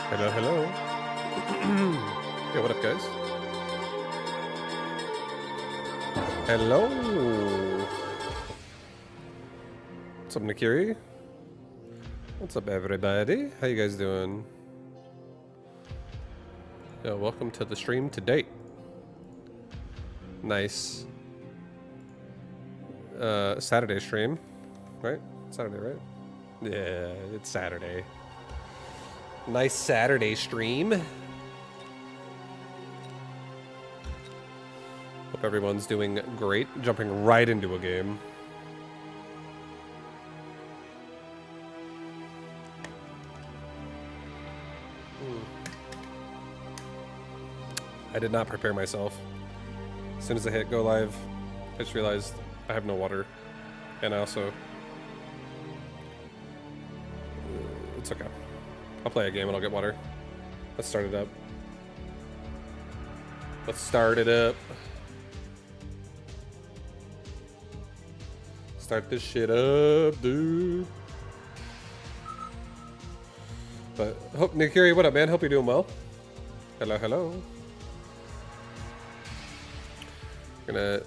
Hello, hello. Yeah, what up, guys? Hello. What's up, Nikiri? What's up, everybody? How you guys doing? Yeah, welcome to the stream today. Nice. Saturday stream, right? Saturday, right? Yeah, it's Saturday. Nice Saturday stream. Hope everyone's doing great. Jumping right into a game. I did not prepare myself. As soon as I hit go live, I just realized I have no water. And I also... it's okay. I'll play a game and I'll get water. Let's start it up. Let's start it up. Start this shit up, dude. But, hope, Nikiri, what up, man? Hope you're doing well. Hello, hello. Gonna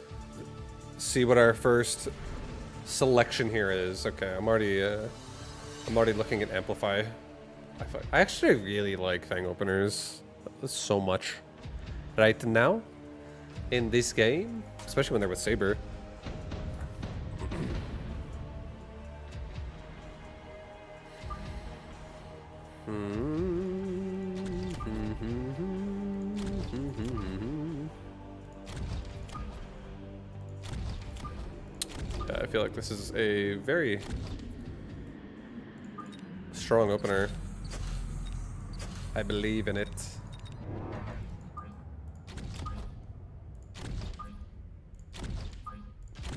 see what our first selection here is. Okay, I'm already looking at Amplify. I actually really like thing openers so much right now in this game, especially when they're with Saber. I feel like this is a very strong opener. I believe in it.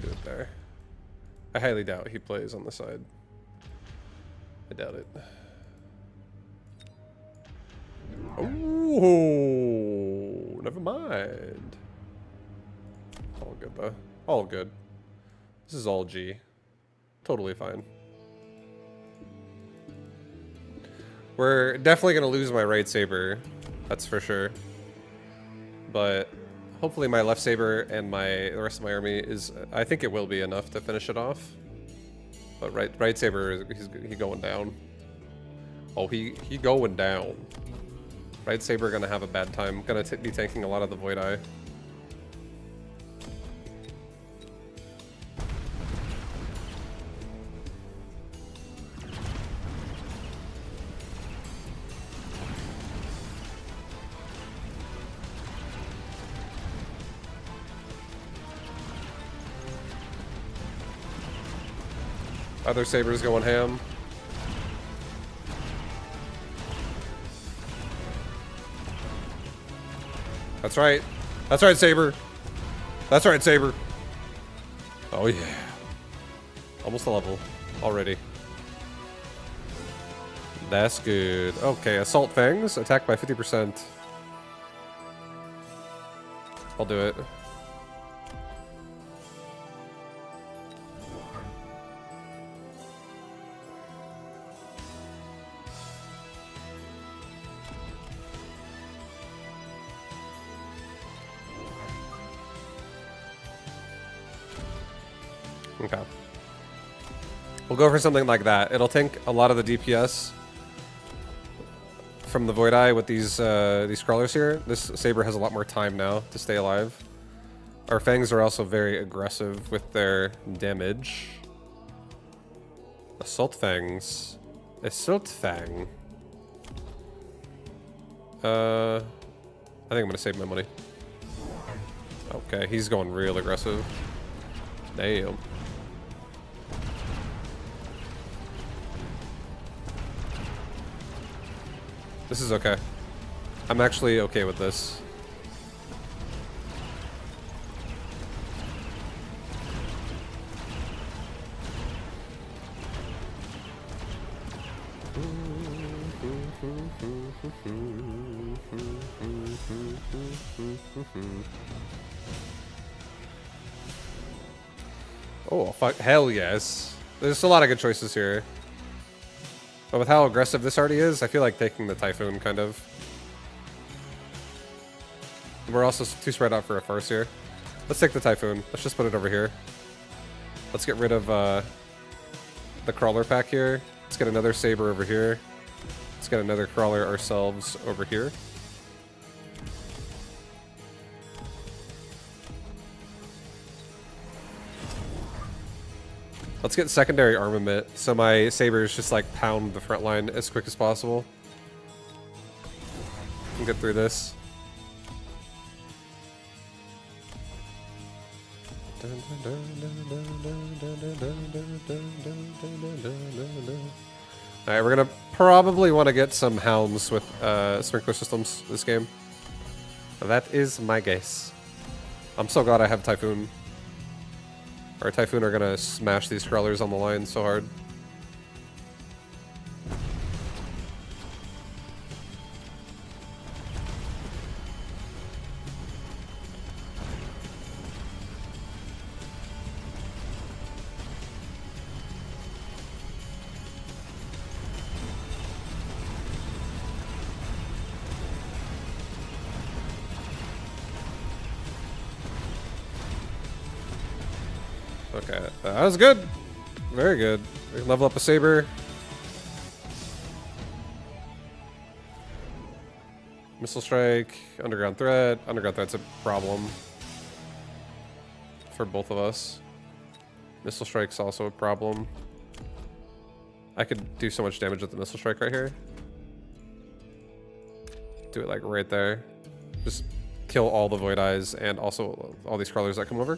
Do it there. I highly doubt he plays on the side. I doubt it. Oh, never mind. All good though. All good. This is all G. Totally fine. We're definitely gonna lose my right saber. That's for sure. But hopefully my left saber and the rest of my army is, I think it will be enough to finish it off. But right saber, he going down. Oh, he going down. Right saber gonna have a bad time. Gonna be tanking a lot of the Void Eye. Other sabers going ham. That's right. That's right, saber. That's right, saber. Oh yeah. Almost a level already. That's good. Okay, Assault Fangs. Attack by 50%. I'll do it. Okay. We'll go for something like that. It'll tank a lot of the DPS from the Void Eye with these crawlers here. This saber has a lot more time now to stay alive. Our fangs are also very aggressive with their damage. Assault Fangs. Assault Fang. I think I'm gonna save my money. Okay, he's going real aggressive. Damn. This is okay. I'm actually okay with this. Oh, fuck. Hell yes. There's a lot of good choices here. But with how aggressive this already is, I feel like taking the Typhoon, kind of. We're also too spread out for a farce here. Let's take the Typhoon. Let's just put it over here. Let's get rid of the Crawler pack here. Let's get another Saber over here. Let's get another Crawler ourselves over here. Let's get secondary armament so my sabers just like pound the front line as quick as possible. And get through this. Alright, we're gonna probably want to get some hounds with sprinkler systems this game. That is my guess. I'm so glad I have Typhoon. Our Typhoon are gonna smash these crawlers on the line so hard. Okay, that was good. Very good. We can level up a Saber. Missile Strike, Underground Threat. Underground Threat's a problem for both of us. Missile Strike's also a problem. I could do so much damage with the Missile Strike right here. Do it like right there. Just kill all the Void Eyes and also all these crawlers that come over.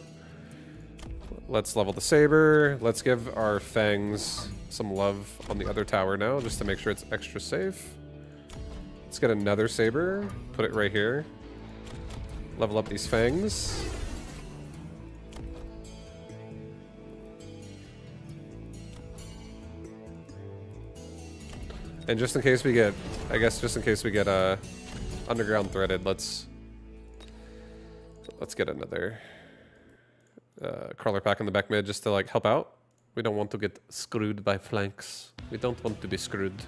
Let's level the Saber. Let's give our Fangs some love on the other tower now, just to make sure it's extra safe. Let's get another Saber. Put it right here. Level up these Fangs. And just in case we get, I guess just in case we get Underground Threaded, let's get another crawler pack in the back mid just to like help out. We don't want to get screwed by flanks. We don't want to be screwed.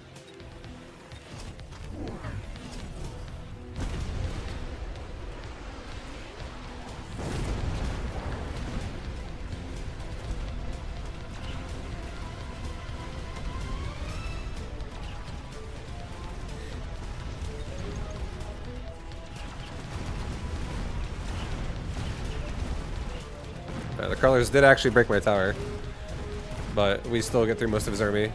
The crawlers did actually break my tower, but we still get through most of his army.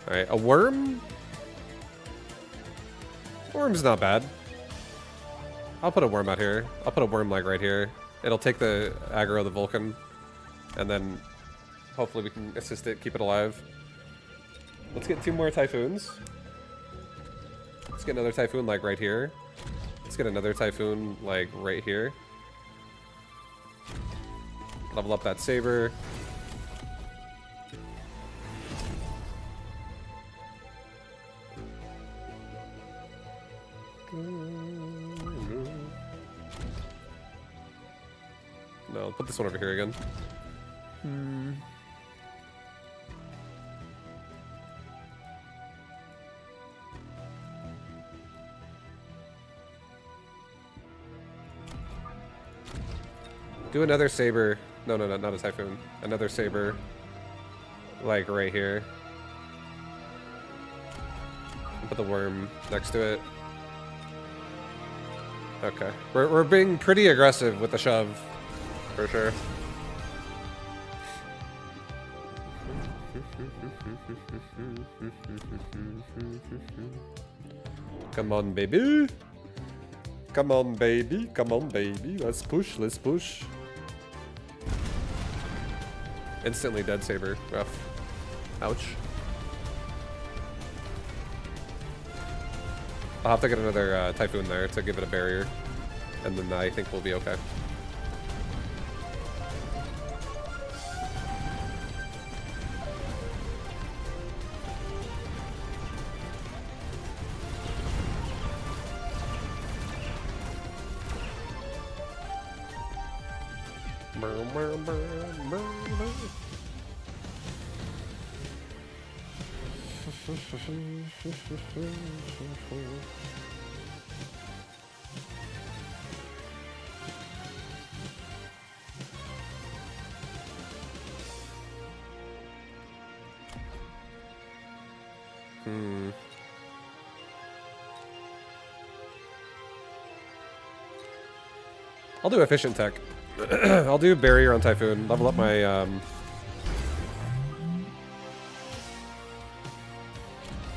Alright, a worm? Worm's not bad. I'll put a worm out here. I'll put a worm like right here. It'll take the aggro of the Vulcan, and then hopefully we can assist it, keep it alive. Let's get 2 more Typhoons. Let's get another Typhoon like right here. Let's get another Typhoon like right here. Level up that Saber. No, I'll put this one over here again. Do another Saber. No, not a Typhoon. Another Saber. Like right here. Put the worm next to it. Okay. We're being pretty aggressive with the shove. For sure. Come on, baby. Come on, baby. Come on, baby. Let's push. Let's push. Instantly dead Saber. Rough. Ouch. I'll have to get another Typhoon there to give it a barrier. And then I think we'll be okay. I'll do efficient tech. I'll do barrier on Typhoon. Level up my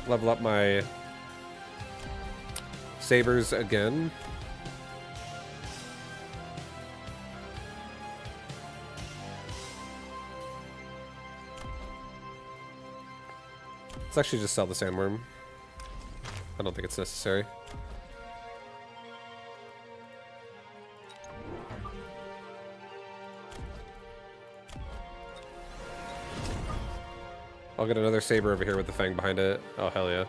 level up my Sabers again. Let's actually just sell the Sandworm. I don't think it's necessary. I'll get another Saber over here with the Fang behind it. Oh, hell yeah.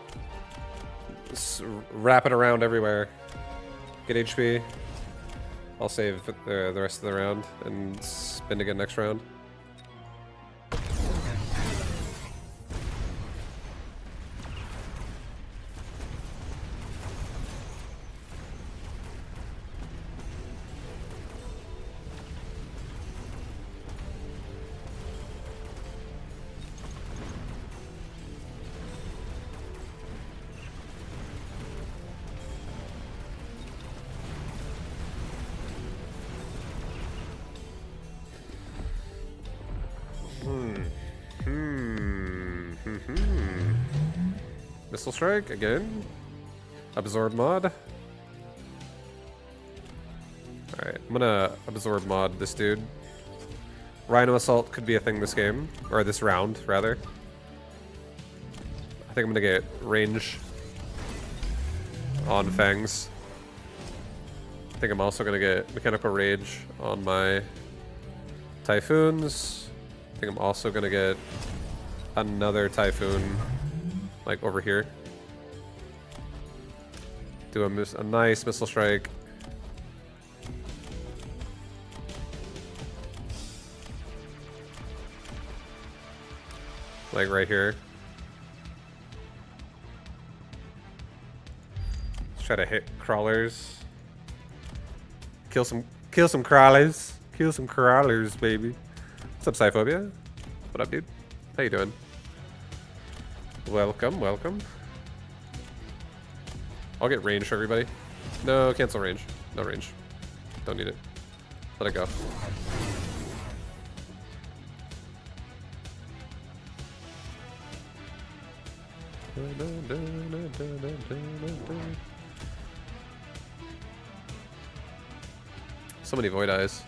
Just wrap it around everywhere. Get HP. I'll save the rest of the round and spin again next round. Missile Strike again. Absorb mod. Alright, I'm gonna Absorb mod this dude. Rhino Assault could be a thing this game. Or this round, rather. I think I'm gonna get range on Fangs. I think I'm also gonna get Mechanical Rage on my Typhoons. I think I'm also gonna get another Typhoon, like over here. Do a nice missile strike. Like right here. Let's try to hit crawlers. Kill some crawlers. Kill some crawlers, baby. What's up, Cyphobia? What up, dude? How you doing? Welcome, welcome. I'll get range for everybody. No, cancel range. No range. Don't need it. Let it go. So many void eyes.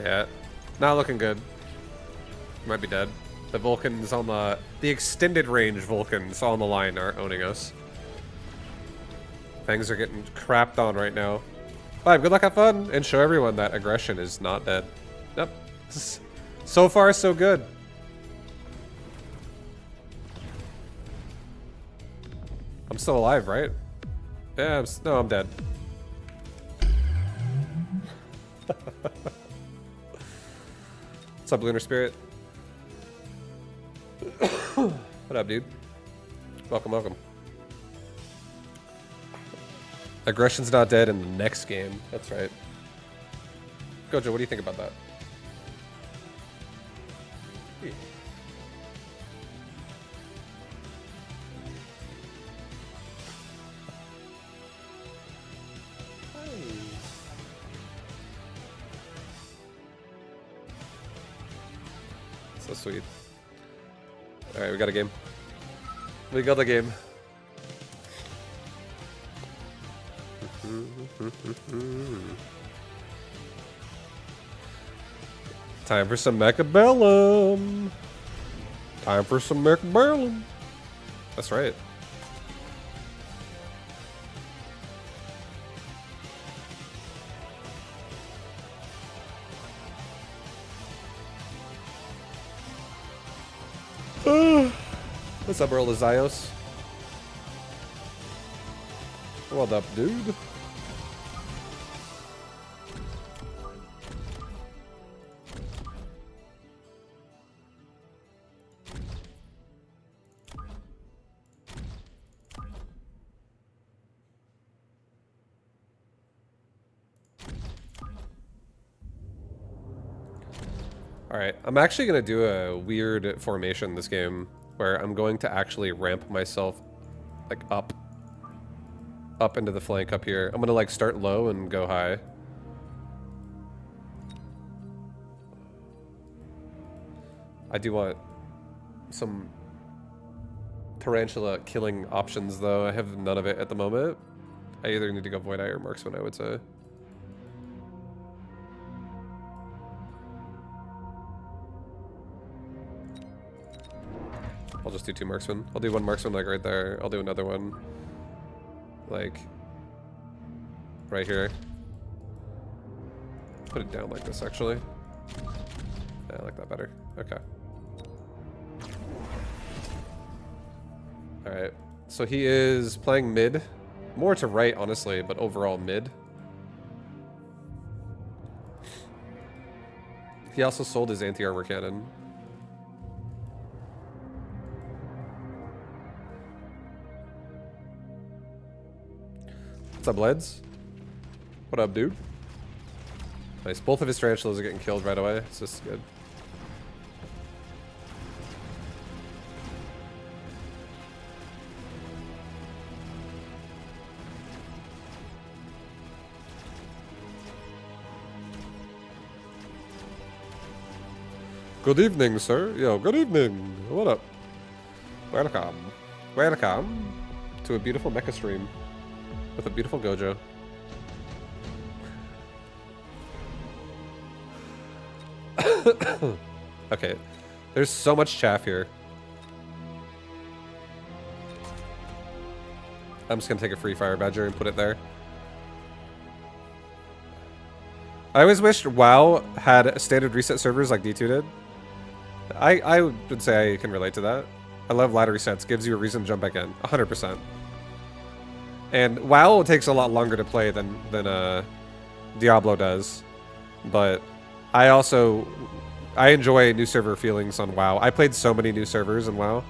Yeah, not looking good. Might be dead. The Vulcans on the extended range Vulcans on the line are owning us. Things are getting crapped on right now. But good luck, have fun, and show everyone that aggression is not dead. Yep. So far, so good. I'm still alive, right? Yeah, no, I'm dead. What's up, Lunar Spirit? What up, dude? Welcome, welcome. Aggression's not dead in the next game. That's right. Gojo, what do you think about that? So sweet. Alright, we got a game. We got a game. Time for some Mechabellum. Time for some Mechabellum. That's right. What's up, Earl Zios? What up, dude? Alright, I'm actually going to do a weird formation this game where I'm going to actually ramp myself like up into the flank up here. I'm going to like start low and go high. I do want some tarantula killing options though. I have none of it at the moment. I either need to go Void Eye or Marksman, I would say. I'll just do 2 marksmen. I'll do 1 marksman like right there. I'll do another one like right here. Put it down like this actually. Yeah, I like that better. Okay. Alright. So he is playing mid. More to right, honestly, but overall mid. He also sold his anti-armor cannon. What's up, Leds? What up, dude? Nice. Both of his tarantulas are getting killed right away. So this is good. Good evening, sir. Yo, good evening. What up? Welcome. Welcome to a beautiful mecha stream with a beautiful Gojo. Okay, there's so much chaff here. I'm just gonna take a free fire badger and put it there. I always wished WoW had standard reset servers like D2 did. I would say I can relate to that. I love ladder resets, gives you a reason to jump back in, 100%. And WoW takes a lot longer to play than Diablo does, but I enjoy new server feelings on WoW. I played so many new servers in WoW.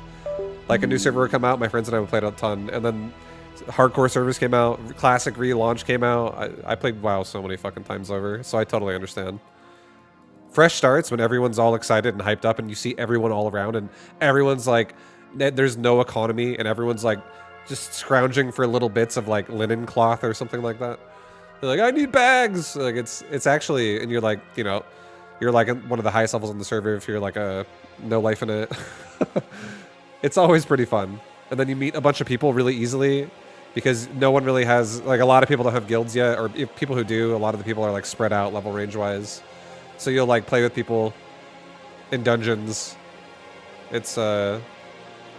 Like a new server would come out, my friends and I would play it a ton, and then hardcore servers came out, classic relaunch came out. I played WoW so many fucking times over, so I totally understand. Fresh starts when everyone's all excited and hyped up and you see everyone all around and everyone's like, there's no economy and everyone's like just scrounging for little bits of like linen cloth or something like that. They're like, I need bags. Like it's actually, and you're like, you know, you're like one of the highest levels on the server if you're like a no life in it. It's always pretty fun. And then you meet a bunch of people really easily because no one really has, like a lot of people don't have guilds yet, or if people who do, a lot of the people are like spread out level range wise. So you'll like play with people in dungeons. It's and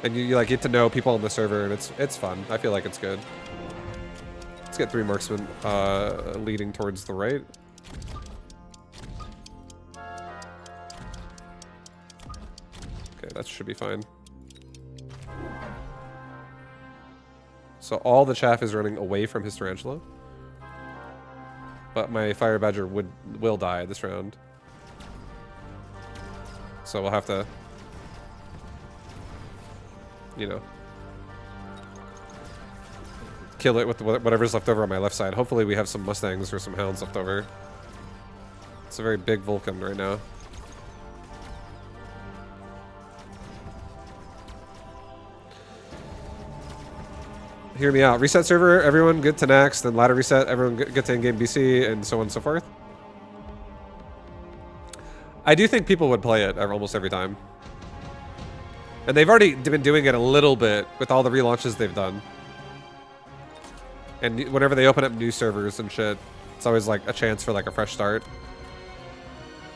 you like get to know people on the server and it's fun. I feel like it's good. Let's get 3 marksmen leading towards the right. Okay, that should be fine. So all the chaff is running away from his tarantula. But my fire badger will die this round. So we'll have to, you know, kill it with whatever's left over on my left side. Hopefully we have some mustangs or some hounds left over. It's a very big Vulcan right now. Hear me out. Reset server, everyone get to Nax, then ladder reset, everyone get to in-game BC, and so on and so forth. I do think people would play it almost every time. And they've already been doing it a little bit with all the relaunches they've done. And whenever they open up new servers and shit, it's always like a chance for like a fresh start.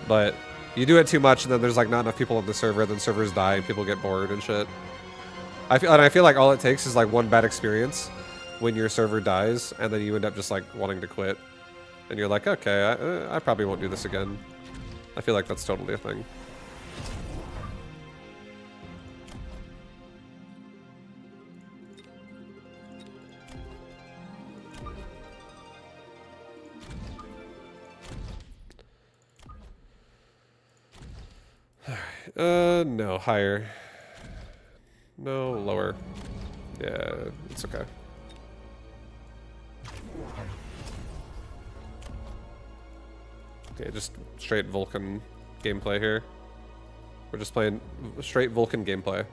But you do it too much and then there's like not enough people on the server, then servers die and people get bored and shit. I feel like all it takes is like one bad experience when your server dies and then you end up just like wanting to quit. And you're like, okay, I probably won't do this again. I feel like that's totally a thing. No, higher. No, lower. Yeah, it's okay. Okay, just straight Vulcan gameplay here. We're just playing straight Vulcan gameplay.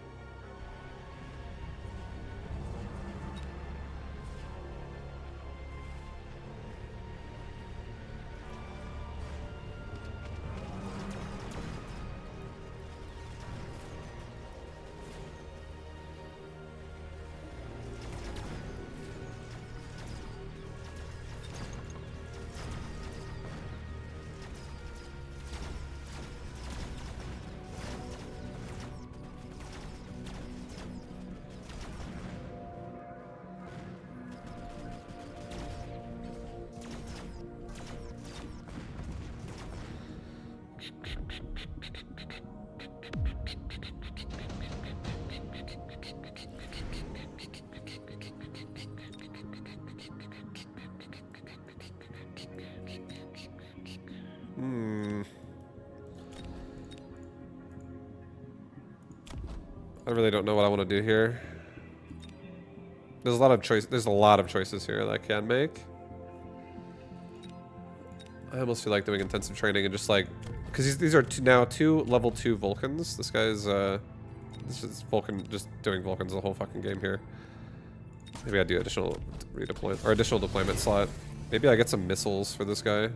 I really don't know what I want to do here. There's a lot of choices here that I can make. I almost feel like doing intensive training and just like, because these are now two level 2 Vulcans. This guy's this is Vulcan just doing Vulcans the whole fucking game here. Maybe I do additional redeployment or additional deployment slot. Maybe I get some missiles for this guy.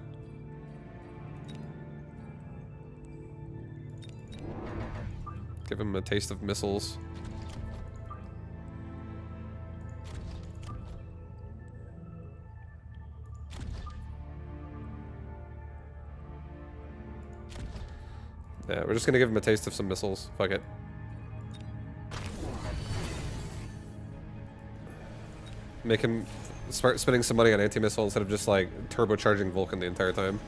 Give him a taste of missiles. Yeah, we're just gonna give him a taste of some missiles. Fuck it. Make him start spending some money on anti-missile instead of just like turbocharging Vulcan the entire time.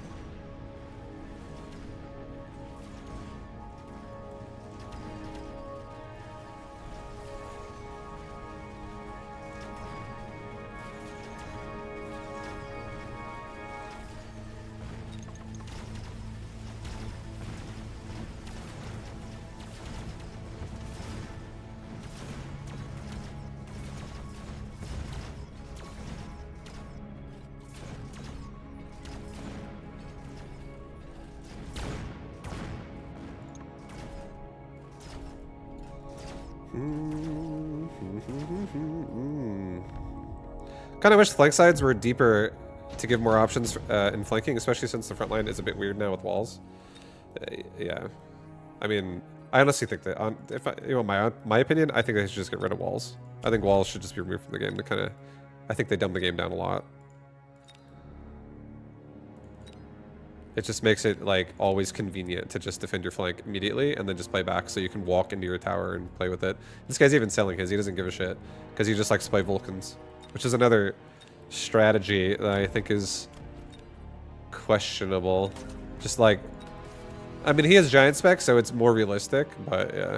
Kind of wish flank sides were deeper to give more options in flanking, especially since the front line is a bit weird now with walls. Yeah, I mean, I honestly think that if you want my opinion, I think they should just get rid of walls. I think walls should just be removed from the game to kind of. I think they dumb the game down a lot. It just makes it like always convenient to just defend your flank immediately and then just play back so you can walk into your tower and play with it. This guy's even selling his. He doesn't give a shit because he just likes to play Vulcans, which is another strategy that I think is questionable. Just like, I mean, he has giant spec, so it's more realistic, but yeah,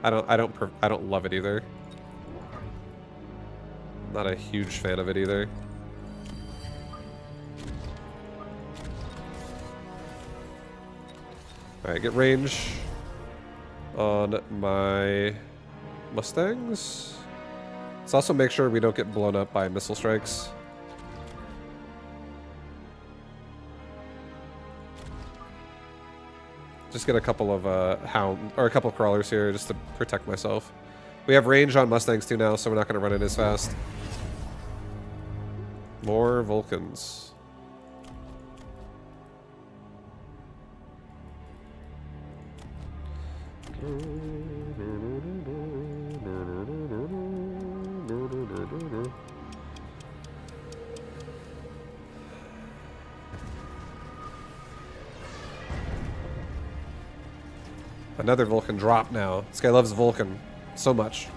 I don't love it either. Not a huge fan of it either. Alright, get range on my Mustangs. Let's also make sure we don't get blown up by missile strikes. Just get a couple of hound or a couple of crawlers here just to protect myself. We have range on Mustangs too now, so we're not going to run it as fast. More Vulcans. Another Vulcan drop now. This guy loves Vulcan so much.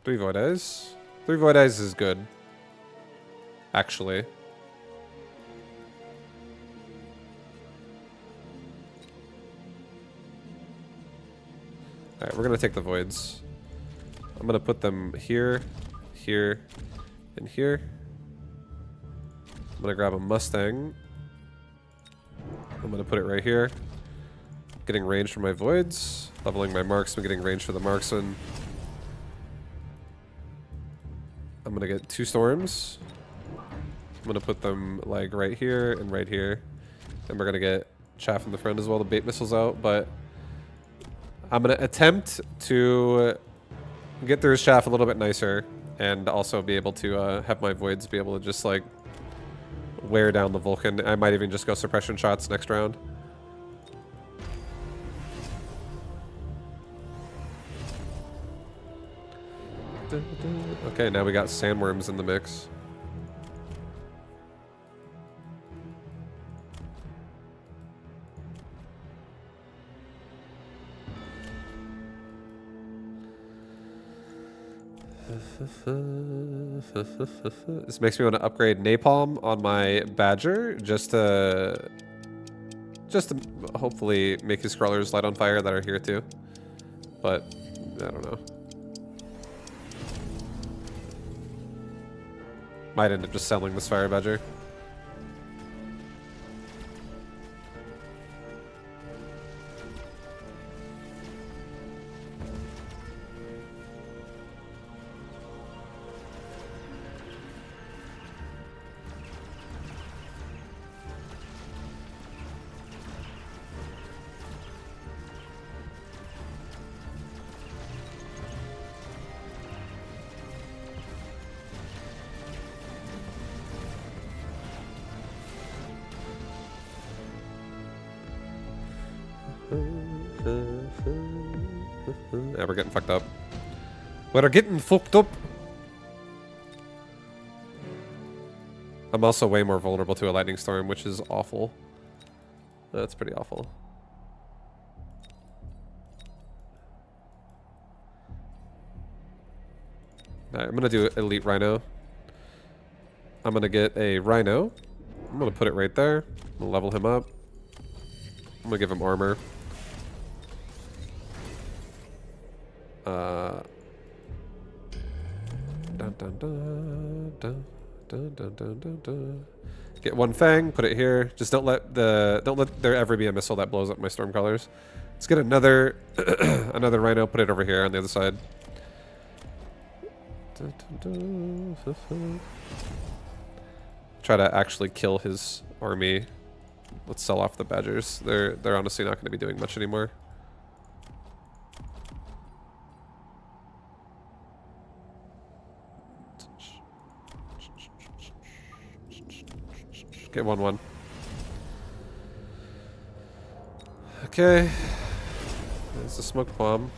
Three Void Eyes. 3 Void Eyes is good, actually. Alright, we're gonna take the Voids. I'm gonna put them here, here, and here. I'm gonna grab a Mustang. I'm gonna put it right here. Getting range for my Voids. Leveling my Marksman, getting range for the Marksman. I'm gonna get 2 Storms. I'm gonna put them like right here and right here. And we're gonna get Chaff in the front as well to bait missiles out, but I'm gonna attempt to get through his Chaff a little bit nicer and also be able to have my Voids be able to just like wear down the Vulcan. I might even just go suppression shots next round. Okay, now we got sandworms in the mix. This makes me want to upgrade napalm on my Badger just to hopefully make his crawlers light on fire that are here too. But I don't know. Might end up just selling this fire badger. Yeah, we're getting fucked up. We're getting fucked up. I'm also way more vulnerable to a lightning storm, which is awful. That's pretty awful. Alright, I'm gonna do elite rhino. I'm gonna get a rhino. I'm gonna put it right there. I'm gonna level him up. I'm gonna give him armor. Dun, dun, dun, dun, dun, dun, dun, dun, dun. Get one fang, put it here. Just don't let there ever be a missile that blows up my storm colors. Let's get another another rhino, put it over here on the other side. Dun, dun, dun. Try to actually kill his army. Let's sell off the badgers. They're honestly not going to be doing much anymore. Get 1-1. Okay. There's the smoke bomb.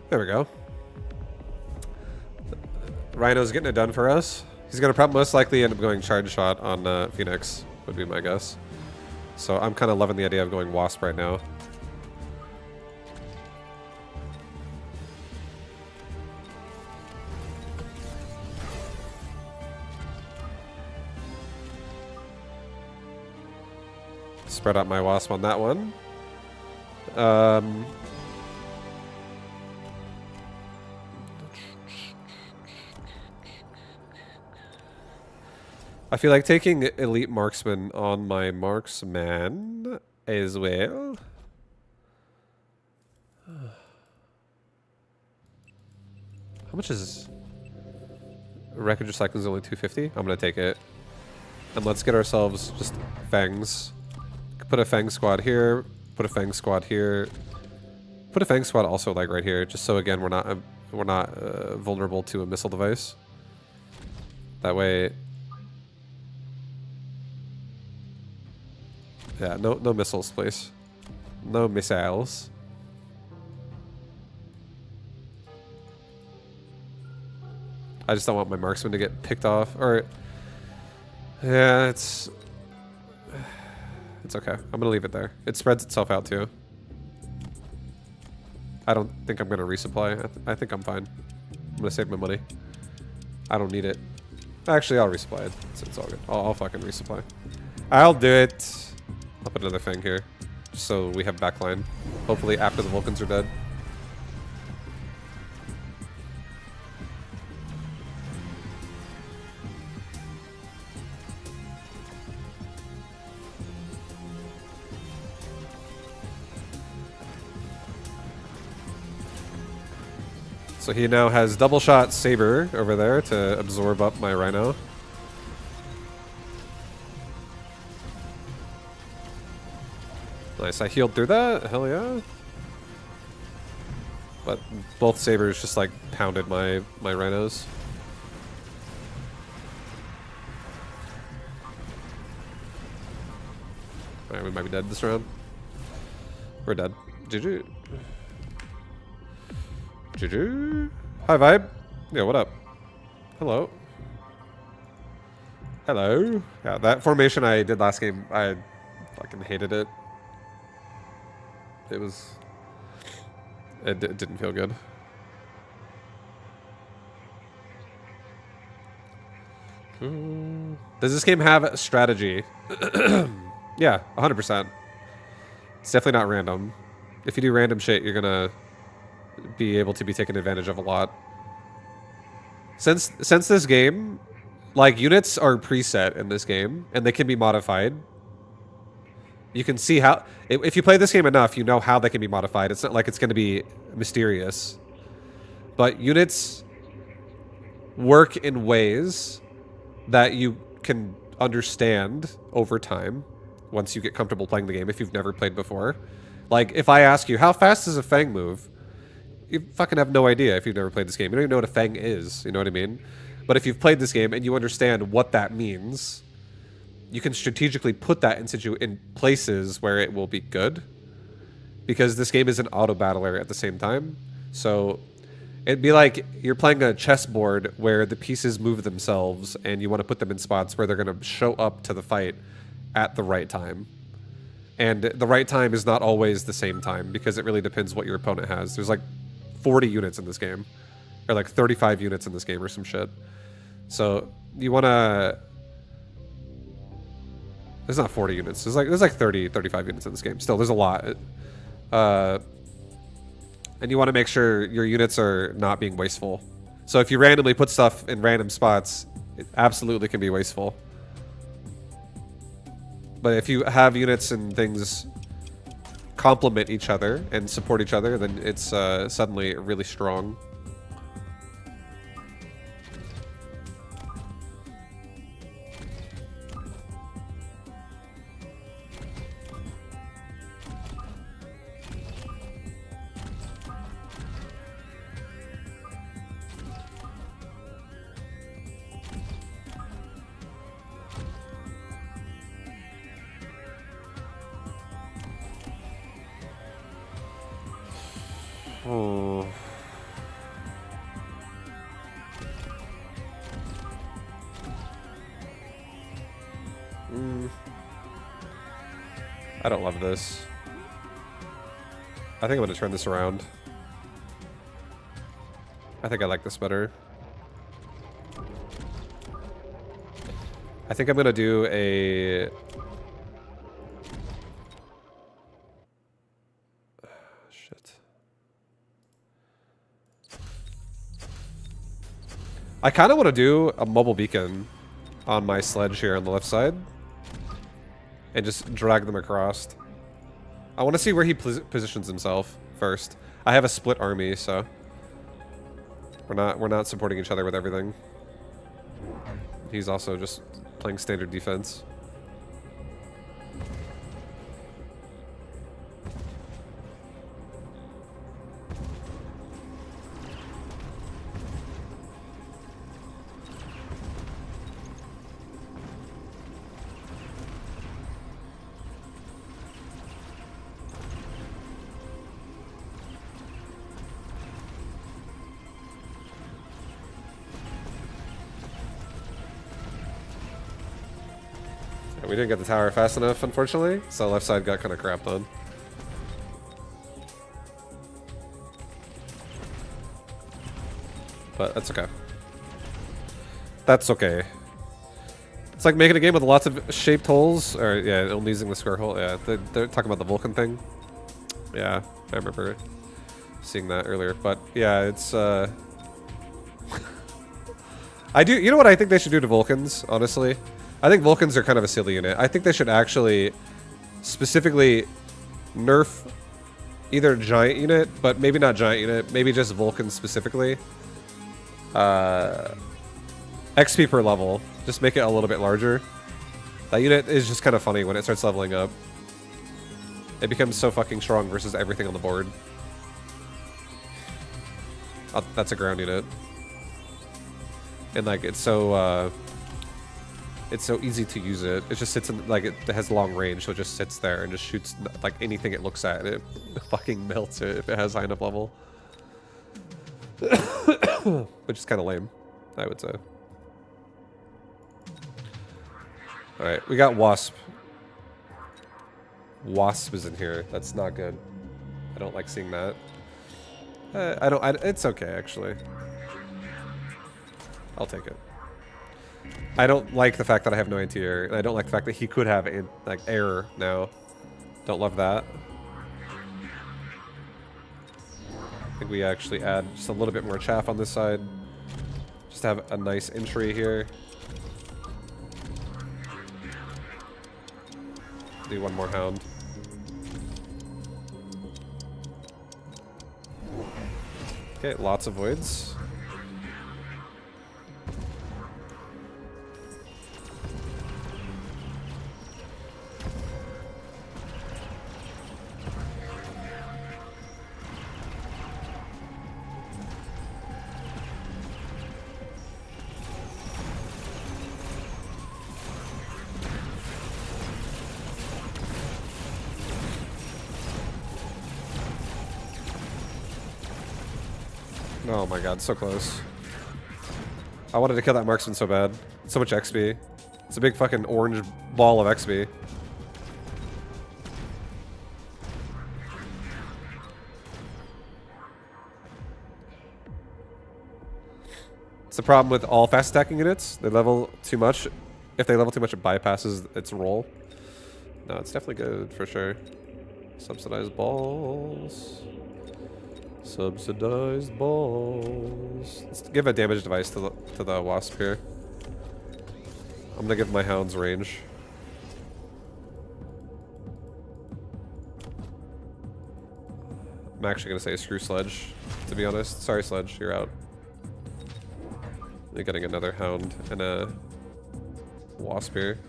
There we go. Rhino's getting it done for us. He's gonna probably most likely end up going charge shot on Phoenix, would be my guess. So I'm kind of loving the idea of going Wasp right now. Spread out my Wasp on that one. I feel like taking elite marksman on my marksman as well. How much is wreckage recycling is only 250? I'm gonna take it. And let's get ourselves just fangs. Put a fang squad here, put a fang squad here. Put a fang squad also like right here, just so again we're not vulnerable to a missile device. That way. Yeah, no missiles, please. No missiles. I just don't want my marksman to get picked off. Or yeah, it's okay. I'm gonna leave it there. It spreads itself out too. I don't think I'm gonna resupply. I think I'm fine. I'm gonna save my money. I don't need it. Actually, I'll resupply it. It's all good. I'll fucking resupply. I'll do it. I'll put another thing here, just so we have backline. Hopefully after the Vulcans are dead. So he now has double shot Saber over there to absorb up my Rhino. Nice, I healed through that. Hell yeah. But both Sabers just like pounded my Rhinos. Alright, we might be dead this round. We're dead. GG. GG. Hi, Vibe. Yeah, what up? Hello. Hello. Yeah, that formation I did last game, I fucking hated it. It was... It didn't feel good. Does this game have a strategy? Yeah, 100%. It's definitely not random. If you do random shit, you're gonna be able to be taken advantage of a lot. Since this game, like, units are preset in this game, and they can be modified. You can see how... If you play this game enough, you know how they can be modified. It's not like it's going to be mysterious. But units work in ways that you can understand over time once you get comfortable playing the game if you've never played before. Like, if I ask you, how fast does a Fang move? You fucking have no idea if you've never played this game. You don't even know what a Fang is, you know what I mean? But if you've played this game and you understand what that means, you can strategically put that in places where it will be good. Because this game is an auto-battler at the same time. So it'd be like you're playing a chessboard where the pieces move themselves and you want to put them in spots where they're going to show up to the fight at the right time. And the right time is not always the same time because it really depends what your opponent has. There's like 40 units in this game. Or like 35 units in this game or some shit. So you want to... There's not 40 units. There's like 30, 35 units in this game. Still, there's a lot. And you want to make sure your units are not being wasteful. So if you randomly put stuff in random spots, it absolutely can be wasteful. But if you have units and things complement each other and support each other, then it's suddenly really strong. Oh. I don't love this. I think I'm gonna turn this around. I think I like this better. I think I'm gonna do a... Shit. I kind of want to do a mobile beacon on my sledge here on the left side. And just drag them across. I want to see where he positions himself first. I have a split army, so... We're not supporting each other with everything. He's also just playing standard defense. We didn't get the tower fast enough, unfortunately, so left side got kind of crapped on. But that's okay. That's okay. It's like making a game with lots of shaped holes, or yeah, only using the square hole. Yeah, they're talking about the Vulcan thing. Yeah, I remember seeing that earlier. But yeah, it's I do. You know what I think they should do to Vulcans, honestly? I think Vulcans are kind of a silly unit. I think they should actually specifically nerf either Giant Unit, but maybe not Giant Unit, maybe just Vulcans specifically. XP per level. Just make it a little bit larger. That unit is just kind of funny when it starts leveling up. It becomes so fucking strong versus everything on the board. Oh, that's a ground unit. And like, it's so, it's so easy to use it. It just sits in, like, it has long range, so it just sits there and just shoots, like, anything it looks at. It fucking melts it if it has high enough level. Which is kind of lame, I would say. Alright, we got Wasp. Wasp is in here. That's not good. I don't like seeing that. It's okay, actually. I'll take it. I don't like the fact that I have no anti-air, and I don't like the fact that he could have, like, air now. Don't love that. I think we actually add just a little bit more chaff on this side. Just have a nice entry here. Do one more hound. Okay, lots of voids. Oh my god, so close. I wanted to kill that marksman so bad. So much XP. It's a big fucking orange ball of XP. It's the problem with all fast attacking units. They level too much. If they level too much, it bypasses its role. No, it's definitely good for sure. Subsidized balls. Subsidized balls. Let's give a damage device to the wasp here. I'm gonna give my hounds range. I'm actually gonna say screw Sledge, to be honest. Sorry, Sledge, you're out. You're getting another hound and a wasp here.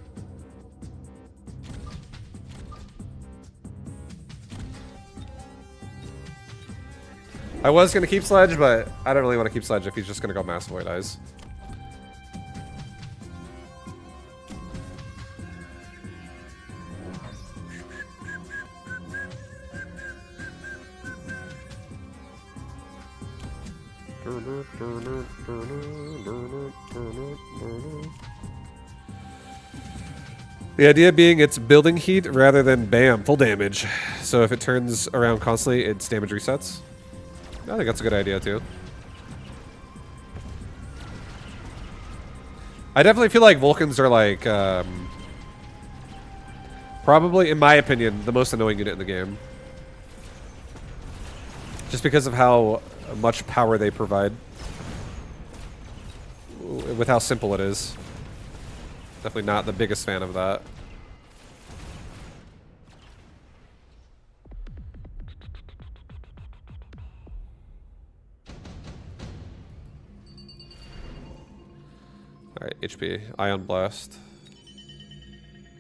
I was gonna keep Sledge, but I don't really want to keep Sledge if he's just gonna go Mass Void Eyes. The idea being it's building heat rather than bam, full damage. So if it turns around constantly, its damage resets. I think that's a good idea too. I definitely feel like Vulcans are like, probably, in my opinion, the most annoying unit in the game. Just because of how much power they provide. With how simple it is. Definitely not the biggest fan of that. Alright, HP. Ion Blast.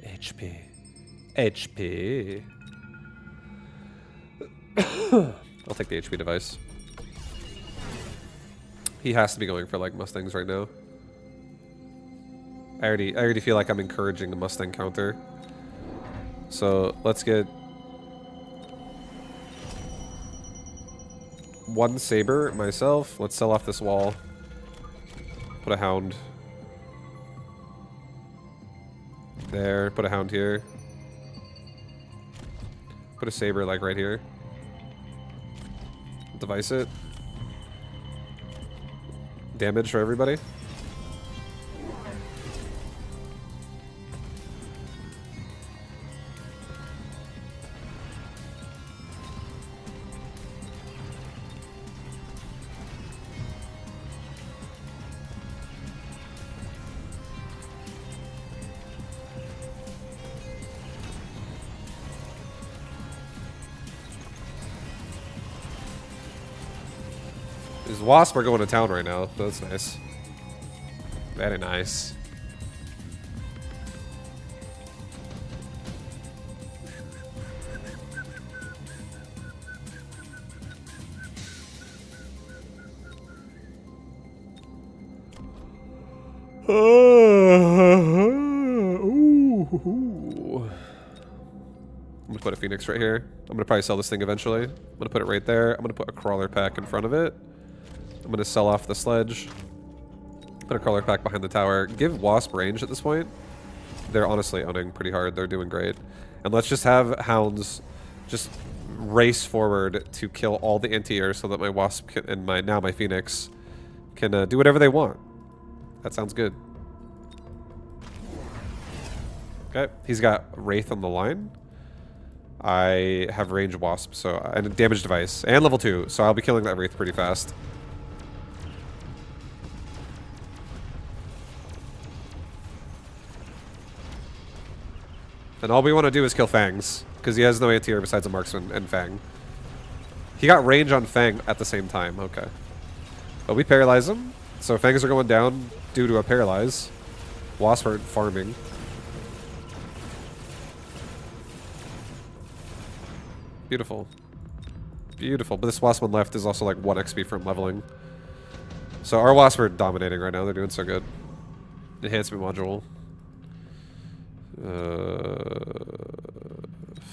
HP. HP. I'll take the HP device. He has to be going for like Mustangs right now. I already feel like I'm encouraging the Mustang counter. So let's get one saber myself. Let's sell off this wall. Put a hound there. Put a hound here. Put a saber like right here. Device it. Damage for everybody. These wasps are going to town right now. That's nice. Very nice. I'm gonna put a Phoenix right here. I'm gonna probably sell this thing eventually. I'm gonna put it right there. I'm gonna put a crawler pack in front of it. I'm gonna sell off the sledge. Put a crawler pack behind the tower. Give Wasp range at this point. They're honestly owning pretty hard. They're doing great. And let's just have Hounds just race forward to kill all the anti-air so that my Wasp can, and my Phoenix can do whatever they want. That sounds good. Okay, he's got Wraith on the line. I have range Wasp, so and a damage device and level 2, so I'll be killing that Wraith pretty fast. And all we want to do is kill Fangs, because he has no anti-air besides a marksman and Fang. He got range on Fang at the same time. Okay, but we paralyze him, so Fangs are going down due to a paralyze. Wasp are farming. Beautiful. Beautiful. But this Wasp one left is also like 1 XP from leveling. So our Wasp are dominating right now. They're doing so good. Enhancement module.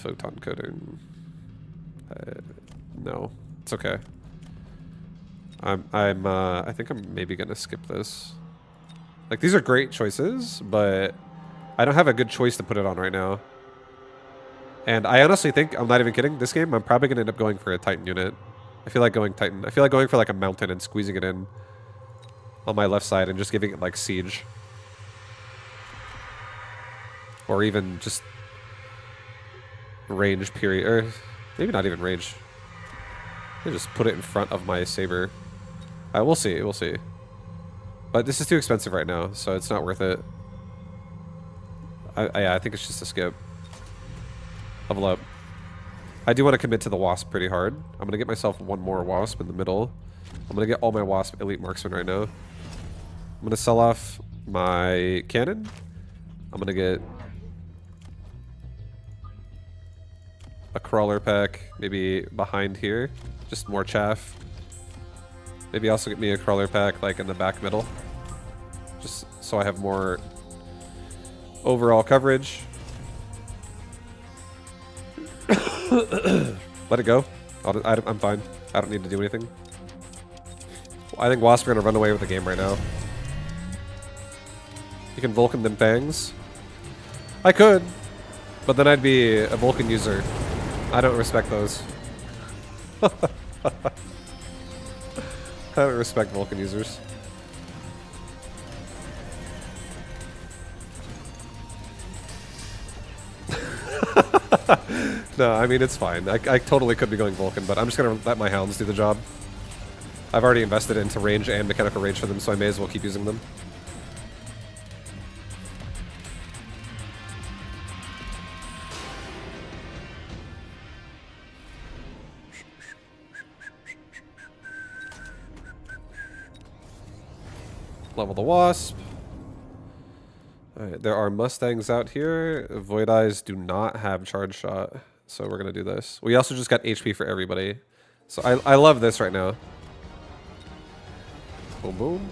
Photon coating. No. It's okay. I think I'm maybe gonna skip this. Like, these are great choices, but I don't have a good choice to put it on right now. And I honestly think, I'm not even kidding, this game I'm probably going to end up going for a Titan unit. I feel like going Titan. I feel like going for like a mountain and squeezing it in on my left side and just giving it like siege. Or even just range period, or maybe not even range. I just put it in front of my saber. We'll see, we'll see. But this is too expensive right now, so it's not worth it. I think it's just a skip. Level up. I do want to commit to the Wasp pretty hard. I'm going to get myself 1 more Wasp in the middle. I'm going to get all my Wasp Elite Marksmen right now. I'm going to sell off my cannon. I'm going to get a crawler pack maybe behind here. Just more chaff. Maybe also get me a crawler pack like in the back middle. Just so I have more overall coverage. Let it go. I'm fine. I don't need to do anything. I think Wasp are going to run away with the game right now. You can Vulcan them Fangs. I could, but then I'd be a Vulcan user. I don't respect those. I don't respect Vulcan users. No, I mean, it's fine. I totally could be going Vulcan, but I'm just going to let my Hounds do the job. I've already invested into range and mechanical range for them, so I may as well keep using them. Level the Wasp. Alright, there are Mustangs out here. Void Eyes do not have charge shot, so we're gonna do this. We also just got HP for everybody. So I love this right now. Boom boom.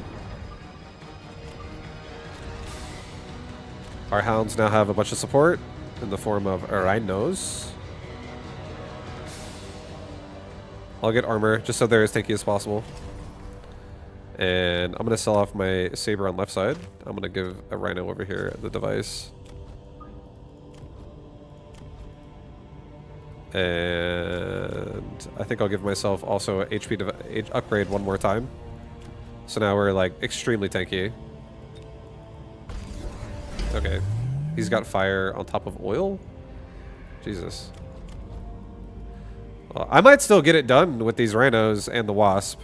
Our Hounds now have a bunch of support in the form of Rhinos. I'll get armor just so they're as tanky as possible. And I'm going to sell off my saber on left side. I'm going to give a Rhino over here the device. And I think I'll give myself also a HP upgrade 1 more time. So now we're like extremely tanky. Okay. He's got fire on top of oil? Jesus. Well, I might still get it done with these Rhinos and the Wasp.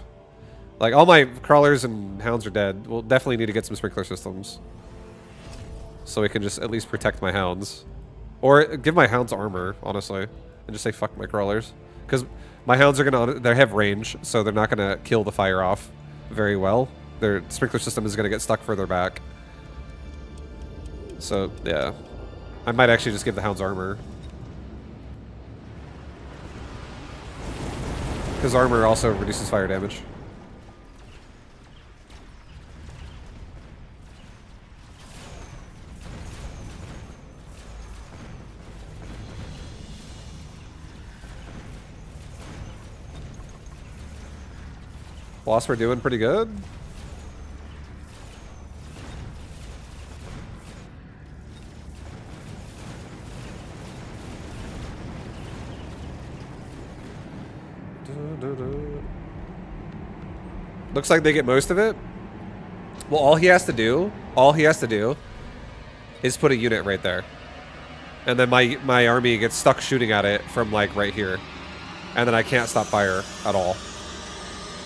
Like, all my crawlers and Hounds are dead. We'll definitely need to get some sprinkler systems. So we can just at least protect my Hounds. Or give my Hounds armor, honestly. And just say fuck my crawlers. Because my Hounds are going to... They have range, so they're not going to kill the fire off very well. Their sprinkler system is going to get stuck further back. So, yeah. I might actually just give the Hounds armor. Because armor also reduces fire damage. Wasp are doing pretty good. Looks like they get most of it. Well, all he has to do is put a unit right there. And then my army gets stuck shooting at it from like right here. And then I can't stop fire at all.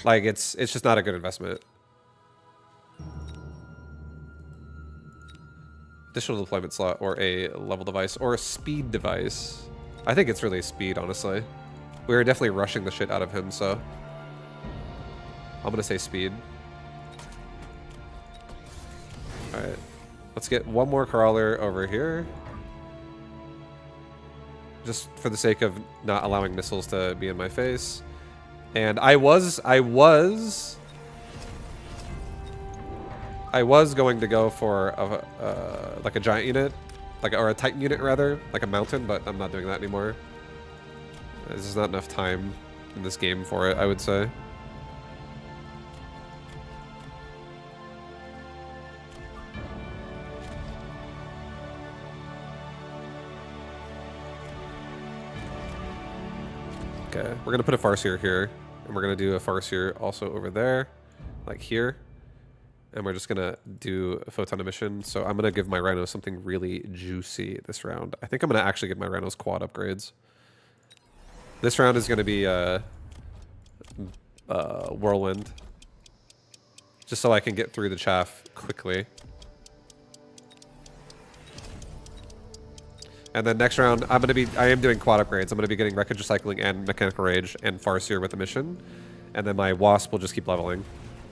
Like it's just not a good investment. Additional deployment slot or a level device or a speed device. I think it's really speed, honestly. We were definitely rushing the shit out of him, so I'm gonna say speed. Alright. Let's get one more crawler over here. Just for the sake of not allowing missiles to be in my face. And I was going to go for like a giant unit, or a Titan unit rather, like a mountain, but I'm not doing that anymore. There's just not enough time in this game for it, I would say. Okay, we're gonna put a Farseer here, and we're gonna do a Farseer also over there, like here. And we're just gonna do a photon emission. So I'm gonna give my rhinos something really juicy this round. I think I'm gonna actually give my rhinos quad upgrades. This round is gonna be whirlwind, just so I can get through the chaff quickly. And then next round, I am doing quad upgrades. I'm gonna be getting wreckage recycling and mechanical rage and Farseer with a mission, and then my wasp will just keep leveling.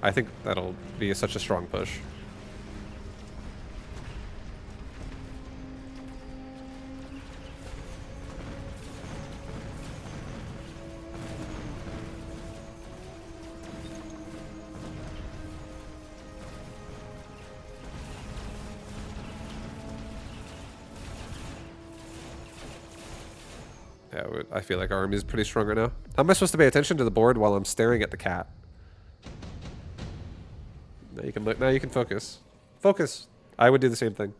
I think that'll be such a strong push. Yeah, I feel like our army is pretty strong right now. How am I supposed to pay attention to the board while I'm staring at the cat? Now you can look. Now you can focus. Focus. I would do the same thing.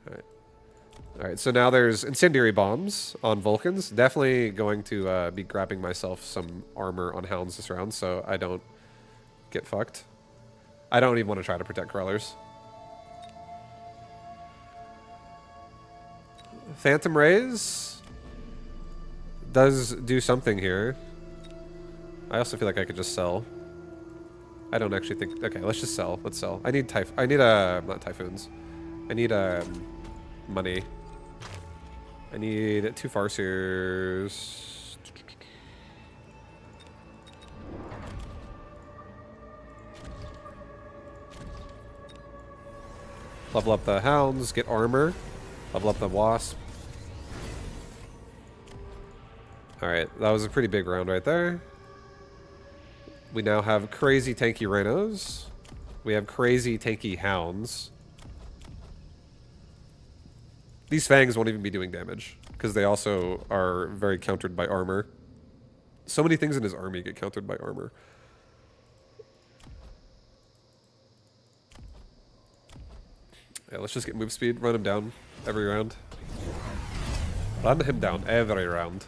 All right. All right. So now there's incendiary bombs on Vulcans. Definitely going to be grabbing myself some armor on Hounds this round, so I don't get fucked. I don't even want to try to protect crawlers. Phantom Rays does do something here. I also feel like I could just sell. I don't actually think... Okay, let's just sell. Let's sell. I need not typhoons. I need money. I need 2 Farseers. Level up the Hounds, get armor. Level up the Wasp. Alright, that was a pretty big round right there. We now have crazy tanky rhinos. We have crazy tanky hounds. These fangs won't even be doing damage, because they also are very countered by armor. So many things in his army get countered by armor. Yeah, let's just get move speed, run him down every round. Run him down every round.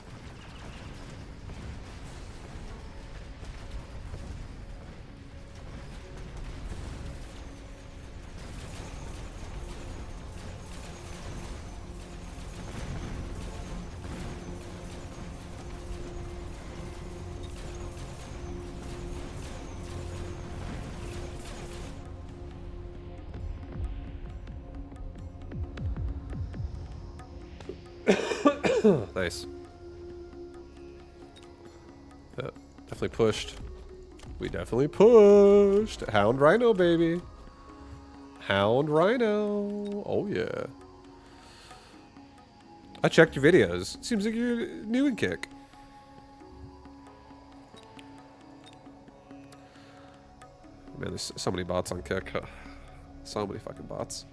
Nice. Definitely pushed. We definitely pushed. Hound Rhino, baby. Hound Rhino. Oh, yeah. I checked your videos. Seems like you're new in Kick. Man, there's so many bots on Kick. So many fucking bots.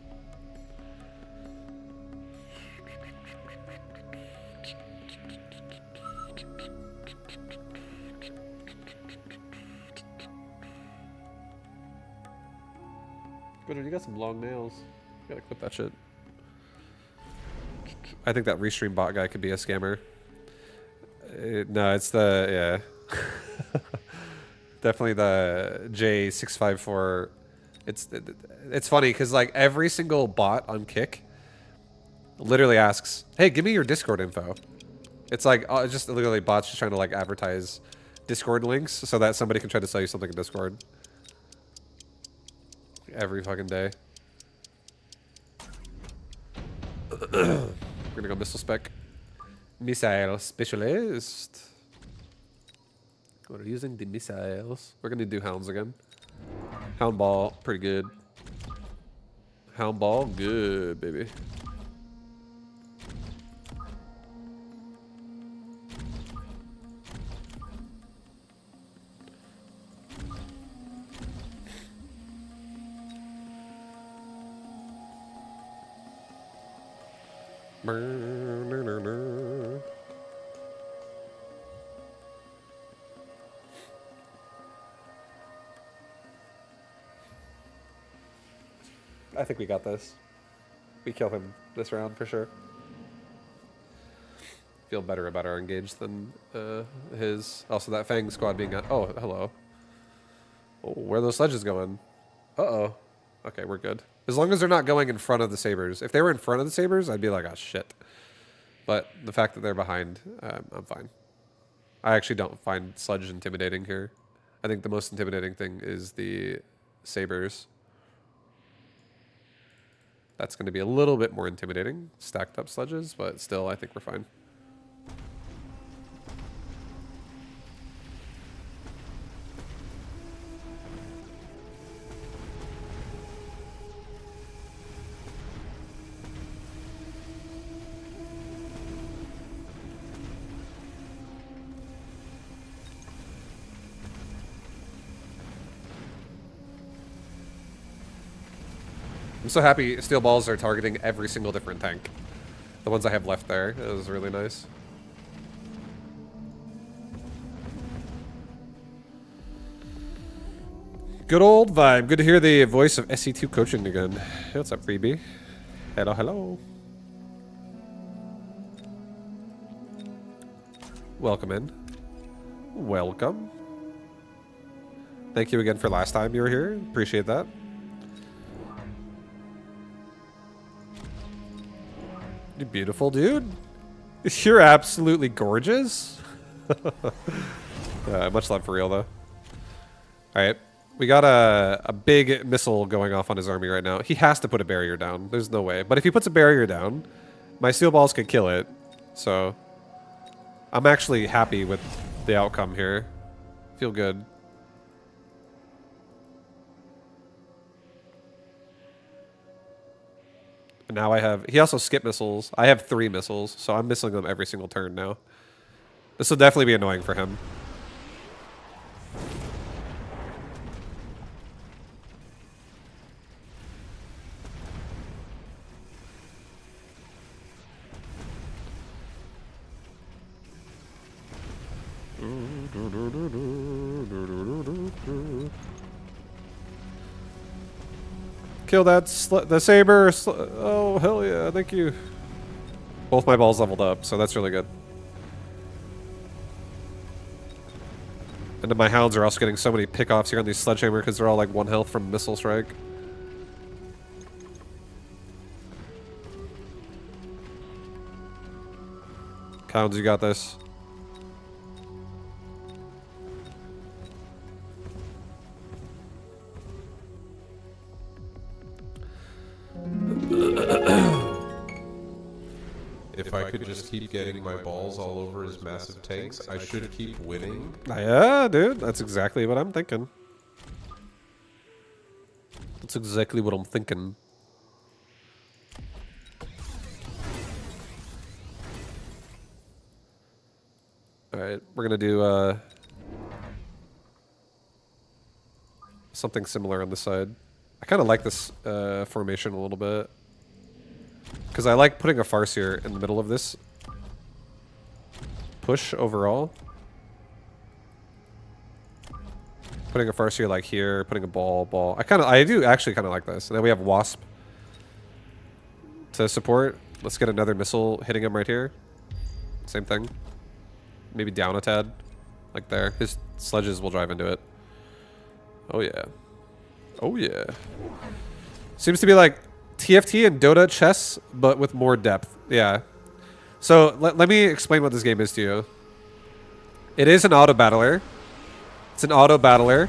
Glitter, you got some long nails. You gotta clip that shit. I think that restream bot guy could be a scammer. No, it's the, yeah. Definitely the J654. It's funny because like every single bot on Kick literally asks, "Hey, give me your Discord info." It's like just literally bots just trying to like advertise Discord links so that somebody can try to sell you something in Discord. Every fucking day. We're gonna go missile spec. Missile specialist. We're using the missiles. We're gonna do hounds again. Hound ball, pretty good. Hound ball, good, baby. I think we got this. We kill him this round for sure. Feel better about our engage than his. Also, that Fang squad being at. Oh, hello. Oh, where are those sledges going? Uh-oh. Okay, we're good. As long as they're not going in front of the sabers. If they were in front of the sabers, I'd be like, oh, shit. But the fact that they're behind, I'm fine. I actually don't find sludge intimidating here. I think the most intimidating thing is the sabers. That's going to be a little bit more intimidating, stacked up sledges, but still, I think we're fine. I'm so happy steel balls are targeting every single different tank. The ones I have left there, it was really nice. Good old vibe. Good to hear the voice of SC2 coaching again. Hey, what's up, Freebie? Hello, hello. Welcome in. Welcome. Thank you again for last time you were here. Appreciate that. You're beautiful, dude. You're absolutely gorgeous. Much love for real, though. Alright. We got a big missile going off on his army right now. He has to put a barrier down. There's no way. But if he puts a barrier down, my steel balls could kill it. So, I'm actually happy with the outcome here. Feel good. And now I have... He also skipped missiles. I have 3 missiles, so I'm missing them every single turn now. This will definitely be annoying for him. Kill that the saber. Oh, hell yeah. Thank you. Both my balls leveled up, so that's really good. And then my hounds are also getting so many pickoffs here on these sledgehammer because they're all like 1 health from missile strike. Hounds, you got this. If I could just keep getting my balls all over his massive tanks, I should keep winning. Yeah, dude. That's exactly what I'm thinking. That's exactly what I'm thinking. Alright, we're gonna do something similar on the side. I kind of like this formation a little bit. Because I like putting a Farseer in the middle of this push overall. Putting a farseer like here, putting a ball. I do actually kind of like this. And then we have wasp to support. Let's get another missile hitting him right here. Same thing. Maybe down a tad, like there. His sledges will drive into it. Oh yeah. Oh yeah. Seems to be like TFT and Dota chess, but with more depth. Yeah. So let me explain what this game is to you. It is an auto battler. It's an auto battler,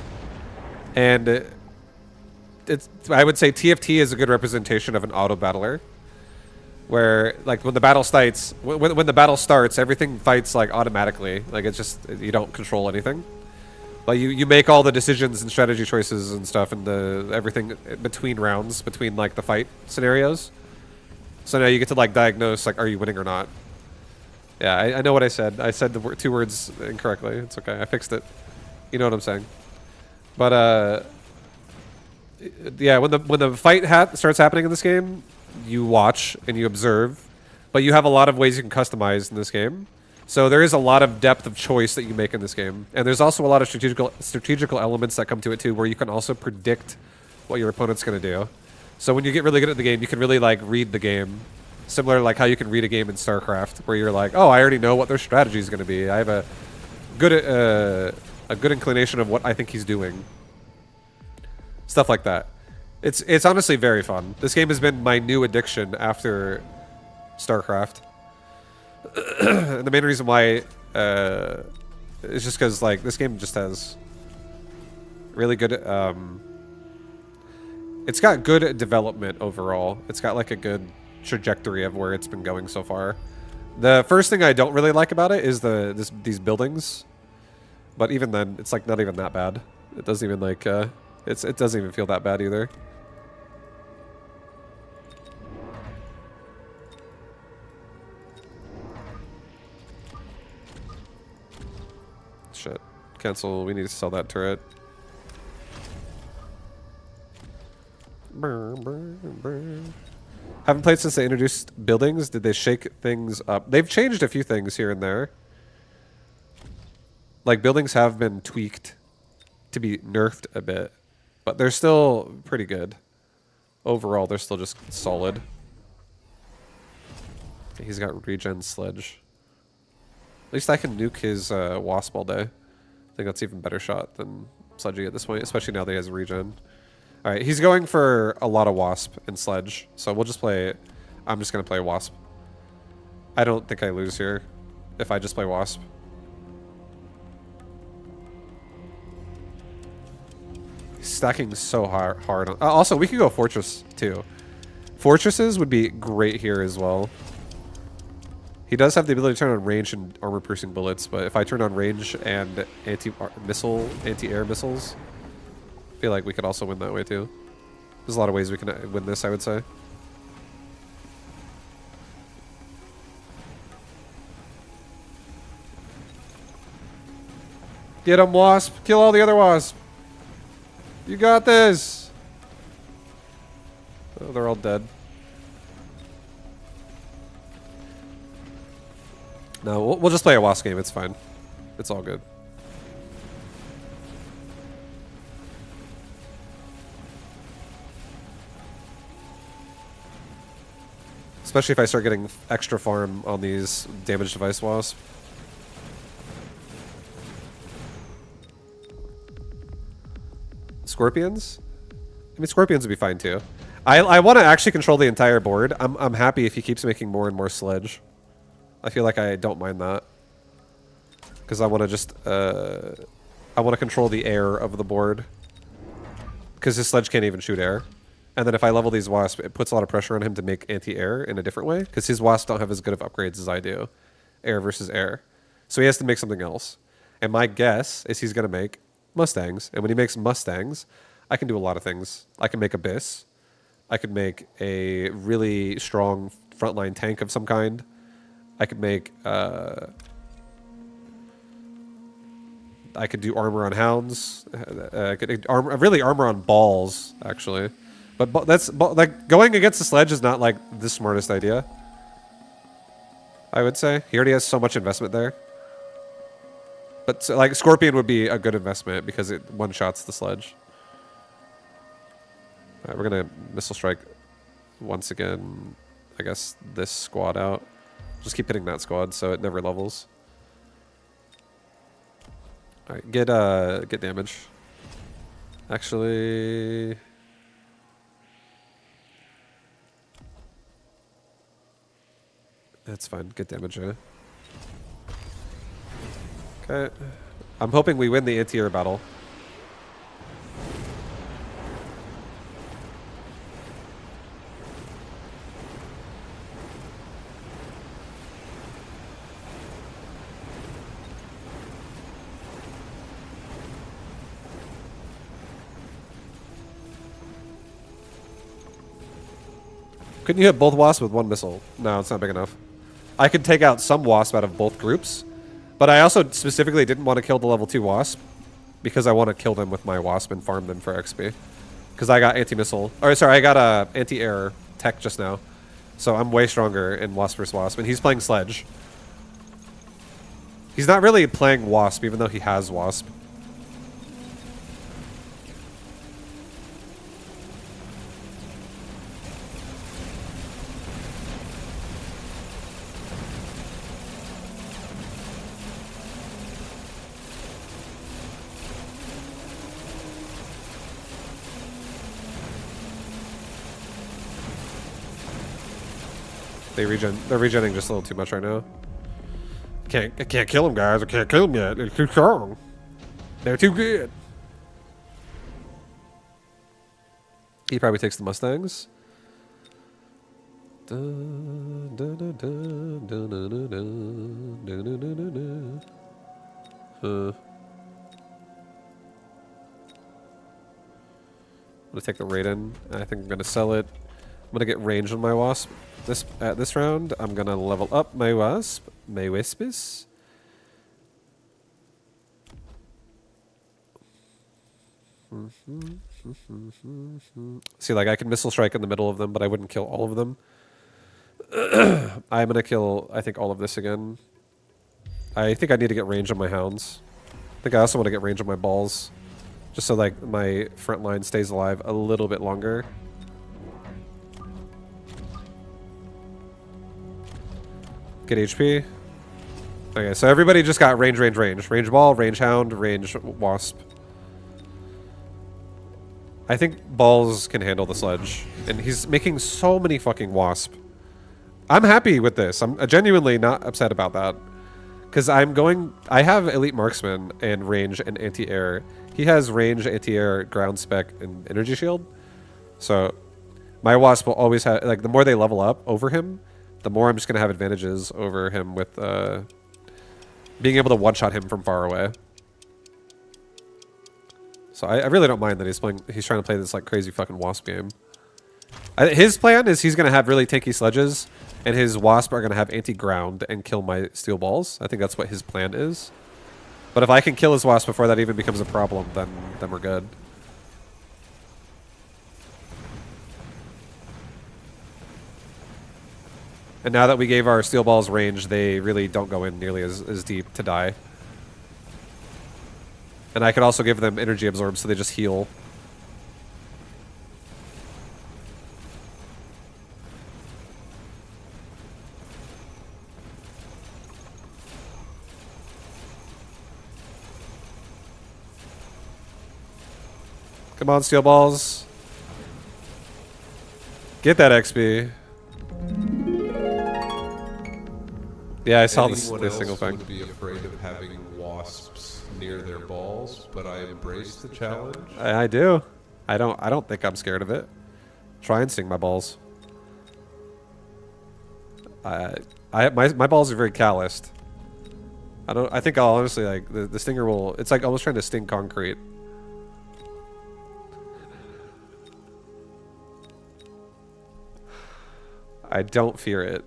and it's. I would say TFT is a good representation of an auto battler, where like when the battle starts, when the battle starts, everything fights like automatically. Like it's just you don't control anything, but you make all the decisions and strategy choices and stuff, and everything between rounds, between like the fight scenarios. So now you get to like diagnose like are you winning or not. Yeah, I know what I said. I said the two words incorrectly. It's okay. I fixed it. You know what I'm saying. But yeah, when the fight starts happening in this game, you watch and you observe, but you have a lot of ways you can customize in this game. So there is a lot of depth of choice that you make in this game, and there's also a lot of strategical elements that come to it too, where you can also predict what your opponent's going to do. So when you get really good at the game, you can really like read the game, similar to like how you can read a game in StarCraft, where you're like, oh, I already know what their strategy is going to be. I have a good inclination of what I think he's doing. Stuff like that. It's honestly very fun. This game has been my new addiction after StarCraft. And the main reason why is just because like this game just has really good it's got good development overall. It's got like a good trajectory of where it's been going so far. The first thing I don't really like about it is these buildings. But even then, it's like not even that bad. It doesn't even like it doesn't even feel that bad either. Shit. Cancel. We need to sell that turret. Haven't played since they introduced buildings. Did they shake things up? They've changed a few things here and there. Like, buildings have been tweaked to be nerfed a bit, but they're still pretty good. Overall, they're still just solid. He's got regen sledge. At least I can nuke his wasp all day. I think that's even better shot than sledging at this point, especially now that he has regen. Alright, he's going for a lot of wasp and sledge, so we'll just play... I'm just going to play wasp. I don't think I lose here if I just play wasp. Stacking so hard. Also, we could go fortress too. Fortresses would be great here as well. He does have the ability to turn on range and armor-piercing bullets, but if I turn on range and anti-air missiles, I feel like we could also win that way too. There's a lot of ways we can win this, I would say. Get him, wasp! Kill all the other wasps! You got this! Oh, they're all dead. No, we'll just play a wasp game. It's fine. It's all good. Especially if I start getting extra farm on these damage device wasps. Scorpions? I mean, scorpions would be fine too. I want to actually control the entire board. I'm happy if he keeps making more and more sledge. I feel like I don't mind that. Because I want to just, I want to control the air of the board. Because his sledge can't even shoot air. And then if I level these wasps, it puts a lot of pressure on him to make anti-air in a different way. Because his wasps don't have as good of upgrades as I do. Air versus air. So he has to make something else. And my guess is he's going to make Mustangs. And when he makes Mustangs, I can do a lot of things. I can make Abyss. I could make a really strong frontline tank of some kind. I could make, I could do armor on hounds. I could really armor on balls, actually. But that's like going against the sledge is not like the smartest idea. I would say he already has so much investment there. But so, like Scorpion would be a good investment because it one-shots the sledge. All right, we're gonna missile strike once again. I guess this squad out. Just keep hitting that squad so it never levels. All right, get damage. Actually, that's fine. Get damage. Okay. I'm hoping we win the anti-air battle. Couldn't you hit both wasps with one missile? No, it's not big enough. I could take out some wasp out of both groups, but I also specifically didn't want to kill the level 2 wasp because I want to kill them with my wasp and farm them for XP. Because I got anti-missile, or sorry, I got a anti-air tech just now, so I'm way stronger in wasp vs wasp, and he's playing sledge. He's not really playing wasp, even though he has wasp. They're regenning just a little too much right now. I can't kill them, guys. I can't kill them yet. They're too strong. They're too good. He probably takes the Mustangs. I'm gonna take the Raiden. I think I'm gonna sell it. I'm gonna get range on my wasp. This round, I'm gonna level up my wasp, my wispis. See, like I can missile strike in the middle of them, but I wouldn't kill all of them. I'm gonna kill, I think, all of this again. I think I need to get range on my hounds. I think I also want to get range on my balls, just so like my front line stays alive a little bit longer. Get HP. Okay, so everybody just got range, range, range. Range ball, range hound, range wasp. I think balls can handle the sledge. And he's making so many fucking wasp. I'm happy with this. I'm genuinely not upset about that. Because I have elite marksman and range and anti-air. He has range, anti-air, ground spec, and energy shield. So my wasp will always have, like, the more they level up over him, the more I'm just going to have advantages over him with being able to one-shot him from far away. So I really don't mind that he's trying to play this like crazy fucking wasp game. His plan is he's going to have really tanky sledges, and his wasp are going to have anti-ground and kill my steel balls. I think that's what his plan is. But if I can kill his wasp before that even becomes a problem, then we're good. And now that we gave our steel balls range, they really don't go in nearly as deep to die. And I could also give them energy absorb so they just heal. Come on, steel balls. Get that XP. Yeah, I saw this single thing. Would be afraid of having wasps near their balls, but I embrace the challenge. I do. I don't think I'm scared of it. Try and sting my balls. My balls are very calloused. I think I'll honestly like the stinger will. It's like almost trying to sting concrete. I don't fear it.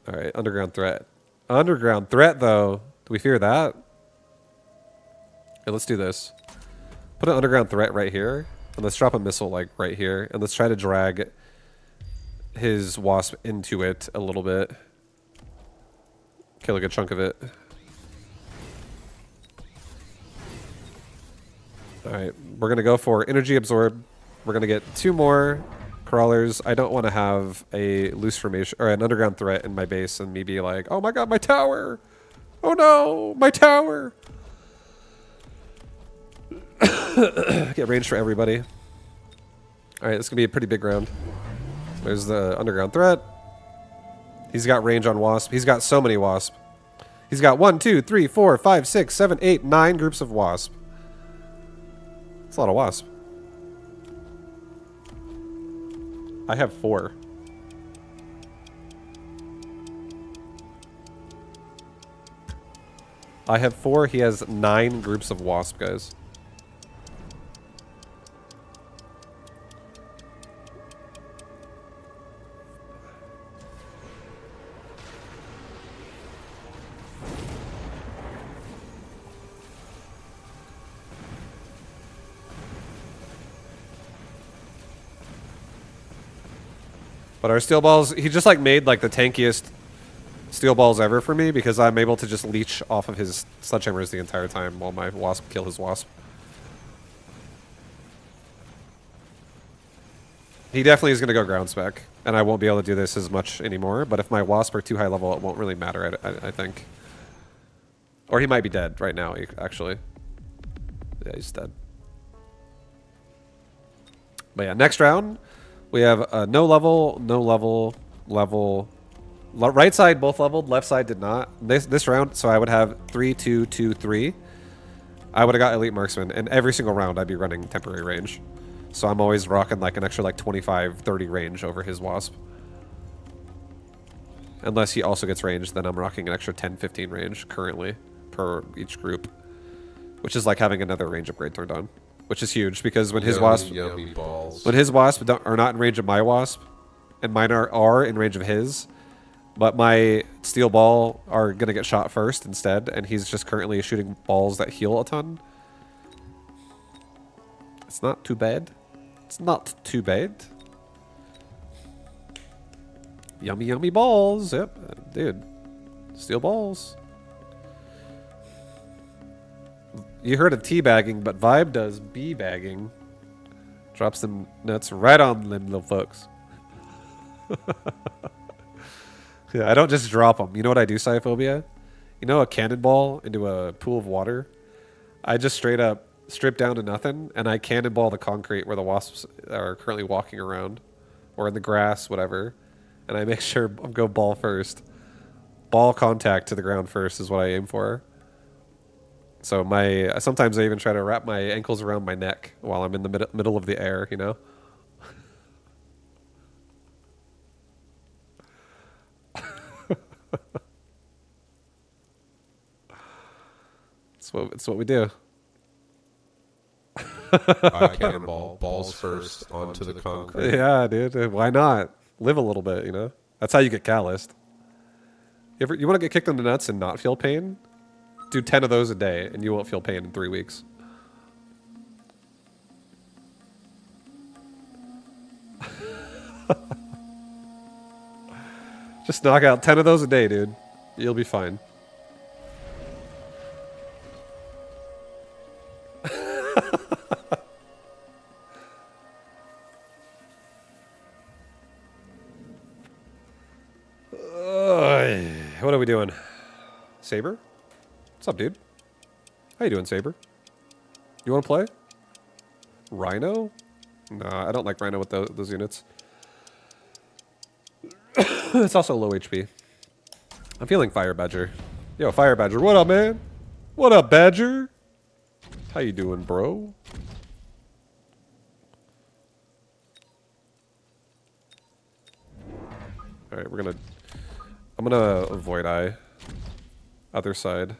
All right, underground threat. Underground threat, though. Do we fear that? Okay, let's do this. Put an underground threat right here, and let's drop a missile like right here, and let's try to drag his wasp into it a little bit. Kill a good chunk of it. Alright, we're gonna go for energy absorb. We're gonna get 2 more crawlers. I don't want to have a loose formation or an underground threat in my base and me be like, oh my god, my tower! Oh no, my tower! Get range for everybody. Alright, this is gonna be a pretty big round. There's the underground threat. He's got range on wasp. He's got so many wasp. He's got 1, 2, 3, 4, 5, 6, 7, 8, 9 groups of wasp. That's a lot of wasp. I have 4. I have 4. He has 9 groups of wasp, guys. But our steel balls, he just like made like the tankiest steel balls ever for me because I'm able to just leech off of his sledgehammers the entire time while my wasp kill his wasp. He definitely is going to go ground spec, and I won't be able to do this as much anymore, but if my wasp are too high level, it won't really matter, I think. Or he might be dead right now, actually. Yeah, he's dead. But yeah, next round, we have no level, level. Right side both leveled, left side did not. This round, so I would have 3, 2, 2, 3. I would have got elite marksman, and every single round I'd be running temporary range. So I'm always rocking like an extra like 25, 30 range over his wasp. Unless he also gets range, then I'm rocking an extra 10, 15 range currently per each group. Which is like having another range upgrade turned on. Which is huge because when his wasp... Yummy balls. When his wasp are not in range of my wasp, and mine are in range of his, but my steel ball are going to get shot first instead, and he's just currently shooting balls that heal a ton. It's not too bad. It's not too bad. Yummy, yummy balls. Yep, dude. Steel balls. You heard of teabagging, but Vibe does bee-bagging. Drops them nuts right on them little folks. Yeah, I don't just drop them. You know what I do, Cyphobia? You know a cannonball into a pool of water? I just straight up strip down to nothing, and I cannonball the concrete where the wasps are currently walking around. Or in the grass, whatever. And I make sure I go ball first. Ball contact to the ground first is what I aim for. So sometimes I even try to wrap my ankles around my neck while I'm in the middle of the air, you know? It's what we do. I cannonball. Balls first onto the concrete. Yeah, dude. Why not? Live a little bit, you know? That's how you get calloused. You want to get kicked in the nuts and not feel pain? Do 10 of those a day, and you won't feel pain in 3 weeks. Just knock out 10 of those a day, dude. You'll be fine. What are we doing? Saber? What's up, dude? How you doing, Saber? You want to play? Rhino? Nah, I don't like Rhino with those units. It's also low HP. I'm feeling Fire Badger. Yo, Fire Badger, what up, man? What up, Badger? How you doing, bro? Alright, I'm gonna avoid eye. Other side.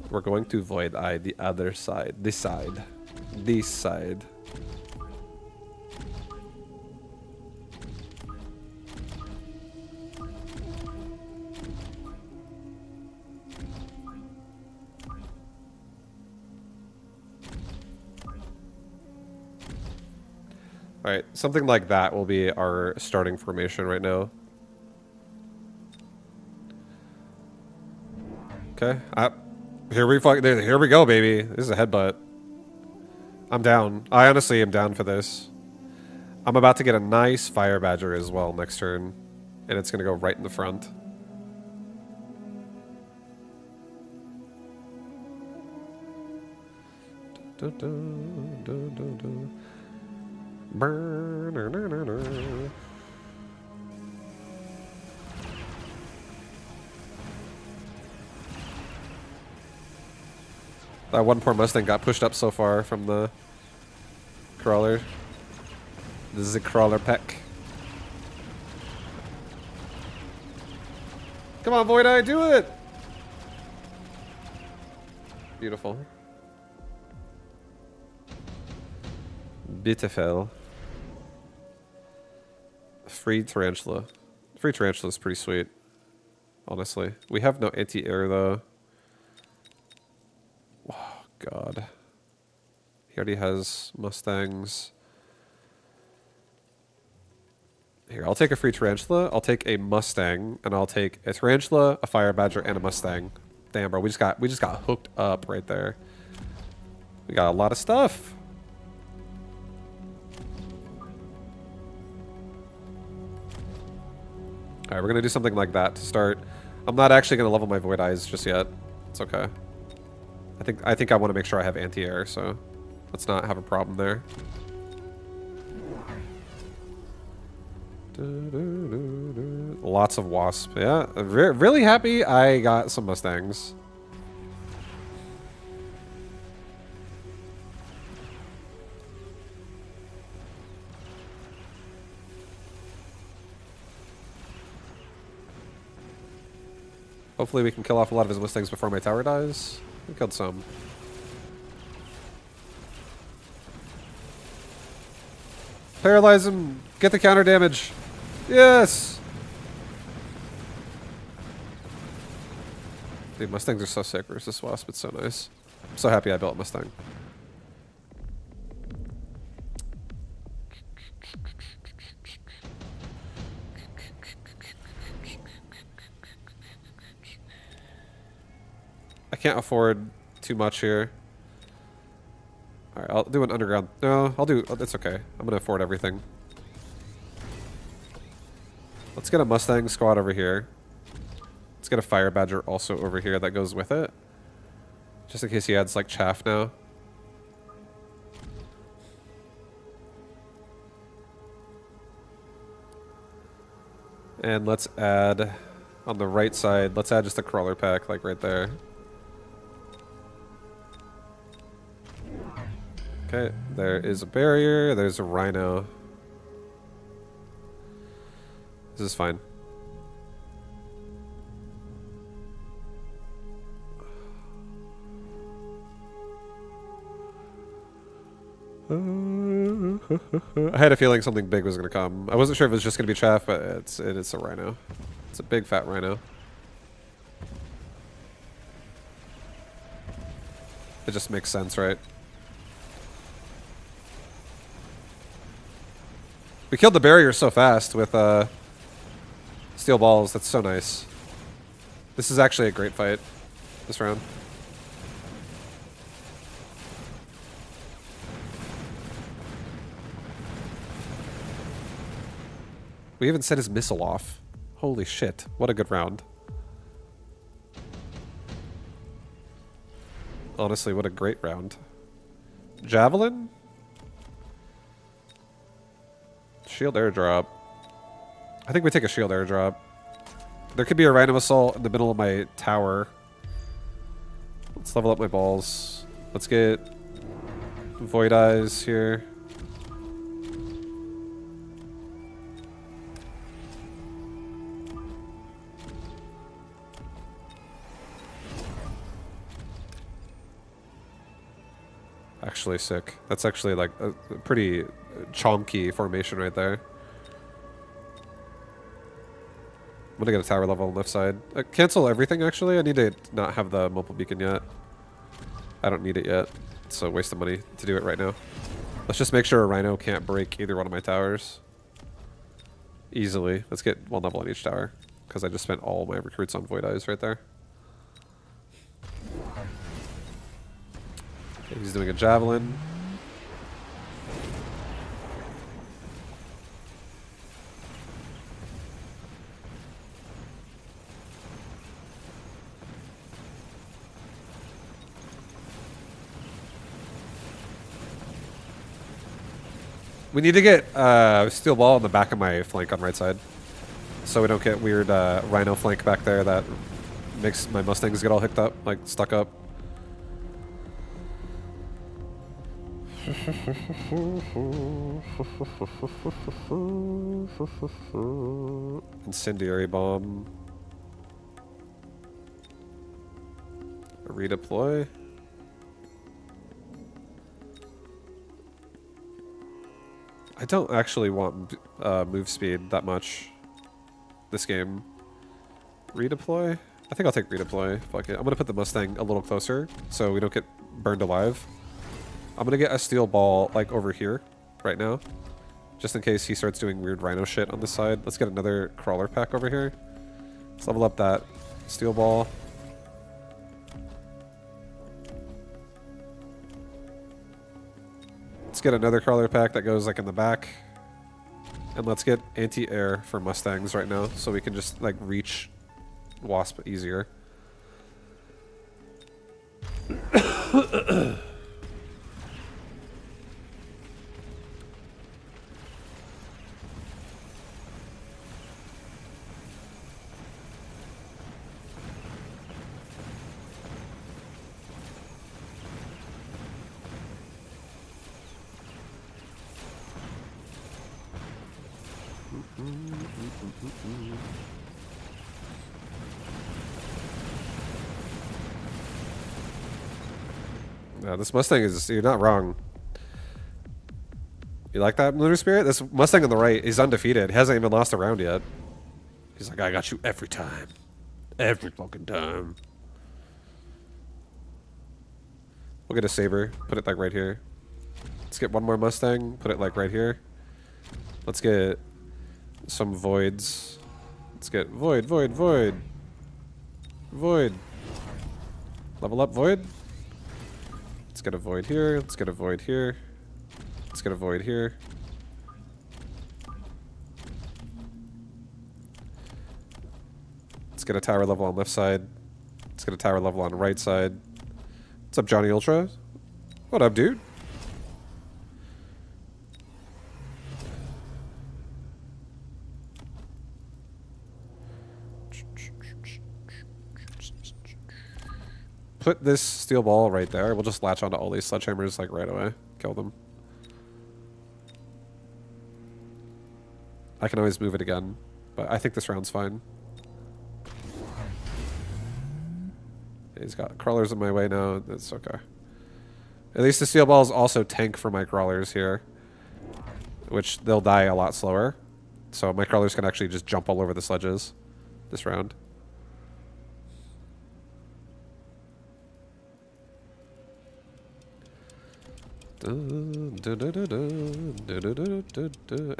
We're going to void eye the other side. This side. This side. Alright, something like that will be our starting formation right now. Okay, Here we go, baby. This is a headbutt. I'm down. I honestly am down for this. I'm about to get a nice Fire Badger as well next turn. And it's going to go right in the front. That one poor Mustang got pushed up so far from the crawler. This is a crawler peck. Come on, Void Eye, do it! Beautiful. Beautiful. Free Tarantula. Free Tarantula is pretty sweet. Honestly. We have no anti-air though. Oh, God. He already has Mustangs. Here, I'll take a free Tarantula, I'll take a Mustang, and I'll take a Tarantula, a Fire Badger, and a Mustang. Damn, bro, we just got hooked up right there. We got a lot of stuff. Alright, we're gonna do something like that to start. I'm not actually gonna level my Void Eyes just yet. It's okay. I think I want to make sure I have anti-air, so let's not have a problem there. Lots of Wasp. Yeah, really happy I got some Mustangs. Hopefully we can kill off a lot of his Mustangs before my tower dies. We killed some. Paralyze him! Get the counter damage! Yes! Dude, Mustangs are so sick versus Wasp. It's so nice. I'm so happy I built Mustang. I can't afford too much here. Alright, I'll do an underground. No, I'll do... It's okay. I'm going to afford everything. Let's get a Mustang squad over here. Let's get a Fire Badger also over here that goes with it. Just in case he adds, like, chaff now. And let's add... On the right side, let's add just a crawler pack, like, right there. Okay, there is a barrier, there's a rhino. This is fine. I had a feeling something big was going to come. I wasn't sure if it was just going to be chaff, but it's a rhino. It's a big fat rhino. It just makes sense, right? We killed the barrier so fast with steel balls. That's so nice. This is actually a great fight this round. We even set his missile off. Holy shit. What a good round. Honestly, what a great round. Javelin? Shield airdrop. I think we take a shield airdrop. There could be a random assault in the middle of my tower. Let's level up my balls. Let's get Void Eyes here. Actually sick. That's actually like a pretty chonky formation right there. I'm gonna get a tower level on the left side. Cancel everything actually. I need to not have the mobile beacon yet. I don't need it yet. It's a waste of money to do it right now. Let's just make sure a rhino can't break either one of my towers. Easily. Let's get one level on each tower. Because I just spent all my recruits on Void Eyes right there. He's doing a javelin. We need to get steel ball on the back of my flank on right side, so we don't get weird rhino flank back there that makes my Mustangs get all hooked up, like stuck up. Incendiary bomb. Redeploy. I don't actually want move speed that much this game. Redeploy? I think I'll take redeploy. Fuck it. I'm gonna put the Mustang a little closer so we don't get burned alive. I'm gonna get a steel ball like over here right now, just in case he starts doing weird rhino shit on this side. Let's get another crawler pack over here. Let's level up that steel ball. Let's get another crawler pack that goes like in the back. And let's get anti-air for Mustangs right now so we can just like reach Wasp easier. Yeah, this Mustang is, you're not wrong. You like that, Lunar Spirit? This Mustang on the right, he's undefeated. He hasn't even lost a round yet. He's like, I got you every time. Every fucking time. We'll get a Saber, put it like right here. Let's get one more Mustang, put it like right here. Let's get some Voids. Let's get Void, Void, Void. Void. Level up Void. Let's get a Void here. Let's get a Void here. Let's get a Void here. Let's get a tower level on left side. Let's get a tower level on right side. What's up, Johnny Ultra? What up, dude? Put this steel ball right there. We'll just latch onto all these sledgehammers like right away. Kill them. I can always move it again, but I think this round's fine. He's got crawlers in my way now. That's okay. At least the steel balls also tank for my crawlers here, which they'll die a lot slower. So my crawlers can actually just jump all over the sledges this round. And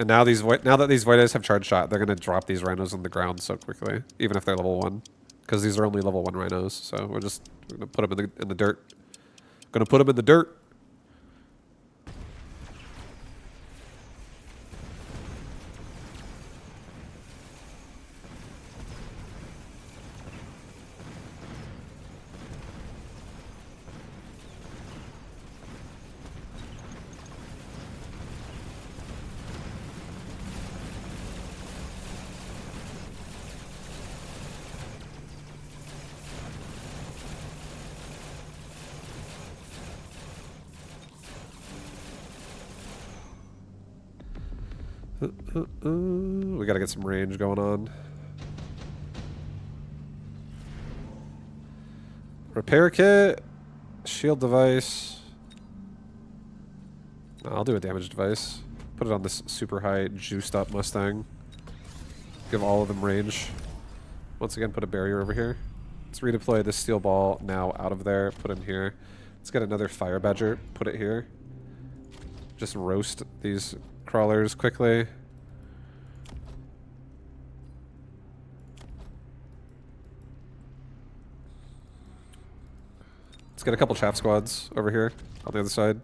now that these Voidas have charge shot, they're gonna drop these rhinos on the ground so quickly, even if they're level 1, because these are only level 1 rhinos. So we're gonna put them in the dirt. Gonna put them in the dirt. We gotta get some range going on. Repair kit, shield device. No, I'll do a damage device. Put it on this super high juiced up Mustang. Give all of them range. Once again, put a barrier over here. Let's redeploy this steel ball now out of there. Put in here. Let's get another fire badger. Put it here. Just roast these crawlers quickly. Let's get a couple chaff squads over here on the other side.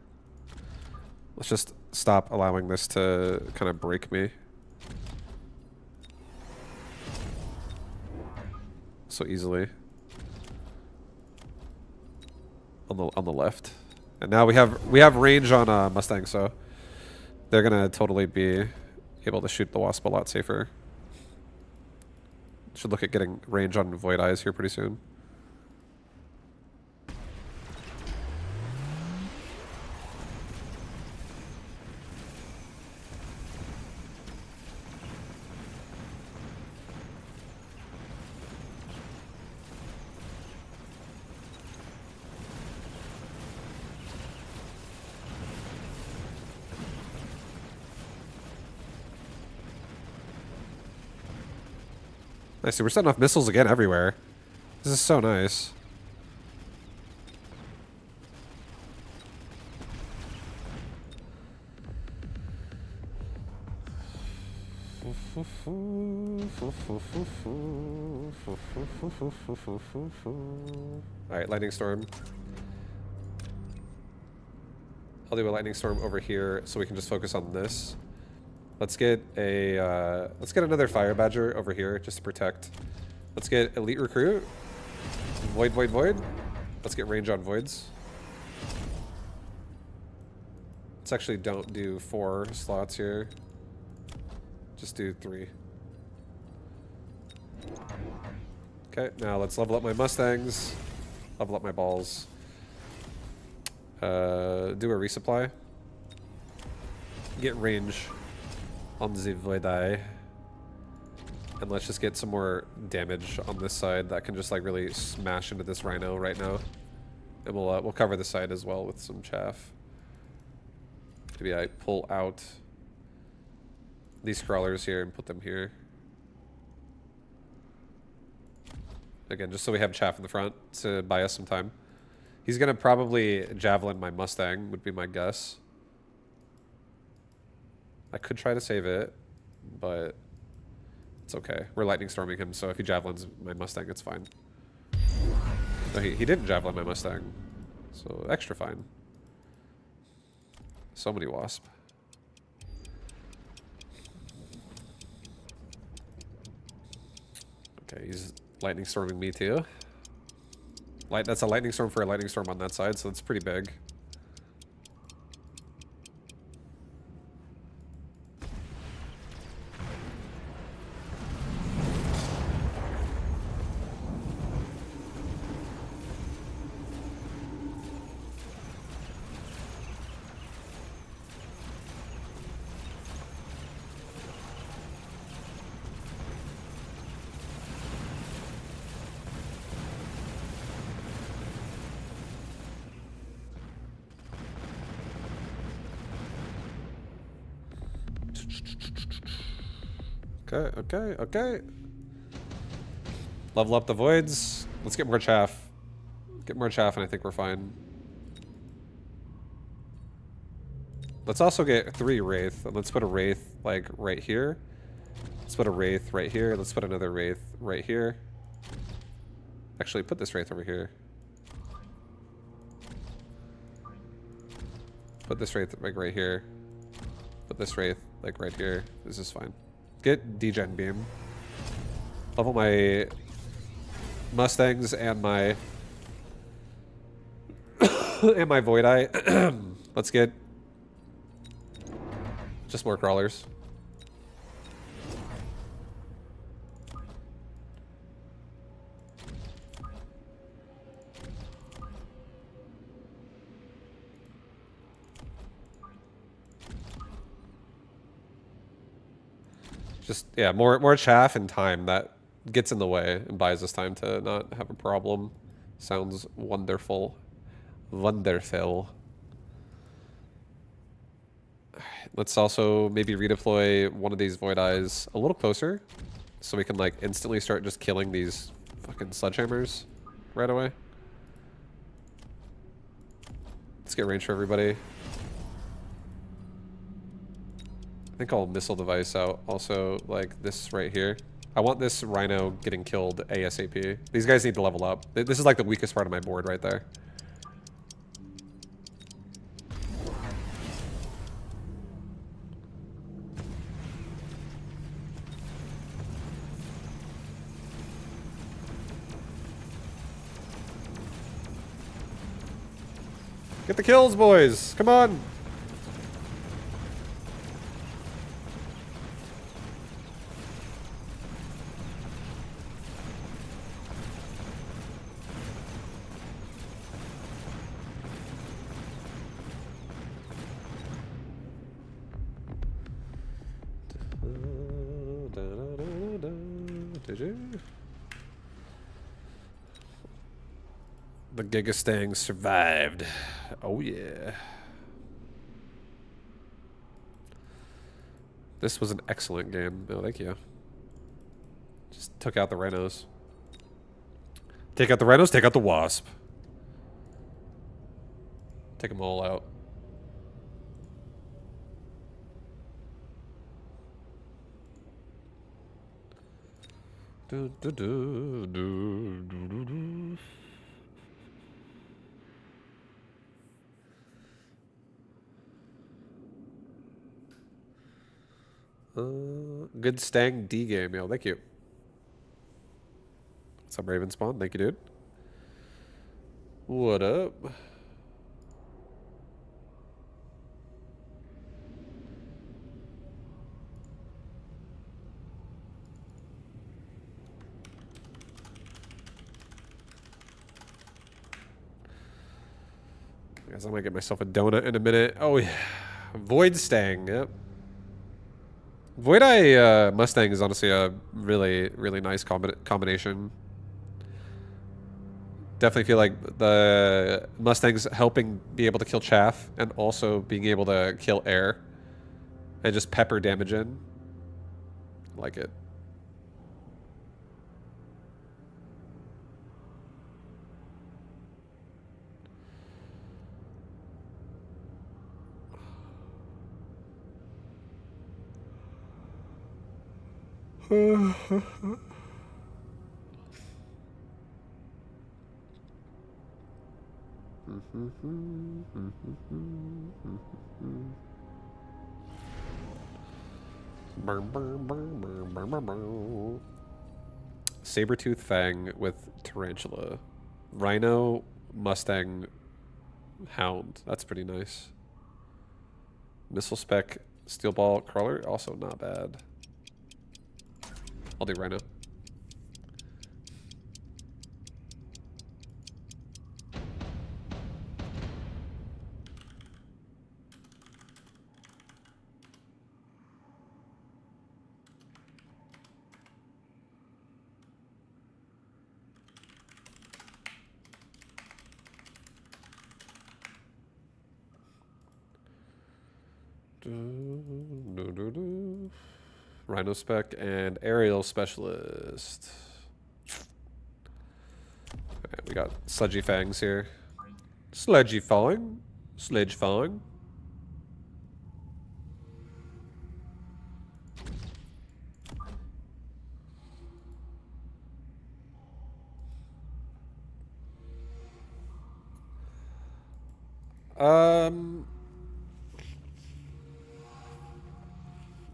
Let's just stop allowing this to kind of break me. So easily. On the left. And now we have range on Mustang, so they're gonna totally be able to shoot the Wasp a lot safer. Should look at getting range on Void Eyes here pretty soon. I see, we're setting off missiles again everywhere. This is so nice. Alright, Lightning Storm. I'll do a Lightning Storm over here so we can just focus on this. Let's get another Fire Badger over here just to protect. Let's get Elite Recruit. Void, Void, Void. Let's get range on Voids. Let's actually don't do 4 slots here. Just do 3. Okay, now let's level up my Mustangs. Level up my balls. Do a resupply. Get range on the Void Eye. And let's just get some more damage on this side that can just like really smash into this Rhino right now. And we'll cover the side as well with some chaff. Maybe I pull out these crawlers here and put them here. Again, just so we have chaff in the front to buy us some time. He's gonna probably javelin my Mustang, would be my guess. I could try to save it, but it's okay. We're lightning storming him, so if he javelins my Mustang, it's fine. No, he didn't javelin my Mustang, so extra fine. So many Wasp. Okay, he's lightning storming me too. That's a lightning storm for a lightning storm on that side, so it's pretty big. Okay. Level up the voids. Let's get more chaff. Get more chaff and I think we're fine. Let's also get 3 Wraith. And let's put a Wraith like right here. Let's put a Wraith right here. Let's put another Wraith right here. Actually, put this Wraith over here. Put this Wraith like right here. Put this Wraith like right here. This is fine. Get degen beam. Level my Mustangs and my and my Void Eye. Let's get just more crawlers. Just, yeah, more chaff and time. That gets in the way and buys us time to not have a problem. Sounds wonderful. Wonderful. Let's also maybe redeploy one of these Void Eyes a little closer so we can like instantly start just killing these fucking sledgehammers right away. Let's get range for everybody. I think I'll missile device out also, like this right here. I want this Rhino getting killed ASAP. These guys need to level up. This is like the weakest part of my board right there. Get the kills, boys. Come on. The Gigastang survived. Oh yeah. This was an excellent game. Oh, thank you. Just took out the rhinos. Take out the rhinos, take out the wasp. Take them all out. Do, do, do, do, do, do, do. Good Stang D game, yo. Thank you. What's up, Raven Spawn? Thank you, dude. What up? I guess I might get myself a donut in a minute. Oh yeah. Void Stang, yep. Void Eye Mustang is honestly a really, really nice combination. Definitely feel like the Mustang's helping be able to kill chaff and also being able to kill air and just pepper damage in. Like it. Sabertooth Fang with Tarantula. Rhino, Mustang, Hound. That's pretty nice. Missile Spec, Steel Ball, Crawler. Also not bad. I'll do Rhino. Rhino Spec and Aerial Specialist. Alright, we got Sludgy Fangs here. Sledgy Fang. Sledge Fang.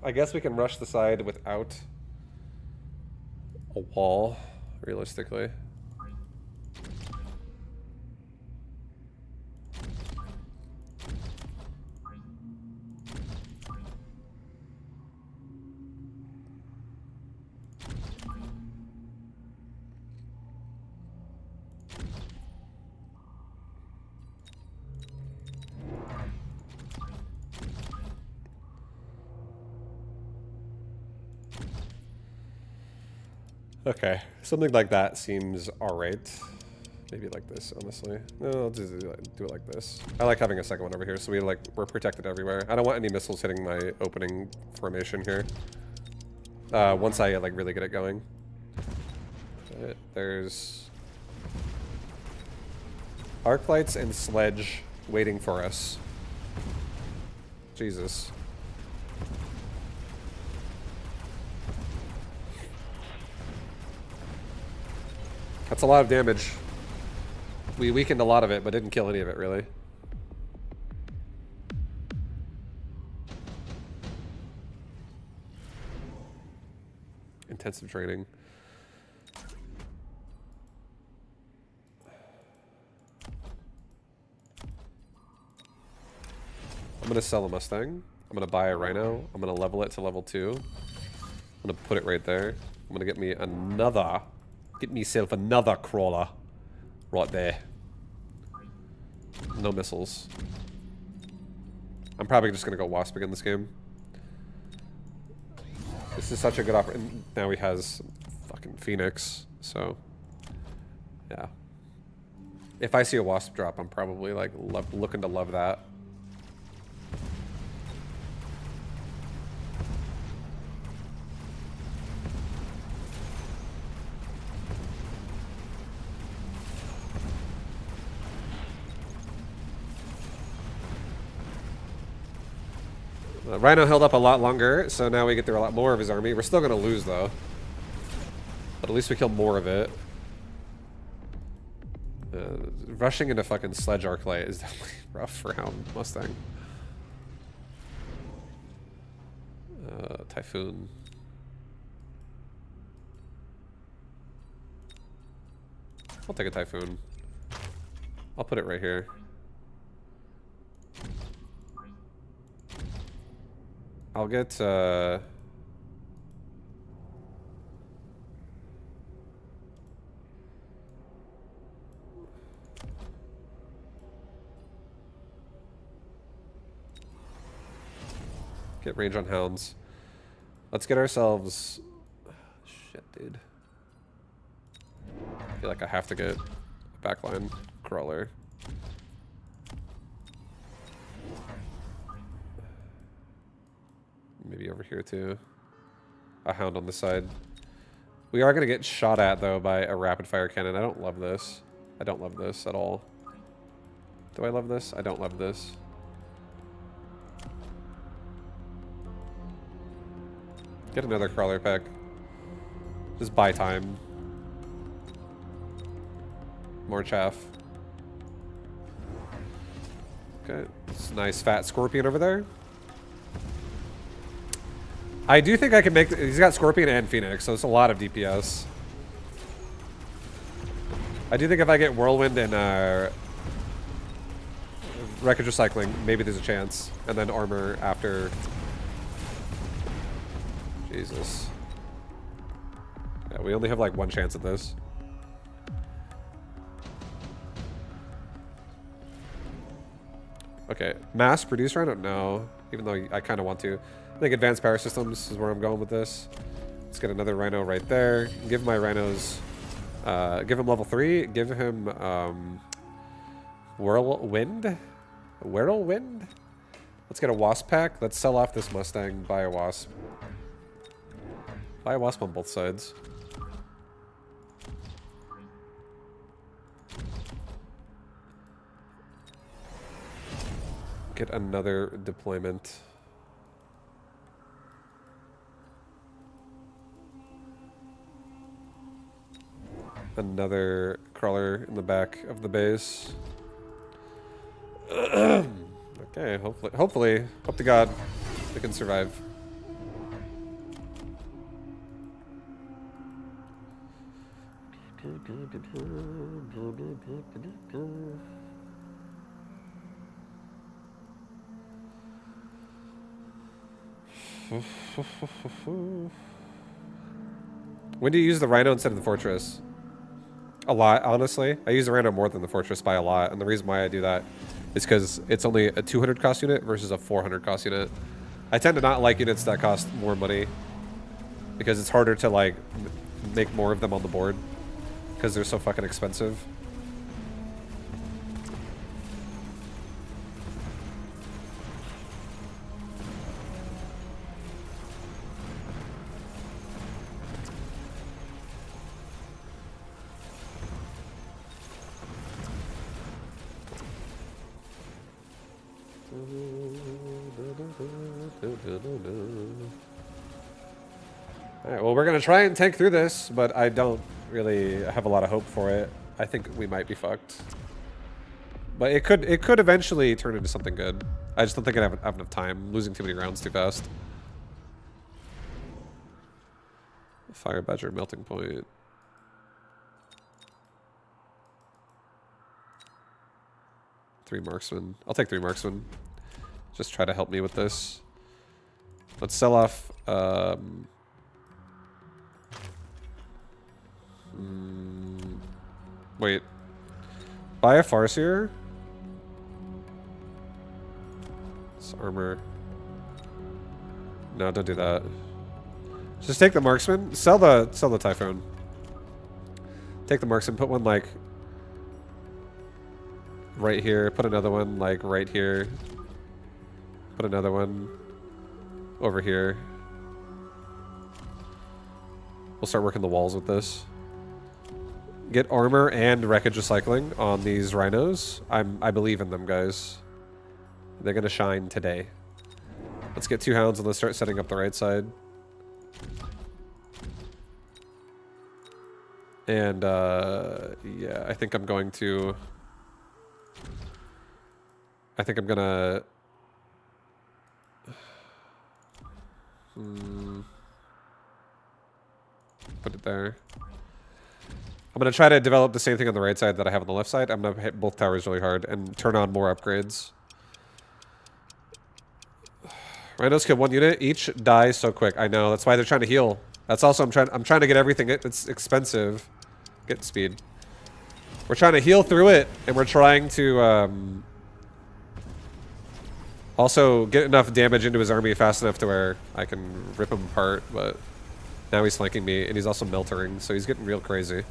I guess we can rush the side without a wall, realistically. Okay, something like that seems alright. Maybe like this, honestly. No, I'll just do it like this. I like having a second one over here, so we're protected everywhere. I don't want any missiles hitting my opening formation here. Once I like really get it going. There's arc lights and sledge waiting for us. Jesus. That's a lot of damage. We weakened a lot of it, but didn't kill any of it, really. Intensive training. gonna sell a Mustang. I'm gonna buy a Rhino. I'm gonna level it to level 2. I'm gonna put it right there. I'm gonna get myself another crawler. Right there. No missiles. I'm probably just gonna go Wasp again this game. This is such a good opportunity. Now he has fucking Phoenix, so yeah. If I see a Wasp drop, I'm probably like looking to love that. Rhino held up a lot longer, so now we get through a lot more of his army. We're still going to lose, though. But at least we killed more of it. Rushing into fucking Sledge Arclight is definitely rough for Hound Mustang. Typhoon. I'll take a Typhoon. I'll put it right here. I'll get, get range on Hounds. Let's get ourselves... Shit, dude. I feel like I have to get a backline crawler. Maybe over here too. A Hound on the side. We are going to get shot at though by a rapid fire cannon. I don't love this. I don't love this at all. Do I love this? I don't love this. Get another crawler pack. Just buy time. More chaff. Okay. It's a nice fat scorpion over there. I do think I can make... He's got Scorpion and Phoenix, so it's a lot of DPS. I do think if I get Whirlwind and Wreckage Recycling, maybe there's a chance. And then Armor after... Jesus. Yeah, we only have like one chance at this. Okay, mass produce Rhino? No, even though I kind of want to. I think advanced power systems is where I'm going with this. Let's get another Rhino right there. Give my Rhinos, give him level 3. Give him Whirlwind. Whirlwind. Let's get a Wasp pack. Let's sell off this Mustang. Buy a Wasp. Buy a Wasp on both sides. Get another deployment. Another crawler in the back of the base. Okay, hopefully, hope to God, we can survive. When do you use the Rhino instead of the Fortress? A lot, honestly. I use the Rhino more than the Fortress by a lot, and the reason why I do that is because it's only a 200 cost unit versus a 400 cost unit. I tend to not like units that cost more money because it's harder to like make more of them on the board because they're so fucking expensive. Alright, well, we're gonna try and tank through this, but I don't really have a lot of hope for it. I think we might be fucked. But it could eventually turn into something good. I just don't think I have enough time. I'm losing too many rounds too fast. Fire Badger melting point. Three marksmen. I'll take 3 marksmen. just try to help me with this. Let's sell off. Wait. Buy a Farseer? It's armor. No, don't do that. Just take the marksman. Sell the Typhoon. Take the marksman. Put one like right here. Put another one like right here. Put another one over here. We'll start working the walls with this. Get armor and wreckage recycling on these rhinos. I believe in them, guys. They're gonna shine today. Let's get 2 hounds and let's start setting up the right side. And yeah, I think I'm going to. I think I'm gonna. Put it there. I'm gonna try to develop the same thing on the right side that I have on the left side. I'm gonna hit both towers really hard and turn on more upgrades. Rhinos kill 1 unit each, die so quick. I know, that's why they're trying to heal. That's also I'm trying to get everything. It's expensive. Get speed. We're trying to heal through it, and we're trying to also get enough damage into his army fast enough to where I can rip him apart. But now he's flanking me, and he's also meltering, so he's getting real crazy.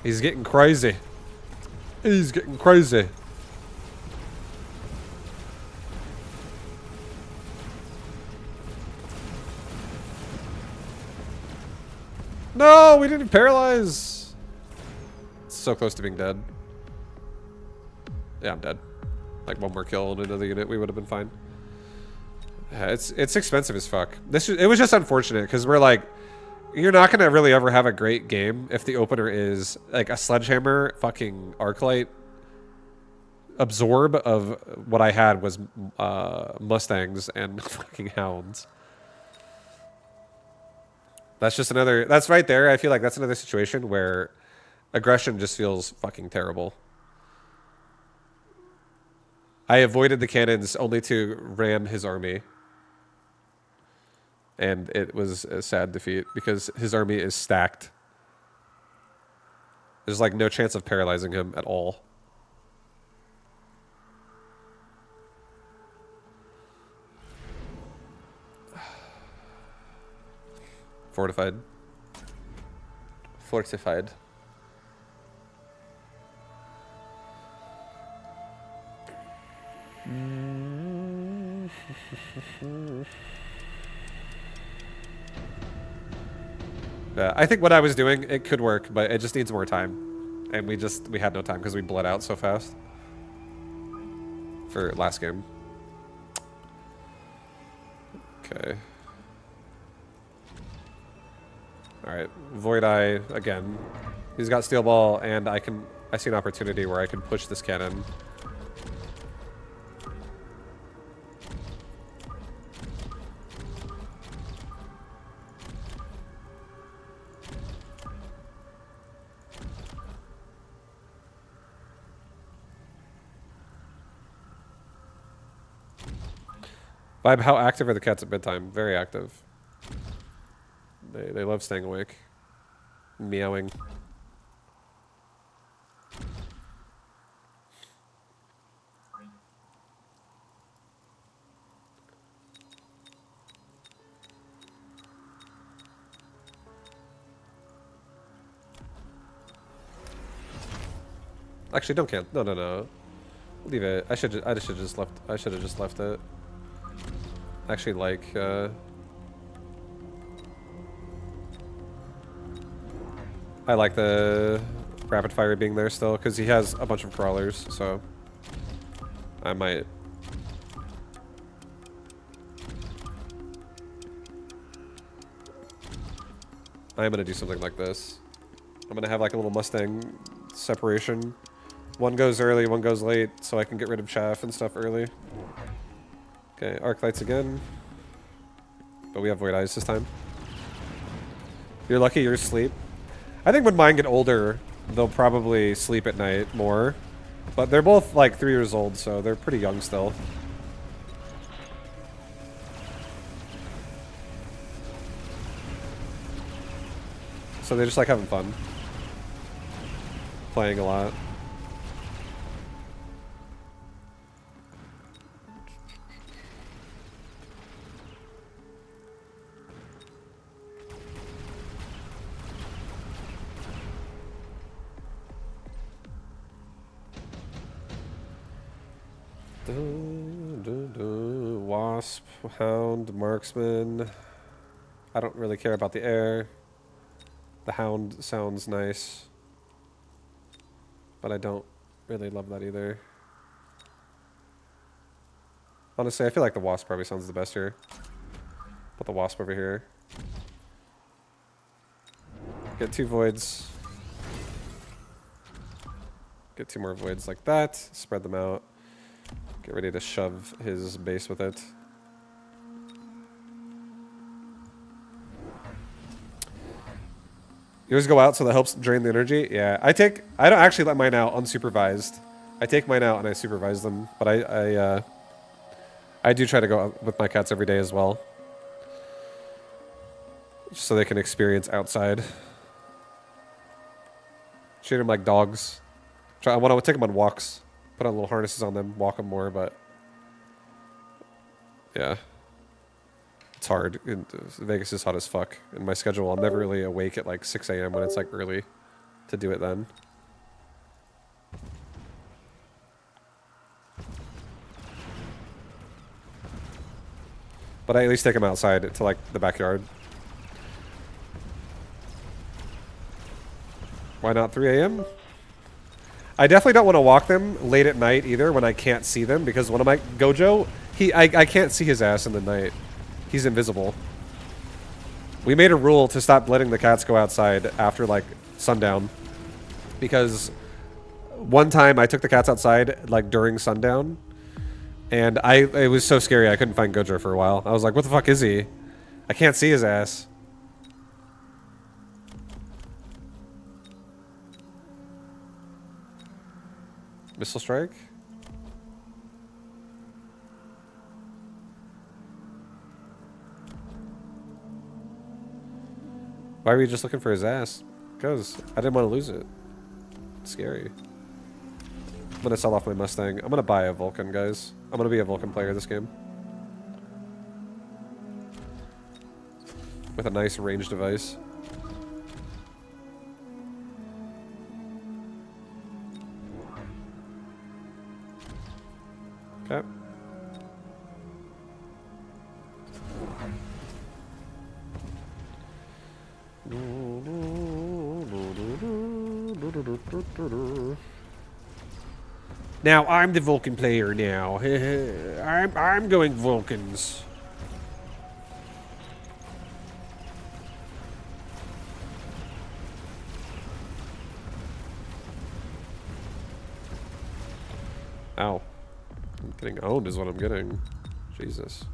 He's getting crazy. He's getting crazy. No, we didn't paralyze. So close to being dead. Yeah, I'm dead. Like 1 more kill and another unit, we would have been fine. Yeah, it's expensive as fuck. It was just unfortunate because we're like, you're not gonna really ever have a great game if the opener is like a sledgehammer, fucking Arclight, absorb of what I had was Mustangs and fucking Hounds. That's just another, that's right there. I feel like that's another situation where aggression just feels fucking terrible. I avoided the cannons only to ram his army. And it was a sad defeat because his army is stacked. There's like no chance of paralyzing him at all. Fortified. Fortified. Yeah, I think what I was doing, it could work, but it just needs more time. And we had no time because we bled out so fast. For last game. Okay. Alright, Void Eye again. He's got Steel Ball, and I see an opportunity where I can push this cannon. Vibe, how active are the cats at bedtime? Very active. They love staying awake. Meowing. Actually, don't can. No. Leave it. I should have just left it. Actually, like, I like the rapid fire being there still because he has a bunch of crawlers, so I might. I'm gonna do something like this. I'm gonna have like a little Mustang separation. One goes early, one goes late, so I can get rid of chaff and stuff early. Okay, arc lights again. But we have Void Eyes this time. You're lucky you're asleep. I think when mine get older, they'll probably sleep at night more. But they're both like 3 years old, so they're pretty young still. So they just like having fun. Playing a lot. Wasp, hound, marksman. I don't really care about the air. The hound sounds nice, but I don't really love that either. Honestly, I feel like the wasp probably sounds the best here. Put the wasp over here. Get 2 voids. Get 2 more voids like that. Spread them out. Get ready to shove his base with it. Yours go out, so that helps drain the energy? Yeah, I don't actually let mine out unsupervised. I take mine out and I supervise them, but I do try to go out with my cats every day as well. Just so they can experience outside. Treat them like dogs. I want to take them on walks. Put on little harnesses on them, walk them more, but yeah. It's hard. Vegas is hot as fuck. In my schedule, I'm never really awake at like 6 a.m. when it's like early to do it then. But I at least take them outside to like the backyard. Why not 3 a.m.? I definitely don't want to walk them late at night either when I can't see them, because one of my Gojo, I can't see his ass in the night. He's invisible. We made a rule to stop letting the cats go outside after like sundown, because one time I took the cats outside like during sundown, and it was so scary I couldn't find Gojo for a while. I was like, what the fuck is he? I can't see his ass. Missile strike? Why were you just looking for his ass? Because I didn't want to lose it. It's scary. I'm going to sell off my Mustang. I'm going to buy a Vulcan, guys. I'm going to be a Vulcan player this game. With a nice range device. Okay. Now I'm the Vulcan player now. I'm going Vulcans. Ow. I'm getting owned is what I'm getting. Jesus.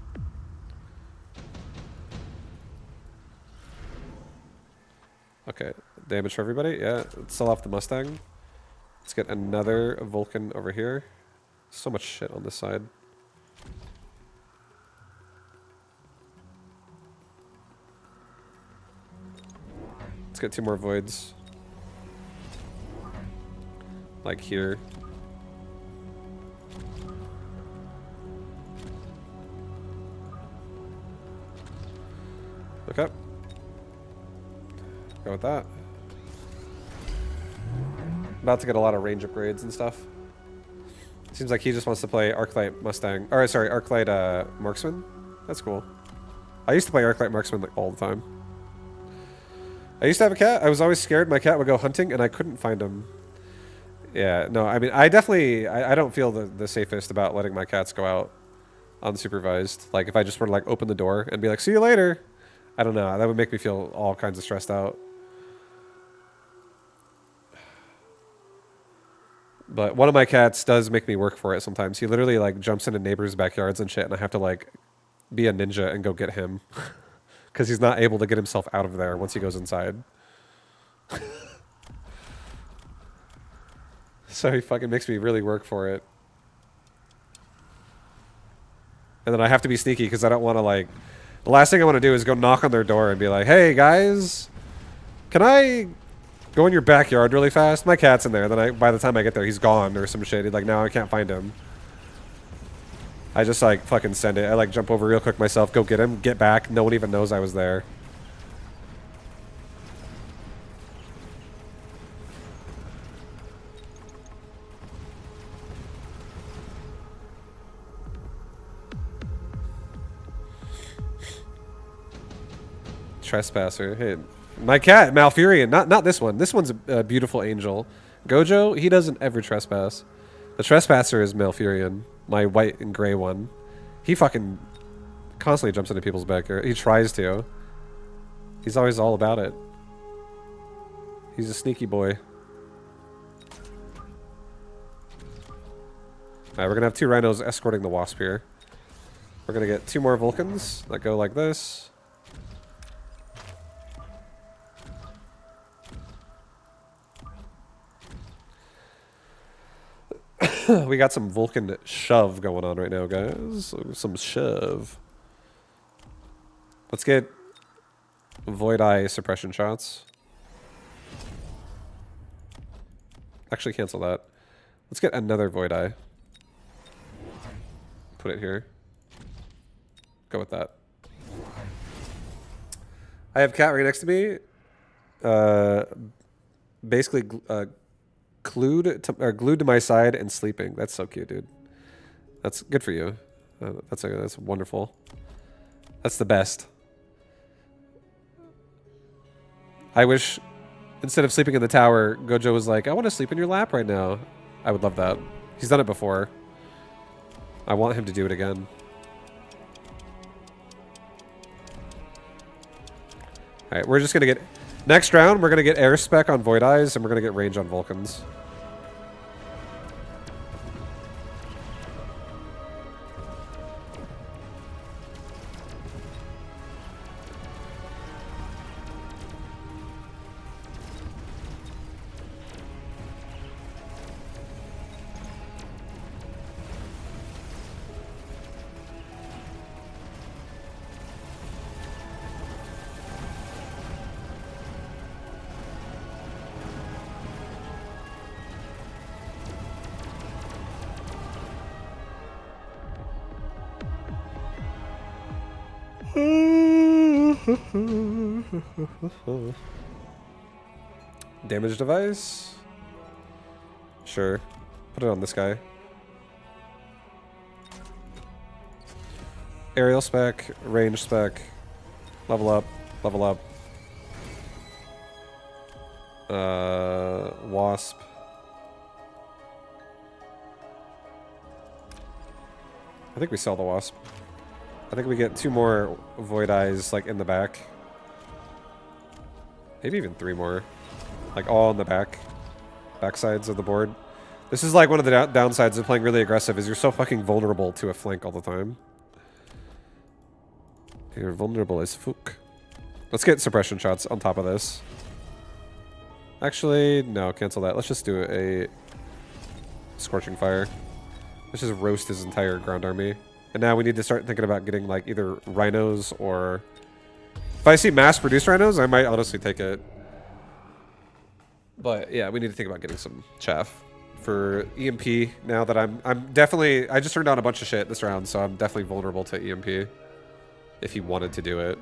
Okay, damage for everybody? Yeah, let's sell off the Mustang. Let's get another Vulcan over here. So much shit on this side. Let's get 2 more voids. Like here. Okay. Go with that. About to get a lot of range upgrades and stuff. Seems like he just wants to play Arclight Mustang. Or sorry, Arclight Marksman. That's cool. I used to play Arclight Marksman like all the time. I used to have a cat. I was always scared my cat would go hunting and I couldn't find him. Yeah, no, I mean, I definitely, I don't feel the safest about letting my cats go out unsupervised. Like if I just were to like open the door and be like, see you later. I don't know. That would make me feel all kinds of stressed out. But one of my cats does make me work for it sometimes. He literally like jumps into neighbors' backyards and shit, and I have to like be a ninja and go get him. Because he's not able to get himself out of there once he goes inside. So he fucking makes me really work for it. And then I have to be sneaky because I don't want to, like... The last thing I want to do is go knock on their door and be like, hey, guys, can I go in your backyard really fast? My cat's in there. Then by the time I get there, he's gone or some shit. He's like, now I can't find him. I just, like, fucking send it. I, like, jump over real quick myself, go get him, get back. No one even knows I was there. Trespasser. Hey, my cat, Malfurion. Not this one. This one's a beautiful angel. Gojo, he doesn't ever trespass. The trespasser is Malfurion, my white and gray one. He fucking constantly jumps into people's backyard. He tries to. He's always all about it. He's a sneaky boy. Alright, we're gonna have 2 rhinos escorting the wasp here. We're gonna get 2 more Vulcans that go like this. We got some Vulcan shove going on right now, guys. Some shove. Let's get Void Eye suppression shots. Actually, cancel that. Let's get another Void Eye. Put it here. Go with that. I have cat right next to me. Basically, glued to my side and sleeping. That's so cute, dude. That's good for you. That's wonderful. That's the best. I wish instead of sleeping in the tower, Gojo was like, I want to sleep in your lap right now. I would love that. He's done it before. I want him to do it again. Alright, we're just gonna get... Next round, we're gonna get air spec on Void Eyes, and we're gonna get range on Vulcans. Damage device? Sure. Put it on this guy. Aerial spec, range spec, level up, level up. Wasp. I think we sell the wasp. I think we get 2 more Void Eyes, like, in the back. Maybe even 3 more. Like, all in the back sides of the board. This is, like, one of the downsides of playing really aggressive, is you're so fucking vulnerable to a flank all the time. You're vulnerable as fuck. Let's get suppression shots on top of this. Actually, no, cancel that. Let's just do a Scorching Fire. Let's just roast his entire ground army. And now we need to start thinking about getting, like, either rhinos or... If I see mass-produced rhinos, I might honestly take it. But, yeah, we need to think about getting some chaff for EMP now that I'm definitely... I just turned on a bunch of shit this round, so I'm definitely vulnerable to EMP. If he wanted to do it.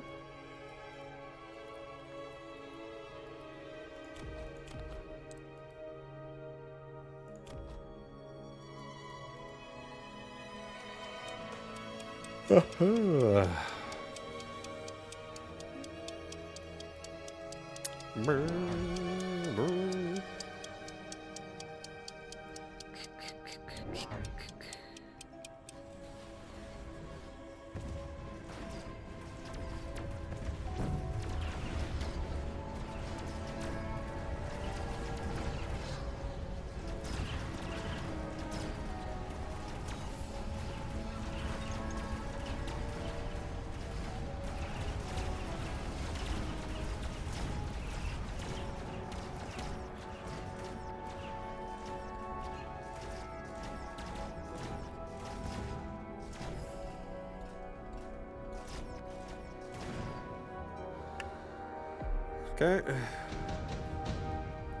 Okay.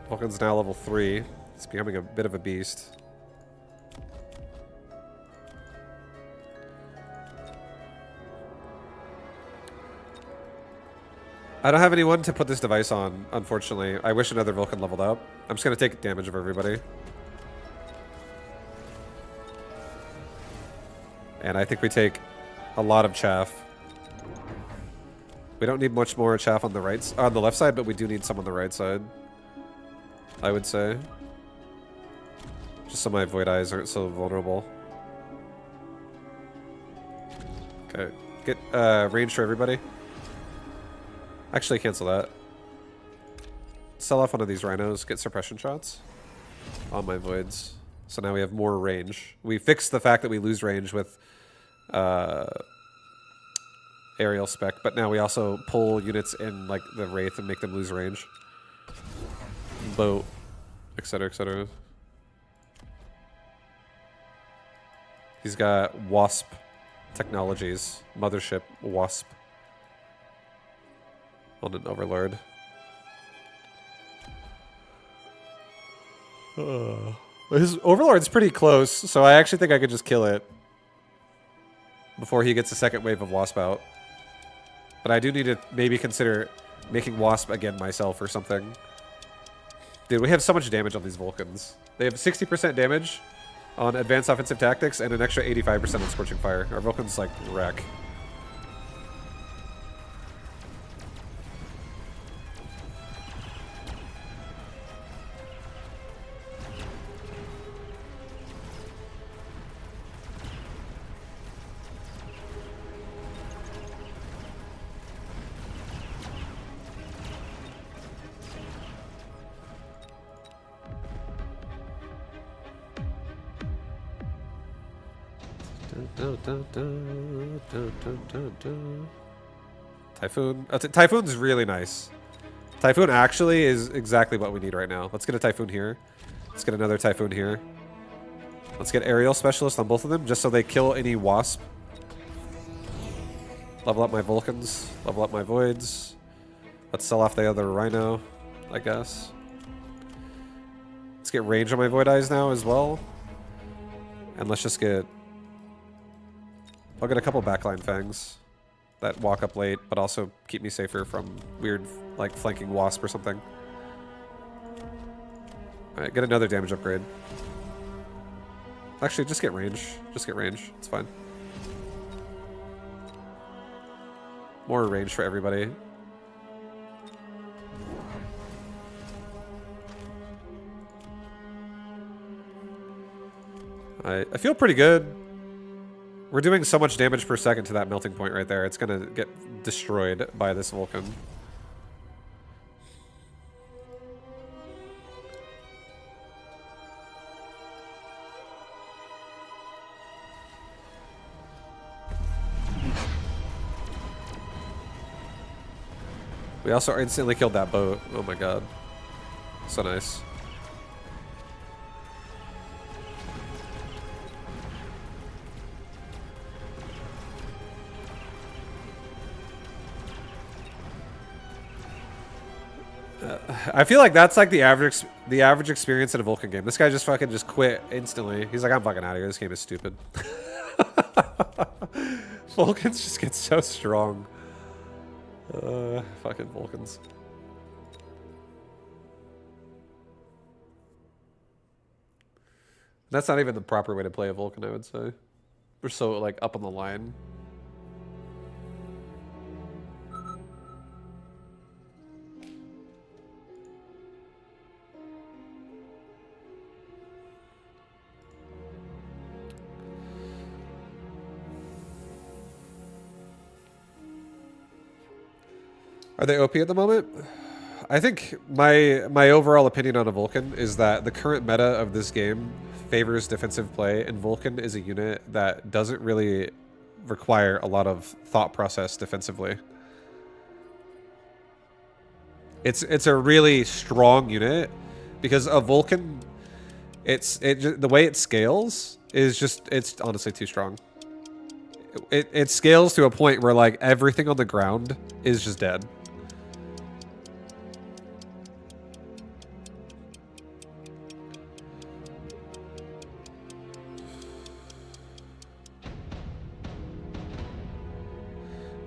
Vulcan's now level 3. It's becoming a bit of a beast. I don't have anyone to put this device on, unfortunately. I wish another Vulcan leveled up. I'm just going to take damage of everybody. And I think we take a lot of chaff. We don't need much more chaff on the on the left side, but we do need some on the right side. I would say. Just so my Void Eyes aren't so vulnerable. Okay. Get range for everybody. Actually, cancel that. Sell off one of these rhinos, get suppression shots on my voids. So now we have more range. We fixed the fact that we lose range with aerial spec, but now we also pull units in like the Wraith and make them lose range. Boat, etc., etc. He's got Wasp technologies, Mothership Wasp. On an Overlord. His Overlord's pretty close, so I actually think I could just kill it before he gets a second wave of Wasp out. But I do need to maybe consider making Wasp again myself or something. Dude, we have so much damage on these Vulcans. They have 60% damage on Advanced Offensive Tactics and an extra 85% on Scorching Fire. Our Vulcans, like, wreck. Typhoon. Typhoon's really nice. Typhoon actually is exactly what we need right now. Let's get a Typhoon here. Let's get another Typhoon here. Let's get Aerial Specialist on both of them, just so they kill any Wasp. Level up my Vulcans. Level up my Voids. Let's sell off the other Rhino, I guess. Let's get range on my Void Eyes now as well. And let's just get... I'll get a couple backline Fangs that walk up late, but also keep me safer from weird, like, flanking Wasp or something. Alright, get another damage upgrade. Actually, just get range. Just get range. It's fine. More range for everybody. I feel pretty good. We're doing so much damage per second to that melting point right there. It's gonna get destroyed by this Vulcan. We also instantly killed that boat. Oh my god. So nice. I feel like that's like the average experience in a Vulcan game. This guy just fucking just quit instantly. He's like, I'm fucking out of here. This game is stupid. Vulcans just get so strong. Fucking Vulcans. That's not even the proper way to play a Vulcan, I would say. We're so like up on the line. Are they OP at the moment? I think my overall opinion on a Vulcan is that the current meta of this game favors defensive play, and Vulcan is a unit that doesn't really require a lot of thought process defensively. It's a really strong unit because a Vulcan, the way it scales is just, it's honestly too strong. It scales to a point where like everything on the ground is just dead.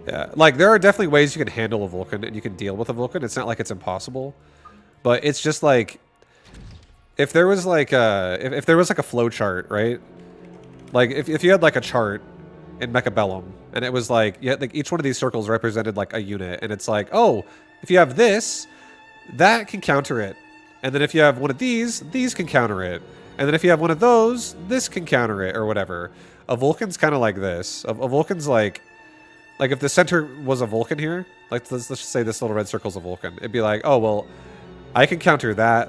Yeah, like there are definitely ways you can handle a Vulcan and you can deal with a Vulcan. It's not like it's impossible, but it's just like if there was like if there was like a flow chart, right? Like if you had like a chart in Mechabellum and it was like yeah, like each one of these circles represented like a unit, and it's like, oh, if you have this, that can counter it, and then if you have one of these can counter it, and then if you have one of those, this can counter it or whatever. A Vulcan's kind of like this. A Vulcan's like if the center was a Vulcan here, like let's just say this little red circle's a Vulcan, it'd be like, oh well, I can counter that,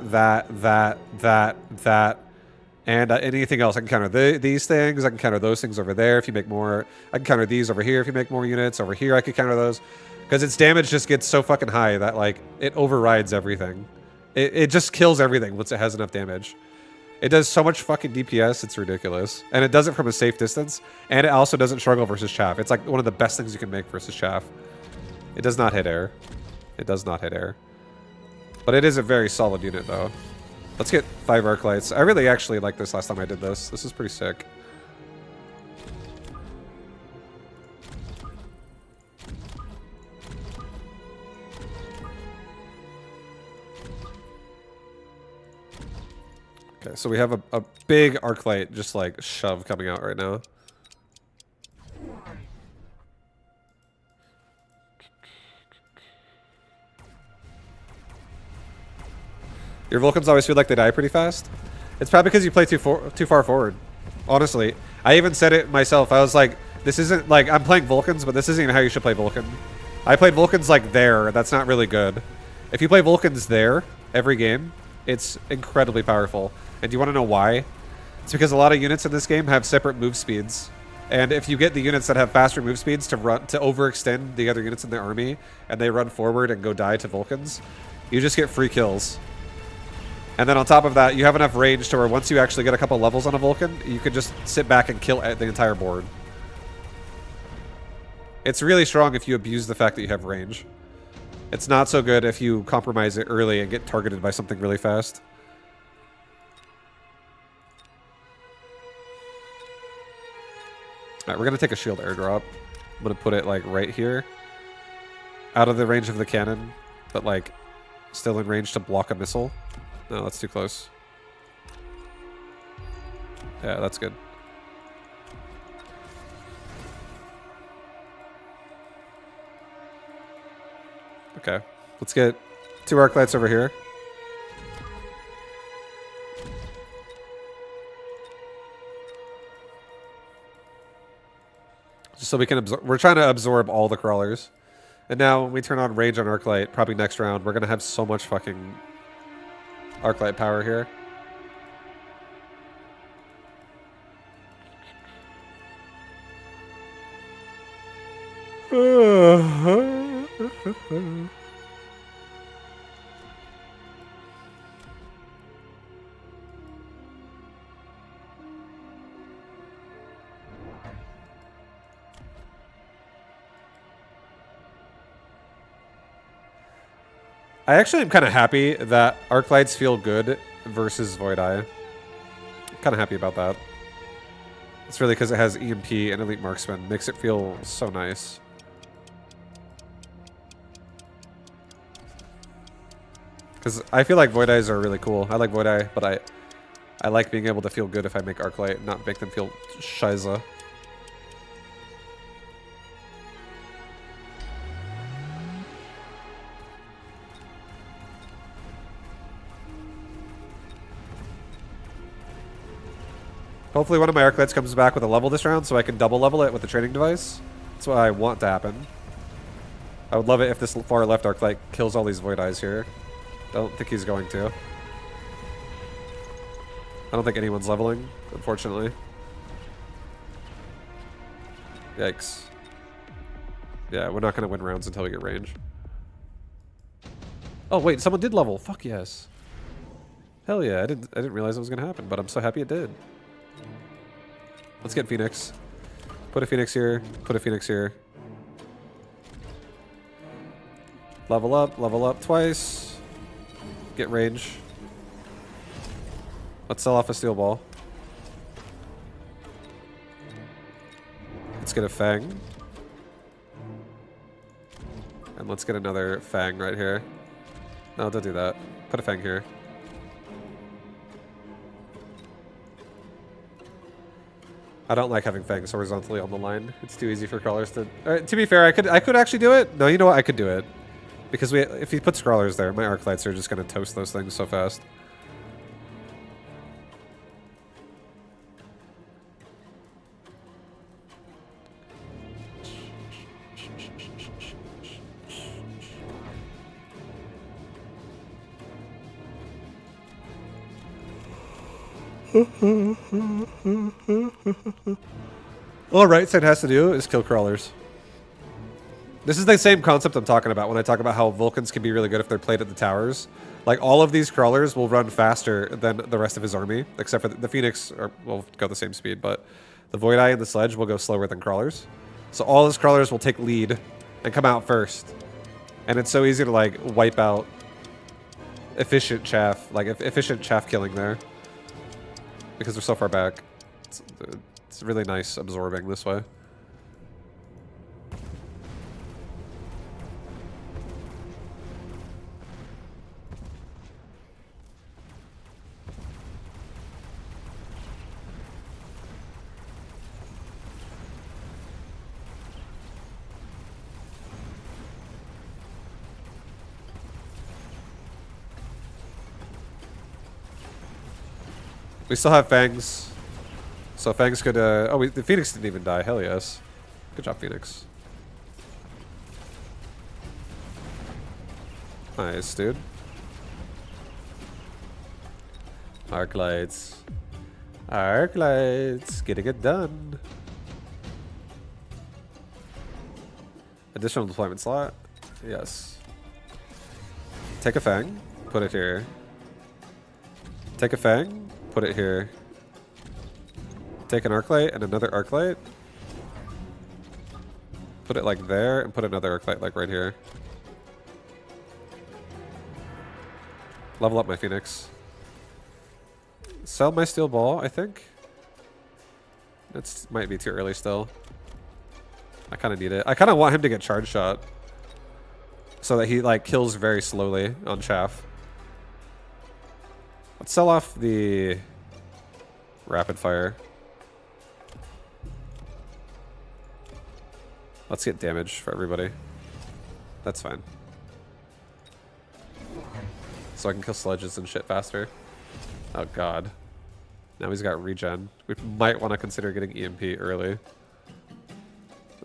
and anything else. I can counter these things. I can counter those things over there if you make more. I can counter these over here if you make more units. Over here I can counter those. Because its damage just gets so fucking high that like it overrides everything. It just kills everything once it has enough damage. It does so much fucking DPS, it's ridiculous. And it does it from a safe distance, and it also doesn't struggle versus chaff. It's like one of the best things you can make versus chaff. It does not hit air. It does not hit air. But it is a very solid unit, though. Let's get 5 arc lights. I really actually liked this last time I did this. This is pretty sick. Okay, so we have a big arc light just like shove coming out right now. Your Vulcans always feel like they die pretty fast. It's probably because you play too far forward. Honestly, I even said it myself. I was like, this isn't like I'm playing Vulcans, but this isn't even how you should play Vulcan. I played Vulcans like there. That's not really good. If you play Vulcans there every game, it's incredibly powerful. And do you want to know why? It's because a lot of units in this game have separate move speeds. And if you get the units that have faster move speeds to overextend the other units in the army, and they run forward and go die to Vulcans, you just get free kills. And then on top of that, you have enough range to where once you actually get a couple levels on a Vulcan, you can just sit back and kill the entire board. It's really strong if you abuse the fact that you have range. It's not so good if you compromise it early and get targeted by something really fast. Alright, we're going to take a shield airdrop. I'm going to put it like right here. Out of the range of the cannon, but like still in range to block a missile. No, that's too close. Yeah, that's good. Okay, let's get 2 arc lights over here. Just so we can absorb. We're trying to absorb all the crawlers. And now when we turn on range on arc light, probably next round, we're going to have so much fucking arc light power here. I actually am kind of happy that arc lights feel good versus Void Eye. Kind of happy about that. It's really because it has EMP and Elite Marksman. Makes it feel so nice. Because I feel like Void Eyes are really cool. I like Void Eye, but I like being able to feel good if I make arc light and not make them feel shiza. Hopefully one of my arc lights comes back with a level this round so I can double level it with the training device. That's what I want to happen. I would love it if this far left arc light kills all these Void Eyes here. Don't think he's going to. I don't think anyone's leveling, unfortunately. Yikes. Yeah, we're not going to win rounds until we get range. Oh wait, someone did level. Fuck yes. Hell yeah, I didn't realize it was going to happen, but I'm so happy it did. Let's get Phoenix. Put a Phoenix here. Put a Phoenix here. Level up twice. Get range. Let's sell off a steel ball. Let's get a Fang. And let's get another Fang right here. No, don't do that. Put a Fang here. I don't like having Fangs horizontally on the line. It's too easy for crawlers to... Alright, to be fair, I could actually do it. No, you know what? I could do it. Because if he puts crawlers there, my arc lights are just going to toast those things so fast. All right side has to do is kill crawlers. This is the same concept I'm talking about when I talk about how Vulcans can be really good if they're played at the towers. Like, all of these crawlers will run faster than the rest of his army, except for the Phoenix will go the same speed, but the Void Eye and the Sledge will go slower than crawlers. So all his crawlers will take lead and come out first. And it's so easy to, like, wipe out efficient chaff, like efficient chaff killing there. Because they're so far back. It's really nice absorbing this way. We still have Fangs. So Fangs could, the Phoenix didn't even die. Hell yes. Good job, Phoenix. Nice, dude. Arc lights. Arc lights. Getting it done. Additional deployment slot. Yes. Take a Fang. Put it here. Take a Fang. Put it here. Take an arc light and another arc light. Put it like there and put another arc light like right here. Level up my Phoenix. Sell my steel ball, I think. That might be too early still. I kind of need it. I kind of want him to get charge shot. So that he like kills very slowly on chaff. Let's sell off the rapid fire. Let's get damage for everybody. That's fine. So I can kill sledges and shit faster. Oh god. Now he's got regen. We might want to consider getting EMP early.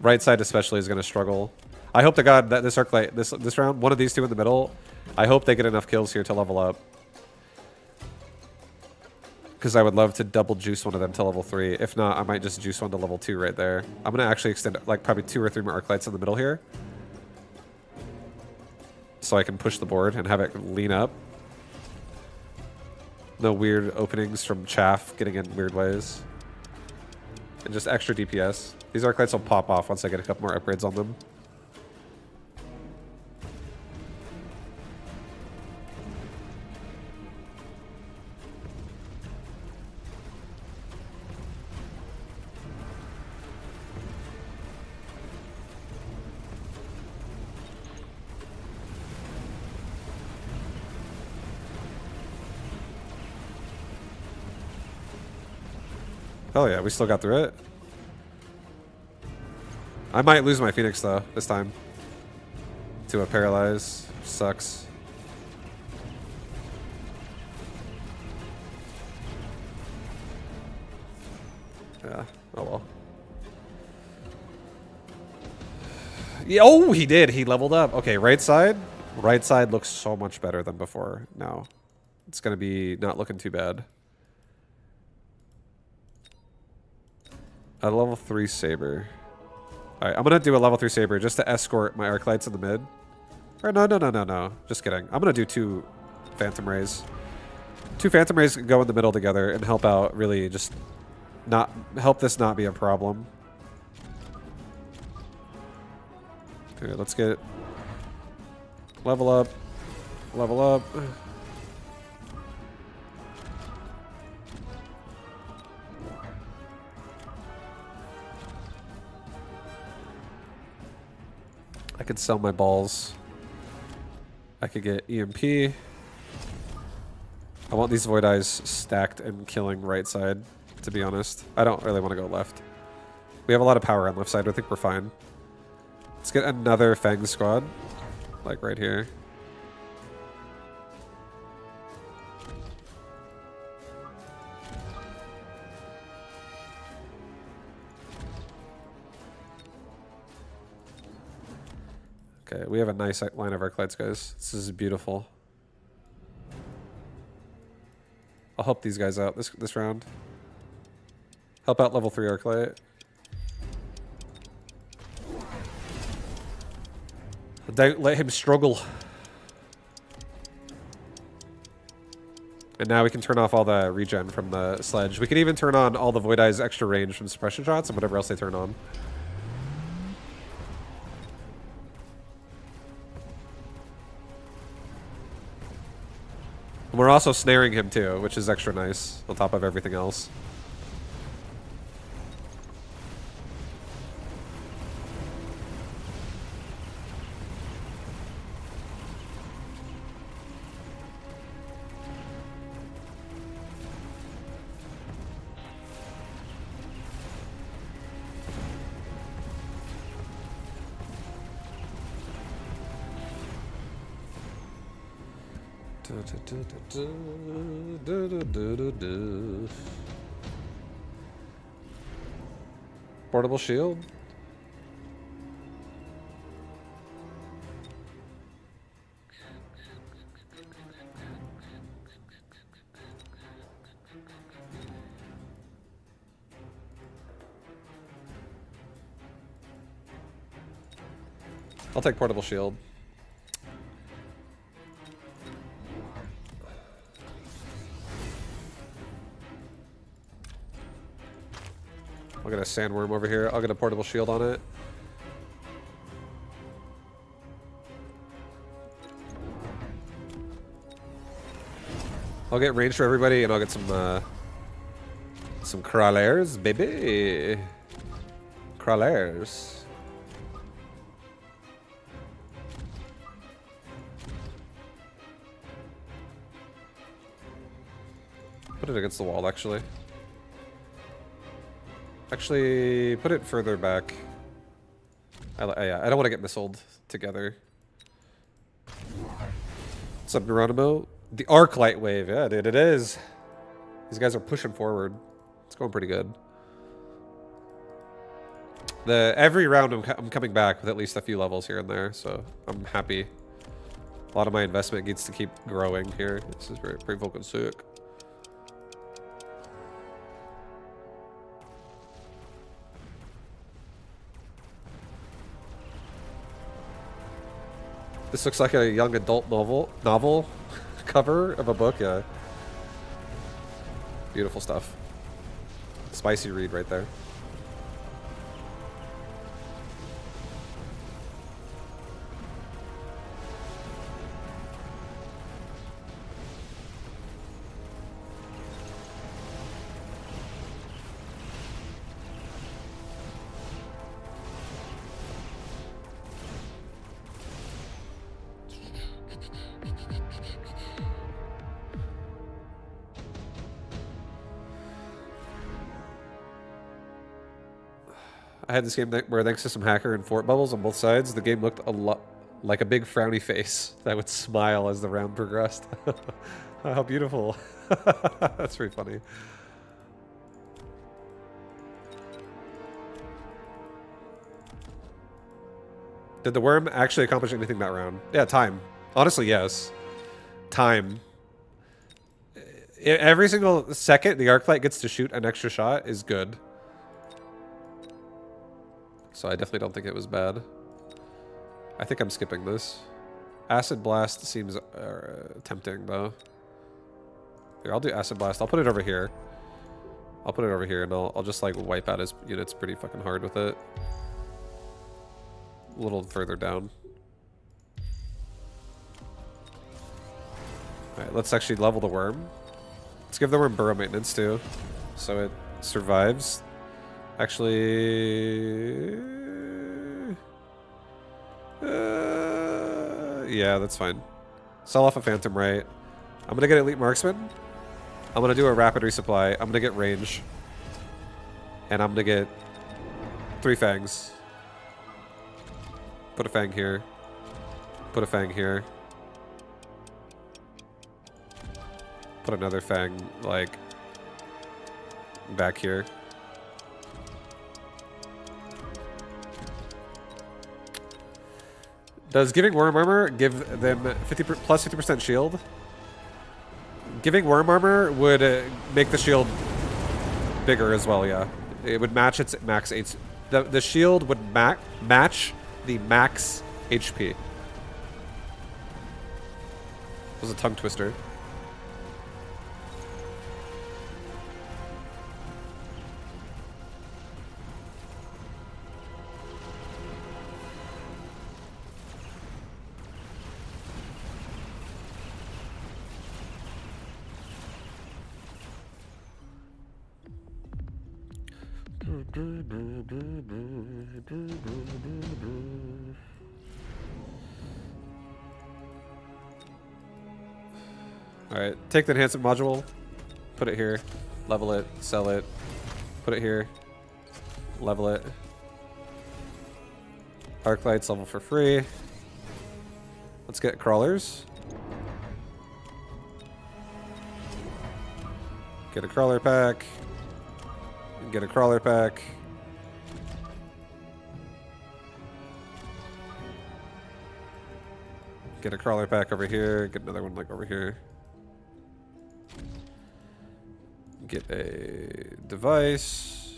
Right side especially is going to struggle. I hope to god that this arc light, this round, one of these two in the middle, I hope they get enough kills here to level up. Because I would love to double juice one of them to level 3. If not, I might just juice one to level 2 right there. I'm going to actually extend like probably 2 or 3 more arc lights in the middle here. So I can push the board and have it lean up. No weird openings from chaff getting in weird ways. And just extra DPS. These arc lights will pop off once I get a couple more upgrades on them. Hell yeah, we still got through it. I might lose my Phoenix though, this time. To a paralyze. Sucks. Yeah, oh well. Yeah, oh, he did. He leveled up. Okay, right side. Right side looks so much better than before now. It's going to be not looking too bad. A level 3 saber. Alright, I'm gonna do a level 3 saber just to escort my arc lights in the mid. Or no. Just kidding. I'm gonna do 2 phantom rays. 2 phantom rays can go in the middle together and help out, really just not help this not be a problem. Okay, let's get level up. Level up. I I could sell my balls. I could get EMP. I want these Void Eyes stacked and killing right side, to be honest. I don't really want to go left. We have a lot of power on left side. I think we're fine. Let's get another Fang squad. Like right here. Okay, we have a nice line of arc lights, guys. This is beautiful. I'll help these guys out this round. Help out level 3 arc light. Don't let him struggle. And now we can turn off all the regen from the sledge. We can even turn on all the Void Eyes extra range from suppression shots and whatever else they turn on. And we're also snaring him too, which is extra nice on top of everything else. Portable shield. I'll take portable shield. I'll get a sandworm over here. I'll get a portable shield on it. I'll get range for everybody, and I'll get some crawlers, baby. Crawlers. Put it against the wall, actually. Actually, put it further back. Yeah, I don't want to get missiled together. What's up, Geronimo? The arc light wave. Yeah, dude, it is. These guys are pushing forward. It's going pretty good. Every round I'm coming back with at least a few levels here and there, so I'm happy. A lot of my investment needs to keep growing here. This is pretty fucking sick. This looks like a young adult novel cover of a book, yeah. Beautiful stuff. Spicy read right there. I had this game where, thanks to some hacker and fort bubbles on both sides, the game looked a lot like a big frowny face that would smile as the round progressed. How beautiful. That's pretty funny. Did the worm actually accomplish anything that round? Yeah, time. Honestly, yes. Time. Every single second the arc light gets to shoot an extra shot is good. So I definitely don't think it was bad. I think I'm skipping this. Acid Blast seems tempting, though. Here, I'll do Acid Blast. I'll put it over here. I'll put it over here, and I'll just, like, wipe out his units pretty fucking hard with it. A little further down. Alright, let's actually level the worm. Let's give the worm burrow maintenance, too. So it survives. Actually, Yeah, that's fine. Sell off a Phantom Right. I'm gonna get Elite Marksman. I'm gonna do a rapid resupply. I'm gonna get range. And I'm gonna get 3 fangs. Put a fang here. Put a fang here. Put another fang, like, back here. Does giving Worm Armor give them plus 50% shield? Giving Worm Armor would make the shield bigger as well, yeah. It would match its max HP. The shield would match the max HP. It was a tongue twister. Alright, take the enhancement module, put it here, level it, sell it, put it here, level it. Arc lights level for free. Let's get crawlers. Get a crawler pack. Get a crawler pack. Get a crawler pack over here. Get another one like over here. Get a device.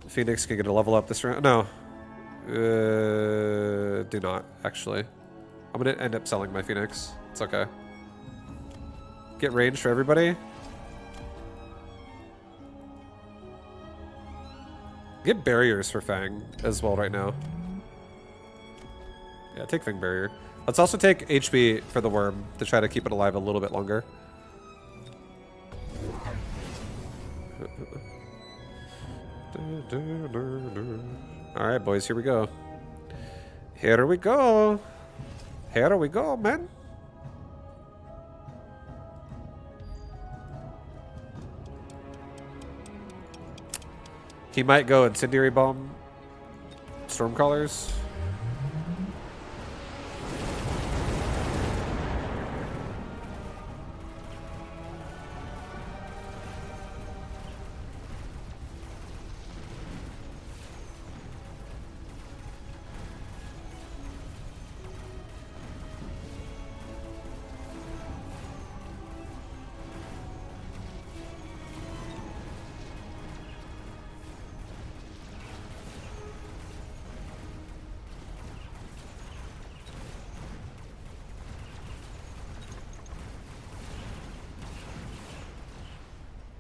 Phoenix can get a level up this round. No. Do not, actually. I'm going to end up selling my Phoenix. It's okay. Get range for everybody. Get barriers for Fang as well right now. Yeah, take Fang barrier. Let's also take HP for the worm to try to keep it alive a little bit longer. Alright, boys, here we go. Here we go. Here we go, man. He might go Incendiary Bomb. Stormcallers.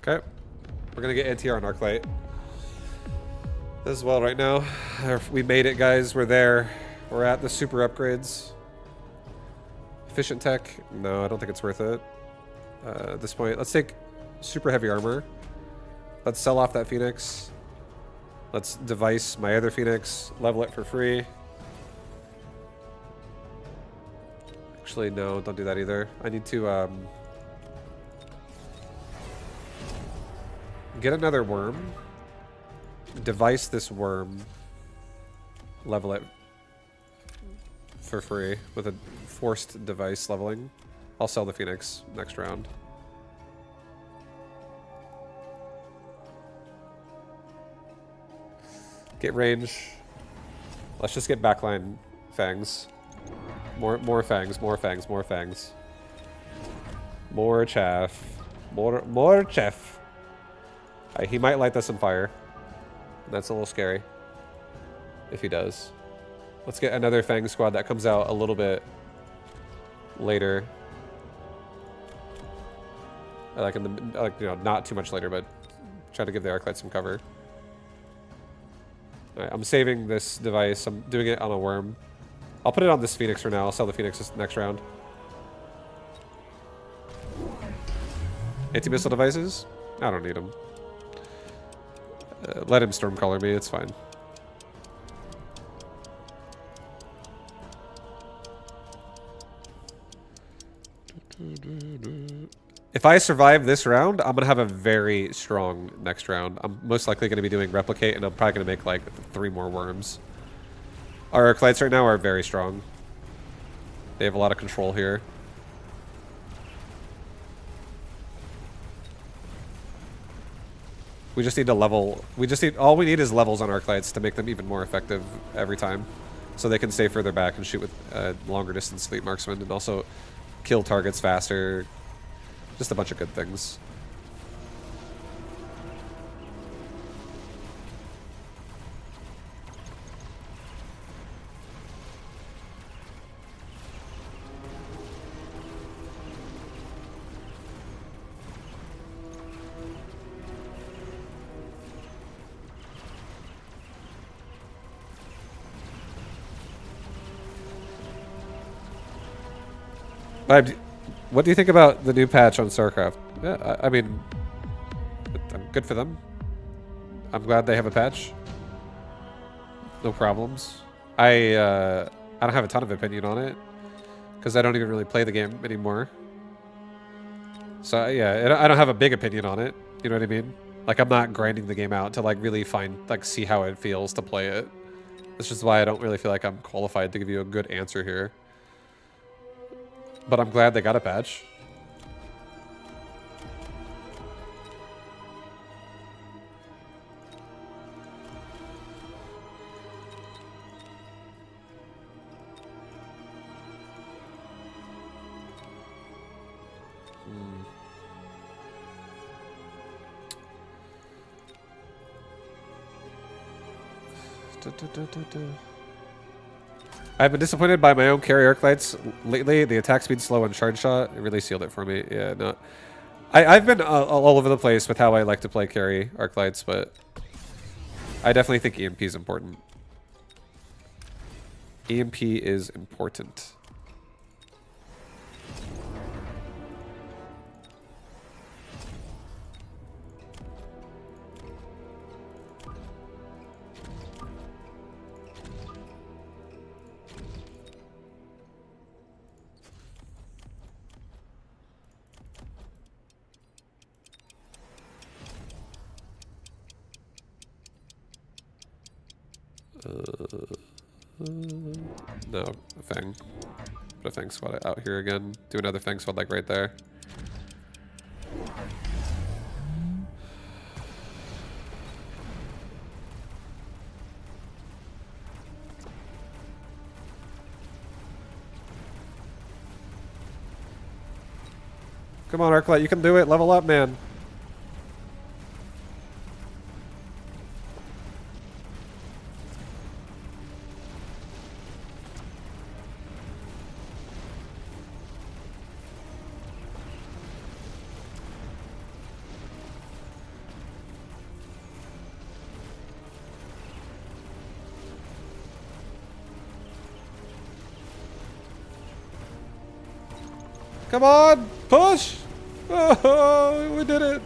Okay. We're gonna get NTR on Arclight as well right now. We made it, guys. We're there. We're at the super upgrades. Efficient tech? No, I don't think it's worth it. At this point, let's take super heavy armor. Let's sell off that Phoenix. Let's device my other Phoenix. Level it for free. Actually, no, don't do that either. I need to get another worm. Device this worm. Level it for free with a forced device leveling. I'll sell the Phoenix next round. Get range. Let's just get backline fangs. More fangs, more fangs, more fangs. More chaff. More chaff. He might light this on fire. That's a little scary. If he does. Let's get another Fang squad that comes out a little bit later. Like in the, like, you know, not too much later, but try to give the Arclight some cover. Alright, I'm saving this device. I'm doing it on a worm. I'll put it on this Phoenix for now. I'll sell the Phoenix this next round. Anti-missile devices? I don't need them. Let him Stormcaller me, it's fine. If I survive this round, I'm going to have a very strong next round. I'm most likely going to be doing replicate, and I'm probably going to make like 3 more worms. Our Arclights right now are very strong. They have a lot of control here. We just need to level. All we need is levels on Arclights to make them even more effective every time. So they can stay further back and shoot with longer distance fleet marksmen and also kill targets faster. Just a bunch of good things. What do you think about the new patch on StarCraft? Yeah, I mean, good for them. I'm glad they have a patch. No problems. I don't have a ton of opinion on it because I don't even really play the game anymore. So yeah, I don't have a big opinion on it. You know what I mean? Like I'm not grinding the game out to like really see how it feels to play it. That's just why I don't really feel like I'm qualified to give you a good answer here. But I'm glad they got a patch. I've been disappointed by my own carry Arclights lately. The attack speed slow and charge shot. It really sealed it for me. Yeah, no. I've been all over the place with how I like to play carry Arclights, but I definitely think EMP is important. EMP is important. No, a Fang. Put a Fang squad out here again. Do another Fang squad like right there. Come on, Arclight, you can do it. Level up, man. Come on, push! Oh, we did it!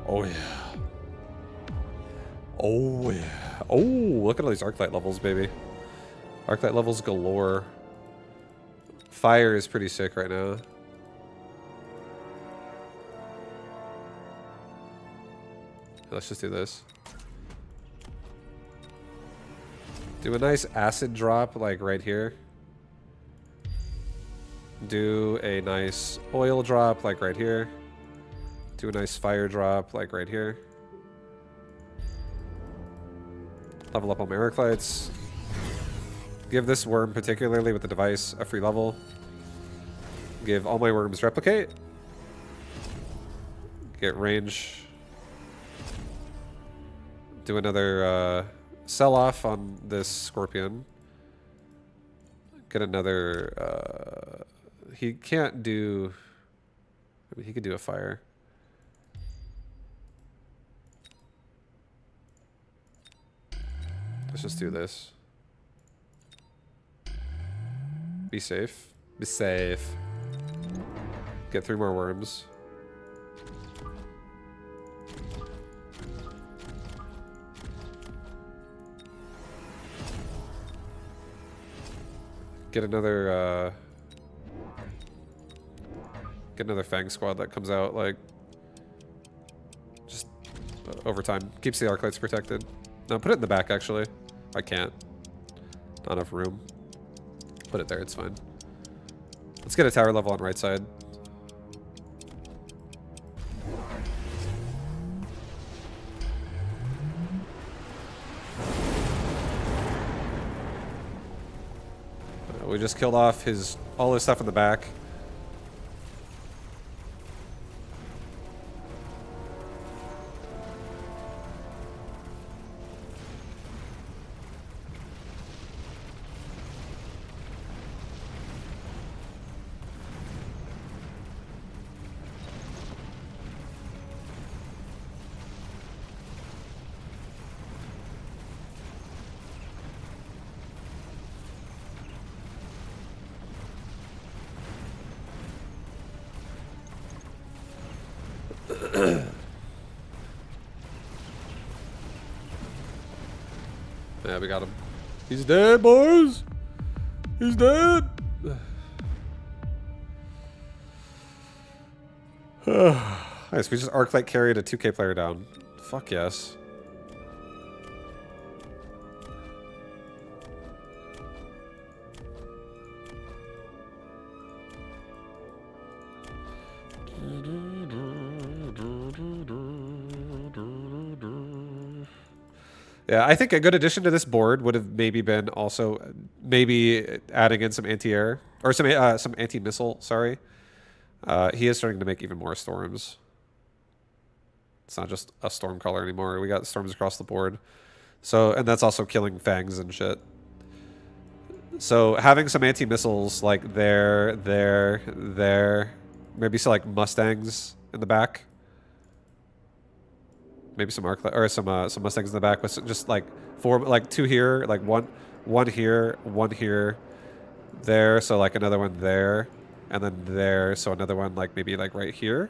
Oh yeah. Oh yeah. Oh, look at all these Arclight levels, baby. Arclight levels galore. Fire is pretty sick right now. Let's just do this. Do a nice acid drop like right here. Do a nice oil drop like right here. Do a nice fire drop like right here. Level up on my Arclights. Give this worm, particularly with the device, a free level. Give all my worms replicate. Get range. Do another sell-off on this Scorpion. Get another... he can't do... I mean, he could do a fire. Let's just do this. Be safe. Be safe. Get 3 more worms. Get another Fang squad that comes out like just over time. Keeps the arc lights protected. No, put it in the back actually. I can't. Not enough room. Put it there, it's fine. Let's get a tower level on right side. We just killed off all his stuff in the back. Yeah, we got him. He's dead, boys! He's dead! Nice, we just arc light carried a 2K player down. Fuck yes. Yeah, I think a good addition to this board would have maybe been also maybe adding in some anti-air or some anti-missile. Sorry, he is starting to make even more storms. It's not just a storm color anymore. We got storms across the board. So, and that's also killing fangs and shit. So having some anti-missiles like there, maybe some like Mustangs in the back. Maybe some some Mustangs in the back with just like two here, like one here, one here, there, so like another one there, and then there, so another one like maybe like right here,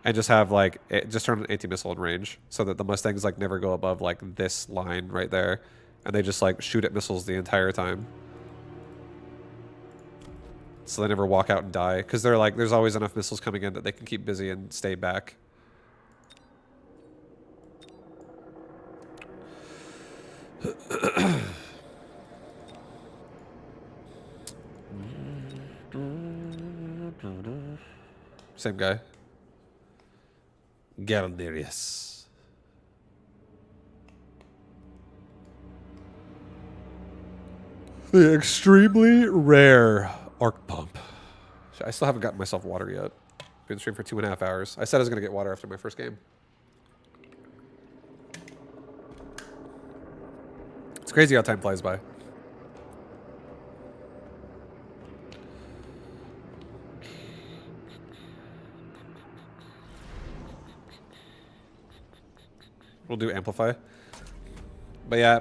and just have like just turn an anti-missile in range so that the Mustangs like never go above like this line right there, and they just like shoot at missiles the entire time. So they never walk out and die because they're like there's always enough missiles coming in that they can keep busy and stay back. Same guy. Galnerius. The extremely rare arc pump. I still haven't gotten myself water yet. Been streaming for 2.5 hours. I said I was gonna get water after my first game. It's crazy how time flies by. We'll do amplify. But yeah,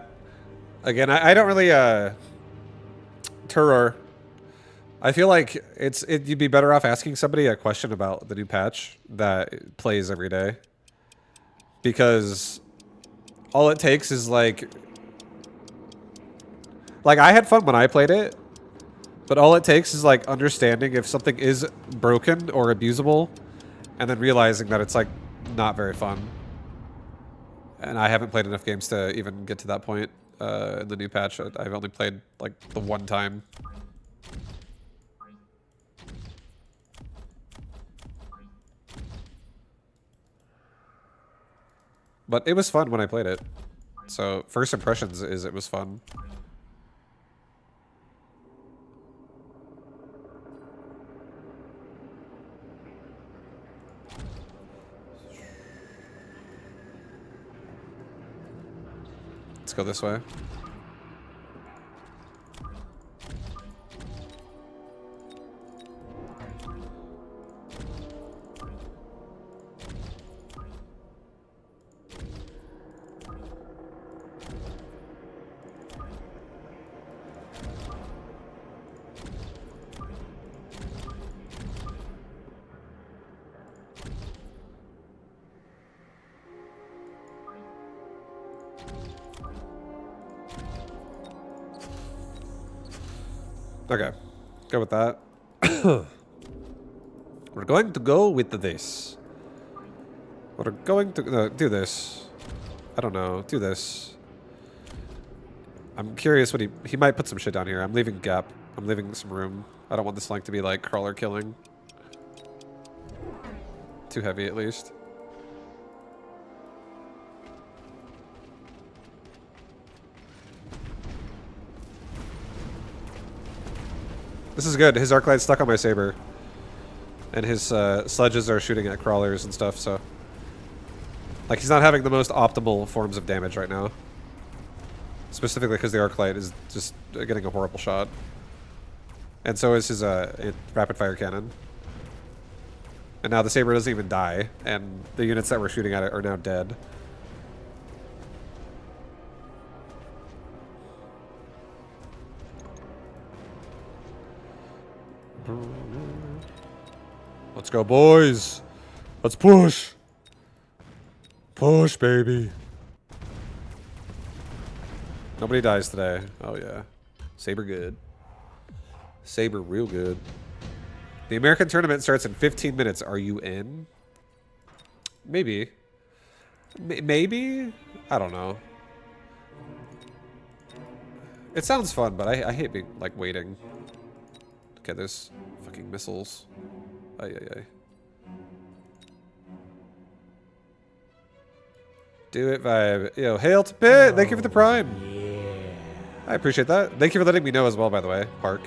again, I don't really Terror. I feel like you'd be better off asking somebody a question about the new patch that plays every day. Because all it takes is like I had fun when I played it, but all it takes is like understanding if something is broken or abusable and then realizing that it's like not very fun. And I haven't played enough games to even get to that point in the new patch. I've only played like the one time. But it was fun when I played it. So first impressions is it was fun. Let's go this way. Okay. Go with that. We're going to go with this. We're going to do this. I don't know. Do this. I'm curious what he might put some shit down here. I'm leaving gap. I'm leaving some room. I don't want this flank to be like crawler killing. Too heavy at least. This is good. His Arclight's stuck on my Saber. And his sledges are shooting at crawlers and stuff, so... Like, he's not having the most optimal forms of damage right now. Specifically because the Arclight is just getting a horrible shot. And so is his rapid-fire cannon. And now the Saber doesn't even die, and the units that were shooting at it are now dead. Let's go, boys! Let's push! Push, baby! Nobody dies today. Oh, yeah. Saber good. Saber real good. The American tournament starts in 15 minutes. Are you in? Maybe. Maybe? I don't know. It sounds fun, but I hate being, like, waiting. Okay, there's fucking missiles. Ay, ay, ay. Do it, vibe. Yo, hail to Pit! Thank you for the prime! Yeah. I appreciate that. Thank you for letting me know as well, by the way, Park.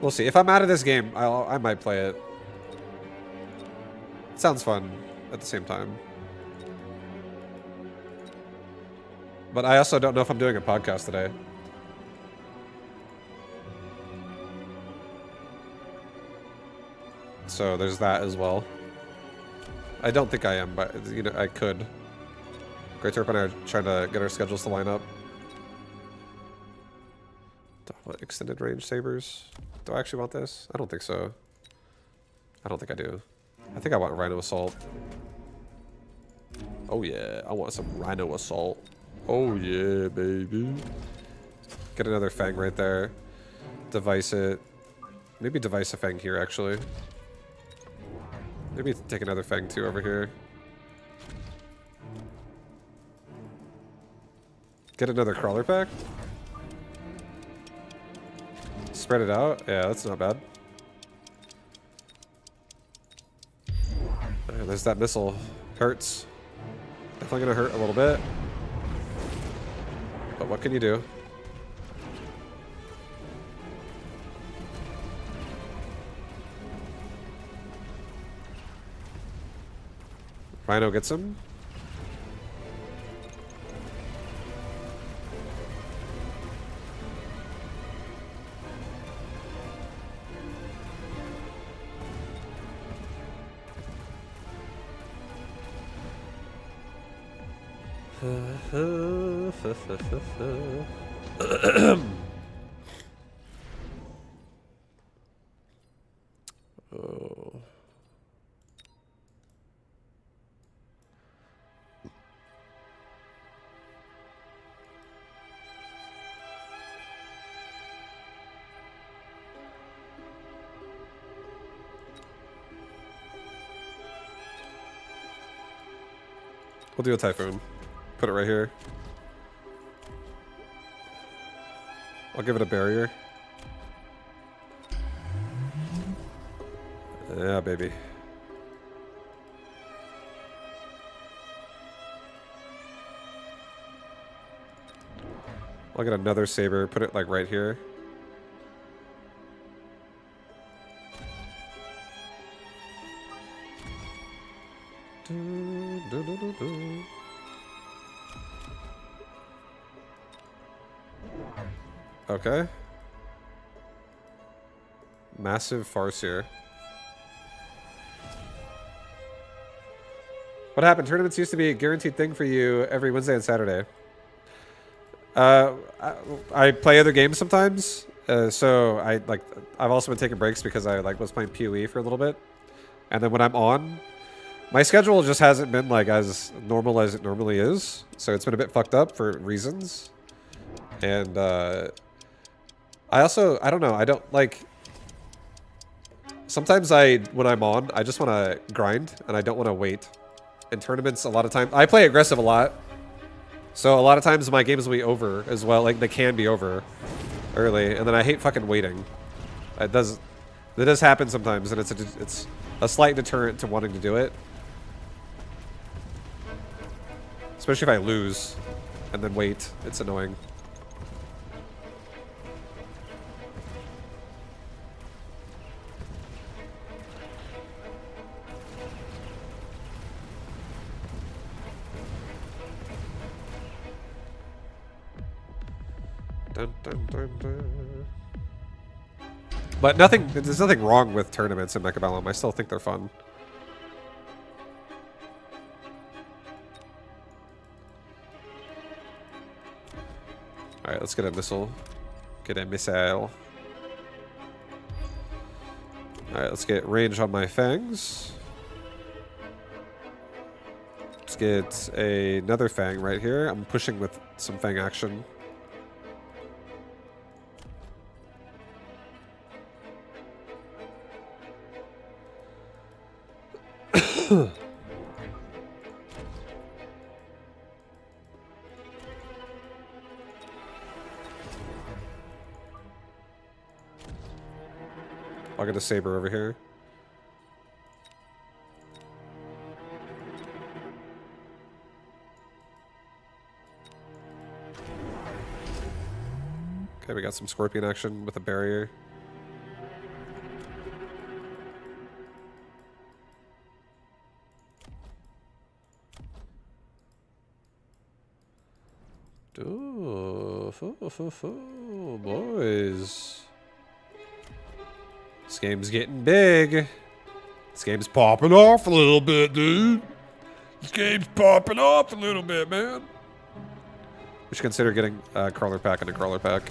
We'll see. If I'm out of this game, I might play it. It sounds fun at the same time. But I also don't know if I'm doing a podcast today. So there's that as well. I don't think I am, but you know, I could. Gretorp and I are trying to get our schedules to line up. What, extended range sabers? Do I actually want this? I don't think so. I don't think I do. I think I want Rhino Assault. Oh yeah, I want some Rhino Assault. Oh yeah, baby. Get another Fang right there. Device it. Maybe device a Fang here, actually. Maybe take another Fang too over here. Get another crawler pack. Spread it out. Yeah, that's not bad. There's that missile. Hurts. Definitely gonna hurt a little bit. But what can you do? Rhino gets him. Oh. We'll do a Typhoon. Put it right here. I'll give it a barrier. Yeah, baby. I'll get another saber, put it like right here. Okay. Massive Farseer. What happened? Tournaments used to be a guaranteed thing for you every Wednesday and Saturday. I play other games sometimes, so I've also been taking breaks because I was playing PoE for a little bit, and then when I'm on, my schedule just hasn't been as normal as it normally is. So it's been a bit fucked up for reasons, and I don't know. I don't like. Sometimes when I'm on, I just want to grind and I don't want to wait. In tournaments, a lot of times I play aggressive a lot, so a lot of times my games will be over as well. Like they can be over early, and then I hate fucking waiting. It does happen sometimes, and it's a slight deterrent to wanting to do it, especially if I lose and then wait. It's annoying. Dun, dun, dun, dun. But there's nothing wrong with tournaments in Mechabuzz. I still think they're fun. Alright, let's get a missile. Get a missile. Alright, let's get range on my fangs. Let's get another fang right here. I'm pushing with some fang action. I'll get a saber over here. Okay, we got some scorpion action with a barrier. Ooh, boys. This game's getting big. This game's popping off a little bit, dude. This game's popping off a little bit, man. We should consider getting a crawler pack and a crawler pack.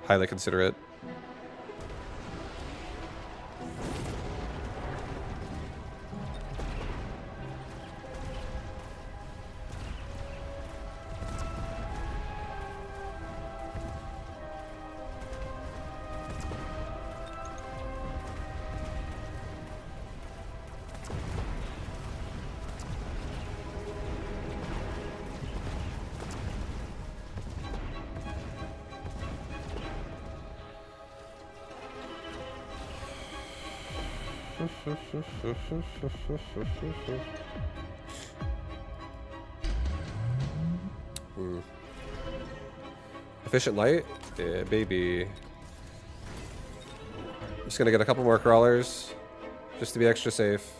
Highly consider it. Efficient light? Yeah, baby. Just gonna get a couple more crawlers, just to be extra safe.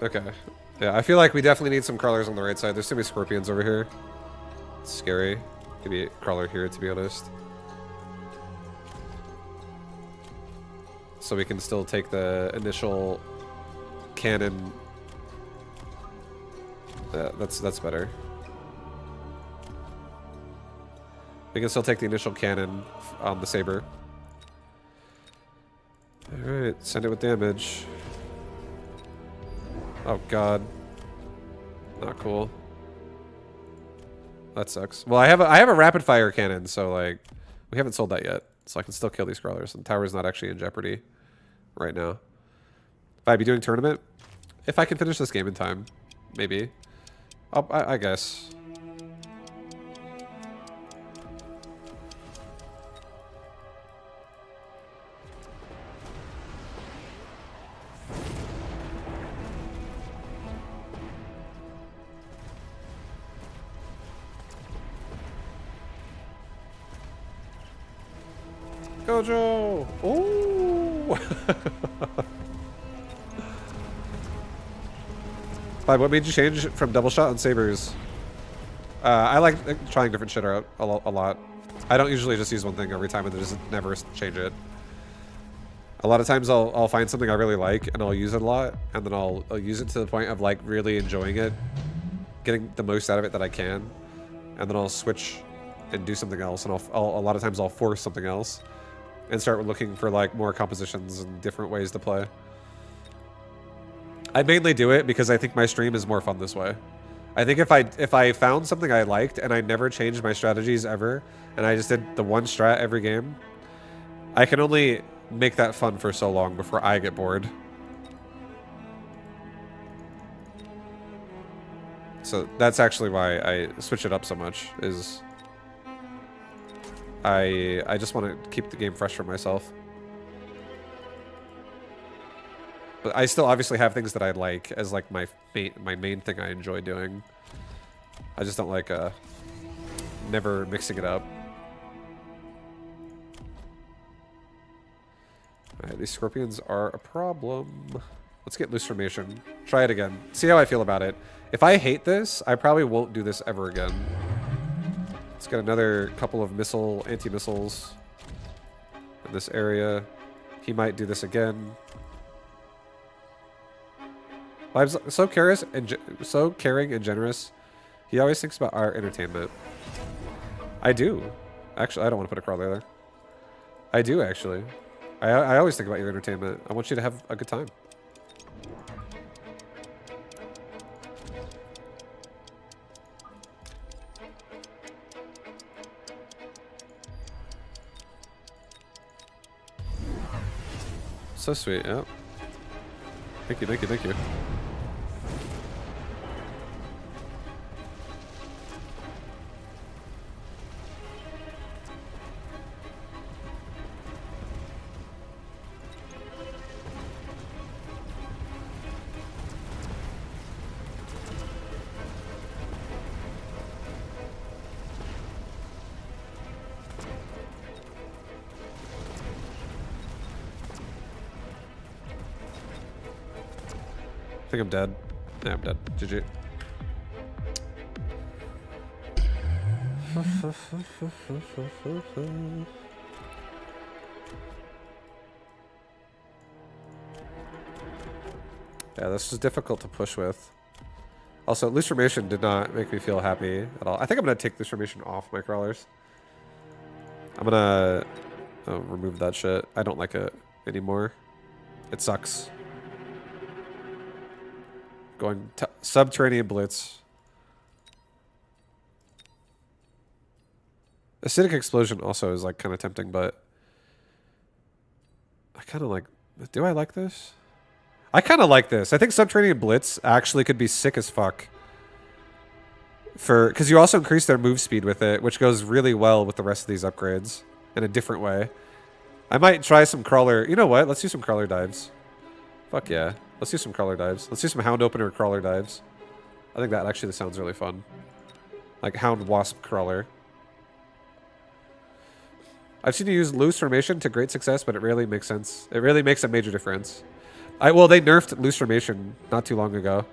Okay. Yeah, I feel like we definitely need some crawlers on the right side. There's too many scorpions over here. It's scary. Maybe a crawler here, to be honest. So we can still take the initial cannon. That's better. We can still take the initial cannon on the saber. Alright, send it with damage. Oh god. Not cool. That sucks. Well, I have a rapid fire cannon, so like we haven't sold that yet. So I can still kill these crawlers, and the tower's not actually in jeopardy right now. If I'd be doing tournament, if I can finish this game in time, maybe. I guess. Gojo! Ooh! Five, what made you change from double shot on sabers? I like trying different shit out a lot. I don't usually just use one thing every time and then just never change it. A lot of times I'll find something I really like and I'll use it a lot, and then I'll use it to the point of like really enjoying it, getting the most out of it that I can, and then I'll switch and do something else, and a lot of times I'll force something else and start looking for like more compositions and different ways to play. I mainly do it because I think my stream is more fun this way. I think if I found something I liked and I never changed my strategies ever, and I just did the one strat every game, I can only make that fun for so long before I get bored. So that's actually why I switch it up so much, is I just want to keep the game fresh for myself. But I still obviously have things that I like as like my main thing I enjoy doing. I just don't like never mixing it up. Alright, these scorpions are a problem. Let's get loose formation. Try it again. See how I feel about it. If I hate this, I probably won't do this ever again. Let's get another couple of anti-missiles in this area. He might do this again. Live's so caring and generous. He always thinks about our entertainment. I do. Actually, I don't want to put a crawler there. I do, actually. I always think about your entertainment. I want you to have a good time. So sweet, yeah. Thank you, thank you, thank you. I think I'm dead. Yeah, I'm dead. GG. Yeah, this is difficult to push with. Also, loose formation did not make me feel happy at all. I think I'm going to take loose formation off my crawlers. I'm going to remove that shit. I don't like it anymore. It sucks. Going subterranean blitz. Acidic explosion also is like kind of tempting, but I kind of like. Do I like this? I kind of like this. I think subterranean blitz actually could be sick as fuck. Because you also increase their move speed with it, which goes really well with the rest of these upgrades in a different way. I might try some crawler. You know what? Let's do some crawler dives. Fuck yeah. Let's do some crawler dives. Let's do some hound opener crawler dives. I think that actually sounds really fun. Like hound wasp crawler. I've seen you use loose formation to great success, but it rarely makes sense. It really makes a major difference. Well, they nerfed loose formation not too long ago.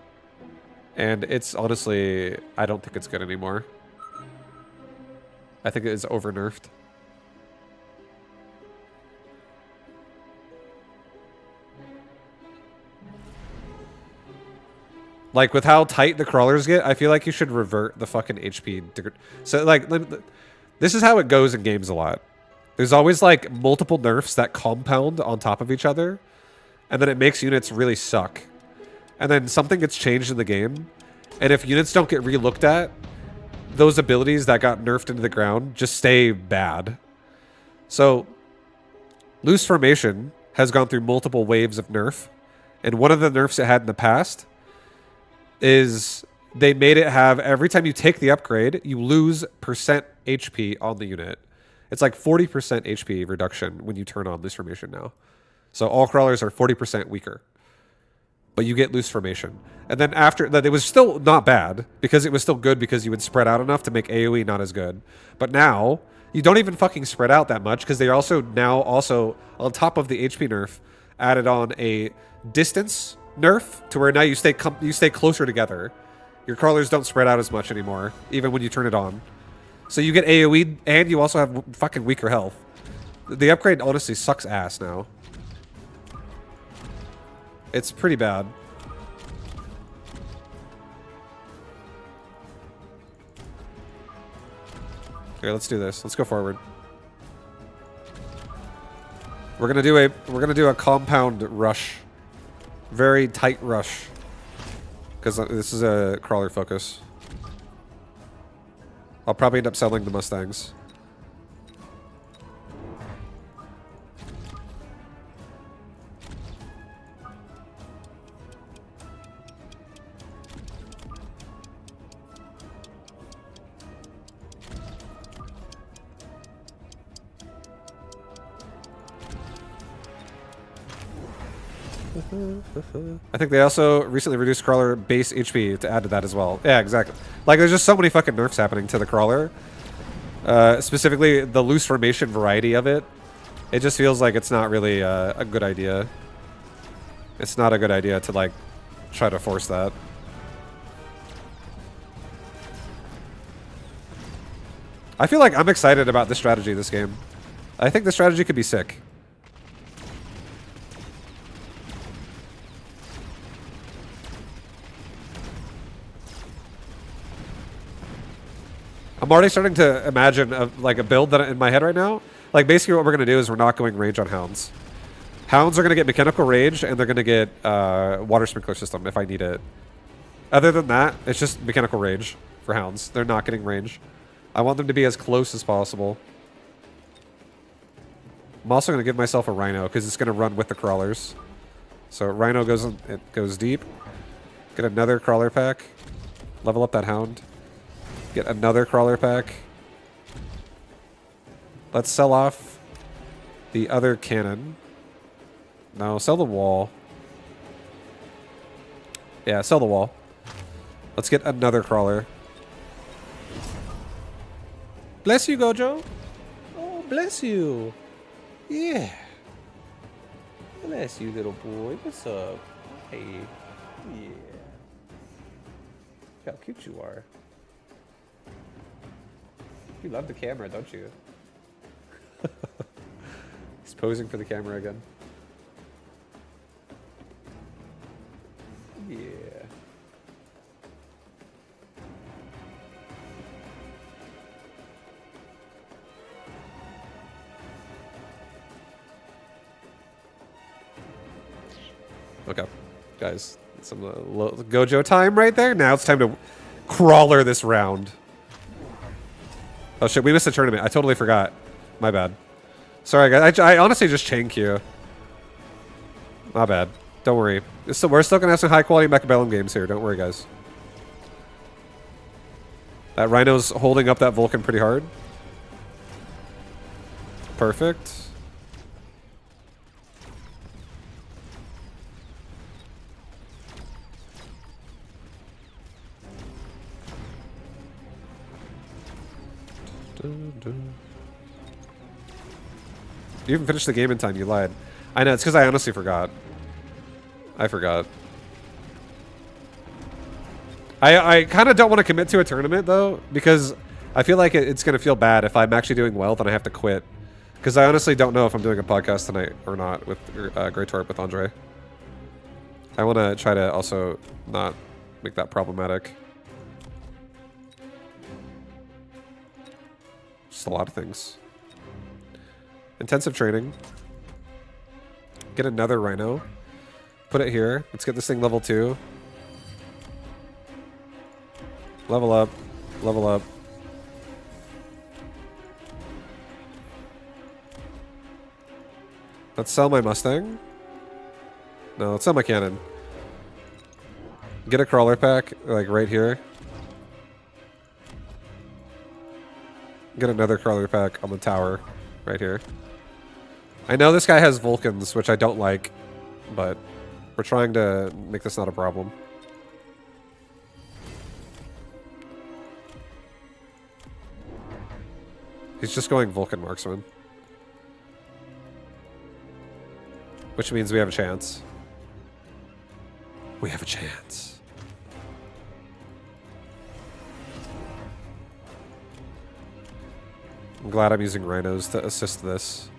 And it's honestly, I don't think it's good anymore. I think it is over nerfed. Like, with how tight the crawlers get, I feel like you should revert the fucking HP. So, like, this is how it goes in games a lot. There's always, like, multiple nerfs that compound on top of each other, and then it makes units really suck. And then something gets changed in the game, and if units don't get re-looked at, those abilities that got nerfed into the ground just stay bad. So, loose formation has gone through multiple waves of nerf, and one of the nerfs it had in the past is they made it have every time you take the upgrade, you lose percent HP on the unit. It's like 40% HP reduction when you turn on loose formation now. So all crawlers are 40% weaker. But you get loose formation. And then after that, it was still not bad because it was still good because you would spread out enough to make AoE not as good. But now you don't even fucking spread out that much because they also now on top of the HP nerf added on a distance nerf to where now you stay closer together. Your crawlers don't spread out as much anymore, even when you turn it on. So you get AoE and you also have fucking weaker health. The upgrade honestly sucks ass now. It's pretty bad. Here, let's do this. Let's go forward. We're gonna do a compound rush. Very tight rush. Because this is a crawler focus. I'll probably end up selling the Mustangs. I think they also recently reduced crawler base HP to add to that as well. Yeah, exactly. Like, there's just so many fucking nerfs happening to the crawler. Specifically, the loose formation variety of it. It just feels like it's not really a good idea. It's not a good idea to, like, try to force that. I feel like I'm excited about this strategy this game. I think the strategy could be sick. I'm already starting to imagine like a build that in my head right now. Like, basically what we're going to do is we're not going range on hounds. Hounds are going to get mechanical rage, and they're going to get water sprinkler system if I need it. Other than that, it's just mechanical rage for hounds. They're not getting range. I want them to be as close as possible. I'm also going to give myself a rhino because it's going to run with the crawlers. So rhino goes in, it goes deep. Get another crawler pack. Level up that hound. Get another crawler pack. Let's sell off the other cannon. No, sell the wall. Yeah, sell the wall. Let's get another crawler. Bless you, Gojo. Oh, bless you. Yeah. Bless you, little boy. What's up? Hey. Yeah. Look how cute you are. You love the camera, don't you? He's posing for the camera again. Yeah. Okay, guys, some Gojo time right there. Now it's time to crawler this round. Oh shit, we missed a tournament. I totally forgot. My bad. Sorry, guys. I honestly just chain queue. My bad. Don't worry. We're still gonna have some high quality Mechabellum games here. Don't worry, guys. That rhino's holding up that Vulcan pretty hard. Perfect. You even finished the game in time, you lied. I know, it's because I honestly forgot. I forgot. I kind of don't want to commit to a tournament, though, because I feel like it's going to feel bad if I'm actually doing well, then I have to quit. Because I honestly don't know if I'm doing a podcast tonight or not with Gretorp with Andre. I want to try to also not make that problematic. Just a lot of things. Intensive training. Get another rhino. Put it here. Let's get this thing level 2. Level up. Level up. Let's sell my Mustang. No, let's sell my cannon. Get a crawler pack, like right here. Get another crawler pack on the tower, right here. I know this guy has Vulcans, which I don't like, but we're trying to make this not a problem. He's just going Vulcan Marksman. Which means we have a chance. We have a chance. I'm glad I'm using rhinos to assist this.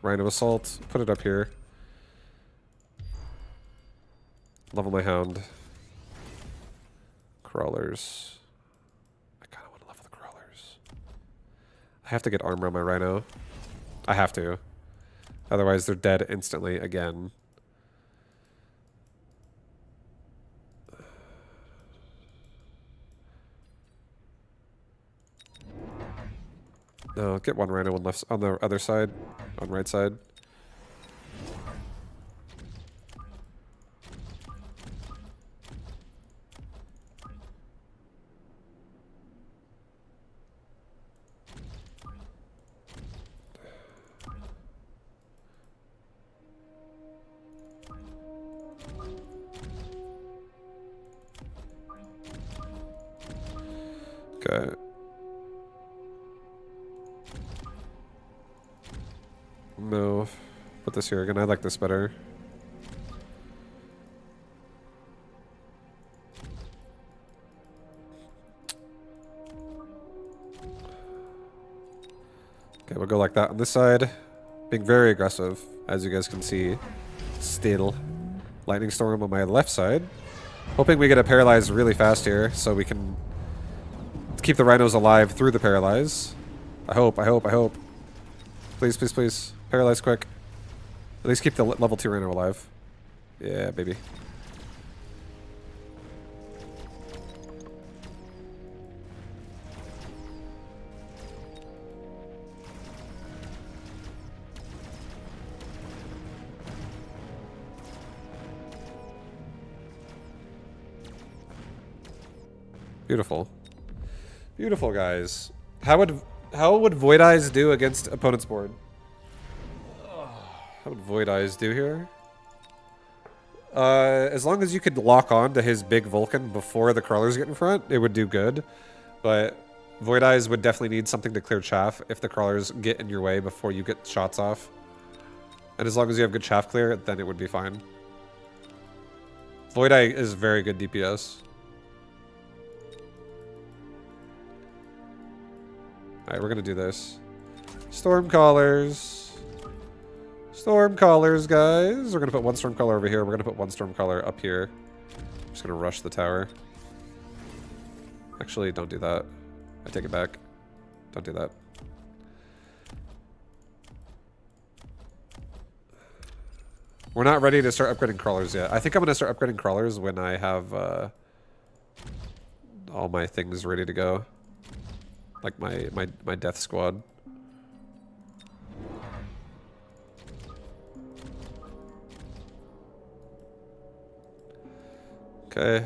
Rhino assault. Put it up here. Level my hound. Crawlers. I kind of want to level the crawlers. I have to get armor on my rhino. I have to. Otherwise, they're dead instantly again. No, get one rhino, one left on the other side, on right side. Okay. No, put this here again. I like this better. Okay, we'll go like that on this side. Being very aggressive, as you guys can see. Still. Lightning Storm on my left side. Hoping we get a Paralyze really fast here, so we can keep the rhinos alive through the Paralyze. I hope. Please, please, please. Paralyze quick. At least keep the level 2 rhino alive. Yeah, baby. Beautiful. Beautiful, guys. How would Void Eyes do against opponent's board? How would Void Eyes do here? As long as you could lock on to his big Vulcan before the crawlers get in front, it would do good. But Void Eyes would definitely need something to clear chaff if the crawlers get in your way before you get shots off. And as long as you have good chaff clear, then it would be fine. Void Eye is very good DPS. Alright, we're gonna do this. Stormcallers. Stormcallers, guys. We're gonna put one Stormcaller over here. We're gonna put one Stormcaller up here. I'm just gonna rush the tower. Actually, don't do that. I take it back. Don't do that. We're not ready to start upgrading crawlers yet. I think I'm gonna start upgrading crawlers when I have all my things ready to go. Like my death squad. Okay.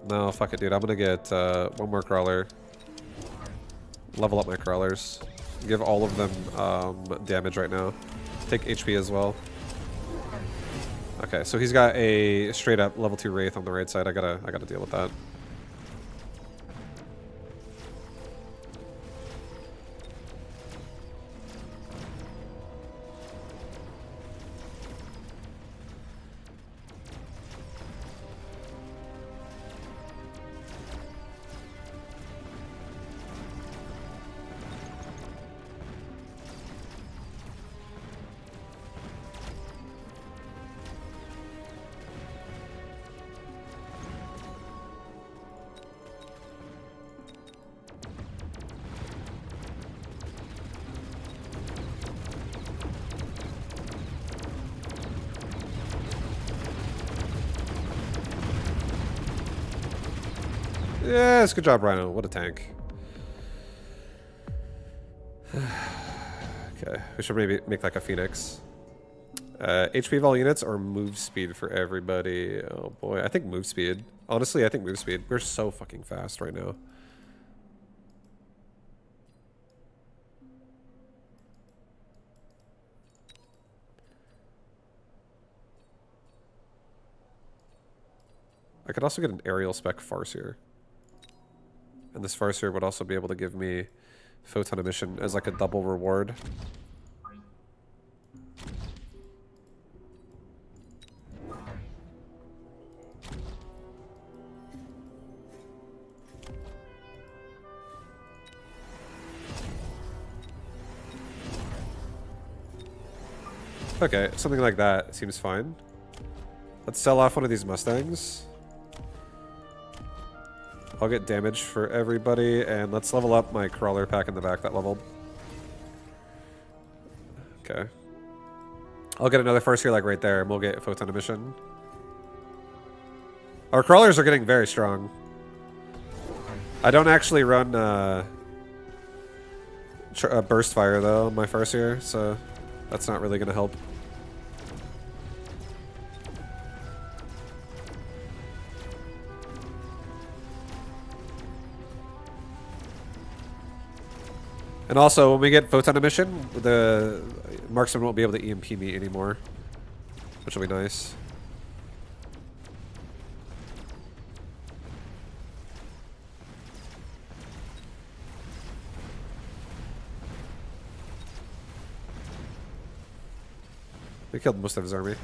No, fuck it, dude. I'm gonna get one more crawler. Level up my crawlers. Give all of them damage right now. Take HP as well. Okay, so he's got a straight up level 2 Wraith on the right side. I gotta deal with that. Yes, good job, Rhino. What a tank. Okay, we should maybe make like a Phoenix. HP of all units or move speed for everybody? Oh boy, I think move speed. Honestly, I think move speed. We're so fucking fast right now. I could also get an aerial spec Farseer. And this Farseer would also be able to give me photon emission as like a double reward. Okay, something like that seems fine. Let's sell off one of these Mustangs. I'll get damage for everybody, and let's level up my crawler pack in the back that leveled. Okay. I'll get another first here like right there, and we'll get photon emission. Our crawlers are getting very strong. I don't actually run burst fire though on my first here, so that's not really gonna help. And also, when we get photon emission, the marksman won't be able to EMP me anymore, which will be nice. We killed most of his army.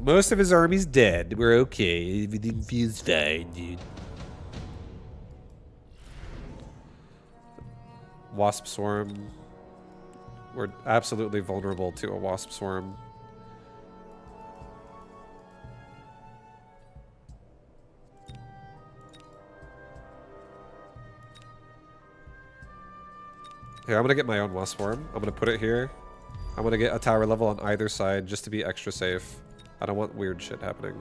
Most of his army's dead. We're okay. Everything feels fine, dude. Wasp swarm. We're absolutely vulnerable to a wasp swarm. Here, I'm gonna get my own wasp swarm. I'm gonna put it here. I'm gonna get a tower level on either side just to be extra safe. I don't want weird shit happening.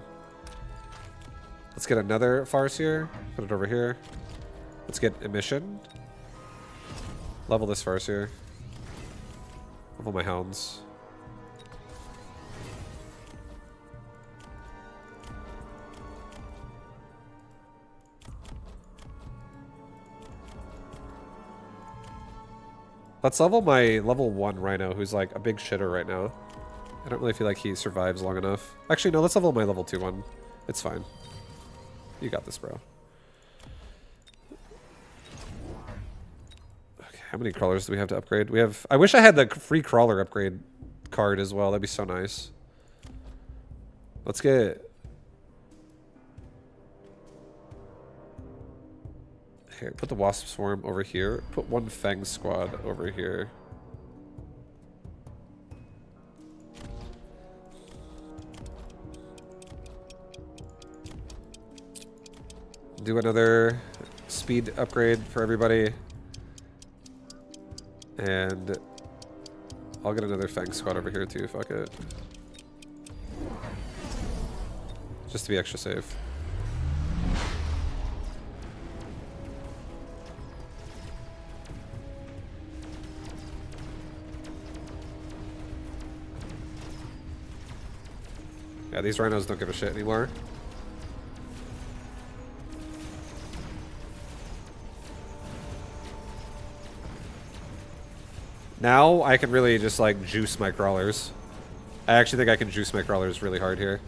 Let's get another Farseer. Put it over here. Let's get emission. Level this Farseer. Level my hounds. Let's level my level 1 Rhino, who's like a big shitter right now. I don't really feel like he survives long enough. Actually, no, let's level my level 2 one. It's fine. You got this, bro. Okay, how many crawlers do we have to upgrade? We have... I wish I had the free crawler upgrade card as well. That'd be so nice. Let's get... Here, put the Wasp Swarm over here. Put one Fang Squad over here. Do another speed upgrade for everybody. And I'll get another Fang Squad over here too, fuck it. Just to be extra safe. Yeah, these rhinos don't give a shit anymore. Now I can really just like juice my crawlers. I actually think I can juice my crawlers really hard here.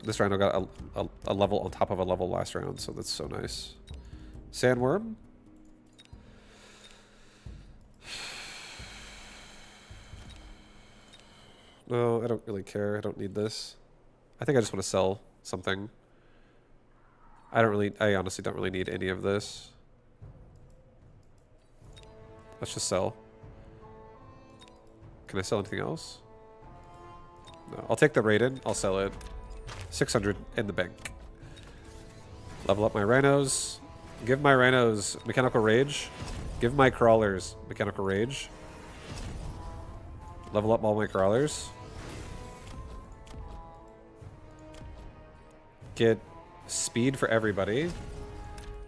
This rhino got a level on top of a level last round, so that's so nice. Sandworm. No, I don't really care. I don't need this. I think I just want to sell something. I honestly don't really need any of this. Let's just sell. Can I sell anything else? No, I'll take the Raiden. I'll sell it. 600 in the bank. Level up my rhinos. Give my rhinos mechanical rage. Give my crawlers mechanical rage. Level up all my crawlers. Get speed for everybody.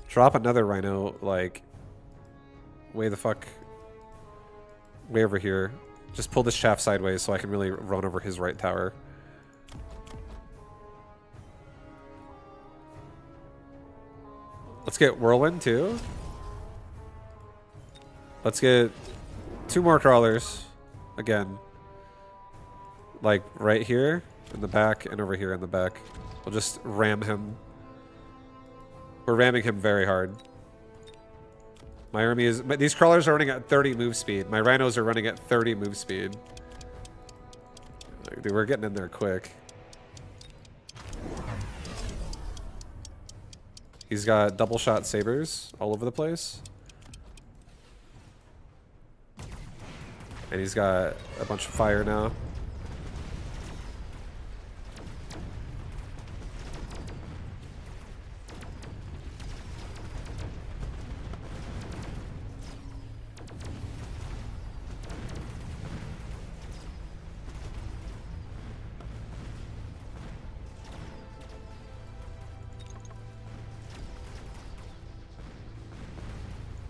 Drop another rhino, like, way the fuck, way over here. Just pull this shaft sideways so I can really run over his right tower. Let's get Whirlwind too. Let's get 2 more crawlers again. Like right here in the back and over here in the back. We'll just ram him. We're ramming him very hard. My army is... These crawlers are running at 30 move speed. My rhinos are running at 30 move speed. Like, dude, we're getting in there quick. He's got double shot sabers all over the place. And he's got a bunch of fire now.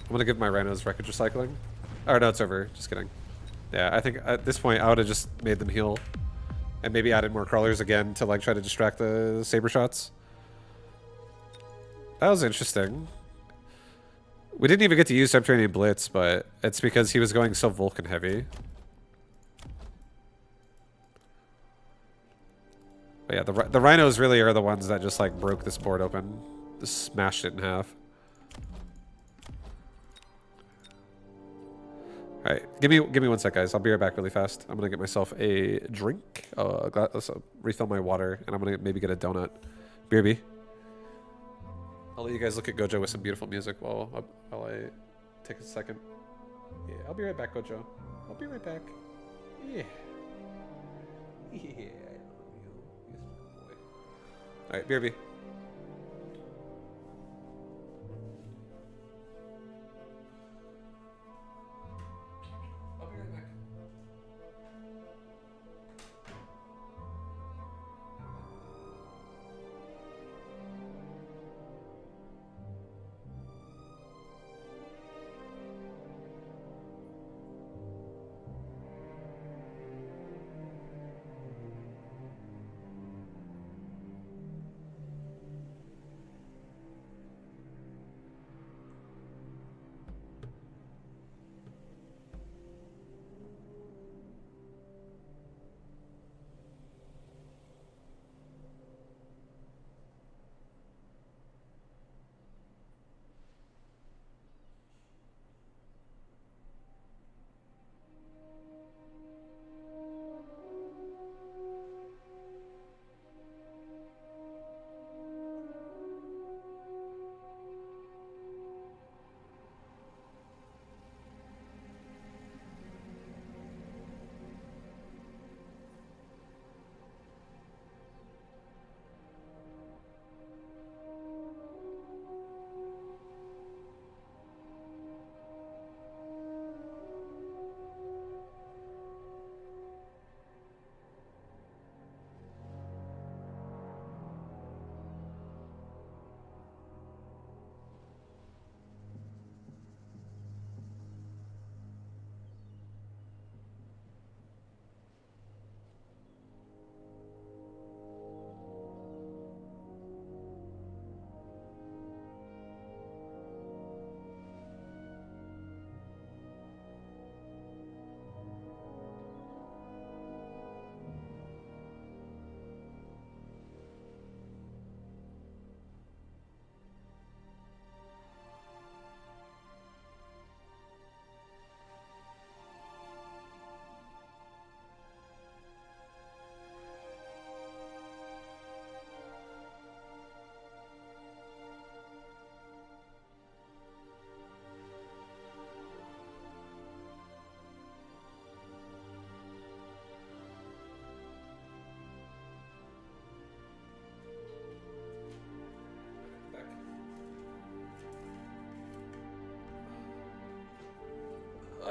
I'm gonna give my rhinos wreckage recycling. Oh no, it's over. Just kidding. Yeah, I think at this point I would have just made them heal. And maybe added more crawlers again to like try to distract the saber shots. That was interesting. We didn't even get to use Subterranean Blitz, but it's because he was going so Vulcan heavy. But yeah, the rhinos really are the ones that just like broke this board open. Just smashed it in half. Alright, give me 1 sec, guys. I'll be right back really fast. I'm gonna get myself a drink. Let's refill my water, and I'm gonna maybe get a donut. BRB. I'll let you guys look at Gojo with some beautiful music while I take a second. Yeah, I'll be right back, Gojo. I'll be right back. Yeah. Yeah, I love you. Yes, boy. Alright, BRB.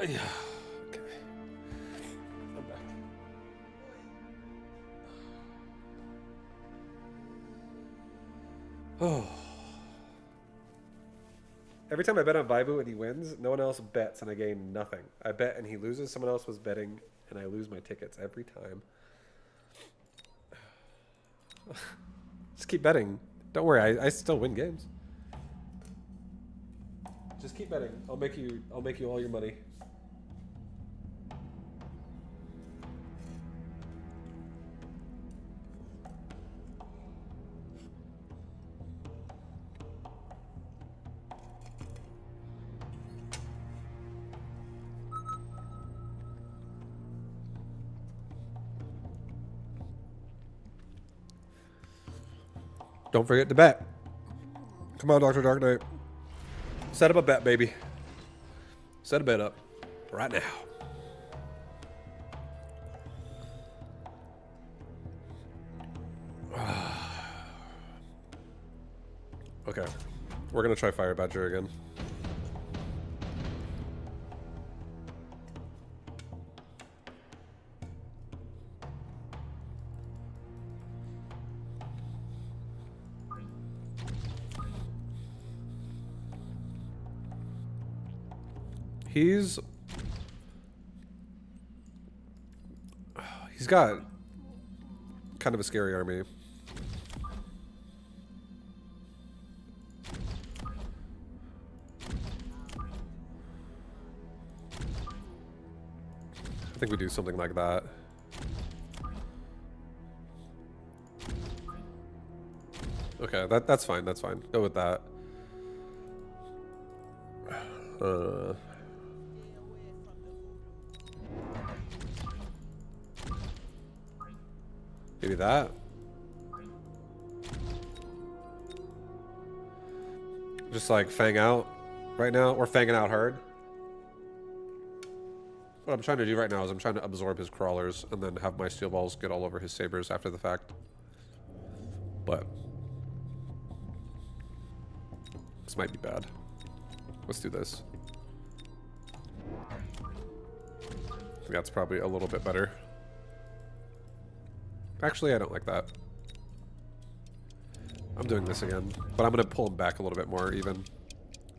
Yeah. Okay. I'm back. Oh. Every time I bet on Vibu and he wins, no one else bets and I gain nothing. I bet and he loses, someone else was betting and I lose my tickets every time. Just keep betting. Don't worry, I still win games. Just keep betting. I'll make you all your money. Don't forget to bet. Come on, Dr. Dark Knight. Set up a bet, baby. Set a bet up. Right now. Okay. We're going to try Fire Badger again. He's got kind of a scary army. I think we do something like that. Okay, that's fine. That's fine. Go with that. Maybe that. Just like fang out right now. We're fanging out hard. What I'm trying to do right now is I'm trying to absorb his crawlers and then have my steel balls get all over his sabers after the fact. But this might be bad. Let's do this. I think that's probably a little bit better. Actually, I don't like that. I'm doing this again, but I'm going to pull him back a little bit more even,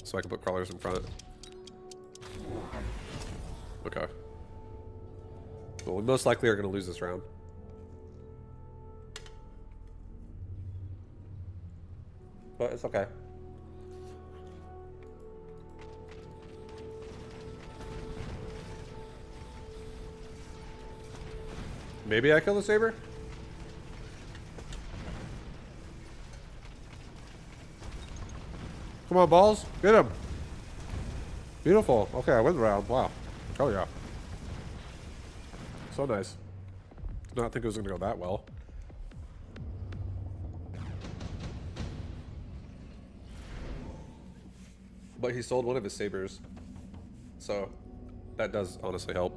so I can put crawlers in front. Okay. Well, we most likely are going to lose this round. But it's okay. Maybe I kill the saber? Come on, balls. Get him. Beautiful. Okay, I win the round. Wow. Oh, yeah. So nice. Did not think it was going to go that well. But he sold one of his sabers. So that does honestly help.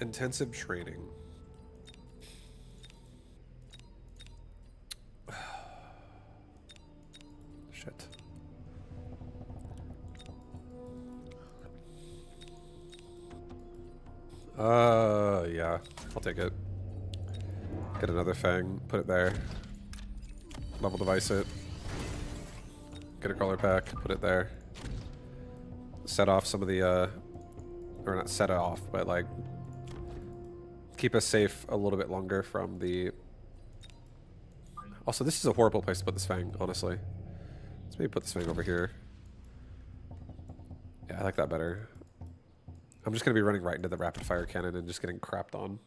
Intensive training. Shit. Yeah. I'll take it. Get another fang, put it there. Level device it. Get a crawler pack, put it there. Set off some of the, or not set it off, but like, keep us safe a little bit longer from the... Also, this is a horrible place to put this fang, honestly. Let's maybe put this fang over here. Yeah, I like that better. I'm just going to be running right into the rapid fire cannon and just getting crapped on.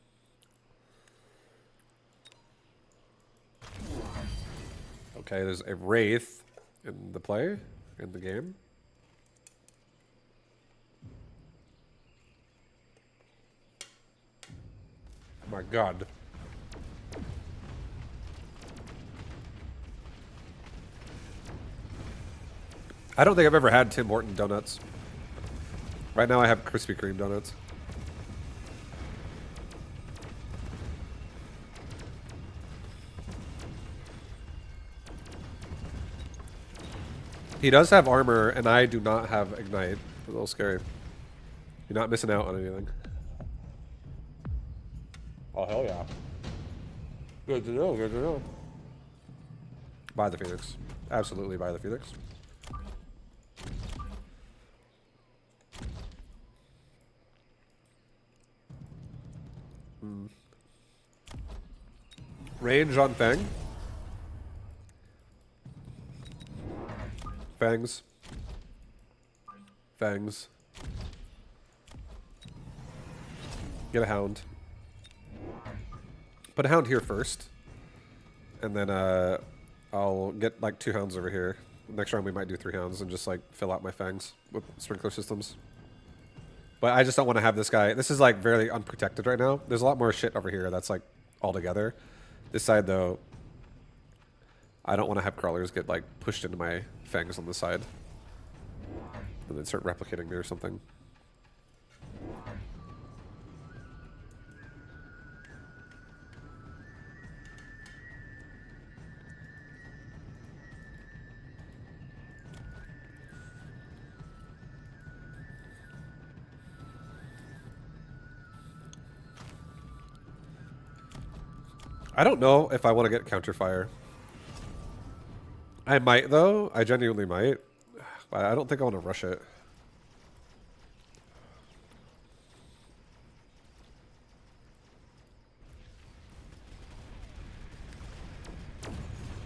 Okay, there's a Wraith in the play, in the game. Oh my god. I don't think I've ever had Tim Horton donuts. Right now I have Krispy Kreme donuts. He does have armor, and I do not have ignite. A little scary. You're not missing out on anything. Oh, hell yeah. Good to know, good to know. Buy the Phoenix. Absolutely buy the Phoenix. Range on Fang. Fangs. Fangs. Get a Hound. Put a Hound here first. And then I'll get like 2 Hounds over here. Next round we might do 3 Hounds and just like fill out my Fangs with sprinkler systems. But I just don't want to have this guy. This is like very unprotected right now. There's a lot more shit over here that's like all together. This side though, I don't want to have crawlers get like pushed into my Fangs on the side. And then start replicating me or something. I don't know if I want to get counterfire. I might though. I genuinely might. But I don't think I want to rush it.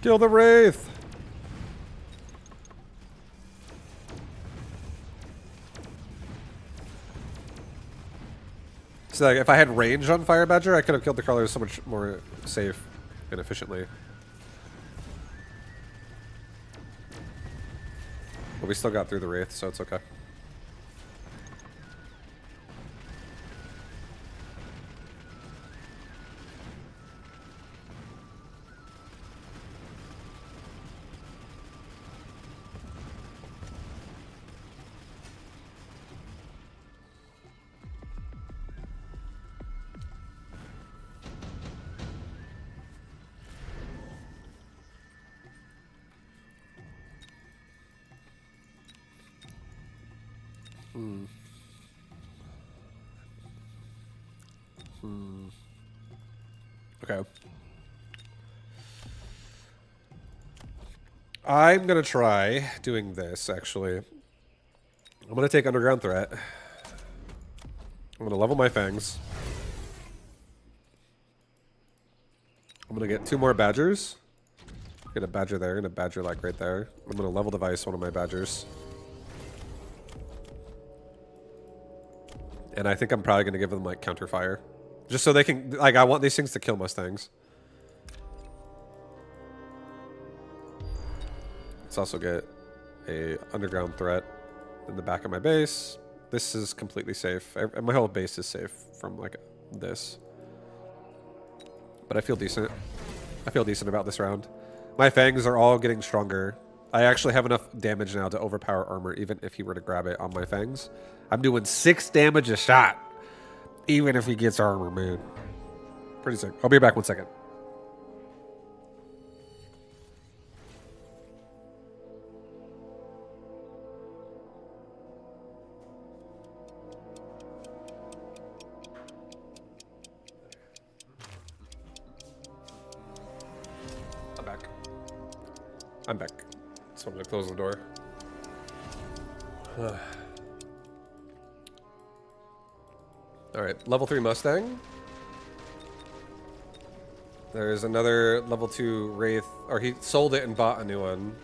Kill the Wraith! So like, if I had range on Fire Badger, I could have killed the crawlers so much more safe and efficiently. But we still got through the Wraith, so it's okay. Okay. I'm gonna try doing this, actually. I'm gonna take Underground Threat. I'm gonna level my Fangs. I'm gonna get 2 more Badgers. Get a Badger there and a Badger like right there. I'm gonna level device one of my Badgers. And I think I'm probably gonna give them like counterfire. Just so they can, like, I want these things to kill Mustangs. Let's also get a underground threat in the back of my base. This is completely safe. My whole base is safe from, like, this. But I feel decent. I feel decent about this round. My Fangs are all getting stronger. I actually have enough damage now to overpower armor, even if he were to grab it on my Fangs. I'm doing 6 damage a shot. Even if he gets armor, man. Pretty sick. I'll be back 1 second. I'm back. I'm back. So I'm gonna close the door. Alright, level 3 Mustang. There's another level 2 Wraith, or he sold it and bought a new one.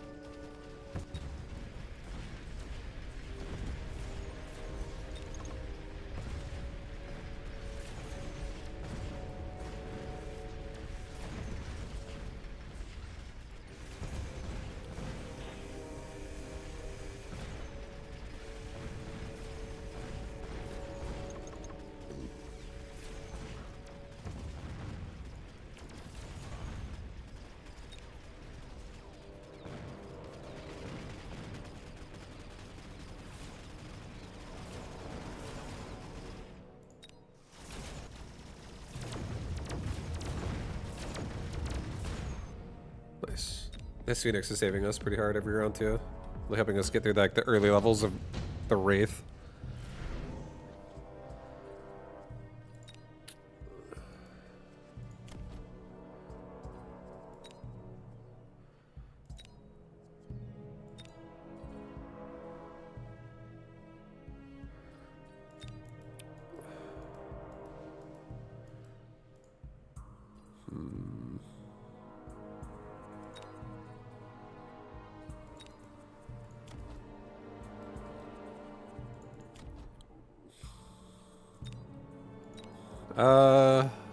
Nice. This Phoenix is saving us pretty hard every round too. Really helping us get through like the early levels of the Wraith.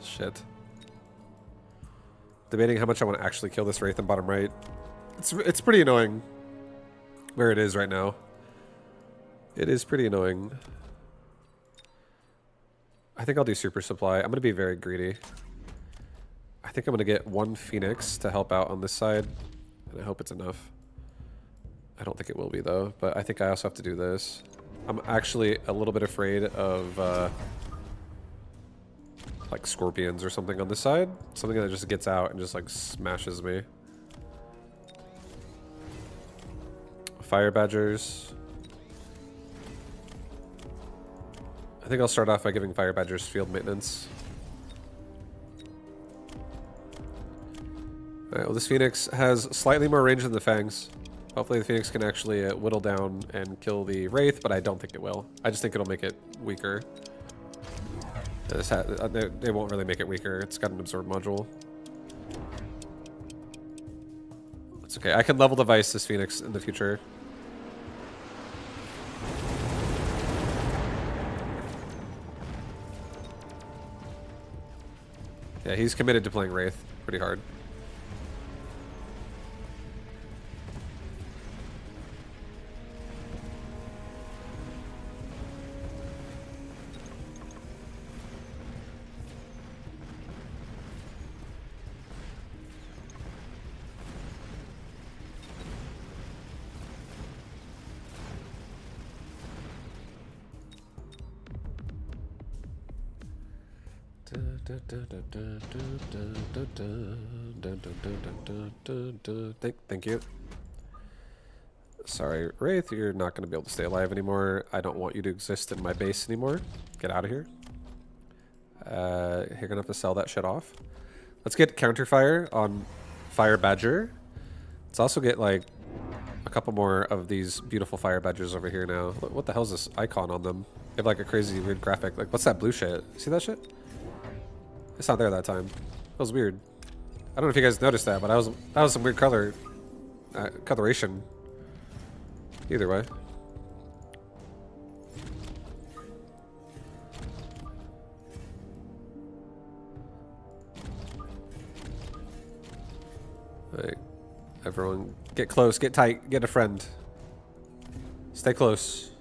Shit. Debating how much I want to actually kill this Wraith in bottom right. It's pretty annoying where it is right now. It is pretty annoying. I think I'll do super supply. I'm going to be very greedy. I think I'm going to get one Phoenix to help out on this side. And I hope it's enough. I don't think it will be though, but I think I also have to do this. I'm actually a little bit afraid of like scorpions or something on this side. Something that just gets out and just like smashes me. Fire badgers. I think I'll start off by giving fire badgers field maintenance. Alright, well this Phoenix has slightly more range than the Fangs. Hopefully the Phoenix can actually whittle down and kill the Wraith, but I don't think it will. I just think it'll make it weaker. They won't really make it weaker. It's got an absorb module. It's okay. I can level device this Phoenix in the future. Yeah, he's committed to playing Wraith pretty hard. Thank you. Sorry, Wraith, you're not going to be able to stay alive anymore. I don't want you to exist in my base anymore. Get out of here. You're going to have to sell that shit off. Let's get counterfire on Fire Badger. Let's also get like a couple more of these beautiful Fire Badgers over here now. What the hell is this icon on them? They have like a crazy weird graphic. Like, what's that blue shit? See that shit? It's not there that time. That was weird. I don't know if you guys noticed that, but that was some weird color coloration. Either way. Alright. Everyone get close, get tight, get a friend. Stay close.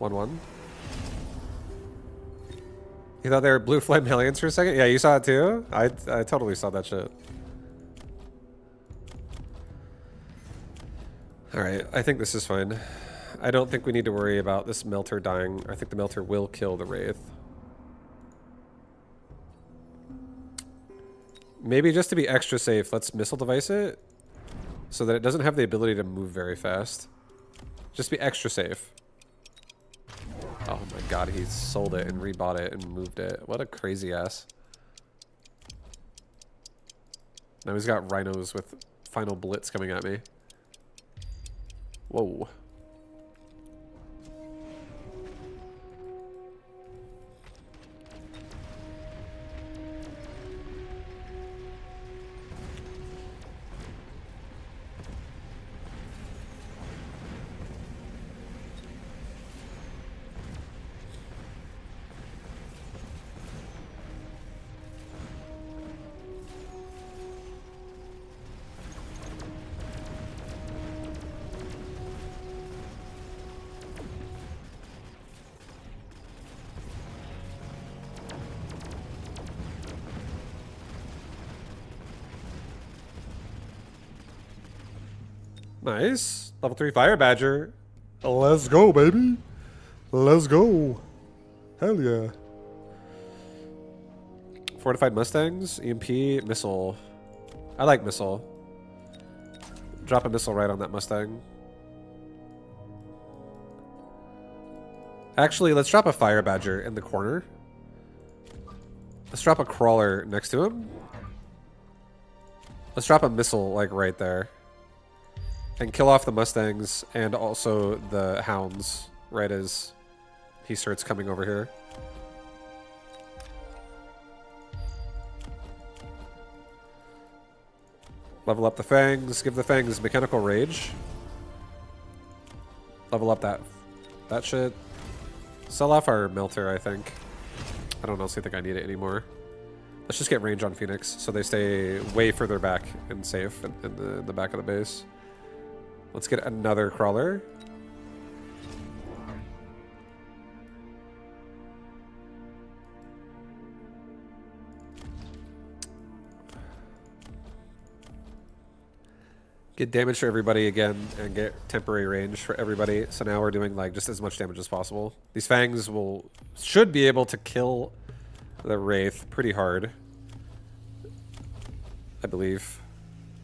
1-1. You thought they were blue flame aliens for a second? Yeah, you saw it too? I totally saw that shit. Alright, I think this is fine. I don't think we need to worry about this Melter dying. I think the Melter will kill the Wraith. Maybe just to be extra safe, let's missile device it so that it doesn't have the ability to move very fast. Just be extra safe. Oh my god, he sold it and rebought it and moved it. What a crazy ass. Now he's got rhinos with final blitz coming at me. Whoa. Nice. Level 3 Fire Badger. Let's go, baby. Let's go. Hell yeah. Fortified Mustangs, EMP, Missile. I like Missile. Drop a missile right on that Mustang. Actually, let's drop a Fire Badger in the corner. Let's drop a Crawler next to him. Let's drop a missile, like, right there. And kill off the Mustangs and also the Hounds right as he starts coming over here. Level up the Fangs. Give the Fangs Mechanical Rage. Level up that shit. Sell off our Melter, I think. I don't honestly think I need it anymore. Let's just get range on Phoenix so they stay way further back and safe in the back of the base. Let's get another Crawler. Get damage for everybody again and get temporary range for everybody. So now we're doing like just as much damage as possible. These Fangs should be able to kill the Wraith pretty hard, I believe.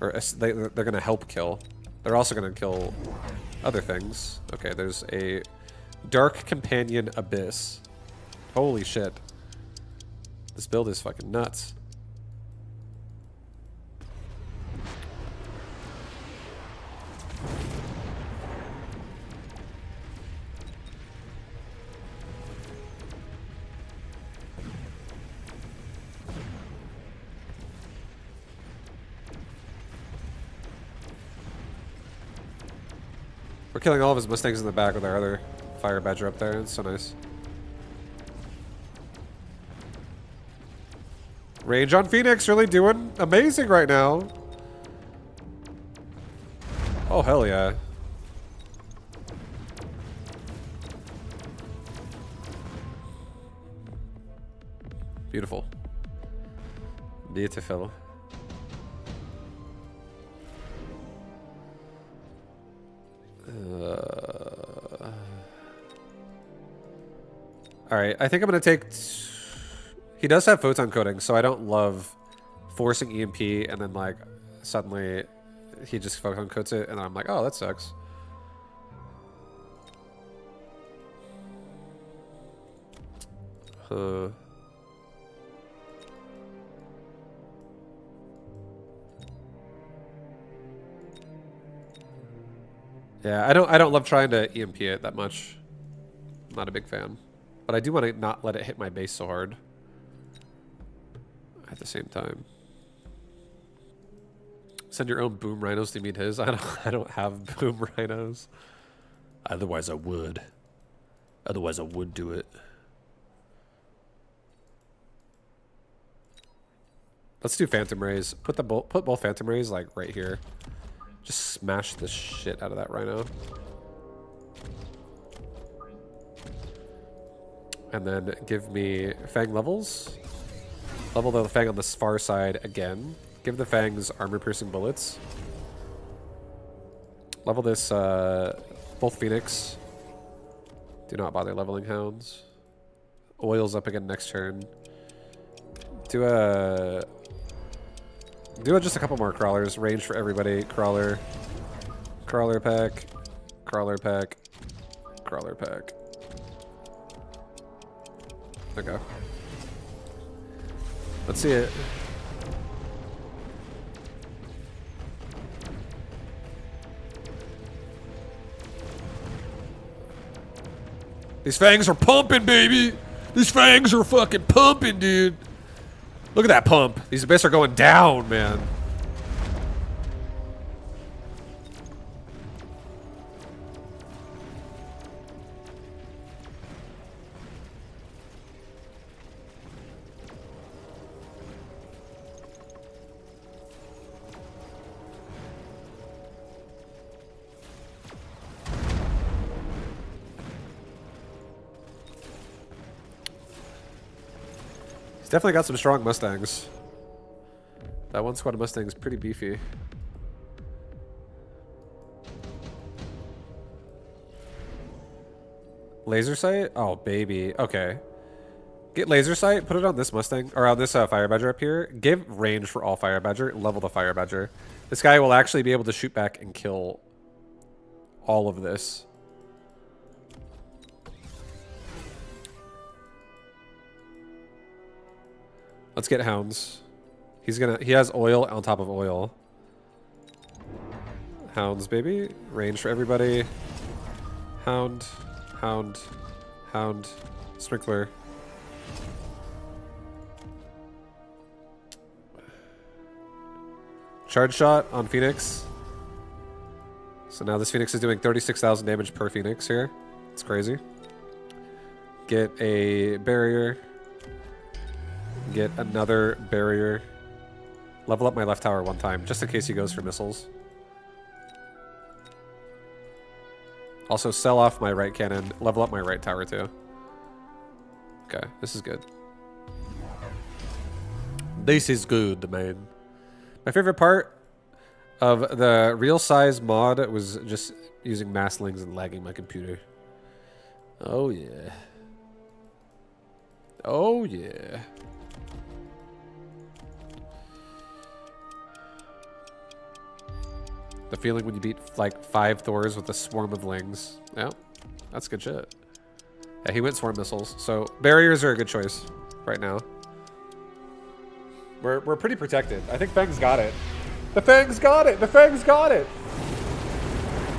Or they're going to help kill. They're also going to kill other things. Okay, there's a Dark Companion Abyss. Holy shit. This build is fucking nuts. We're killing all of his Mustangs in the back with our other Fire Badger up there. It's so nice. Range on Phoenix really doing amazing right now. Oh, hell yeah. Beautiful. Beautiful. Alright, I think I'm going to take... He does have photon coating, so I don't love forcing EMP and then, like, suddenly he just photon coats it, and I'm like, oh, that sucks. Yeah, I don't love trying to EMP it that much. I'm not a big fan. But I do want to not let it hit my base so hard at the same time. Send your own boom rhinos to meet his. I don't have boom rhinos. Otherwise I would. Otherwise I would do it. Let's do Phantom Rays. Put both Phantom Rays like right here. Just smash the shit out of that rhino. And then give me Fang levels. Level the Fang on this far side again. Give the Fangs armor-piercing bullets. Level this, both Phoenix. Do not bother leveling Hounds. Oils up again next turn. Do just a couple more Crawlers. Range for everybody. Crawler. Crawler pack. Crawler pack. Crawler pack. Okay. Let's see it. These Fangs are pumping, baby! These Fangs are fucking pumping, dude! Look at that pump. These Abyss are going down, man. Definitely got some strong Mustangs. That one squad of Mustangs is pretty beefy. Laser sight? Oh, baby. Okay. Get laser sight, put it on this Mustang, or on this Fire Badger up here. Give range for all Fire Badger, level the Fire Badger. This guy will actually be able to shoot back and kill all of this. Let's get hounds. He has oil on top of oil. Hounds, baby. Range for everybody. Hound, hound, hound, sprinkler. Charge shot on Phoenix. So now this Phoenix is doing 36,000 damage per Phoenix here. It's crazy. Get a barrier. Get another barrier. Level up my left tower one time, just in case he goes for missiles. Also sell off my right cannon. Level up my right tower too. Okay, this is good. This is good, man. My favorite part of the real size mod was just using masslings and lagging my computer. Oh yeah. Oh yeah. The feeling when you beat like 5 Thors with a swarm of lings. Yeah, that's good shit. Yeah, he went swarm missiles. So barriers are a good choice right now. We're pretty protected. I think Fang's got it. The Fang's got it! The Fang's got it!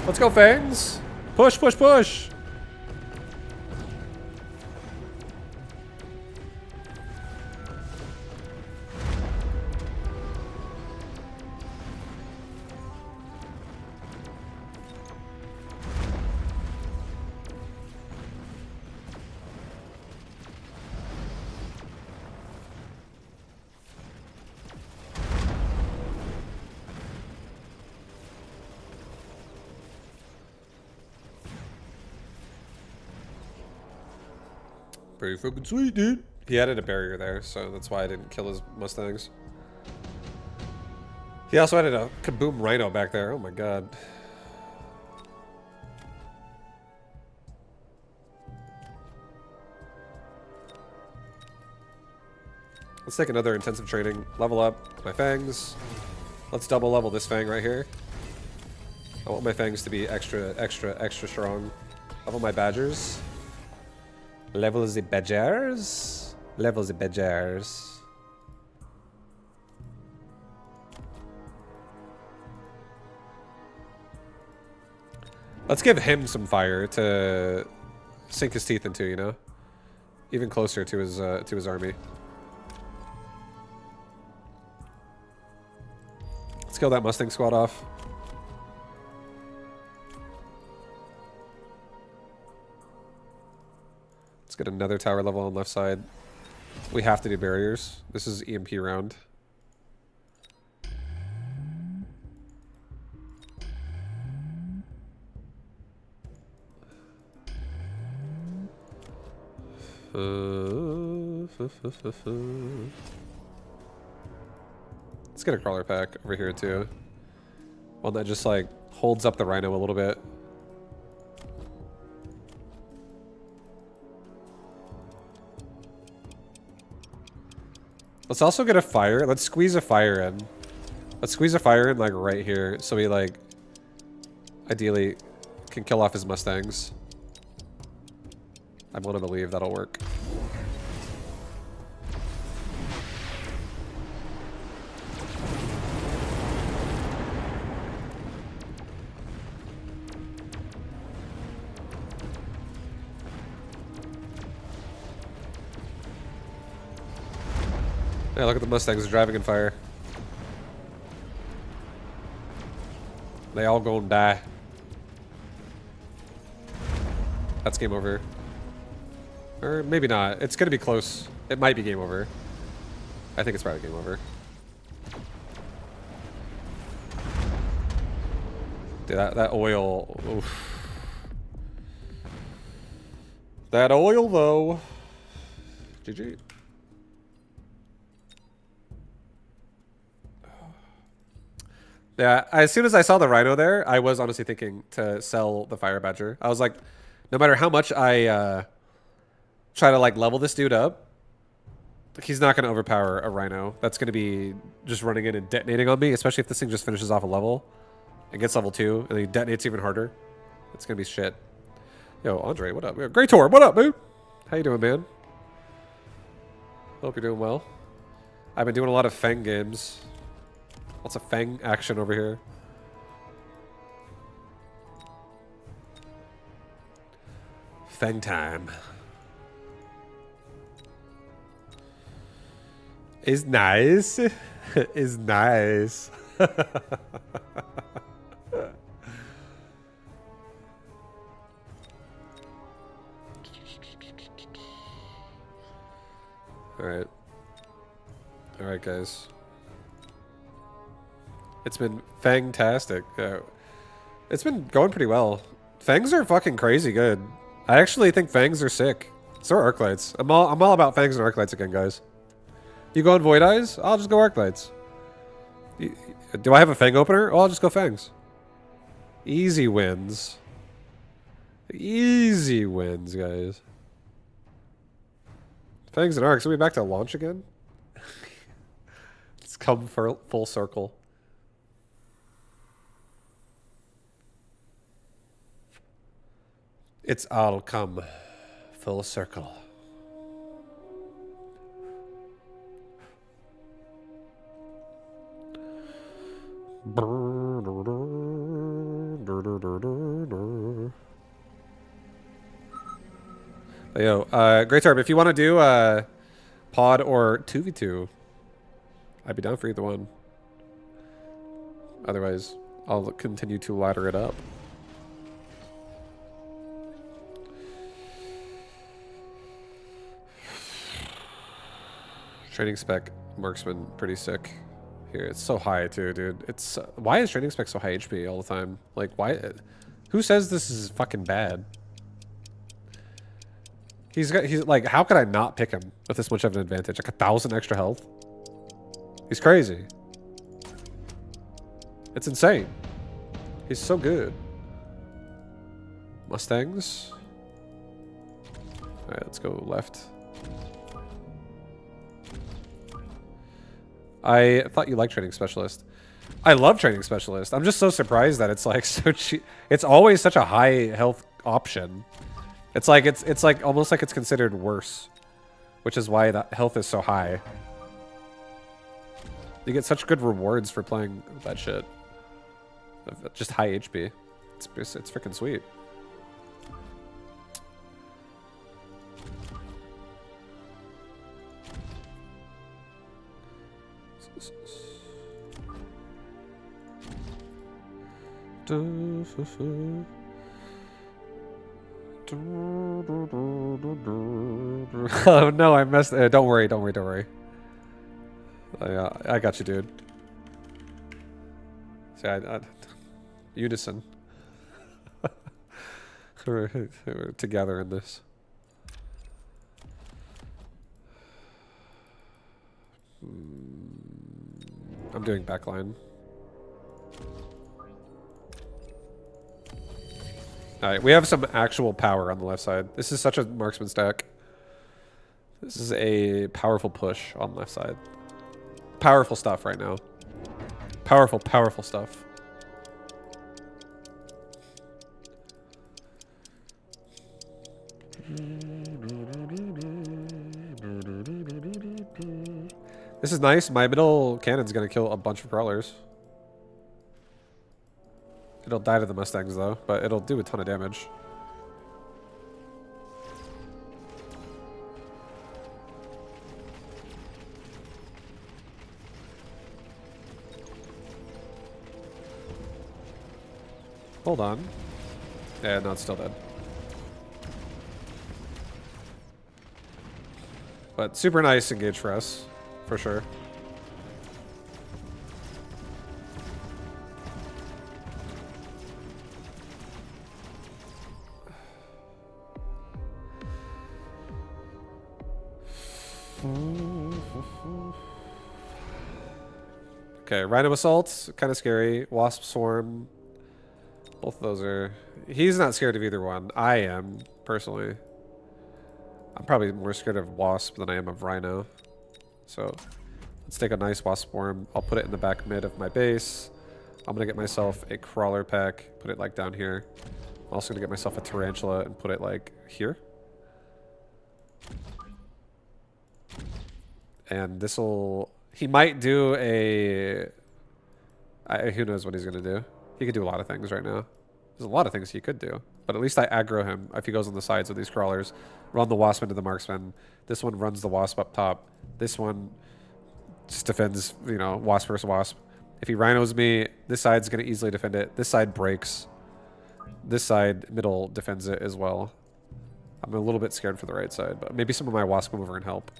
Let's go, Fangs! Push, push, push! Pretty fucking sweet, dude. He added a barrier there, so that's why I didn't kill his Mustangs. He also added a kaboom rhino back there. Oh my god. Let's take another intensive training. Level up my fangs. Let's double level this fang right here. I want my fangs to be extra, extra, extra strong. Level my badgers. Level the badgers. Level the badgers. Let's give him some fire to sink his teeth into, you know? Even closer to his army. Let's kill that Mustang squad off. Let's get another tower level on left side. We have to do barriers. This is EMP round. Let's get a crawler pack over here too. One that just like holds up the rhino a little bit. Let's also get a fire. Let's squeeze a fire in. Let's squeeze a fire in like right here so we like ideally can kill off his Mustangs. I want to believe that'll work. Yeah, look at the Mustangs driving in fire. They all gonna die. That's game over. Or maybe not. It's gonna be close. It might be game over. I think it's probably game over. Dude, that oil. Oof. That oil, though. GG. Yeah, as soon as I saw the rhino there, I was honestly thinking to sell the fire badger. I was like, no matter how much I try to like level this dude up, He's not going to overpower a Rhino. That's going to be just running in and detonating on me, especially if this thing just finishes off a level and gets level 2 and he detonates even harder. It's going to be shit. Yo, Andre, what up? Gretorp, what up, dude? How you doing, man? Hope you're doing well. I've been doing a lot of Fang games. Lots of Fang action over here. Fang time. Is nice. Is nice. Alright. Alright, guys. It's been fantastic. It's been going pretty well. Fangs are fucking crazy good. I actually think Fangs are sick. So are Arclights. I'm all about Fangs and Arclights again, guys. You going Void Eyes? I'll just go Arclights. Do I have a Fang opener? Oh, I'll just go Fangs. Easy wins. Easy wins, guys. Fangs and Arcs. Are we back to launch again? It's come for full circle. It's all come full circle. Yo, Gretorp, if you want to do pod or 2v2, I'd be down for either one. Otherwise, I'll continue to ladder it up. Training spec marksman pretty sick. Here, it's so high too, dude. It's why is training spec so high HP all the time? Like, why? Who says this is fucking bad? He's like, how could I not pick him with this much of an advantage? Like 1,000 extra health. He's crazy. It's insane. He's so good. Mustangs. All right, let's go left. I thought you liked Training Specialist. I love Training Specialist. I'm just so surprised that it's like so cheap. It's always such a high health option. It's like almost like it's considered worse, which is why that health is so high. You get such good rewards for playing that shit. Just high HP. It's freaking sweet. Oh no, I messed. Don't worry. I got you, dude. See, unison. we're together in this. I'm doing backline. Alright, we have some actual power on the left side. This is such a marksman stack. This is a powerful push on the left side. Powerful stuff right now. Powerful stuff. This is nice. My middle cannon's gonna kill a bunch of crawlers. It'll die to the Mustangs though, but it'll do a ton of damage. Hold on. Yeah, no, it's still dead. But super nice engage for us, for sure. Okay, Rhino Assault, kind of scary. Wasp Swarm. Both of those are... He's not scared of either one. I am, personally. I'm probably more scared of Wasp than I am of Rhino. So let's take a nice wasp swarm. I'll put it in the back mid of my base. I'm gonna get myself a crawler pack, put it like down here. I'm also gonna get myself a tarantula and put it like here. And this'll, he might do a, who knows what he's gonna do. He could do a lot of things right now. There's a lot of things he could do, but at least I aggro him if he goes on the sides with these crawlers. Run the wasp into the marksman. This one runs the wasp up top. This one just defends, you know, wasp versus wasp. If he rhinos me, this side's going to easily defend it. This side breaks. This side, middle, defends it as well. I'm a little bit scared for the right side, but maybe some of my wasp come over and help.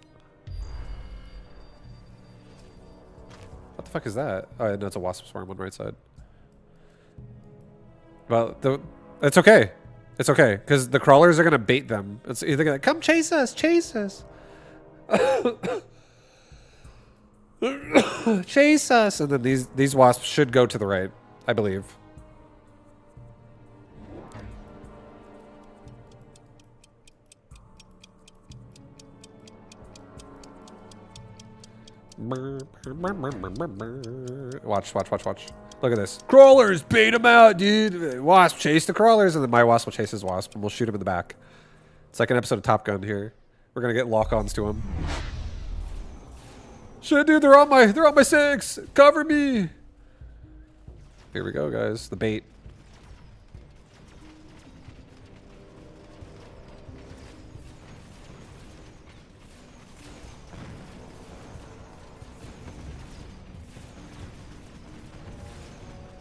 What the fuck is that? Oh, no, it's a wasp swarm on the right side. Well, it's okay. It's okay, because the crawlers are going to bait them. It's either going to come chase us, chase us. Chase us. And then these wasps should go to the right, I believe. Watch, watch, watch, watch. Look at this. Crawlers, bait him out, dude. Wasp, chase the crawlers, and then my wasp will chase his wasp, and we'll shoot him in the back. It's like an episode of Top Gun here. We're gonna get lock-ons to him. Shit, dude, they're on my 6. Cover me. Here we go, guys. The bait.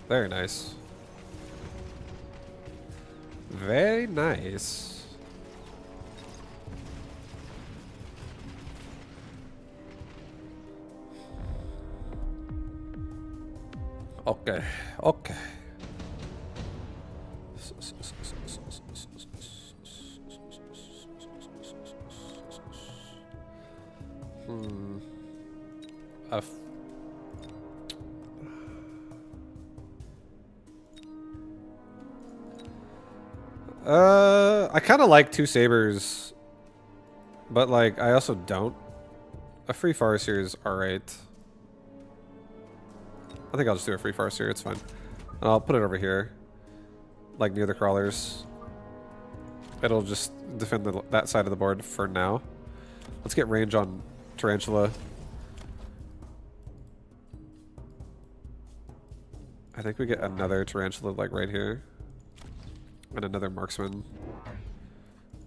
Very nice. Very nice. Okay, okay. I kind of like 2 sabers, but like I also don't. A free Farseer is alright. I think I'll just do a free Farseer, it's fine. And I'll put it over here, like near the crawlers. It'll just defend that side of the board for now. Let's get range on Tarantula. I think we get another Tarantula like right here. And another marksman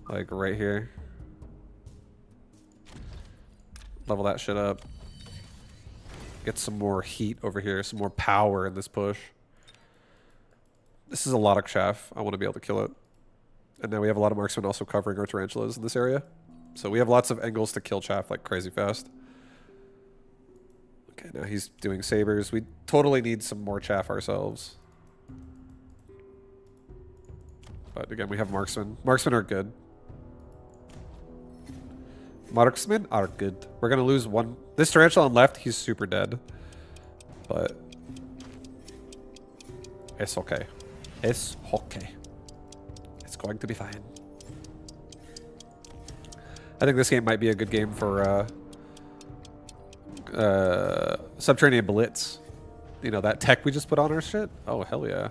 like right here. Level that shit up. Get some more heat over here, some more power in this push. This is a lot of chaff. I want to be able to kill it. And now we have a lot of marksmen also covering our tarantulas in this area. So we have lots of angles to kill chaff like crazy fast. Okay, now he's doing sabers. We totally need some more chaff ourselves. But again, we have marksmen. Marksmen are good. Marksmen are good. We're going to lose one. This tarantula on left, he's super dead. But it's okay. It's okay. It's going to be fine. I think this game might be a good game for Subterranean Blitz. You know, that tech we just put on our shit? Oh, hell yeah.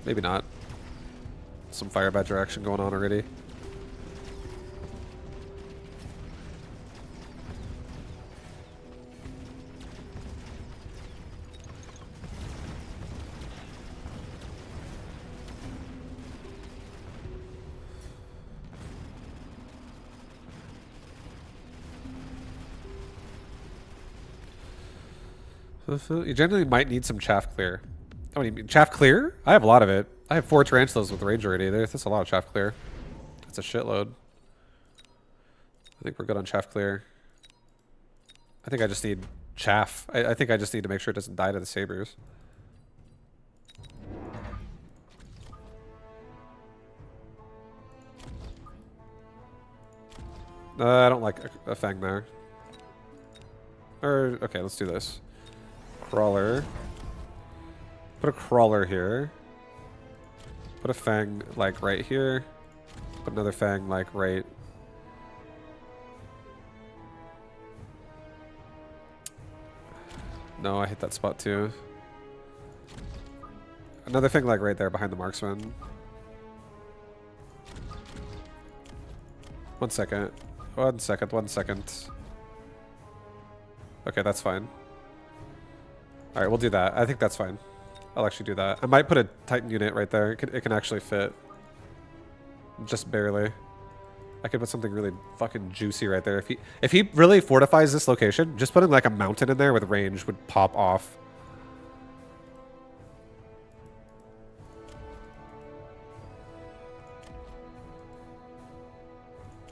Maybe not. Some Fire Badger action going on already. You generally might need some chaff clear. What do you mean? Chaff clear? I have a lot of it. I have 4 tarantulas with range already. That's a lot of chaff clear. That's a shitload. I think we're good on chaff clear. I think I just need chaff. I think I just need to make sure it doesn't die to the sabers. I don't like a fang there. Or, okay, let's do this. Crawler. Put a crawler here. Put a fang, like, right here. Put Put another Fang, like, right. No, I hit that spot too. Another Fang, like, right there behind the marksman. 1 second. 1 second, 1 second. Okay, that's fine. Alright, we'll do that. I think that's fine. I'll actually do that. I might put a Titan unit right there. It can actually fit. Just barely. I could put something really fucking juicy right there. If he really fortifies this location, just putting like a mountain in there with range would pop off.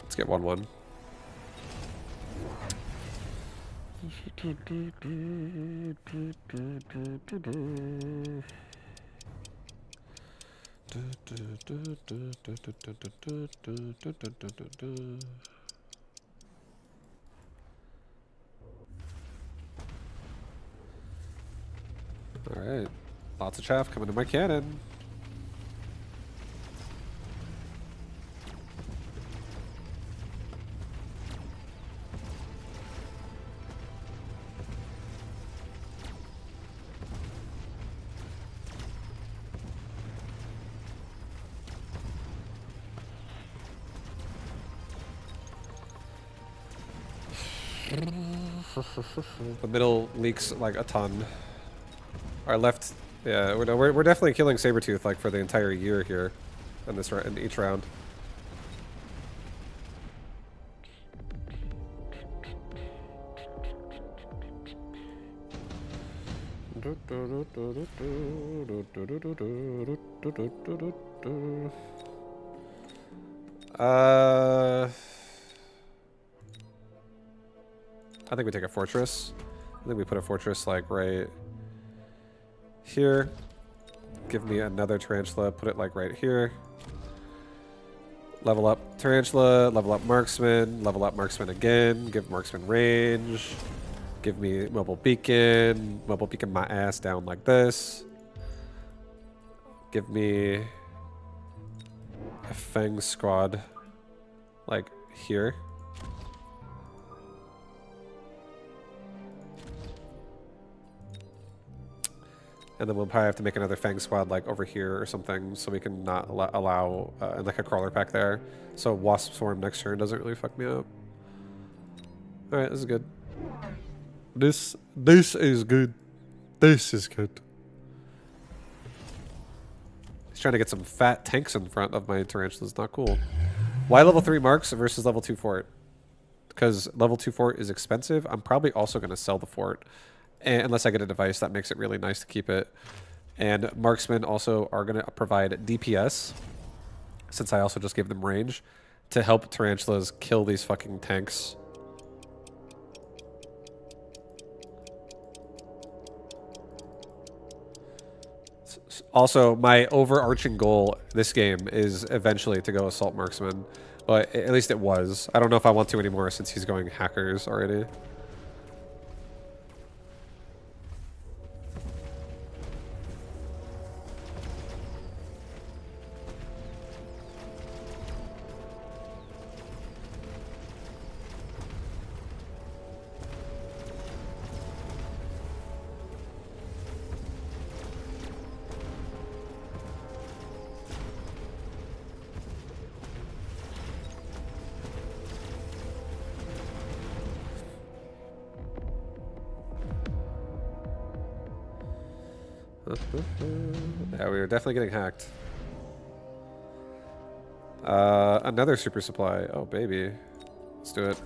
Let's get 1-1. All right, lots of chaff coming to my cannon. The middle leaks like a ton. Our left, yeah, we're definitely killing Sabretooth like for the entire year here, in each round. I think we take a fortress. I think we put a fortress like right here. Give me another tarantula, put it like right here. Level up tarantula, level up marksman again, give marksman range. Give me mobile beacon my ass down like this. Give me a Fang squad like here. And then we'll probably have to make another Fang squad like over here or something so we can not allow like a crawler pack there. So Wasp Swarm next turn doesn't really fuck me up. Alright, this is good. This is good. This is good. He's trying to get some fat tanks in front of my tarantulas. Not cool. Why level 3 marks versus level 2 fort? Because level 2 fort is expensive. I'm probably also going to sell the fort. And unless I get a device that makes it really nice to keep it. And marksmen also are going to provide DPS, since I also just gave them range, to help tarantulas kill these fucking tanks. Also, my overarching goal this game is eventually to go assault marksman. But at least it was. I don't know if I want to anymore since he's going hackers already. Yeah, we were definitely getting hacked. Another super supply. Oh, baby. Let's do it.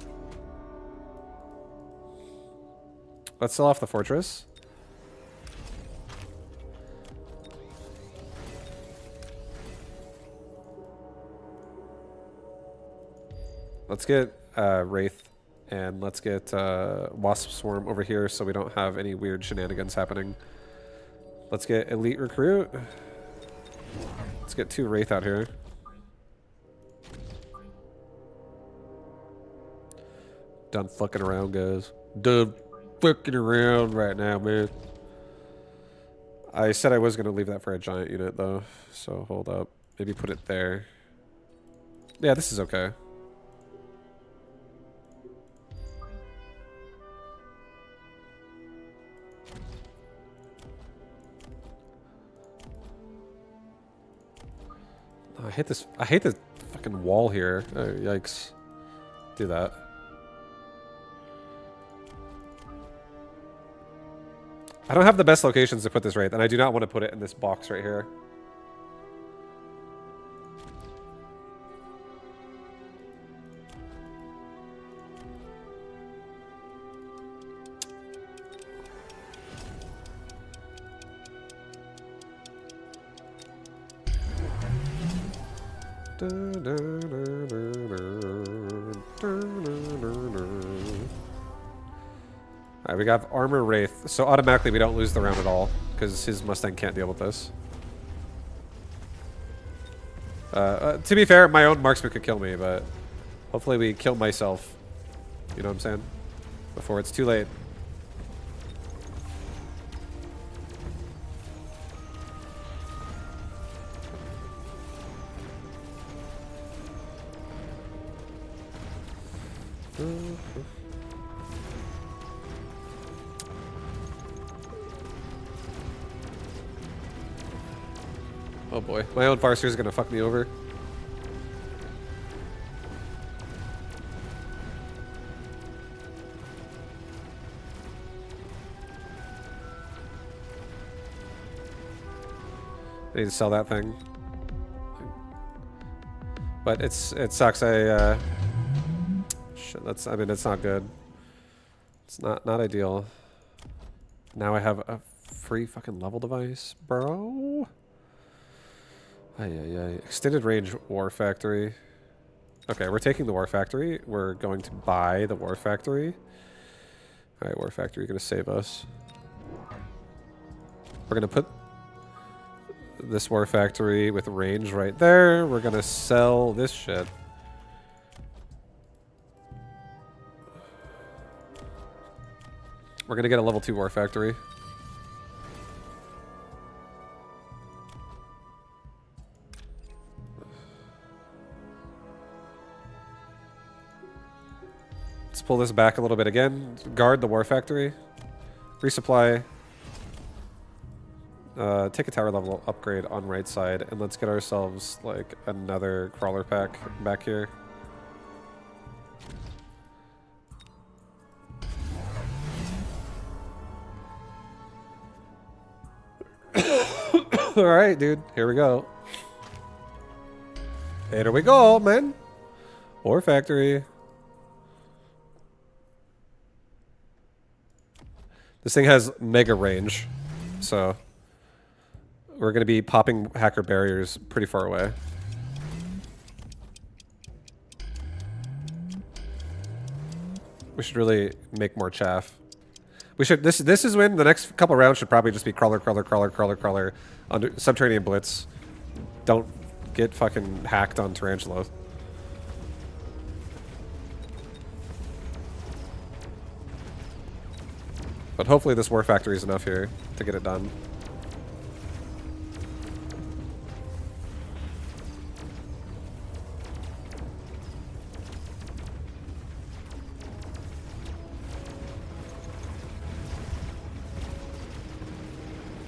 Let's sell off the fortress. Let's get Wraith, and let's get Wasp Swarm over here so we don't have any weird shenanigans happening. Let's get Elite Recruit. Let's get 2 Wraith out here. Done fucking around, guys. Done fucking around right now, man. I said I was going to leave that for a giant unit, though. So hold up. Maybe put it there. Yeah, this is okay. Oh, I hate this. I hate the fucking wall here. Oh, yikes. Do that. I don't have the best locations to put this right, and I do not want to put it in this box right here. Alright, we got Armor Wraith, so automatically we don't lose the round at all, because his Mustang can't deal with this. To be fair, my own marksman could kill me, but hopefully we kill myself. You know what I'm saying? Before it's too late. Oh boy, my own Farseer is gonna fuck me over. I need to sell that thing. But it sucks. Shit, I mean, it's not good. It's not ideal. Now I have a free fucking level device, bro. Ay. Extended range War Factory. Okay, we're taking the War Factory. We're going to buy the War Factory. Alright, War Factory, you're gonna save us. We're gonna put this War Factory with range right there. We're gonna sell this shit. We're gonna get a level 2 War Factory. Let's pull this back a little bit again. Guard the War Factory. Resupply. Take a tower level upgrade on right side, and let's get ourselves like another crawler pack back here. All right, dude. Here we go. Here we go, man. War Factory. This thing has mega range, so we're going to be popping hacker barriers pretty far away. We should really make more chaff. We should. This is when the next couple rounds should probably just be crawler, under subterranean blitz. Don't get fucking hacked on Tarantula. But hopefully this War Factory is enough here to get it done.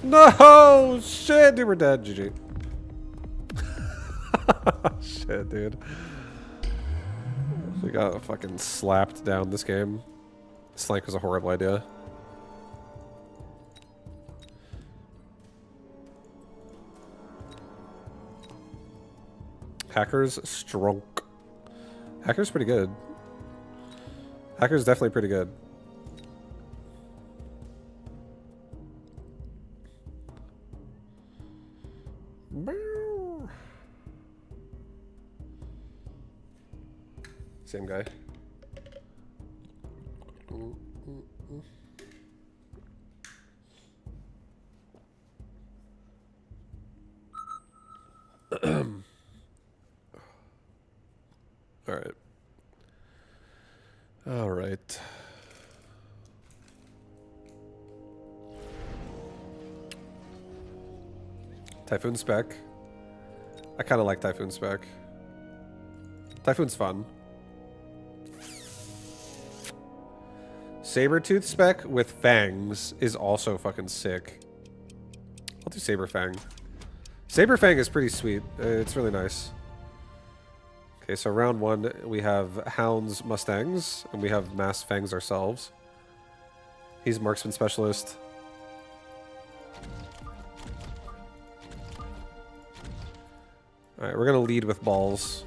No! Shit, dude, we're dead. GG. Shit, dude. We got fucking slapped down this game. Slank was a horrible idea. Hacker's strong. Hacker's pretty good. Hacker's definitely pretty good. Same guy. All right. All right. Typhoon spec. I kind of like Typhoon spec. Typhoon's fun. Sabertooth spec with fangs is also fucking sick. I'll do Saberfang. Saberfang is pretty sweet. It's really nice. Okay, so round 1, we have Hounds, Mustangs, and we have Mass Fangs ourselves. He's Marksman Specialist. Alright, we're gonna lead with balls.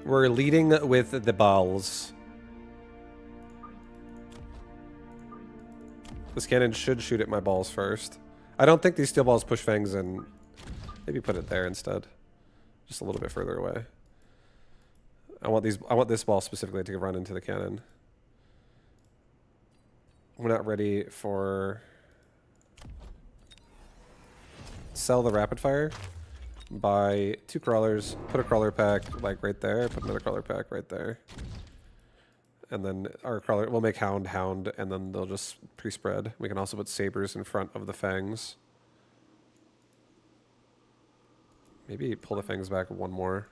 We're leading with the balls. This cannon should shoot at my balls first. I don't think these steel balls push fangs in. Maybe put it there instead. Just a little bit further away. I want this ball specifically to run into the cannon. We're not ready for... Sell the rapid fire. Buy 2 crawlers, put a crawler pack like right there, put another crawler pack right there. And then our crawler, we'll make Hound, and then they'll just pre-spread. We can also put sabers in front of the fangs. Maybe pull the fangs back 1 more.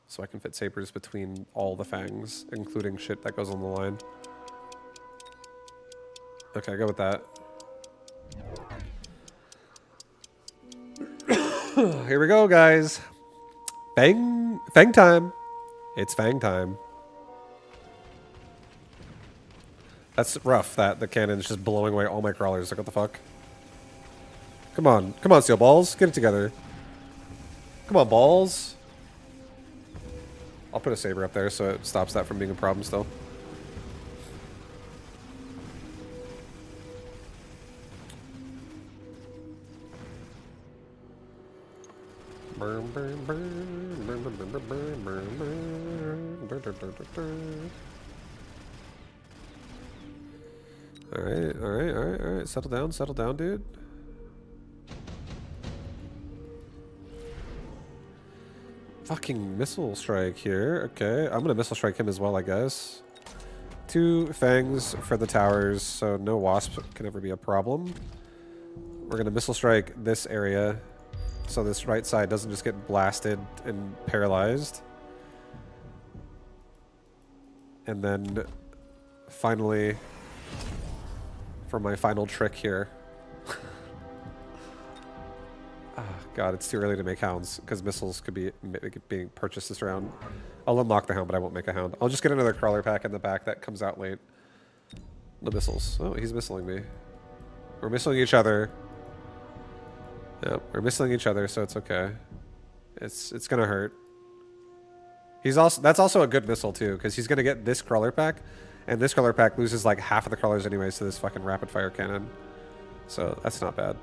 So I can fit sabers between all the fangs, including shit that goes on the line. Okay, go with that. Here we go, guys. Fang time. It's fang time. That's rough that the cannon's just blowing away all my crawlers. Like, what the fuck? Come on, steel balls. Get it together. Come on, balls. I'll put a saber up there so it stops that from being a problem still. Alright. Settle down, dude. Fucking missile strike here. Okay, I'm gonna missile strike him as well, I guess. 2 fangs for the towers, so no wasp can ever be a problem. We're gonna missile strike this area, so this right side doesn't just get blasted and paralyzed. And then, finally, for my final trick here. Oh, God, it's too early to make hounds, because missiles could be being purchased this round. I'll unlock the hound, but I won't make a hound. I'll just get another crawler pack in the back that comes out late. The missiles. Oh, he's missiling me. We're missiling each other. Yep, we're missiling each other, so it's okay. It's gonna hurt. That's also a good missile too, because he's gonna get this crawler pack, and this crawler pack loses like half of the crawlers anyways to this fucking rapid fire cannon. So that's not bad.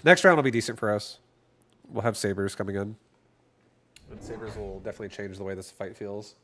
Next round will be decent for us. We'll have sabers coming in. And sabers will definitely change the way this fight feels.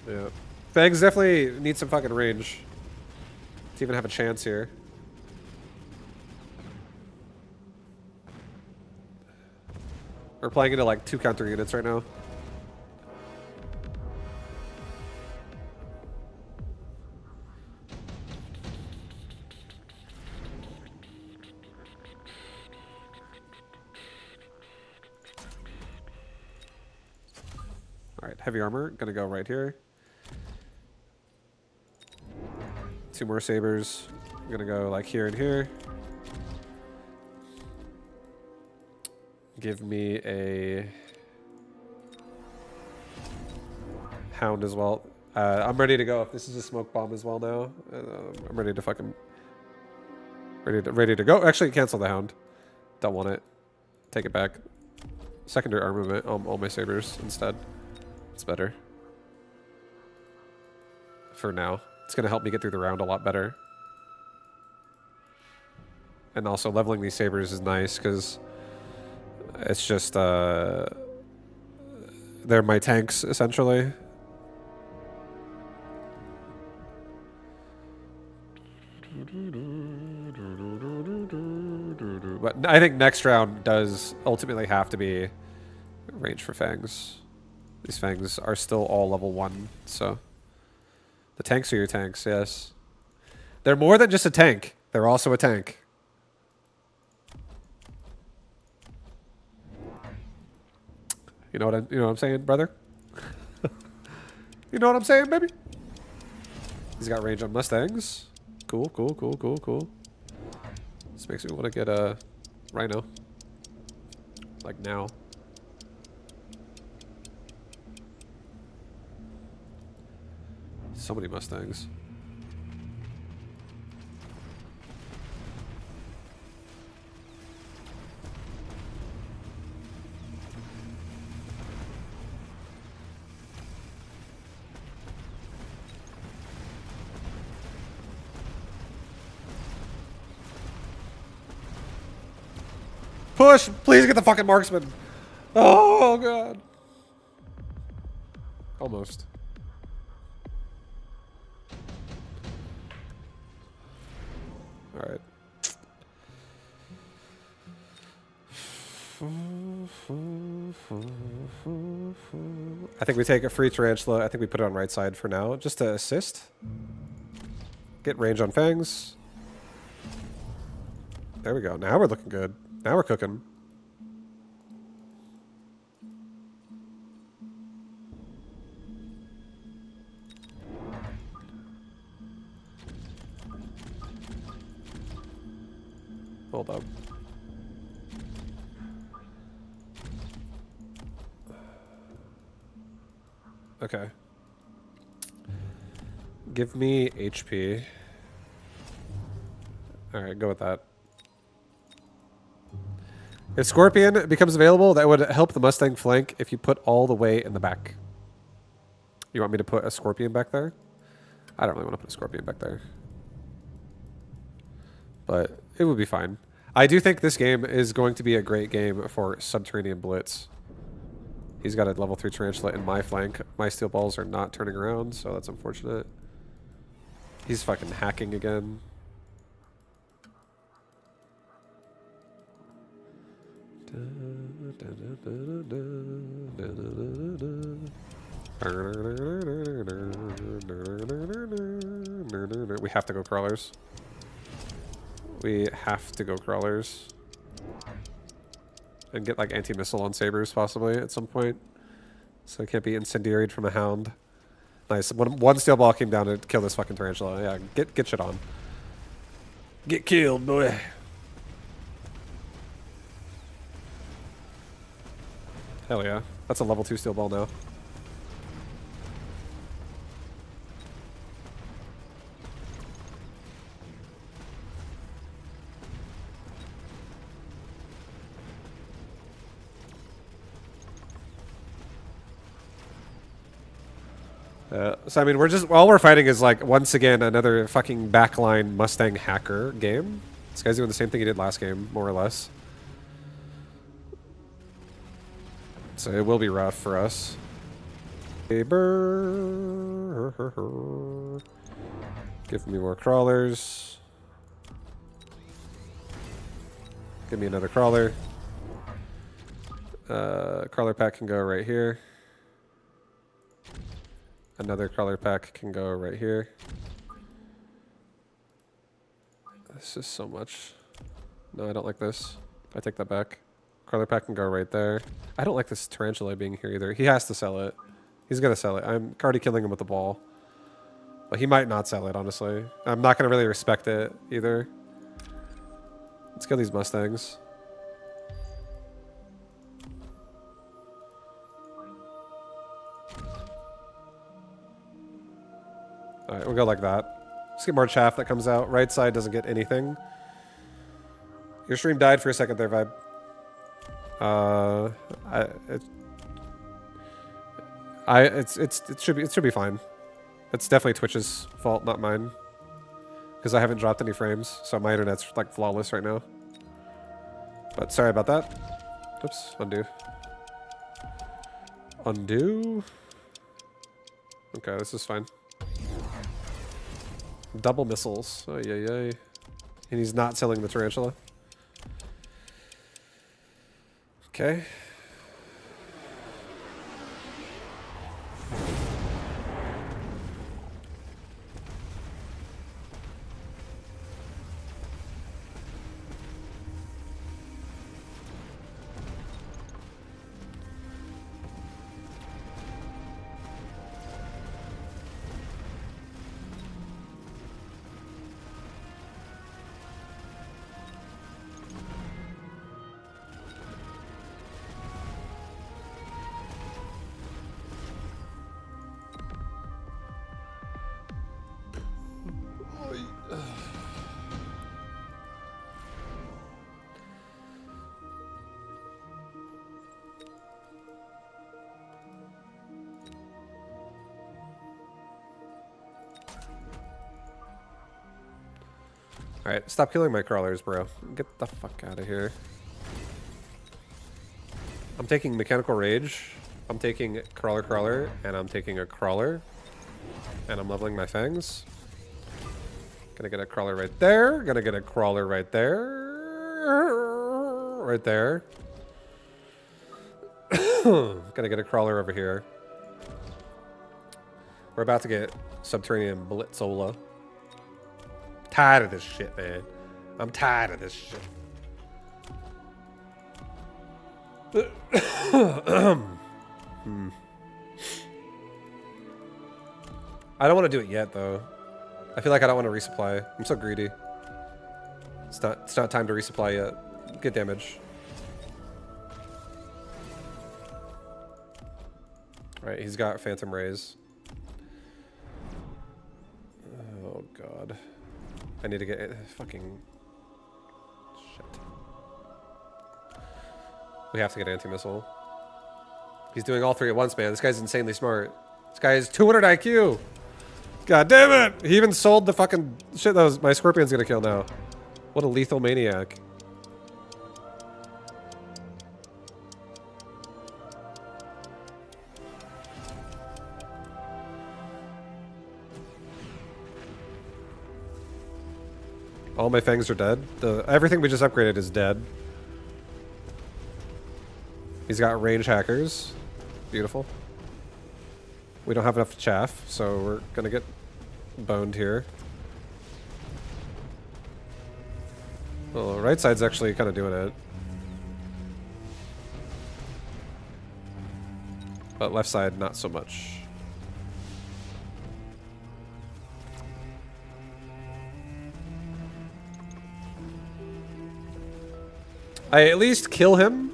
Yeah. Fangs definitely need some fucking range to even have a chance here. We're playing into like 2 counter units right now. Alright, heavy armor, gonna go right here. 2 more sabers. I'm gonna go like here and here. Give me a hound as well. I'm ready to go. If this is a smoke bomb as well now, I'm ready to fucking ready to go. Actually, cancel the hound. Don't want it. Take it back. Secondary armament on all my sabers instead. It's better. For now. It's going to help me get through the round a lot better. And also leveling these sabers is nice because it's just they're my tanks essentially. But I think next round does ultimately have to be range for fangs. These fangs are still all level 1, so the tanks are your tanks, yes. They're more than just a tank. They're also a tank. You know what I'm saying, brother? You know what I'm saying, baby? He's got range on Mustangs. Cool, cool, cool, cool, cool. This makes me want to get a rhino. Like now. So many Mustangs. Push! Please get the fucking marksman! Oh, God. Almost. Alright. I think we take a free tarantula. I think we put it on right side for now, just to assist. Get range on fangs. There we go. Now we're looking good. Now we're cooking. Hold up. Okay. Give me HP. Alright, go with that. If Scorpion becomes available, that would help the Mustang flank if you put all the way in the back. You want me to put a Scorpion back there? I don't really want to put a Scorpion back there. But it would be fine. I do think this game is going to be a great game for Subterranean Blitz. He's got a level 3 Tarantula in my flank. My steel balls are not turning around, so that's unfortunate. He's fucking hacking again. We have to go crawlers. We have to go crawlers. And get like anti-missile on sabers possibly at some point. So it can't be incendiaried from a hound. Nice. One steel ball came down to kill this fucking tarantula. Yeah, get shit on. Get killed, boy. Hell yeah. That's a level 2 steel ball now. So I mean, all we're fighting is like, once again, another fucking backline Mustang hacker game. This guy's doing the same thing he did last game, more or less. So it will be rough for us. Give me more crawlers. Give me another crawler. Crawler pack can go right here. Another crawler pack can go right here. This is so much. No, I don't like this. I take that back. Crawler pack can go right there. I don't like this tarantula being here either. He has to sell it. He's gonna sell it. I'm already killing him with the ball. Well, he might not sell it, honestly. I'm not going to really respect it either. Let's kill these Mustangs. Alright, we'll go like that. Let's get more chaff that comes out. Right side doesn't get anything. Your stream died for a second there, Vibe. It should be fine. It's definitely Twitch's fault, not mine. Because I haven't dropped any frames, so my internet's like flawless right now. But sorry about that. Oops, undo. Undo. Okay, this is fine. Double missiles. Oh, yeah, yeah. And he's not selling the tarantula. Okay. Alright, stop killing my crawlers, bro. Get the fuck out of here. I'm taking Mechanical Rage. I'm taking Crawler, and I'm taking a Crawler. And I'm leveling my fangs. Gonna get a Crawler right there. Gonna get a Crawler right there. Right there. Gonna get a Crawler over here. We're about to get Subterranean Blitzola. Tired of this shit, man. I'm tired of this shit. I don't want to do it yet, though. I feel like I don't want to resupply. I'm so greedy. It's not time to resupply yet. Get damage. Alright, he's got Phantom Rays. Oh, God. I need to get it. Fucking shit. We have to get anti-missile. He's doing all three at once, man. This guy's insanely smart. This guy has 200 IQ. God damn it! He even sold the fucking shit that was my Scorpion's gonna kill now. What a lethal maniac. All my fangs are dead. Everything we just upgraded is dead. He's got range hackers. Beautiful. We don't have enough chaff, so we're gonna get boned here. Well, right side's actually kind of doing it. But left side, not so much. I at least kill him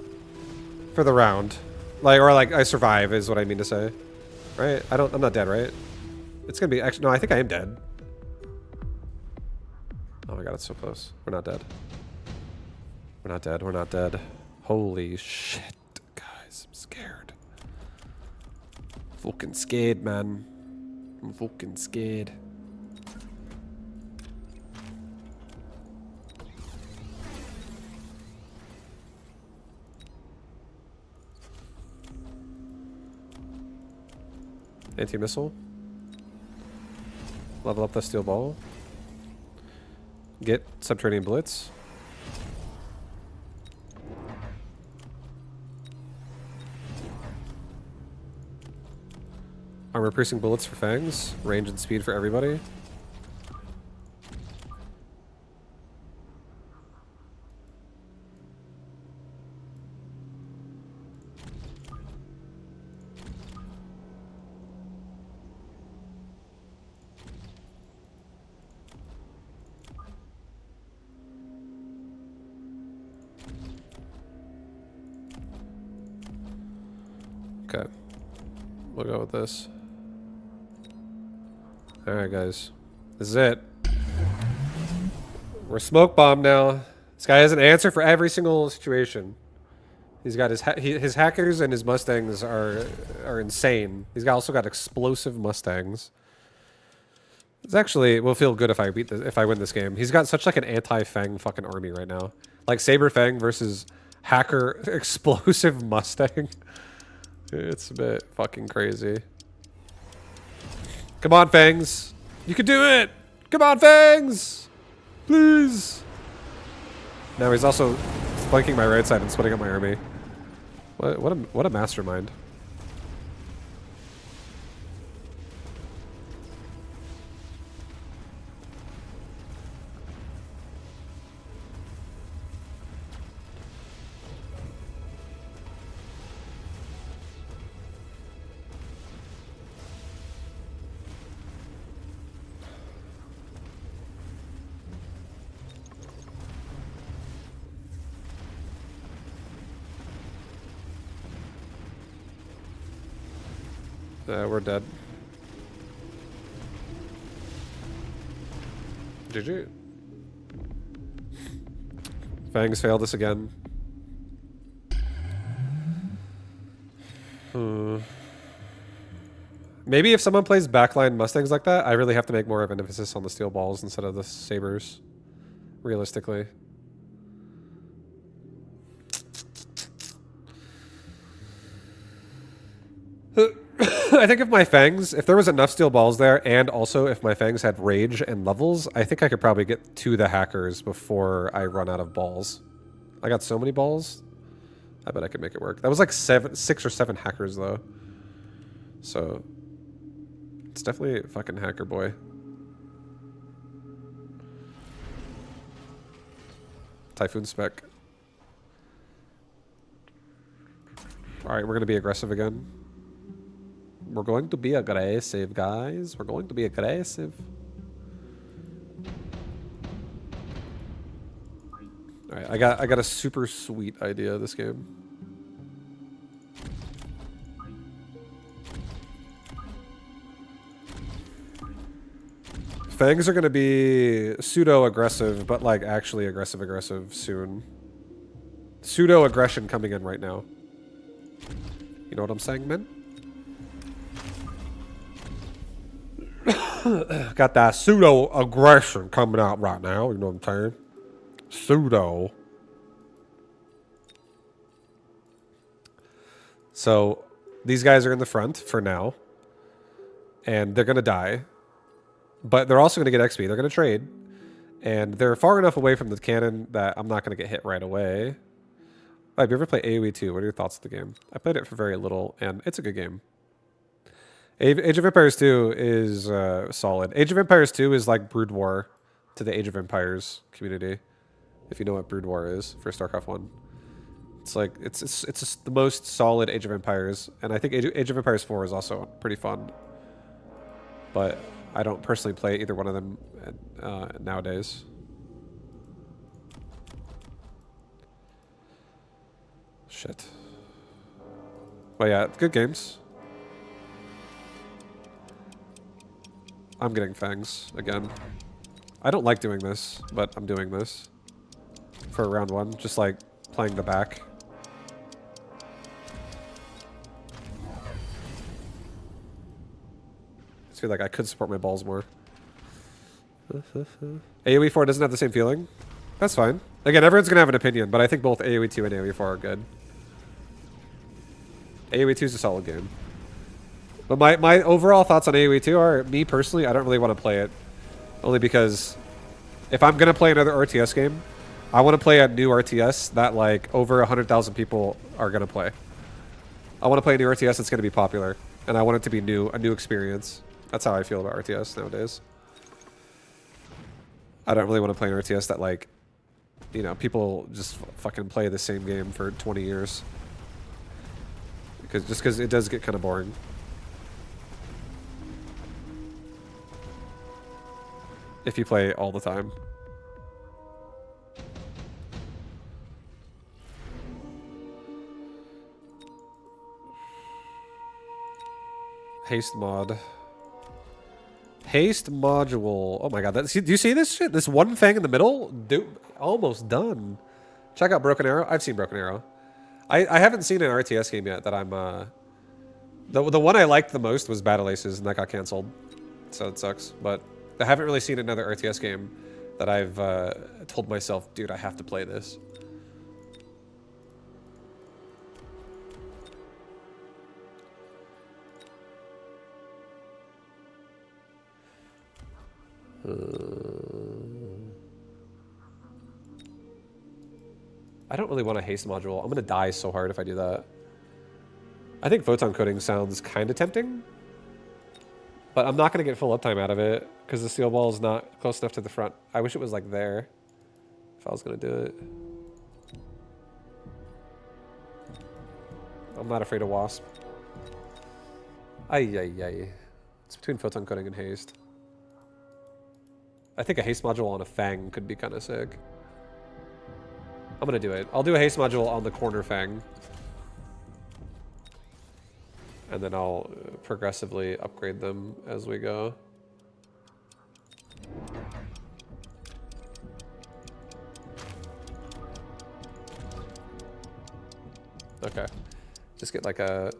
for the round. Like, or like, I survive is what I mean to say. Right? I'm not dead, right? It's gonna be, actually, no, I think I am dead. Oh my god, it's so close. We're not dead. We're not dead, we're not dead. Holy shit, guys, I'm scared. Fucking scared, man. I'm fucking scared. Anti-missile. Level up the steel ball. Get Subterranean Blitz. Armor piercing bullets for fangs. Range and speed for everybody. Okay. We'll go with this. Alright, guys. This is it. We're smoke bomb now. This guy has an answer for every single situation. He's got his hackers and his Mustangs are insane. He's also got explosive Mustangs. It's actually will feel good if I beat this, if I win this game. He's got such like an anti-Fang fucking army right now. Like Saber Fang versus hacker explosive Mustang. It's a bit fucking crazy. Come on, Fangs. You can do it. Come on, Fangs. Please. Now he's also flanking my right side and splitting up my army. What a mastermind. We're dead. GG. Fangs failed us again. Maybe if someone plays backline Mustangs like that, I really have to make more of an emphasis on the steel balls instead of the sabers. Realistically. I think if my Fangs, if there was enough steel balls there, and also if my Fangs had rage and levels, I think I could probably get to the hackers before I run out of balls. I got so many balls. I bet I could make it work. That was like 6 or 7 hackers though. So it's definitely a fucking hacker boy. Typhoon spec. Alright, we're gonna be aggressive again. We're going to be aggressive, guys. We're going to be aggressive. Alright, I got a super sweet idea this game. Fangs are gonna be pseudo-aggressive, but like actually aggressive soon. Pseudo-aggression coming in right now. You know what I'm saying, man? Got that pseudo-aggression coming out right now, you know what I'm saying? Pseudo. So, these guys are in the front for now. And they're gonna die. But they're also gonna get XP, they're gonna trade. And they're far enough away from the cannon that I'm not gonna get hit right away. Have you ever played AoE 2? What are your thoughts of the game? I played it for very little, and it's a good game. Age of Empires 2 is solid. Age of Empires 2 is like Brood War to the Age of Empires community, if you know what Brood War is for StarCraft 1. It's like it's just the most solid Age of Empires, and I think Age of Empires 4 is also pretty fun. But I don't personally play either one of them nowadays. Shit. But yeah, good games. I'm getting Fangs again. I don't like doing this, but I'm doing this for round 1, just like playing the back. I just feel like I could support my balls more. AoE 4 doesn't have the same feeling. That's fine. Again, everyone's gonna have an opinion, but I think both AoE 2 and AoE 4 are good. AoE 2 is a solid game. But my overall thoughts on AoE 2 are, me personally, I don't really want to play it. Only because if I'm going to play another RTS game, I want to play a new RTS that like over 100,000 people are going to play. I want to play a new RTS that's going to be popular. And I want it to be new, a new experience. That's how I feel about RTS nowadays. I don't really want to play an RTS that like, you know, people just fucking play the same game for 20 years. Just because it does get kind of boring. If you play all the time. Haste mod. Haste module. Oh my god, do you see this shit? This one thing in the middle? Dude, almost done. Check out Broken Arrow. I've seen Broken Arrow. I haven't seen an RTS game yet that I'm the one I liked the most was Battle Aces, and that got canceled. So it sucks. But I haven't really seen another RTS game that I've told myself, dude, I have to play this. I don't really want a haste module. I'm gonna die so hard if I do that. I think photon coating sounds kind of tempting, but I'm not gonna get full uptime out of it because the steel ball is not close enough to the front. I wish it was like there if I was gonna do it. I'm not afraid of wasp. Ay, ay, ay. It's between photon coating and haste. I think a haste module on a fang could be kind of sick. I'm gonna do it. I'll do a haste module on the corner fang. And then I'll progressively upgrade them as we go. Okay. Just get like a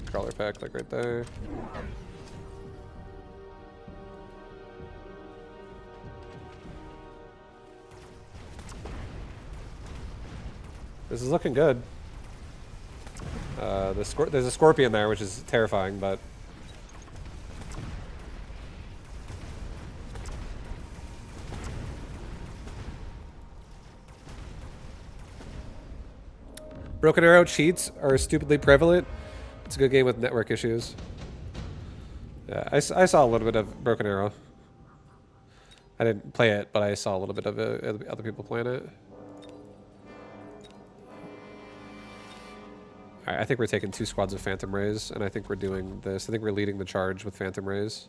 crawler pack like right there. This is looking good. There's a scorpion there, which is terrifying, but... Broken Arrow cheats are stupidly prevalent. It's a good game with network issues. Yeah, I saw a little bit of Broken Arrow. I didn't play it, but I saw a little bit of it, other people playing it. Alright, I think we're taking 2 squads of Phantom Rays, and I think we're doing this. I think we're leading the charge with Phantom Rays.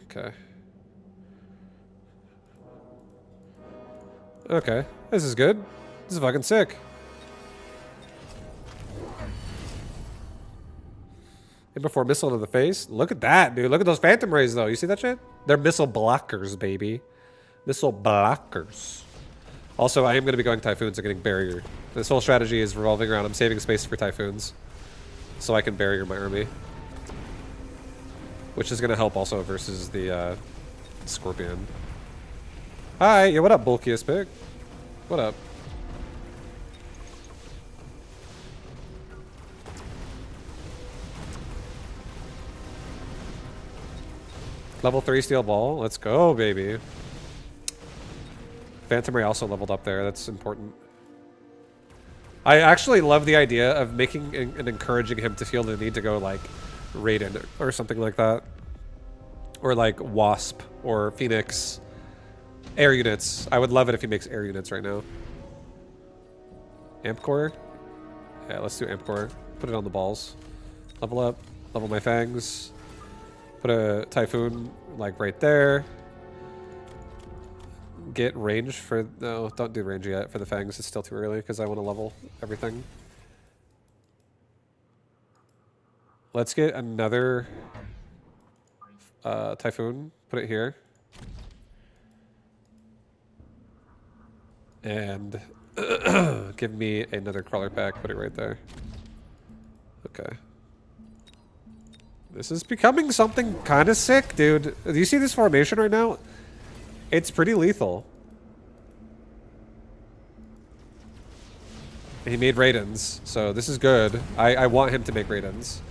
Okay. Okay, this is good. This is fucking sick. And before missile to the face. Look at that, dude. Look at those Phantom Rays, though. You see that shit? They're missile blockers, baby. Missile blockers. Also, I am going to be going Typhoons and getting Barrier. This whole strategy is revolving around I'm saving space for Typhoons so I can Barrier my army. Which is going to help also versus the Scorpion. Hi, yeah, what up, bulkiest pig? What up? Level 3 steel ball. Let's go, baby. Phantom Ray also leveled up there. That's important. I actually love the idea of making and encouraging him to feel the need to go, like, Raiden or something like that. Or, like, Wasp or Phoenix. Air units. I would love it if he makes air units right now. Amp core? Yeah, let's do amp core. Put it on the balls. Level up. Level my fangs. Put a Typhoon, like, right there. Get range for... No, don't do range yet for the fangs. It's still too early because I want to level everything. Let's get another Typhoon. Put it here. And give me another crawler pack. Put it right there. Okay. This is becoming something kind of sick, dude. Do you see this formation right now? It's pretty lethal. He made Raidens, so this is good. I want him to make Raidens.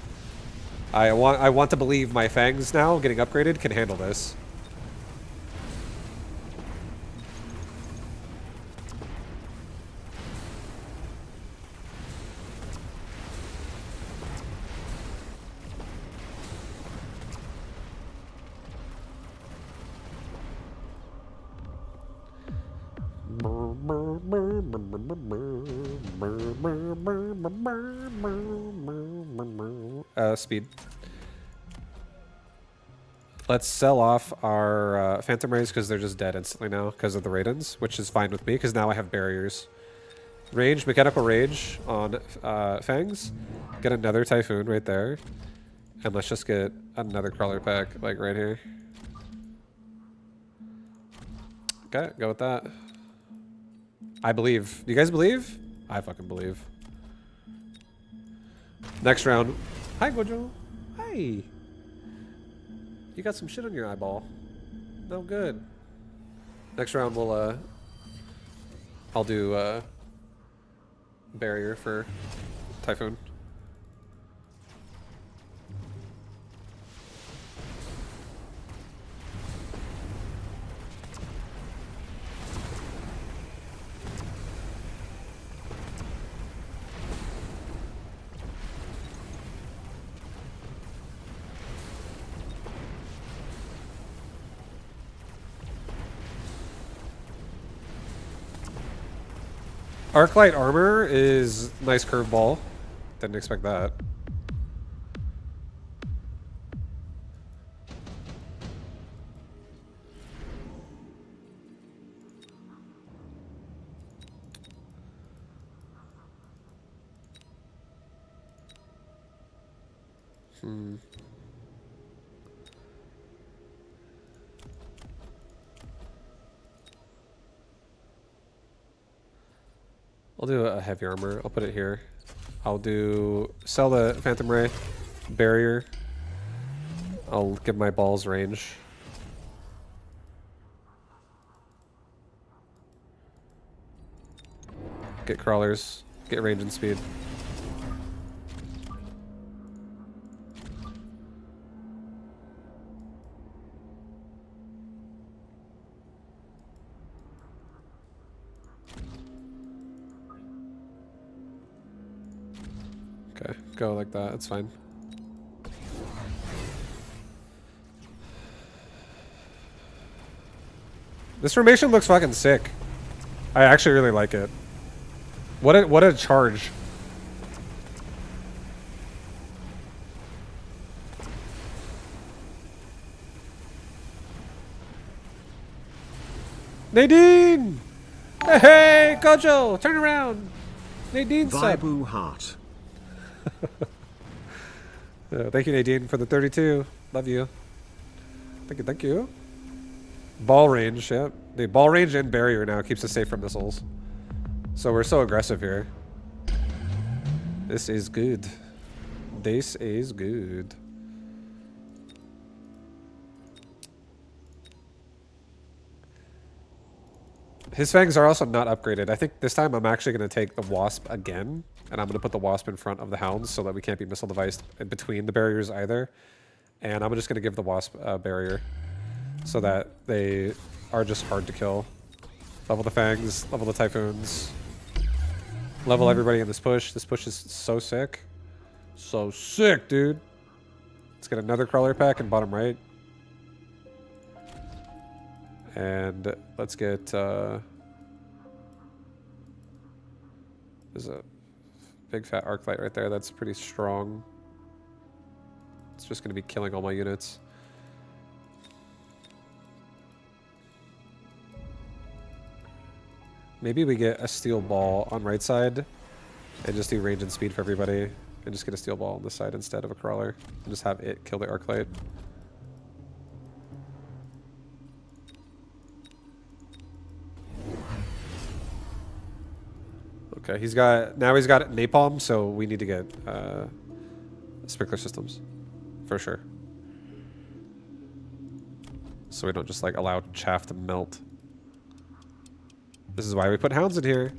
I want to believe my fangs now, getting upgraded, can handle this. Speed. Let's sell off our Phantom Rays because they're just dead instantly now because of the Raidens, which is fine with me because now I have barriers. Range, Mechanical Rage on Fangs. Get another Typhoon right there. And let's just get another Crawler pack, like right here. Okay, go with that. I believe. Do you guys believe? I fucking believe. Next round. Hi, Gojo. Hi. You got some shit on your eyeball. No good. Next round we'll I'll do barrier for Typhoon. Arclight armor is nice curveball. Didn't expect that. I'll do a heavy armor. I'll put it here. I'll sell the Phantom Ray, barrier. I'll give my balls range. Get crawlers, get range and speed. Okay, go like that, it's fine. This formation looks fucking sick. I actually really like it. What a charge. Nadine! Hey, Gojo, turn around. Nadine sub. Vibu heart. Thank you, Nadine, for the 32. Love you. Thank you, thank you. Ball range, yeah. The ball range and barrier now keeps us safe from missiles. So we're so aggressive here. This is good. This is good. His fangs are also not upgraded. I think this time I'm actually going to take the Wasp again. And I'm going to put the Wasp in front of the Hounds so that we can't be missile deviced in between the barriers either. And I'm just going to give the Wasp a barrier so that they are just hard to kill. Level the Fangs, level the Typhoons. Level everybody in this push. This push is so sick. So sick, dude. Let's get another Crawler pack in bottom right. And let's get... there's a big fat arc light right there. That's pretty strong. It's just going to be killing all my units. Maybe we get a steel ball on right side and just do range and speed for everybody and just get a steel ball on this side instead of a crawler and just have it kill the arc light. Okay, now he's got napalm, so we need to get sprinkler systems for sure. So we don't just like allow chaff to melt. This is why we put hounds in here.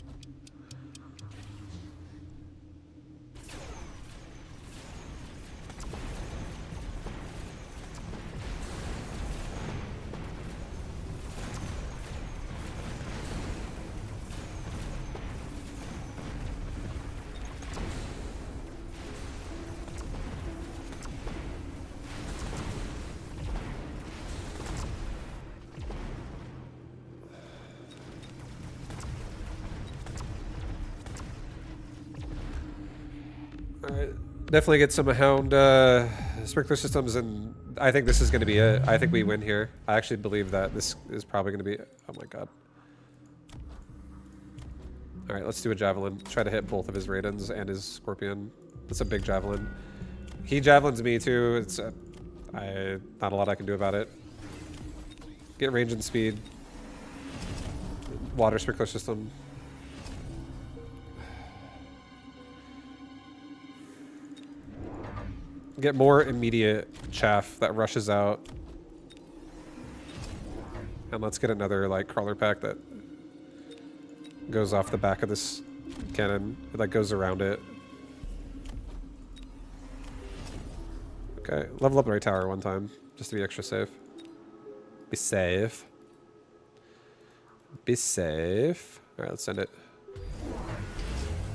Definitely get some Hound sprinkler systems, and I think this is going to be it. I think we win here. I actually believe that this is probably going to be... Oh my god. Alright, let's do a Javelin. Try to hit both of his Raidens and his Scorpion. That's a big Javelin. He Javelins me too. It's not a lot I can do about it. Get range and speed. Water sprinkler system. Get more immediate chaff that rushes out. And let's get another like crawler pack that goes off the back of this cannon. It like goes around it. Okay, level up the right tower one time, just to be extra safe. Be safe. Be safe. Alright, let's send it.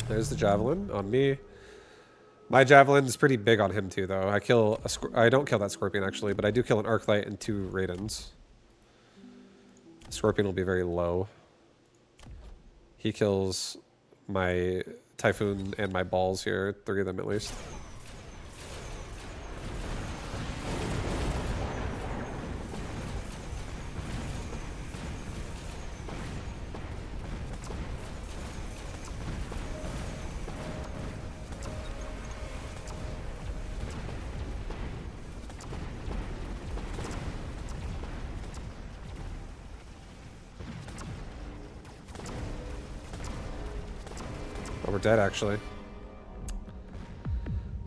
There's the Javelin on me. My Javelin's pretty big on him too, though. I don't kill that Scorpion, actually, but I do kill an Arclight and 2 Raidens. Scorpion will be very low. He kills my Typhoon and my balls here, 3 of them at least. Oh, we're dead, actually.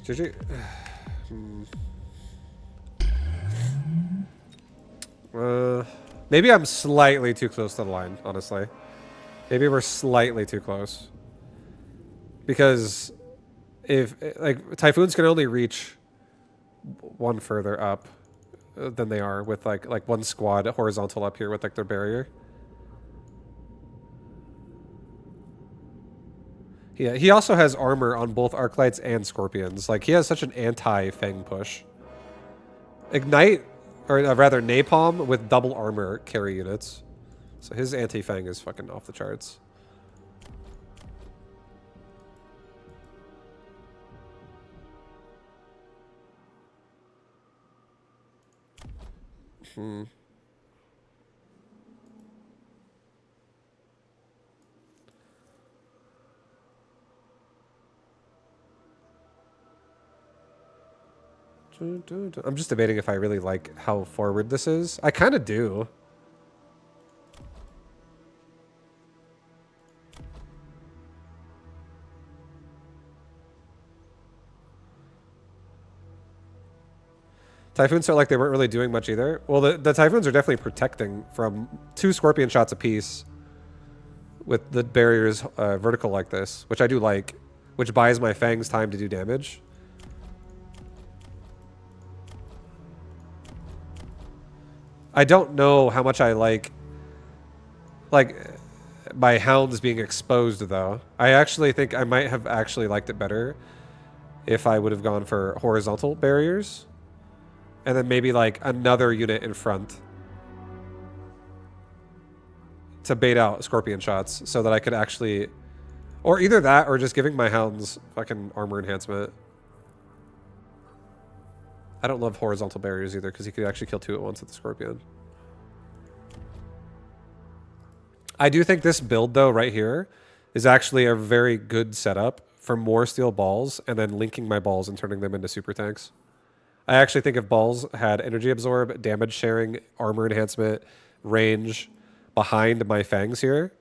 GG. Maybe I'm slightly too close to the line, honestly. Maybe we're slightly too close. Because if, like, Typhoons can only reach one further up than they are with, like one squad horizontal up here with, like, their barrier. Yeah, he also has armor on both Arclights and Scorpions. Like, he has such an anti-Fang push. Ignite, or rather Napalm with double armor carry units. So his anti-Fang is fucking off the charts. I'm just debating if I really like how forward this is. I kind of do. Typhoons felt like they weren't really doing much either. Well, the Typhoons are definitely protecting from 2 Scorpion shots apiece with the barriers vertical like this, which I do like, which buys my Fangs time to do damage. I don't know how much I like my Hounds being exposed, though. I actually think I might have actually liked it better if I would have gone for horizontal barriers. And then maybe, like, another unit in front to bait out Scorpion shots so that I could actually... Or either that or just giving my Hounds fucking armor enhancement. I don't love horizontal barriers either, because he could actually kill 2 at once with the Scorpion. I do think this build, though, right here, is actually a very good setup for more steel balls and then linking my balls and turning them into super tanks. I actually think if balls had energy absorb, damage sharing, armor enhancement, range behind my Fangs here,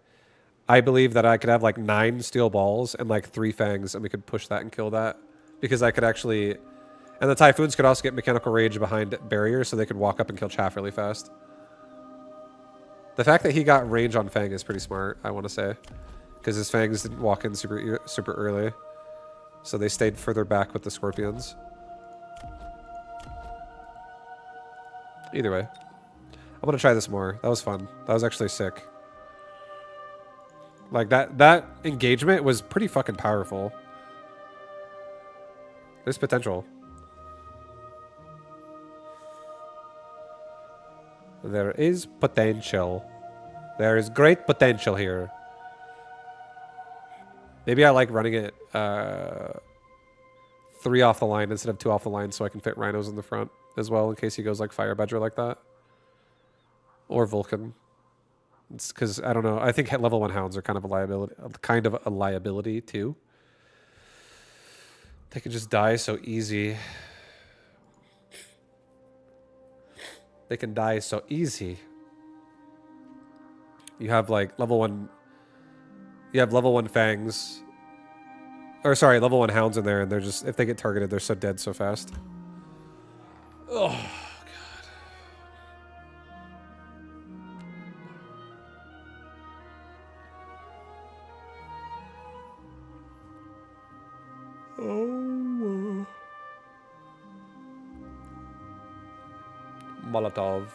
I believe that I could have like 9 steel balls and like 3 Fangs, and we could push that and kill that. Because I could actually... And the Typhoons could also get mechanical rage behind barriers, so they could walk up and kill chaff really fast. The fact that he got range on Fang is pretty smart, I want to say. Because his Fangs didn't walk in super early. So they stayed further back with the Scorpions. Either way. I'm going to try this more. That was fun. That was actually sick. Like, that engagement was pretty fucking powerful. There's potential. There is potential. There is great potential here. Maybe I like running it 3 off the line instead of 2 off the line so I can fit rhinos in the front as well in case he goes like Fire Badger like that. Or Vulcan. It's because, I don't know, I think level 1 hounds are kind of a liability too. They can just die so easy. They can die so easy. You have like level 1... You have level 1 fangs. Or sorry, level 1 hounds in there, and they're just, if they get targeted, they're so dead so fast. Oh, God. Oh. Molotov.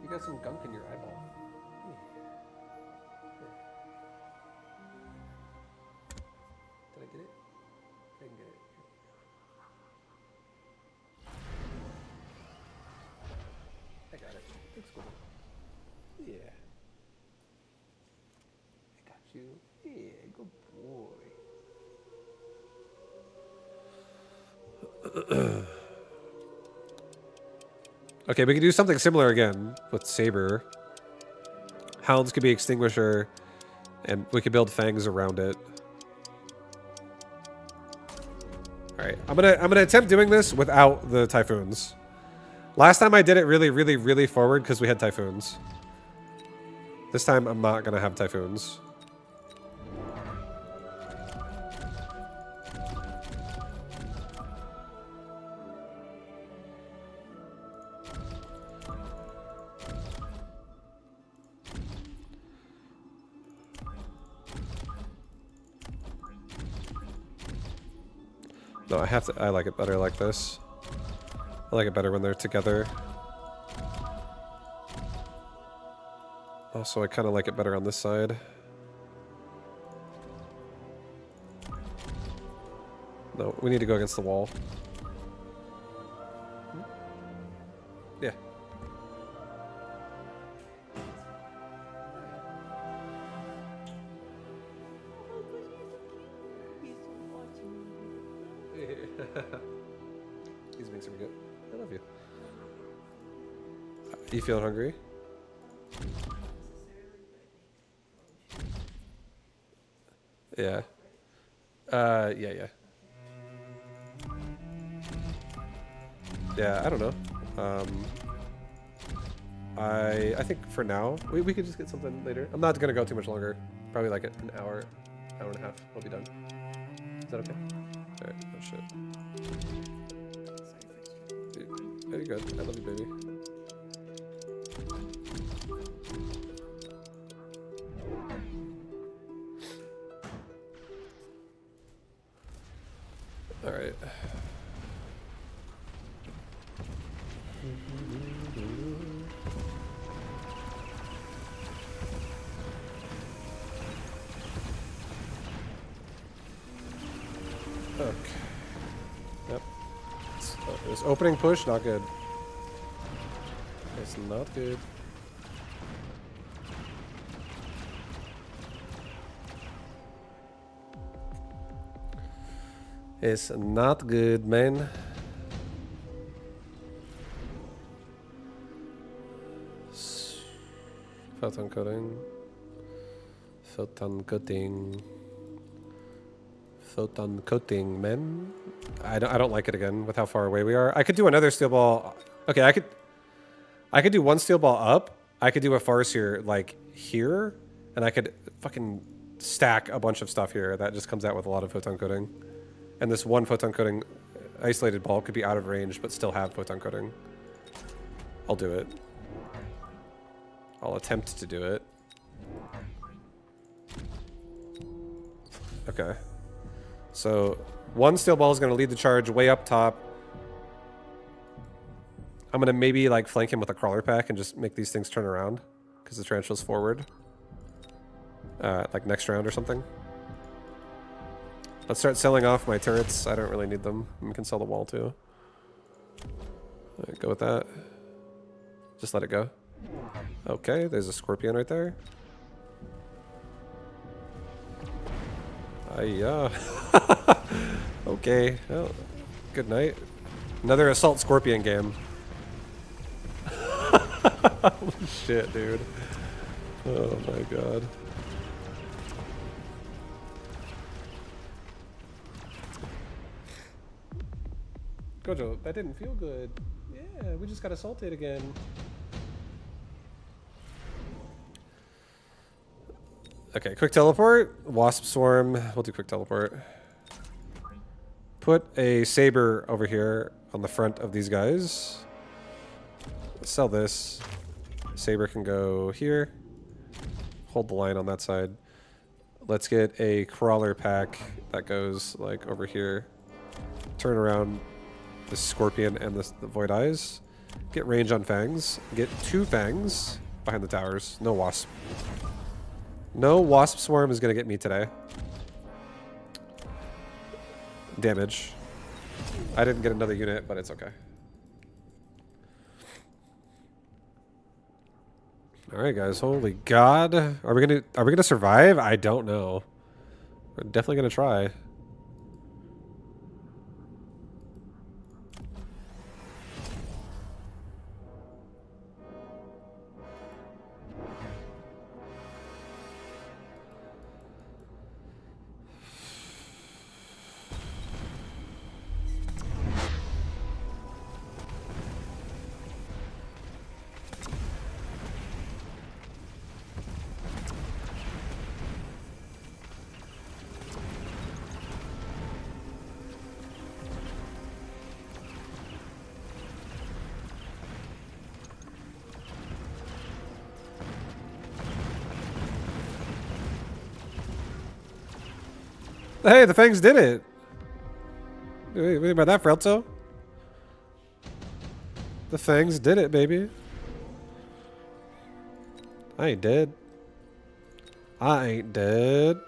You got some gunk in your eyeball. Did I get it? I didn't get it. I got it. It's cool. Yeah. I got you. Yeah, good boy. Okay, we can do something similar again with Saber. Hounds could be Extinguisher, and we could build fangs around it. All right, I'm gonna attempt doing this without the Typhoons. Last time I did it really forward because we had Typhoons. This time I'm not gonna have Typhoons. No, I like it better like this. I like it better when they're together. Also, I kind of like it better on this side. No, we need to go against the wall. Yeah. He's being super good. I love you. You feeling hungry? Yeah. Yeah. Yeah, I don't know. I think for now, we could just get something later. I'm not gonna go too much longer. Probably like an hour and a half. We'll be done. Is that okay? Alright, oh shit. Dude, you're good. I love you, baby. Alright. Okay. Yep. This opening push, not good. It's not good. It's not good, man. Photon coating. Photon coating. Photon coating, man. I don't like it again with how far away we are. I could do another steel ball. Okay, I could do one steel ball up. I could do a farce here, like here, and I could fucking stack a bunch of stuff here that just comes out with a lot of photon coating. And this one photon coating isolated ball could be out of range, but still have photon coating. I'll do it. I'll attempt to do it. Okay. So, one steel ball is going to lead the charge way up top. I'm going to maybe like flank him with a crawler pack and just make these things turn around. Because the tarantula's forward. Like next round or something. Let's start selling off my turrets. I don't really need them. We can sell the wall too. All right, go with that. Just let it go. Okay, there's a scorpion right there. Okay, well, good night. Another assault scorpion game. Holy shit, dude. Oh my god. Gojo, that didn't feel good. Yeah, we just got assaulted again. Okay, quick teleport. Wasp swarm. We'll do quick teleport. Put a saber over here on the front of these guys. Sell this. Saber can go here. Hold the line on that side. Let's get a crawler pack that goes like over here. Turn around the scorpion and the void eyes. Get range on fangs. Get 2 fangs behind the towers. No wasp. No wasp swarm is gonna get me today. Damage. I didn't get another unit, but it's okay. All right, guys. Holy God, are we gonna survive? I don't know. We're definitely gonna try. Hey, the fangs did it. What do you mean by that, Frelzo? The fangs did it, baby. I ain't dead. I ain't dead.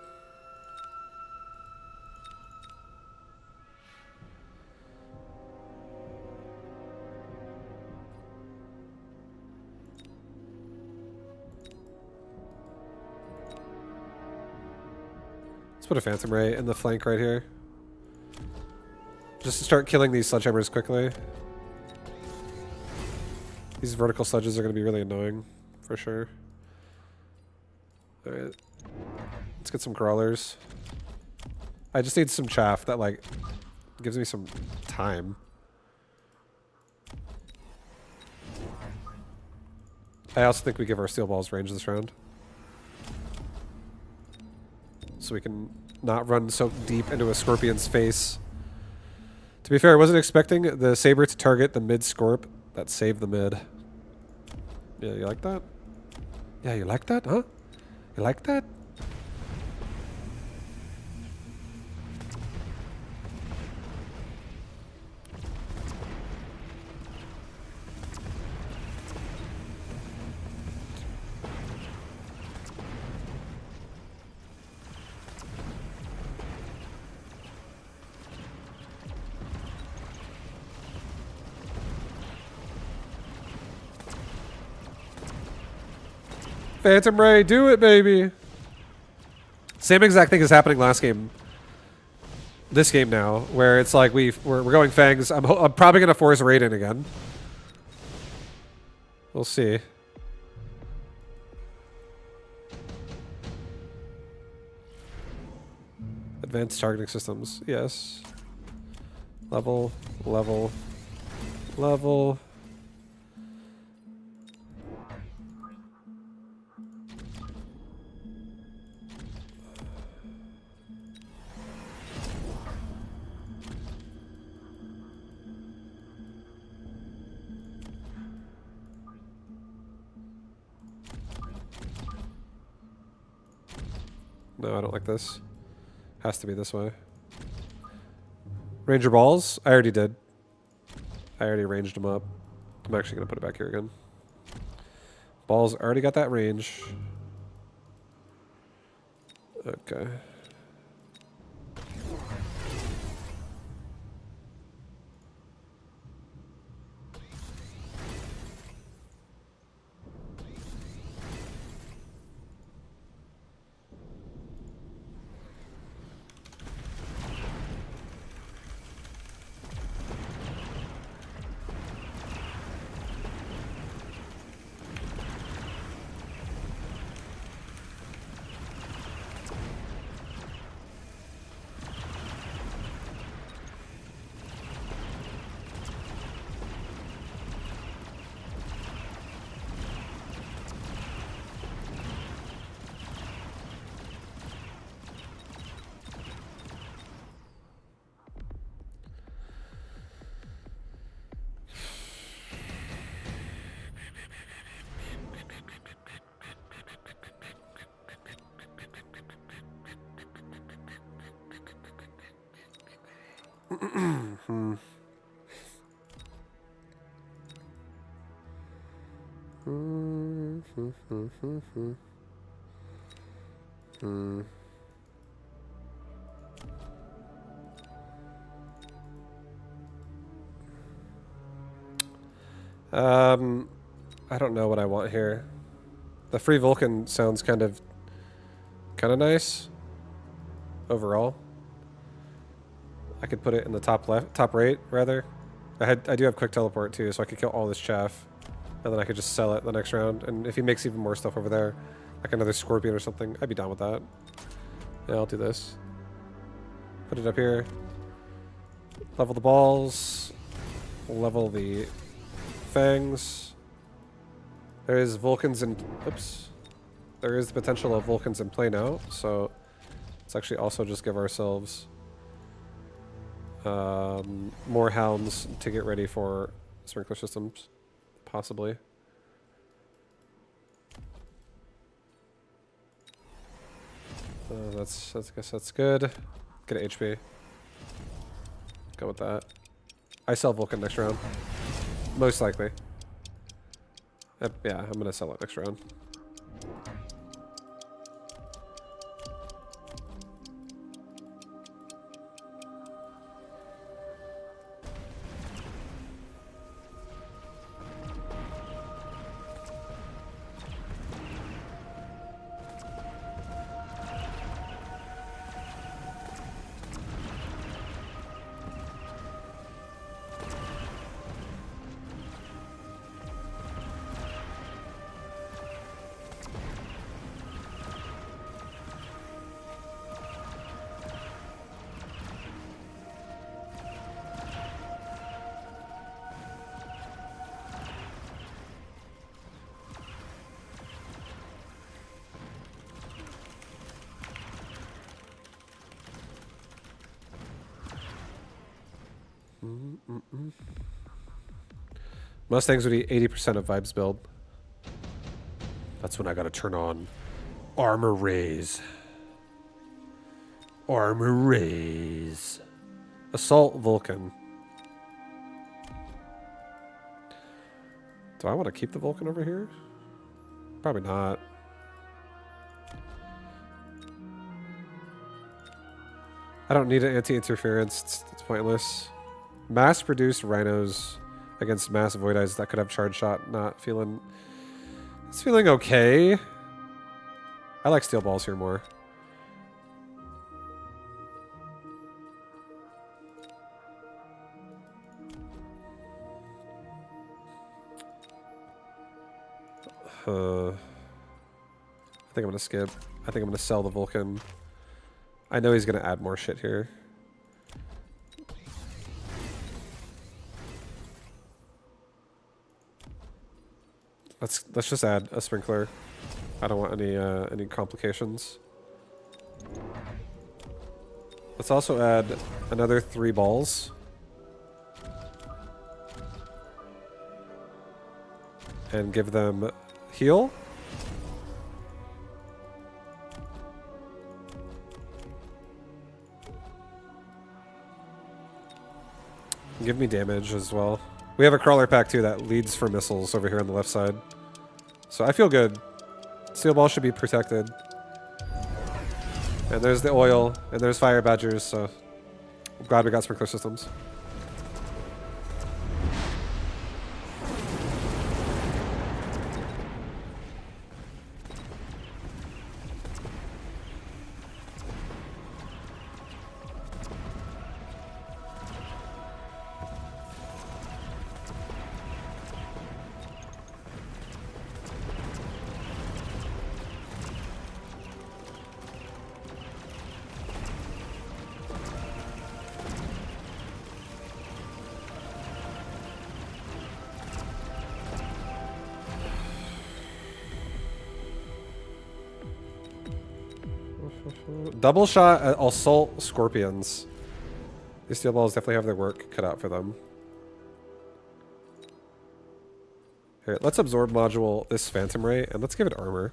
Let's put a Phantom Ray in the flank right here. Just to start killing these sledgehammers quickly. These vertical sledges are going to be really annoying, for sure. Alright. Let's get some crawlers. I just need some chaff that, like, gives me some time. I also think we give our steel balls range this round. So we can not run so deep into a scorpion's face. To be fair, I wasn't expecting the saber to target the mid scorp. That saved the mid. Yeah, you like that? Yeah, you like that, huh? You like that? Phantom Ray, do it, baby. Same exact thing is happening last game. This game now, where it's like we're going fangs. I'm probably gonna force Raiden again. We'll see. Advanced targeting systems, yes. Level, level, level. No, I don't like this. Has to be this way. Ranger balls? I already did. I already ranged them up. I'm actually going to put it back here again. Balls already got that range. Okay. I don't know what I want here. The free Vulcan sounds kind of nice overall. I could put it in the top left, top right rather. I do have quick teleport too, so I could kill all this chaff, and then I could just sell it the next round. And if he makes even more stuff over there, like another scorpion or something, I'd be down with that. Yeah, I'll do this. Put it up here. Level the balls. Level the fangs. There is Vulcans in... Oops. There is the potential of Vulcans in play now, so let's actually also just give ourselves more hounds to get ready for sprinkler systems, possibly. I guess that's good. Get an HP. Go with that. I sell Vulcan next round. Most likely. Yeah, I'm gonna sell it next round. Mustangs would be 80% of Vibes build. That's when I gotta turn on Armor Raise. Armor Raise. Assault Vulcan. Do I want to keep the Vulcan over here? Probably not. I don't need an anti-interference. It's pointless. Mass-produced rhinos against mass void eyes that could have charge shot. Not feeling... It's feeling okay. I like steel balls here more. I think I'm gonna skip. I think I'm gonna sell the Vulcan. I know he's gonna add more shit here. Let's just add a sprinkler. I don't want any complications. Let's also add another 3 balls. And give them heal. Give me damage as well. We have a crawler pack too that leads for missiles over here on the left side. So I feel good. Steel ball should be protected. And there's the oil, and there's fire badgers, so I'm glad we got sprinkler systems. Double shot at assault scorpions. These steel balls definitely have their work cut out for them. Here, let's absorb module this phantom ray and let's give it armor.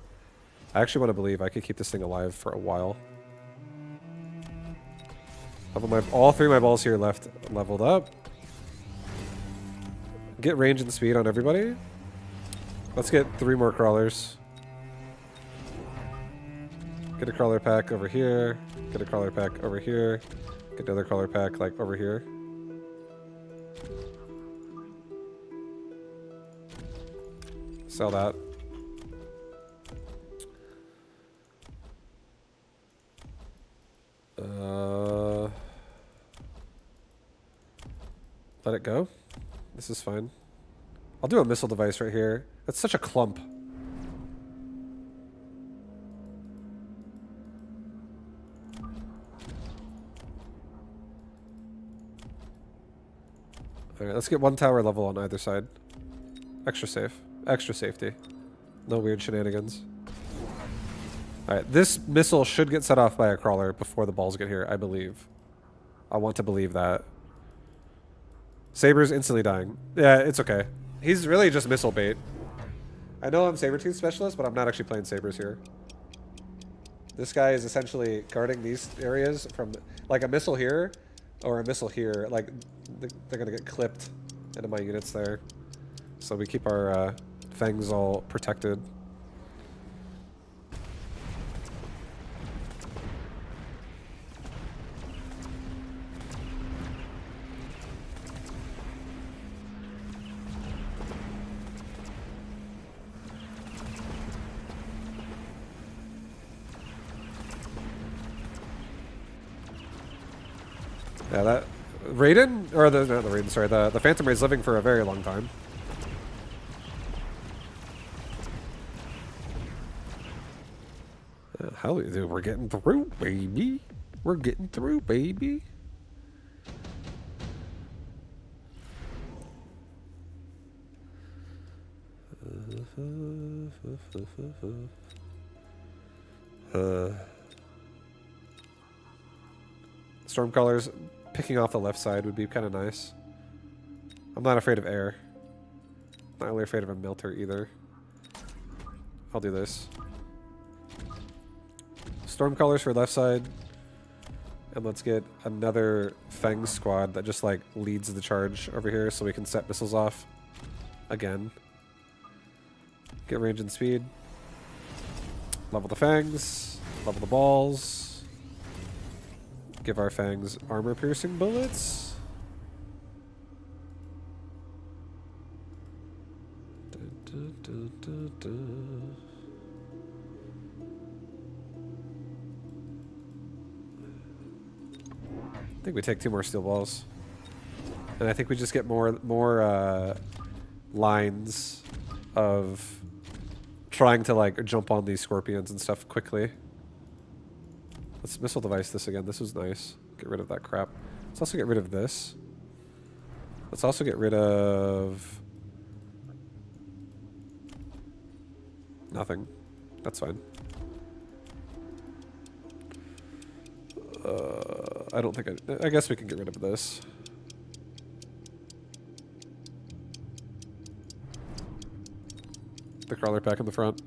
I actually want to believe I could keep this thing alive for a while. All 3 of my balls here left leveled up. Get range and speed on everybody. Let's get 3 more crawlers. Get a crawler pack over here. Get a crawler pack over here. Get another crawler pack like over here. Sell that. Let it go. This is fine. I'll do a missile device right here. That's such a clump. Alright, let's get 1 tower level on either side. Extra safe. Extra safety. No weird shenanigans. Alright, this missile should get set off by a crawler before the balls get here, I believe. I want to believe that. Saber's instantly dying. Yeah, it's okay. He's really just missile bait. I know I'm Sabertooth specialist, but I'm not actually playing Sabers here. This guy is essentially guarding these areas from, like, a missile here or a missile here. Like, they're gonna get clipped into my units there. So we keep our fangs all protected. Yeah, that Raiden, or not the Raiden, sorry, the Phantom Raid's living for a very long time. Hell, dude, we're getting through, baby. We're getting through, baby. Stormcallers picking off the left side would be kind of nice. I'm not afraid of air. Not really afraid of a melter either. I'll do this. Stormcallers for left side. And let's get another Fang squad that just like leads the charge over here so we can set missiles off again. Get range and speed. Level the Fangs. Level the balls. Give our Fangs armor-piercing bullets. I think we take 2 more steel balls. And I think we just get more lines of trying to like jump on these scorpions and stuff quickly. Let's missile device this again. This was nice. Get rid of that crap. Let's also get rid of this. Let's also get rid of nothing. That's fine. I don't think I guess we can get rid of this. The crawler pack in the front.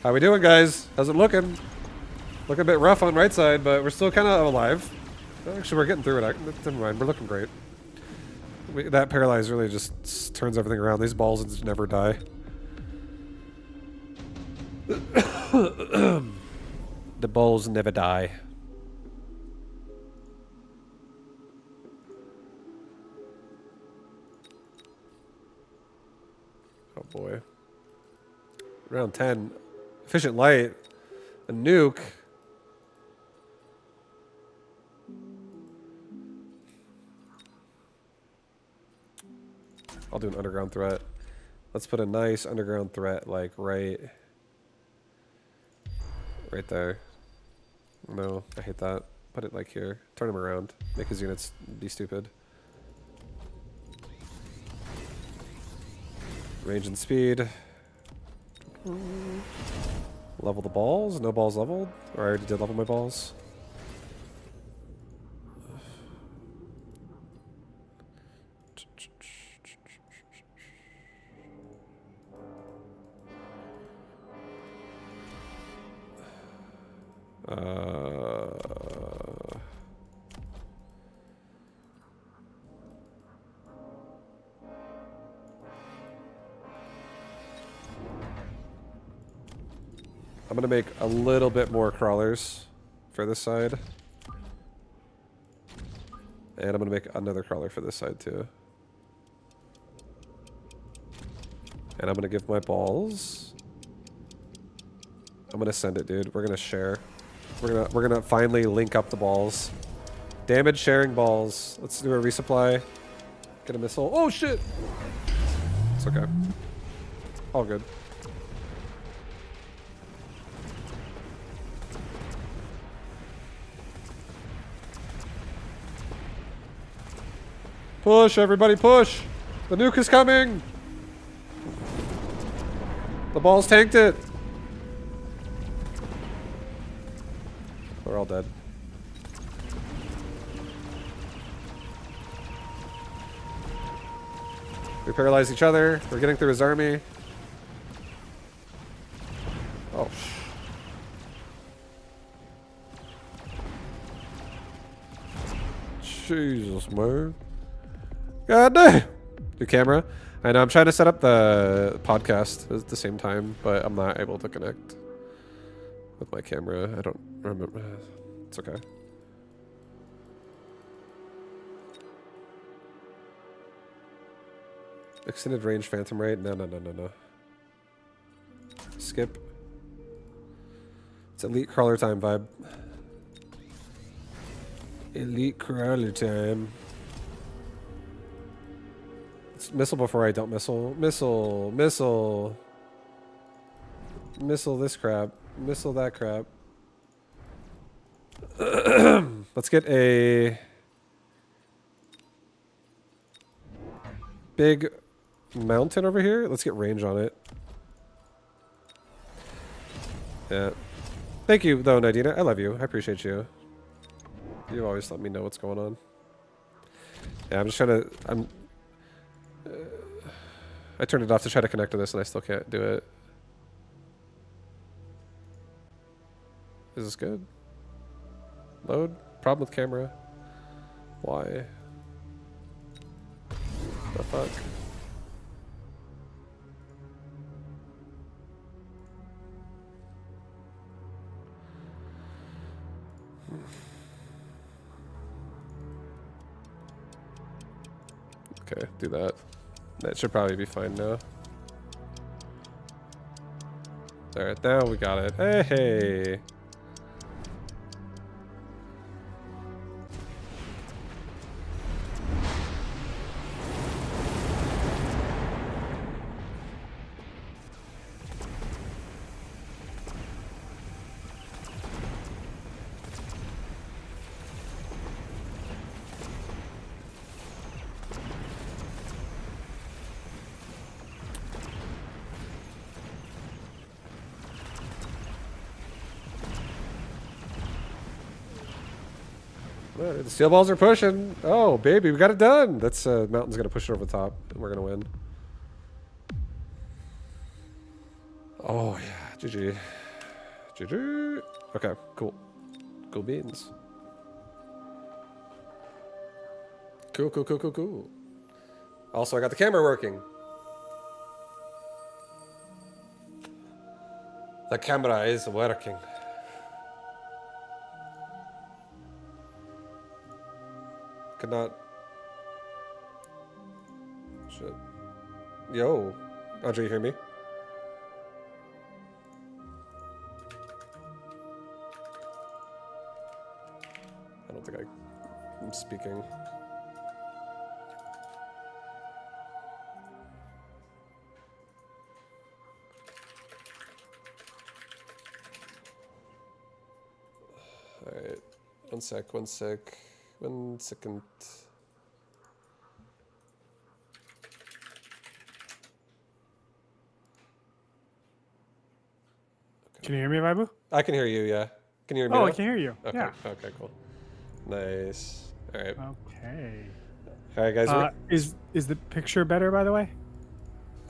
How we doing, guys? How's it looking? Looking a bit rough on right side, but we're still kind of alive. Actually, we're getting through it. Never mind. We're looking great. That paralyze really just turns everything around. These balls just never die. The balls never die. Oh boy. Round 10. Efficient light. A nuke. I'll do an underground threat. Let's put a nice underground threat like right there. No, I hate that. Put it like here. Turn him around. Make his units be stupid. Range and speed. Level the balls. No balls leveled. Or I already did level my balls. I'm gonna make a little bit more crawlers for this side. And I'm gonna make another crawler for this side too. And I'm gonna give my balls. I'm gonna send it, dude. We're gonna share. We're gonna finally link up the balls. Damage sharing balls. Let's do a resupply. Get a missile. Oh shit! It's okay. All good. Push, everybody, push! The nuke is coming! The balls tanked it! We're all dead. We paralyze each other. We're getting through his army. Oh, Jesus, man. God damn! Your camera. I know, I'm trying to set up the podcast at the same time, but I'm not able to connect with my camera. I don't remember. It's okay. Extended range phantom raid? No. Skip. It's elite crawler time vibe. Elite crawler time. It's missile before I don't missile. Missile. Missile this crap. Missile that crap. Let's get a big mountain over here. Let's get range on it. Yeah. Thank you, though, Nadina. I love you. I appreciate you. You always let me know what's going on. Yeah, I'm just trying to... I turned it off to try to connect to this, and I still can't do it. Is this good? Load? Problem with camera. Why? The fuck? Okay, do that. That should probably be fine now. Alright, now we got it. Hey! The steel balls are pushing. Oh, baby, we got it done. That's Mountain's gonna push it over the top, and we're gonna win. Oh yeah, GG, GG. Okay, cool, cool beans. Cool. Also, I got the camera working. The camera is working. Could not. Shit. Yo. Andre, you hear me? I don't think I'm speaking. Alright. One sec. 1 second. Can you hear me, Vibu? I can hear you, yeah. Can you hear me Oh, now? I can hear you. Okay, Yeah. okay, cool. Nice. All right. Okay. All right, guys. Is the picture better, by the way?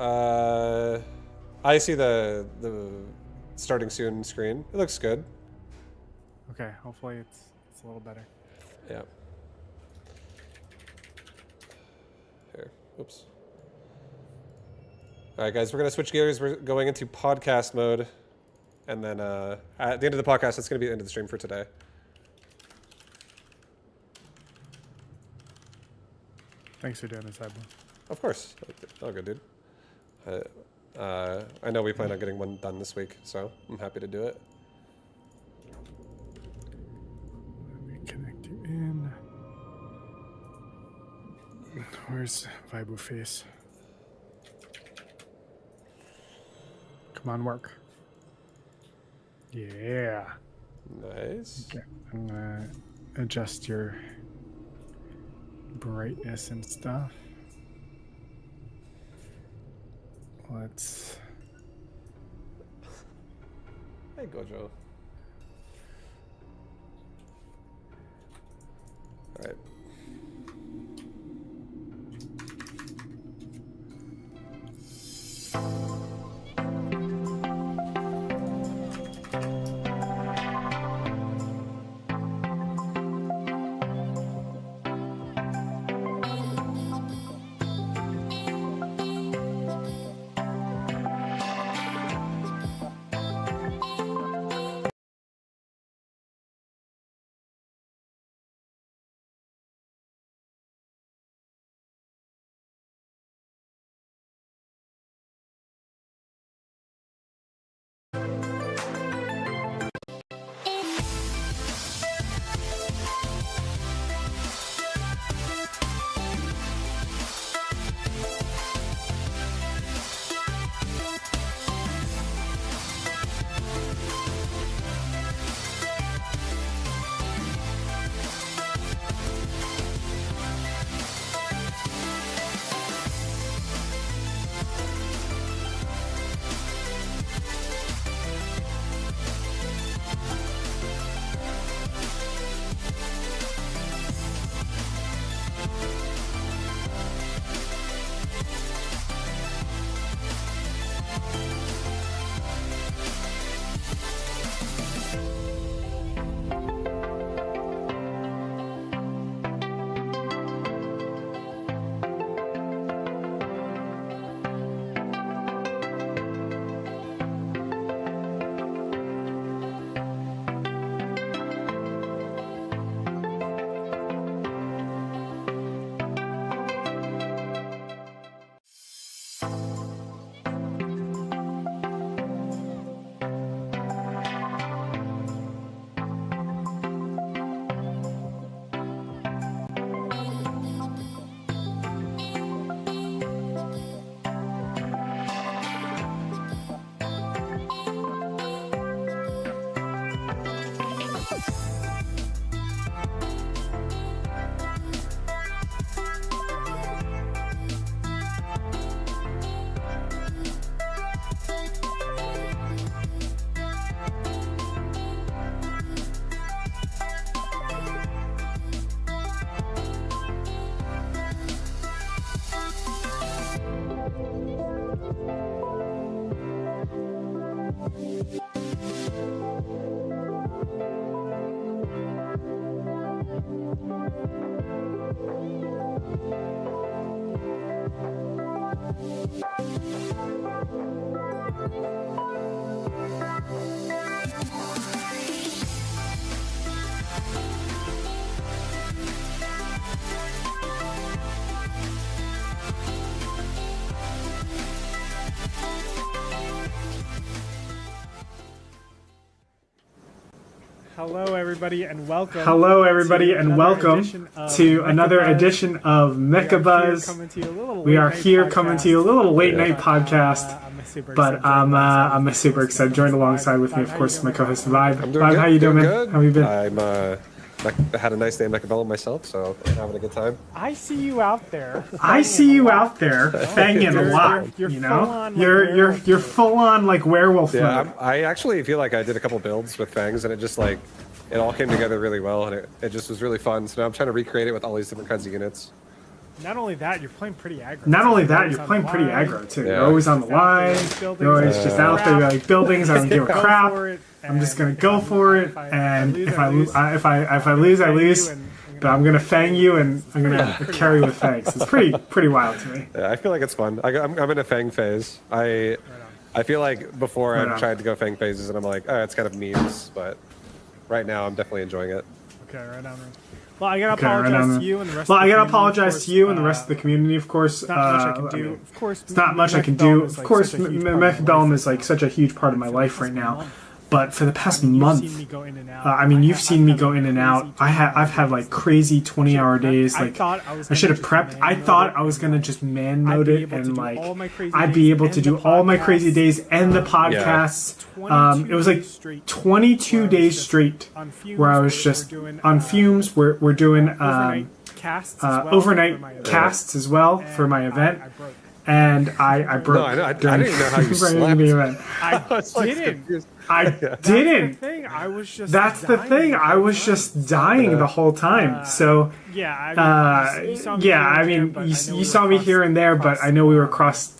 I see the starting soon screen. It looks good. Okay. Hopefully it's a little better. Yeah. Here. Oops. All right, guys. We're gonna switch gears. We're going into podcast mode, and then at the end of the podcast, that's gonna be the end of the stream for today. Thanks for doing this, Vibu. Of course. All good, dude. I know we plan on getting one done this week, so I'm happy to do it. Let me connect you in. Where's Vibu face? Come on, work. Yeah. Nice. Okay. I'm gonna adjust your brightness and stuff. Let's. Hey, Gojo. All right. Hello, everybody, and welcome. Hello, everybody, and welcome to another edition of Mechabuzz. We are here coming to you a little late night podcast, but I'm super excited. Joined alongside with me, of course, my co-host Vibe. I'm doing Vibe, good, how you doing, man? good. How you been? had a nice day in Mechabuzz myself, so I'm having a good time. I see you out there. I see you out there fanging a lot. You're You full know, on, like, you're full on like werewolf Yeah, mode. I actually feel like I did a couple builds with fangs, and it just like it all came together really well, and it just was really fun. So now I'm trying to recreate it with all these different kinds of units. Not only that, you're playing pretty aggro. Not only that, always you're on playing the pretty line. aggro too. Yeah. You're always on the line. You're always just out there like buildings. I don't give a Go crap. for it, I'm just and gonna go for it, and if I lose, I lose. But I'm gonna fang you, and I'm gonna carry with fangs. It's pretty wild to me. Yeah, I feel like it's fun. I'm in a fang phase. I feel like before Right I've on. tried to go fang phases, and I'm like, oh, it's kind of memes, but right now I'm definitely enjoying it. Okay, right on. Right. Well, I gotta Okay, right apologize on. to you and the rest. Well, of I the gotta community, apologize of to you course. and the rest of the community, of course. Not much I can I do. mean, Of course, it's not much I can do. Mechabuzz Of course, such a huge part of my Mechabuzz life. is like such a huge part of my life right now. But for the past You've month, seen me go in and out. I mean, you've seen me go in and out. crazy I've had like crazy 20-hour days. I Like thought I was I should have gonna just prepped. man I mode thought it I was and, gonna like, just man I'd mode be it able to and do like all my crazy I'd be days able and to the do all my crazy podcasts. days and the podcasts. It was like 22 days straight where I was just on fumes. We're doing overnight casts as well overnight for my event. casts as well for my And event. I broke. And I broke. No, I know. I during- didn't even know how you during slept. the event. I was, like, didn't. confused. I That's didn't. the thing. I was just. That's the dying thing. the I whole was time. just dying the whole time. So, Yeah. I mean, you saw me yeah. here I and there, mean, but you, I know we you were saw me here and there, but I know we were cross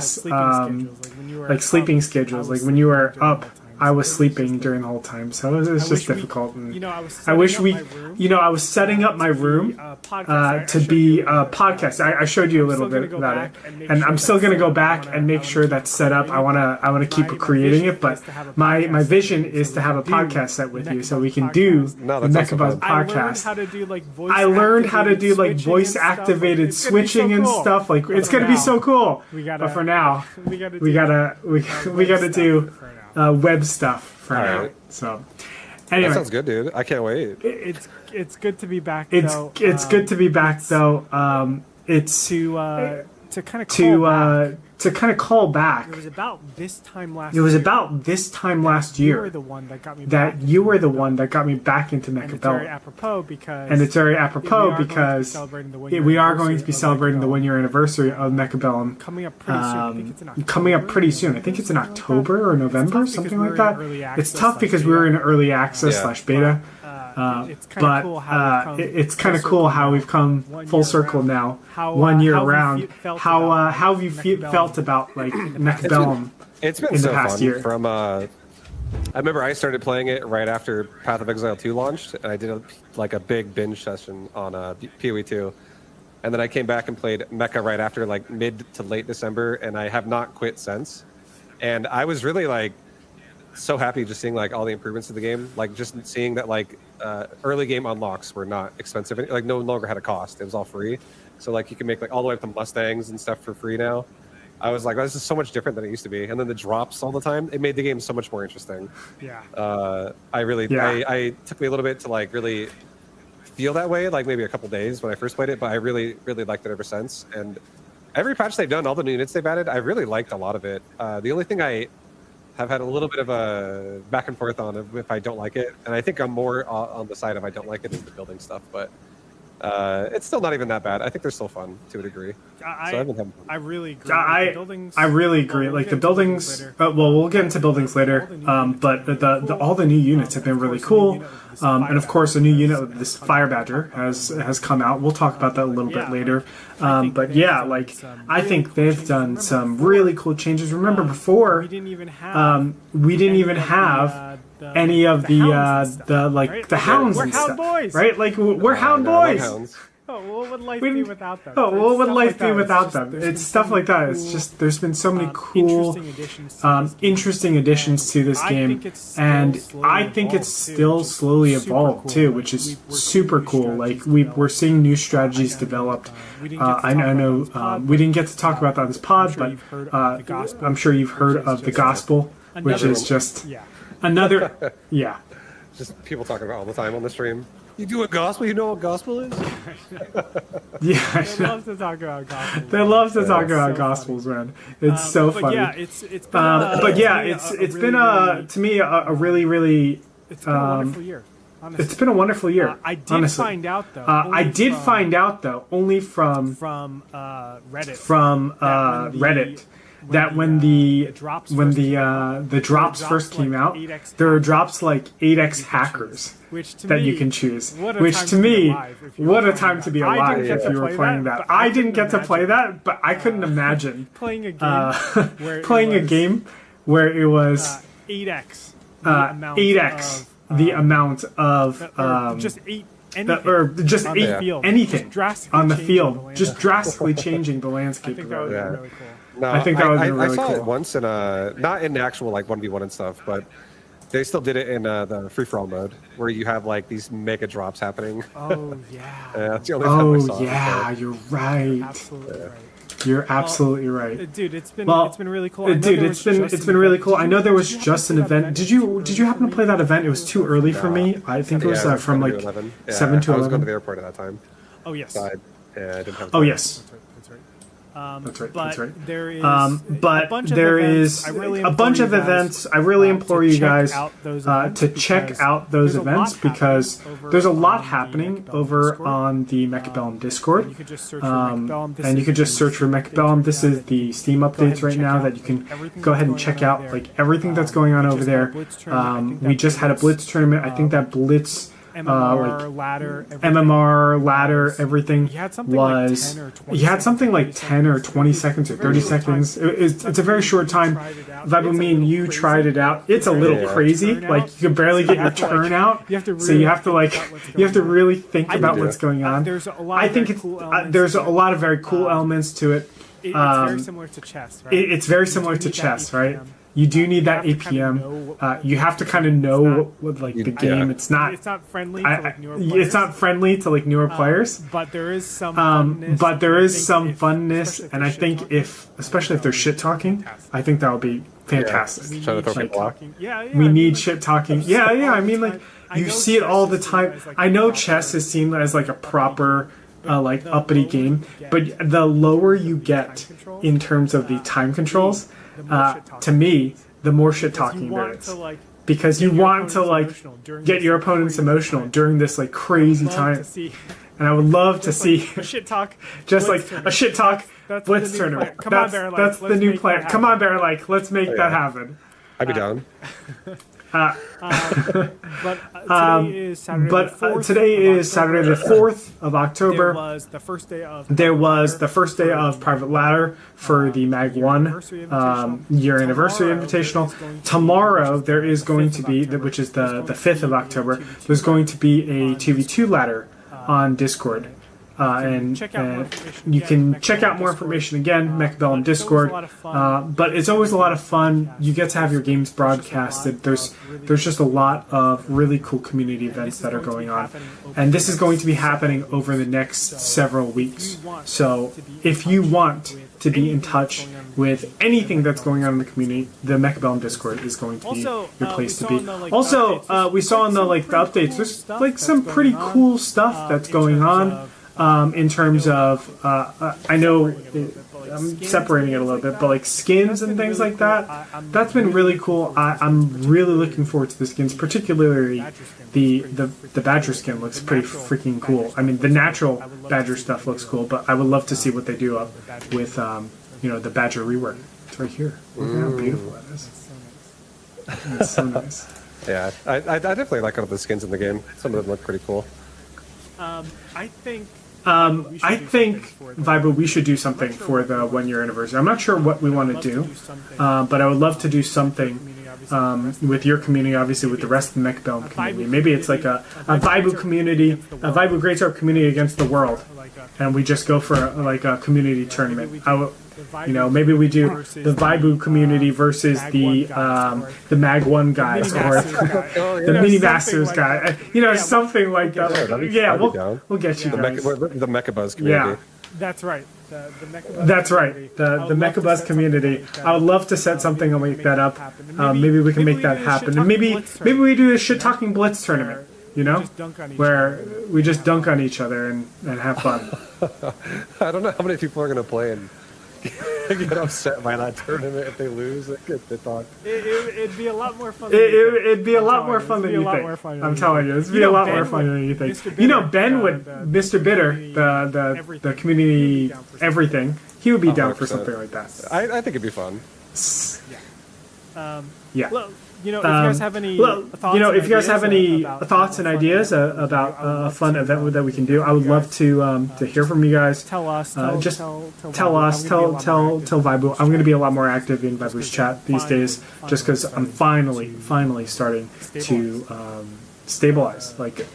sleeping schedules. Like when you were like sleeping schedules. Like when you were up, I up, I was sleeping during the whole time, so it was just difficult. And I was. I wish we, you know, I was setting up my room to be a podcast. I showed you a little bit about it, and I'm still gonna go back and make sure that's set up. I wanna keep creating it, but my vision is to have a podcast set with you, so we can do No, the that's Mechabuzz also fun. podcast. I learned how to do like voice activated switching and stuff. Like it's gonna be so cool. But for now, we gotta do web stuff for now. Alright. So That anyway, sounds good, dude. I can't wait. it's good to be back. it's though. good to be back though. It's To kind of call back. to kind of call back. It was about this time last. It was year about this time last You were year the one that got me. that back you into were the Mechabuzz. one that got me back into And it's very Mechabuzz. apropos because. And it's very we apropos are going to be because celebrating the we are going to be anniversary of celebrating the Mechabuzz 1 year anniversary of Mechabellum. coming up pretty soon. I think it's in October. Coming up pretty soon. I think it's in something like that. October or November, It's tough something because like we were in that. early It's access tough slash because we were in beta. early access Yeah. slash beta. It's kind But of cool how we've come it's kind of full cool circle how now. we've come 1 full year circle around. now. How, 1 year how have you around. felt How about how have you Mechabellum felt about like Mechabellum? It's been in the so past fun. year. From I remember I started playing it right after Path of Exile 2 launched, and I did a big binge session on PoE 2, and then I came back and played Mecha right after, like mid to late December, and I have not quit since. And I was really like so happy just seeing like all the improvements to the game, like just seeing that like early game unlocks were not expensive, like no longer had a cost. It was all free, so like you can make like all the way up to Mustangs and stuff for free now. I was like, oh, this is so much different than it used to be. And then the drops all the time, it made the game so much more interesting. Yeah. I took me a little bit to like really feel that way, like maybe a couple days when I first played it, but I really liked it ever since. And every patch they've done, all the new units they've added, I really liked a lot of it. The only thing I have had a little bit of a back and forth on if I don't like it, and I think I'm more on the side of I don't like it, is the building stuff, but it's still not even that bad. I think they're still fun to a degree. So I've been having fun. I really agree. The buildings, I really agree. Like the buildings, well, we'll get into buildings later. But the all the new units have been really cool. And of course, a new unit of this Fire Badger has come out. We'll talk about that a little bit later. But yeah, like I think they've done some really cool changes. Remember before, we didn't even have any of the like the hounds We're and hound stuff, boys. right? Like we're hound I love boys. hounds. Oh, what would life be without them? Oh, what would Stuff life like be that. without It's them? just- It's stuff like that. It's just there's been so many cool, interesting additions to this game. interesting additions to this game, and I think it's still slowly evolved too, which is super cool. Like we're seeing new strategies developed. I know we didn't get to talk about that on this pod, but I'm sure you've heard of the gospel, which is just another, yeah. Just people talking about all the time on the stream. You do a gospel? You know what gospel is? Yeah, They love to talk about gospels. they love to talk It's about so gospels, man. It's so but funny. yeah, it's been But yeah, it's been to me a really it's been a wonderful year. It's been a wonderful year. I did honestly. find out though. I did find out though, only from Reddit. Reddit. That when the drops first came out, there were drops like 8x hackers that you can choose. Which to me, what a time to be alive if you were playing that. I didn't get to play that, but I couldn't imagine playing a game where it was 8x the amount of just 8 anything on the field, just drastically changing the landscape. I think that would be really cool. No, I think that would be really I saw cool. it once in not in actual like 1v1 and stuff, but they still did it in the free for all mode where you have like these mega drops happening. Oh yeah. That's the only time I saw it. You're right. Absolutely right. You're absolutely right. Dude, it's been really cool. It's been really cool. I know there was just an event. Did you happen to play that event? It was too early for me. I think it was from like 7 to 11. I was going to the airport at that time. Oh yes. So I didn't have Oh time. yes. That's right. That's right. There is There is a bunch of events. I really implore you guys to check out those events because there's a lot happening over on the Mechabuzz Discord. And you can just search for Mechabuzz. This is the Steam updates right now that you can go ahead and check out like everything that's going on over there. We just had a Blitz tournament. I think that Blitz MMR ladder, everything was. He had something like 10 or 20 seconds or 30 seconds. It's a very short time. Vibu, me and you tried it out. It's a little crazy. Like you can barely get your turn out. So you have to really think about what's going on. I think there's a lot of very cool elements to it. It's very similar to chess, right? It's very similar to chess, right? You do need that APM. You have to kind of know what like the game. It's not friendly to like newer players. It's not friendly to like newer players. But there is some funness. And I think especially if they're shit talking, I think that would be fantastic. We need shit talking. Yeah. I mean, like you see it all the time. I know chess is seen as like a proper like uppity game, but the lower you get in terms of the time controls. To me, the more shit talking there is, because you want to like get your opponents emotional during this like crazy time, and I would love to see a shit talk, just like a shit talk blitz tournament. That's the new plan. Come on, Bear, like let's make that happen. I'd be down. But today is Saturday the 4th of October. There was the first day of Private Ladder for the Mag 1 year anniversary invitational. Tomorrow there is going to be, which is the 5th of October, there's going to be a 2v2 ladder on Discord. And you can check out more information again, Mechabuzz on Discord. But it's always a lot of fun. You get to have your games broadcasted. There's just a lot of really cool community events that are going on, and this is going to be happening over the next several weeks. So if you want to be in touch with anything that's going on in the community, the Mechabuzz on Discord is going to be your place to be. Also, we saw in the updates, there's like some pretty cool stuff that's going on. In terms of, I know I'm separating it a little bit, but like skins and things like that, that's been really cool. I'm really looking forward to the skins, particularly the Badger skin looks pretty freaking cool. I mean, the natural Badger stuff looks cool, but I would love to see what they do up with, the Badger rework. It's right here. Look at how beautiful that is. It's so nice. Yeah, I definitely like all of the skins in the game. Some of them look pretty cool. I think, Vibu, we should do something for the 1 year anniversary. I'm not sure what we want to do, but I would love to do something with your community, obviously with the rest of the Mechabuzz community. Maybe it's like a Vibu community, a Vibu Gretorp community against the world, and we just go for a community tournament. Maybe we do the Vibu community versus the Mag 1 guys or the Mini Masters guy. Something like that. Yeah, we'll get you guys. The Mechabuzz community. Yeah. That's right. That's right. The Mechabuzz community. I would love to set something and make that up. Maybe we can make that happen. And maybe we do a shit talking blitz tournament. Where we just dunk on each other and have fun. I don't know how many people are going to play and get upset by that tournament if they lose. They get the talk. It'd be a lot more fun. It'd be a lot more fun than you think. I'm telling you, it'd be a lot more fun than you think. You know, Ben would, Mr. Bitter, the community everything, he would be down for 100%. something like that. I think it'd be fun. Yeah. Well, if you guys have any thoughts and ideas about a fun event that we can do, I would love to hear from you guys. Tell us. Tell Vibu. I'm going to be a lot more active in Vibu's chat these days, just because I'm finally starting to stabilize. Like,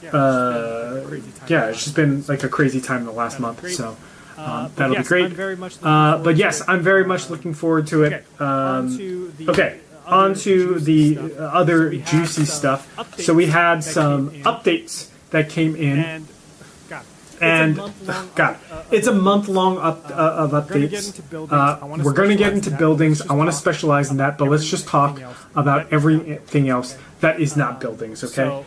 it's just been like a crazy time in the last month, so. That'll be great. But yes, I'm very much looking forward to it. On to the other juicy stuff. So we had some updates that came in. And it's a month-long of updates. We're going to get into buildings. I want to specialize in that, but let's just talk about everything else that is not buildings, okay?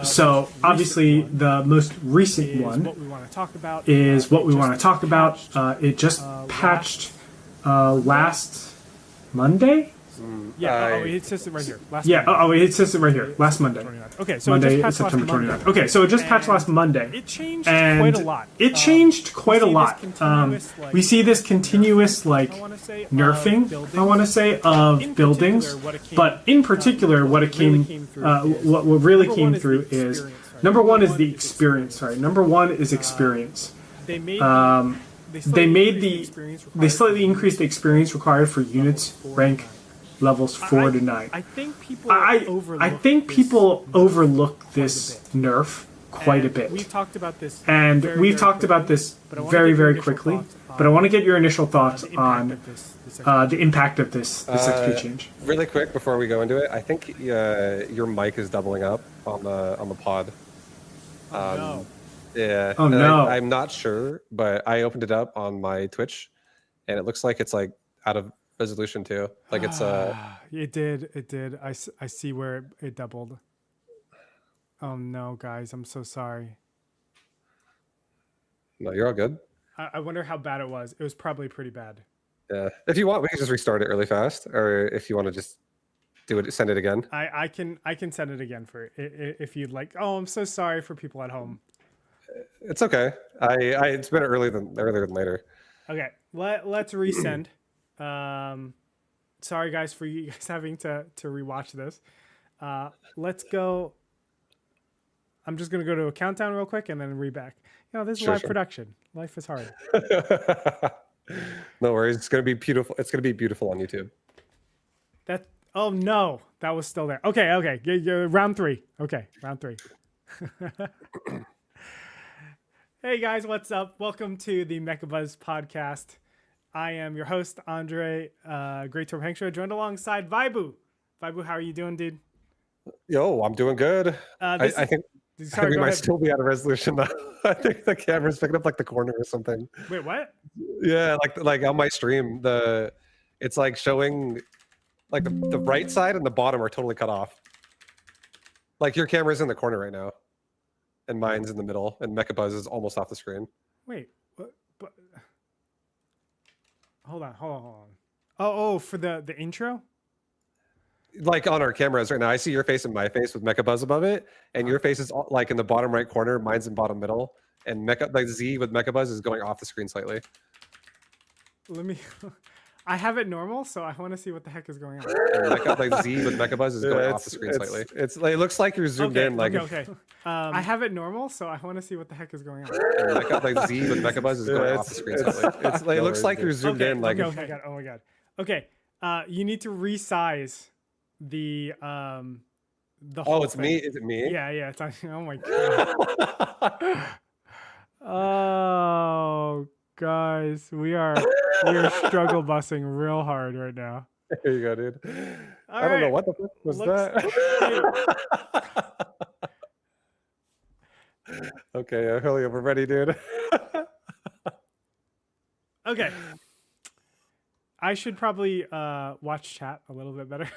So obviously the most recent one is what we want to talk about. It just patched last Monday? It says it right here. It says it right here. Last Monday. Okay, so Monday, it just patched September last 29th. Okay, so it just patched last Monday. It changed quite a lot. It changed quite a lot. We see this continuous, like, nerfing, I want to say, of buildings. But in particular, what really came through is, number one is the experience. Number one is experience. They slightly increased the experience required for units rank levels 4 to 9. I think people overlook this nerf quite a bit. We've talked about this very, very quickly. But I want to get your initial thoughts on the impact of this XP change. Really quick before we go into it, I think your mic is doubling up on the pod. No. Yeah. Oh no. I'm not sure, but I opened it up on my Twitch, and it looks like it's like out of resolution too. Like it's It did. I see where it doubled. Oh no, guys, I'm so sorry. No, you're all good. I wonder how bad it was. It was probably pretty bad. Yeah. If you want, we can just restart it really fast, or if you want to just send it again. I can send it again for if you'd like. Oh, I'm so sorry for people at home. It's okay. It's better earlier than later. Okay, let's resend. Sorry guys for you guys having to rewatch this. Let's go. I'm just gonna go to a countdown real quick and then back. This is live production. Life is hard. No worries. It's gonna be beautiful. It's gonna be beautiful on YouTube. Oh no, that was still there. Okay. Round 3. Okay, round 3. Hey guys, what's up? Welcome to the Mechabuzz podcast. I am your host, Andre Gretorp Hangshow, joined alongside Vibu. Vibu, how are you doing, dude? Yo, I'm doing good. I think we might still be out of resolution though. I think the camera's picking up like the corner or something. Wait, what? Yeah, like on my stream, it's like showing like the right side and the bottom are totally cut off. Like your camera's in the corner right now, and mine's in the middle, and Mechabuzz is almost off the screen. Wait, what? Hold on. Oh, for the intro? Like on our cameras right now, I see your face and my face with Mechabuzz above it, and your face is like in the bottom right corner, mine's in bottom middle, and like Z with Mechabuzz is going off the screen slightly. Let me. I have it normal, so I want to see what the heck is going on. And like Z with Mechabuzz is going off the screen slightly. It looks like you're zoomed in. Like okay. I have it normal, so I want to see what the heck is going on. And like Z with Mechabuzz is going off the screen slightly. It looks like you're zoomed in. Like oh my god. Okay. You need to resize the whole it's thing. me. Is it me? Yeah. It's on, oh my god. Oh, guys, we are struggle busing real hard right now. Here you go, dude. All I don't know what the fuck was that. Okay, hurry up, we're ready, dude. Okay. I should probably watch chat a little bit better.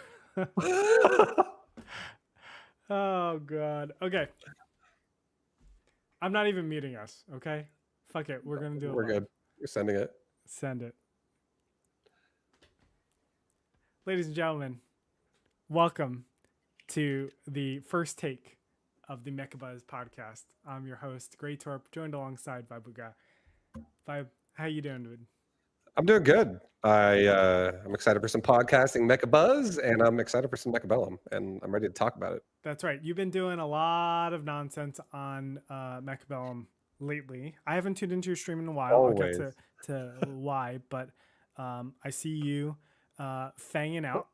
Oh god. Okay. I'm not even muting us, okay? Fuck it. We're gonna do it. We're good. You're sending it. Send it. Ladies and gentlemen, welcome to the first take of the Mechabuzz podcast. I'm your host, Gretorp, joined alongside Vibu. Vibe, how you doing, dude? I'm doing good. I'm excited for some podcasting Mechabuzz, and I'm excited for some Mechabellum, and I'm ready to talk about it. That's right. You've been doing a lot of nonsense on Mechabellum lately. I haven't tuned into your stream in a while. Always. I'll get to why, but I see you fanging out.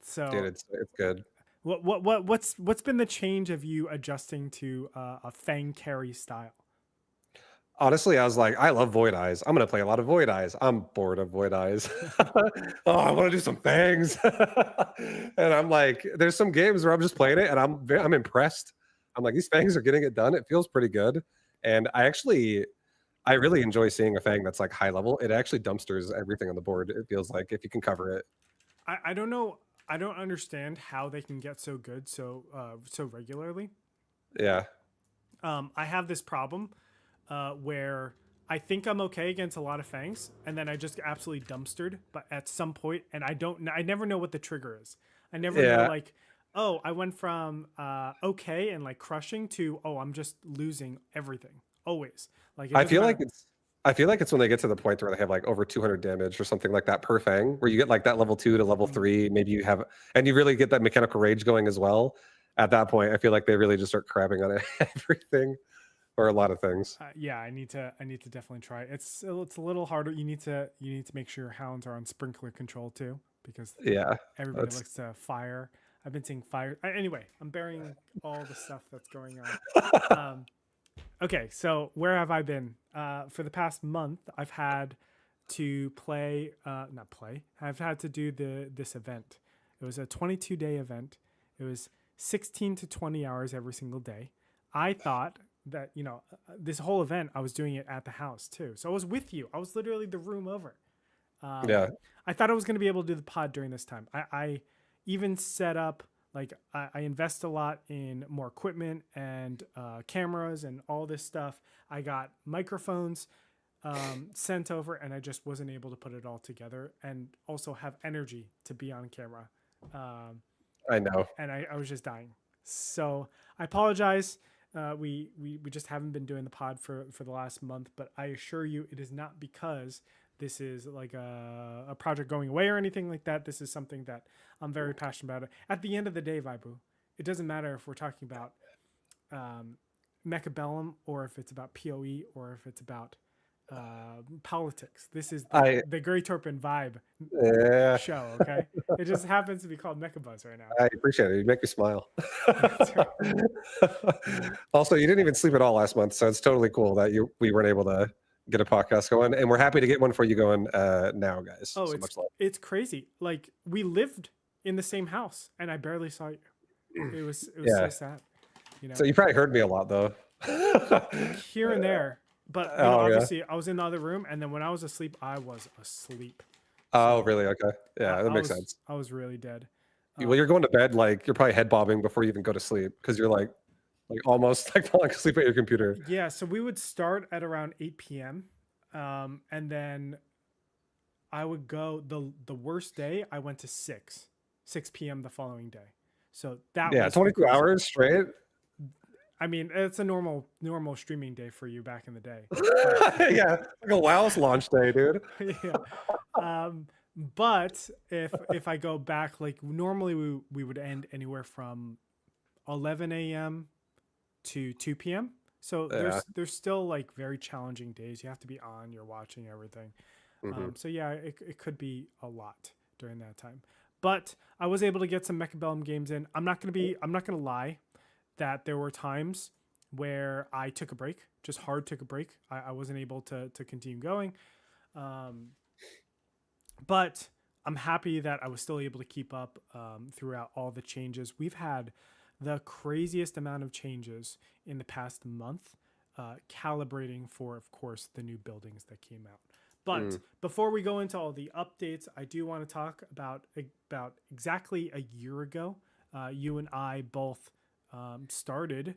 So Dude, it's good. What's been the change of you adjusting to a fang carry style? Honestly, I was like, I love Void Eyes. I'm gonna play a lot of Void Eyes. I'm bored of Void Eyes. Oh, I want to do some fangs. And I'm like, there's some games where I'm just playing it, and I'm impressed. I'm like, these fangs are getting it done. It feels pretty good, and I really enjoy seeing a fang that's like high level. It actually dumpsters everything on the board. It feels like if you can cover it. I don't know. I don't understand how they can get so good so regularly. Yeah. I have this problem where I think I'm okay against a lot of fangs, and then I just get absolutely dumpstered. But at some point, and I never know what the trigger is. I never know, like, oh, I went from okay and like crushing to, oh, I'm just losing everything always. Like I feel like it's when they get to the point where they have like over 200 damage or something like that per fang, where you get like that level 2 to level 3. Maybe you have, and you really get that mechanical rage going as well. At that point, I feel like they really just start crabbing on everything, or a lot of things. Yeah, I need to definitely try. It's a little harder. You need to make sure your hounds are on sprinkler control too, because everybody looks to fire. I've been seeing fire. Anyway, I'm burying all the stuff that's going on. Okay, so where have I been? For the past month, I've had to play, not play. I've had to do this event. It was a 22-day event. It was 16 to 20 hours every single day. I thought that, this whole event, I was doing it at the house too. So I was with you. I was literally the room over. I thought I was going to be able to do the pod during this time. I even set up, like, I invest a lot in more equipment and cameras and all this stuff. I got microphones sent over, and I just wasn't able to put it all together and also have energy to be on camera. I know. And I was just dying. So I apologize. We just haven't been doing the pod for the last month, but I assure you it is not because this is like a project going away or anything like that. This is something that I'm very passionate about. At the end of the day, Vibu, it doesn't matter if we're talking about Mechabellum or if it's about PoE or if it's about politics. This is the Gretorp and Vibe show, okay? It just happens to be called Mechabuzz right now. I appreciate it. You make me smile. Also, you didn't even sleep at all last month, so it's totally cool that we weren't able to get a podcast going, and we're happy to get one for you going now, guys. Oh, it's crazy. Like, we lived in the same house, and I barely saw you. It was so sad. So you probably heard me a lot, though. Here and there. But obviously, I was in the other room, and then when I was asleep, I was asleep. Oh, really? Okay. Yeah, that makes sense. I was really dead. Well, you're going to bed, like, you're probably head bobbing before you even go to sleep, because you're like almost like falling asleep at your computer. Yeah, so we would start at around 8 p.m. And then I would go, the worst day, I went to 6 p.m. the following day. So that was 22 hours straight. I mean, it's a normal streaming day for you back in the day. Yeah, like a WoW's launch day, dude. Yeah. But if I go back, like, normally we would end anywhere from 11 a.m. to 2 p.m. So there's still, like, very challenging days. You have to be on, you're watching everything. So yeah, it could be a lot during that time. But I was able to get some Mechabellum games in. I'm not gonna lie that there were times where I took a break, just took a break. I wasn't able to continue going. But I'm happy that I was still able to keep up throughout all the changes. We've had the craziest amount of changes in the past month, calibrating for, of course, the new buildings that came out. But before we go into all the updates, I do want to talk about exactly a year ago, you and I both started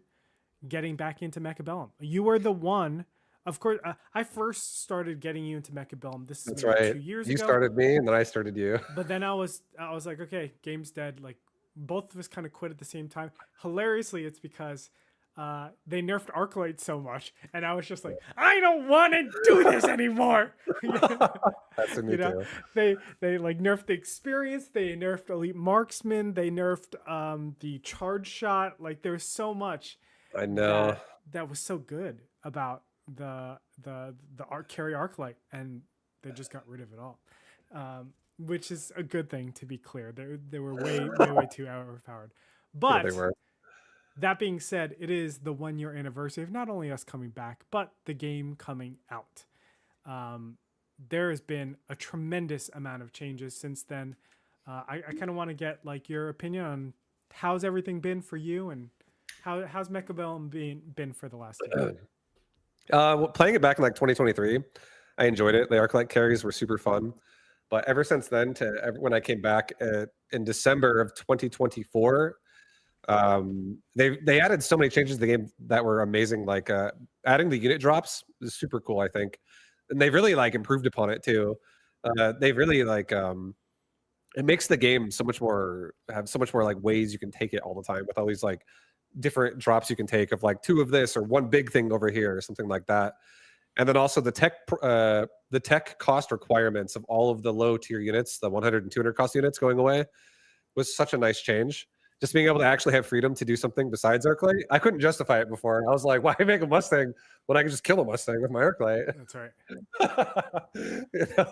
getting back into Mechabellum. You were the one of course, I first started getting you into Mechabuzz. This is That's maybe right. 2 years You ago. started me, and then I started you. But then I was like, okay, game's dead. Like both of us kind of quit at the same time. Hilariously, it's because they nerfed Arclight so much, and I was just like, I don't want to do this anymore. That's me too. They like nerfed the experience. They nerfed Elite Marksman. They nerfed the charge shot. Like there's so much. I know that was so good about the carry Arclight, and they just got rid of it all. Which is a good thing, to be clear. They were way too overpowered. But yeah, they were. That being said, it is the 1 year anniversary of not only us coming back, but the game coming out. There has been a tremendous amount of changes since then. I kind of want to get like your opinion on how's everything been for you, and how's Mechabuzz been for the last year? Well, playing it back in like 2023, I enjoyed it. The Arclight carries were super fun. But ever since then, to when I came back in December of 2024, they added so many changes to the game that were amazing. Like adding the unit drops is super cool, I think, and they really like improved upon it too. They really like it makes the game so much more like ways you can take it all the time with all these like different drops you can take of like 2 of this or 1 big thing over here or something like that. And then also the tech cost requirements of all of the low tier units, the 100 and 200 cost units going away, was such a nice change. Just being able to actually have freedom to do something besides Arclight. I couldn't justify it before. I was like, why make a Mustang when I can just kill a Mustang with my Arclight? That's right.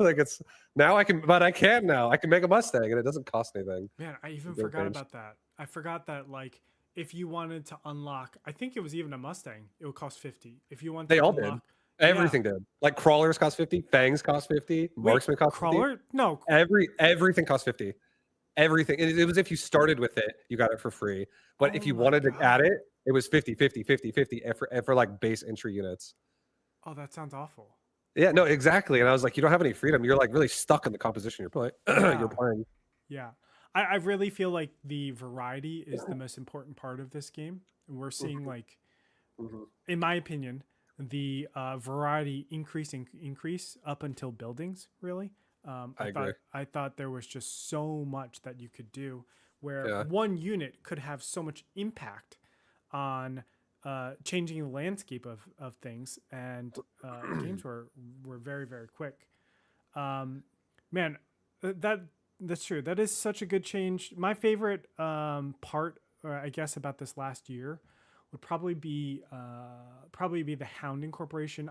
Like it's now I can, but I can now. I can make a Mustang and it doesn't cost anything. Man, I even forgot about that. I forgot that like if you wanted to unlock, I think it was even a Mustang, it would cost 50. If you want, they all did. Everything did. Like crawlers cost 50, fangs cost 50, marksman cost 50. Crawler? No. Everything cost 50. Everything. It was if you started with it, you got it for free. But if you wanted to add it, it was 50, 50, 50, 50 for like base entry units. Oh, that sounds awful. Yeah, no, exactly. And I was like, you don't have any freedom. You're like really stuck in the composition you're playing. You're playing. Yeah. I really feel like the variety is the most important part of this game. And we're seeing like, in my opinion, the variety increase up until buildings, really. I thought there was just so much that you could do where one unit could have so much impact on changing the landscape of things, and games were very, very quick. Man, that's true. That is such a good change. My favorite part, I guess, about this last year would probably be the Hound incorporation.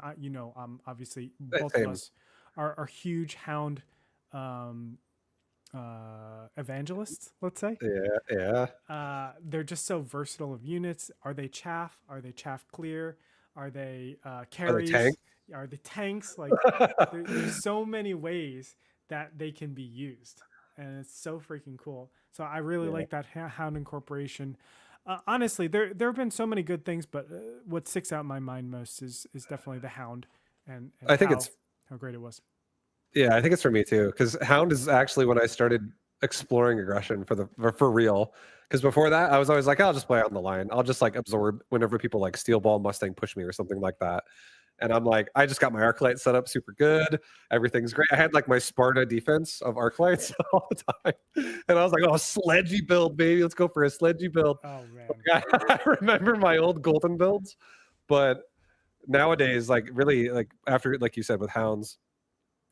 Obviously both of us are huge Hound evangelists, let's say. They're just so versatile of units. Are they chaff? Are they chaff clear? Are they carries? Are they tanks? Like there's so many ways that they can be used, and it's so freaking cool. So I really like that Hound incorporation. Honestly, there have been so many good things, but what sticks out in my mind most is definitely the Hound, and I think it's how great it was. Yeah, I think it's for me too, because Hound is actually when I started exploring aggression for real. Because before that, I was always like, I'll just play on the line. I'll just like absorb whenever people like steel ball Mustang push me or something like that. And I'm like, I just got my Arclight set up super good. Everything's great. I had like my Sparta defense of Arclights all the time. And I was like, oh, sledgy build, baby. Let's go for a sledgy build. Oh, man. I remember my old golden builds. But nowadays, like really, like after, like you said, with Hounds,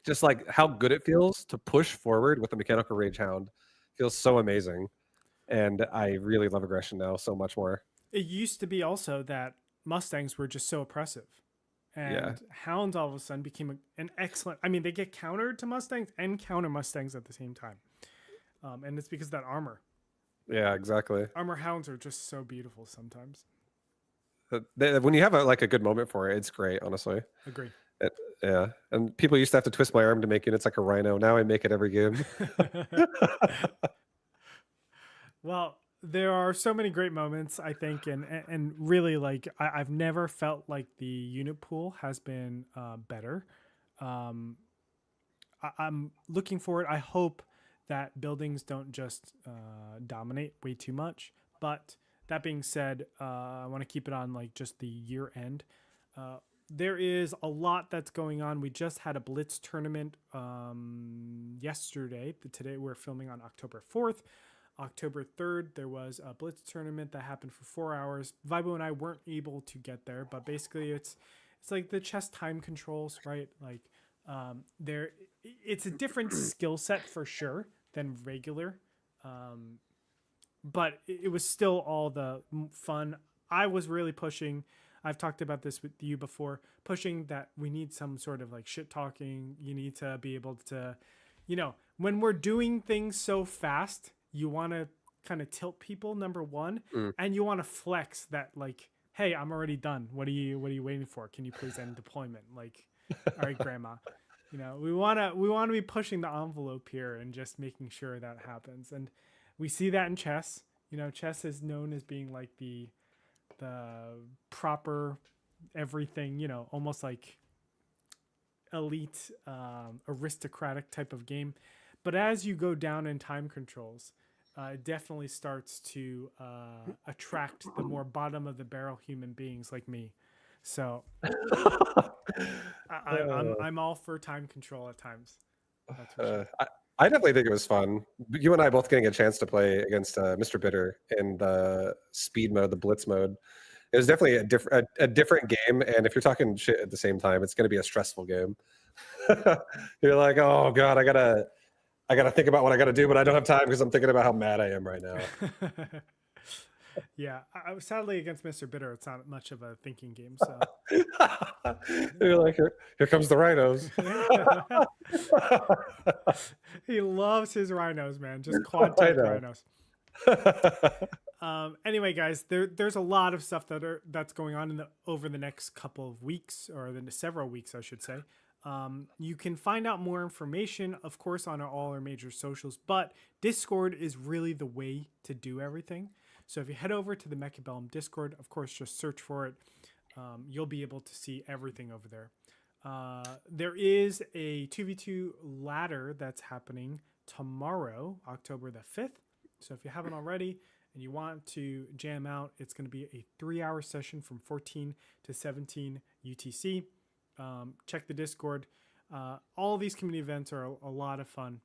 just like how good it feels to push forward with a mechanical rage Hound feels so amazing. And I really love aggression now so much more. It used to be also that Mustangs were just so oppressive. And Hounds all of a sudden became an excellent... I mean, they get countered to Mustangs and counter Mustangs at the same time. And it's because of that armor. Yeah, exactly. Armor Hounds are just so beautiful sometimes. When you have a good moment for it, it's great, honestly. Agree. Yeah. And people used to have to twist my arm to make units like a Rhino. Now I make it every game. Well, there are so many great moments, I think, and really, like, I've never felt like the unit pool has been better. I'm looking forward. I hope that buildings don't just dominate way too much. But that being said, I want to keep it on like just the year end. there is a lot that's going on. We just had a Blitz tournament yesterday. Today we're filming on October 4th. October 3rd, there was a Blitz tournament that happened for 4 hours. Vibu and I weren't able to get there, but basically it's like the chess time controls, right? Like it's a different skill set for sure than regular, but it was still all the fun. I was really pushing. I've talked about this with you before, pushing that we need some sort of like shit talking. You need to be able to, when we're doing things so fast, you want to kind of tilt people, number one, and you want to flex that like, hey, I'm already done. What are you waiting for? Can you please end deployment? Like, all right, grandma. We want to be pushing the envelope here and just making sure that happens. And we see that in chess. Chess is known as being like the proper everything, almost like elite aristocratic type of game. But as you go down in time controls, it definitely starts to attract the more bottom of the barrel human beings like me. So I'm all for time control at times. That's for sure. I definitely think it was fun. You and I both getting a chance to play against Mr. Bitter in the speed mode, the blitz mode. It was definitely a different game, and if you're talking shit at the same time, it's going to be a stressful game. You're like, oh god, I gotta think about what I gotta do, but I don't have time because I'm thinking about how mad I am right now. Yeah, I was sadly against Mr. Bitter. It's not much of a thinking game. So you're like, here comes the rhinos. He loves his rhinos, man. Just quad type rhinos. Anyway, guys, there's a lot of stuff that's going on over the next couple of weeks, or several weeks, I should say. You can find out more information, of course, on all our major socials, but Discord is really the way to do everything. So if you head over to the Mechabellum Discord, of course, just search for it. You'll be able to see everything over there. There is a 2v2 ladder that's happening tomorrow, October the 5th. So if you haven't already and you want to jam out, it's going to be a 3-hour session from 14 to 17 UTC. Check the Discord. All of these community events are a lot of fun.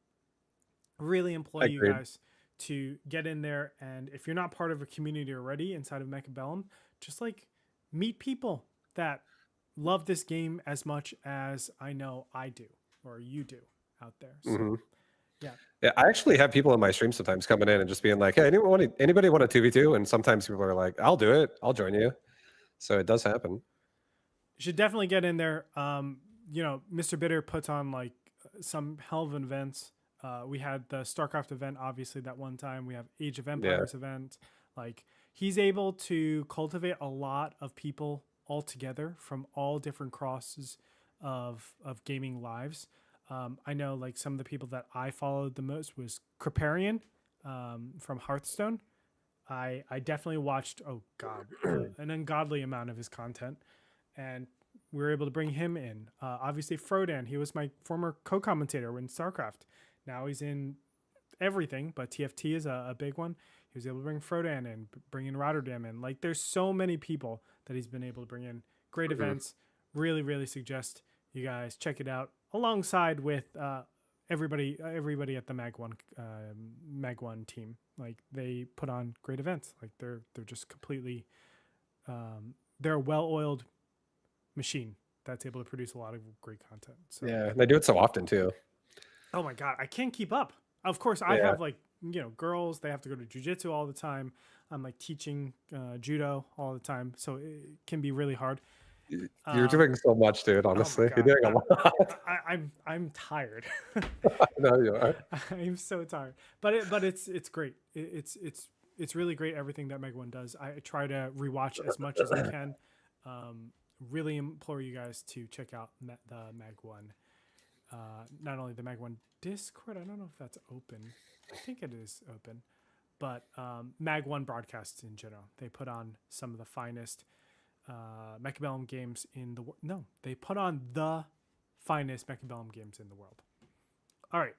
Really implore you guys to get in there, and if you're not part of a community already inside of Mechabellum, just like meet people that love this game as much as I know I do, or you do out there. So, yeah, I actually have people in my stream sometimes coming in and just being like, hey, anybody want a 2v2? And sometimes people are like, I'll do it, I'll join you. So it does happen. You should definitely get in there. Mr. Bitter puts on like some hell of events. We had the StarCraft event, obviously, that one time. We have Age of Empires event. Like, he's able to cultivate a lot of people all together from all different crosses of gaming lives. I know, like, some of the people that I followed the most was Kriparian from Hearthstone. I definitely watched, an ungodly amount of his content. And we were able to bring him in. Obviously, Frodan, he was my former co-commentator in StarCraft. Now he's in everything, but TFT is a big one. He was able to bring Frodan in, bring in Rotterdam in. Like, there's so many people that he's been able to bring in. Great events. Really, really suggest you guys check it out alongside with everybody at the Mag One team. Like, they put on great events. Like, they're just completely they're a well-oiled machine that's able to produce a lot of great content. So yeah, they do it so often too. Oh my god, I can't keep up. Of course, I have girls. They have to go to jiu-jitsu all the time. I'm like teaching judo all the time, so it can be really hard. You're doing so much, dude. Honestly, you're doing a lot. I'm tired. No, you are. I'm so tired, but it's great. It's really great everything that Meg One does. I try to rewatch as much as I can. Really implore you guys to check out the Mag One. Not only the Mag One Discord, I don't know if that's open. I think it is open, but Mag One broadcasts in general. They put on some of the finest Mechabellum games in the world. No, they put on the finest Mechabellum games in the world. All right.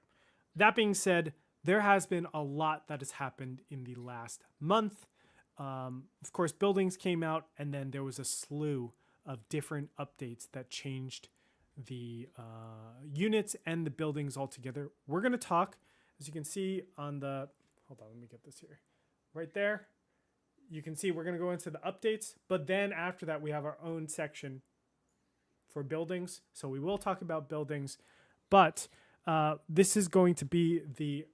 That being said, there has been a lot that has happened in the last month. Of course, Buildings came out, and then there was a slew of different updates that changed the units and the buildings altogether. We're going to talk, as you can see on the, hold on, let me get this here. Right there, you can see we're going to go into the updates, but then after that, we have our own section for buildings. So we will talk about buildings, but this is going to be the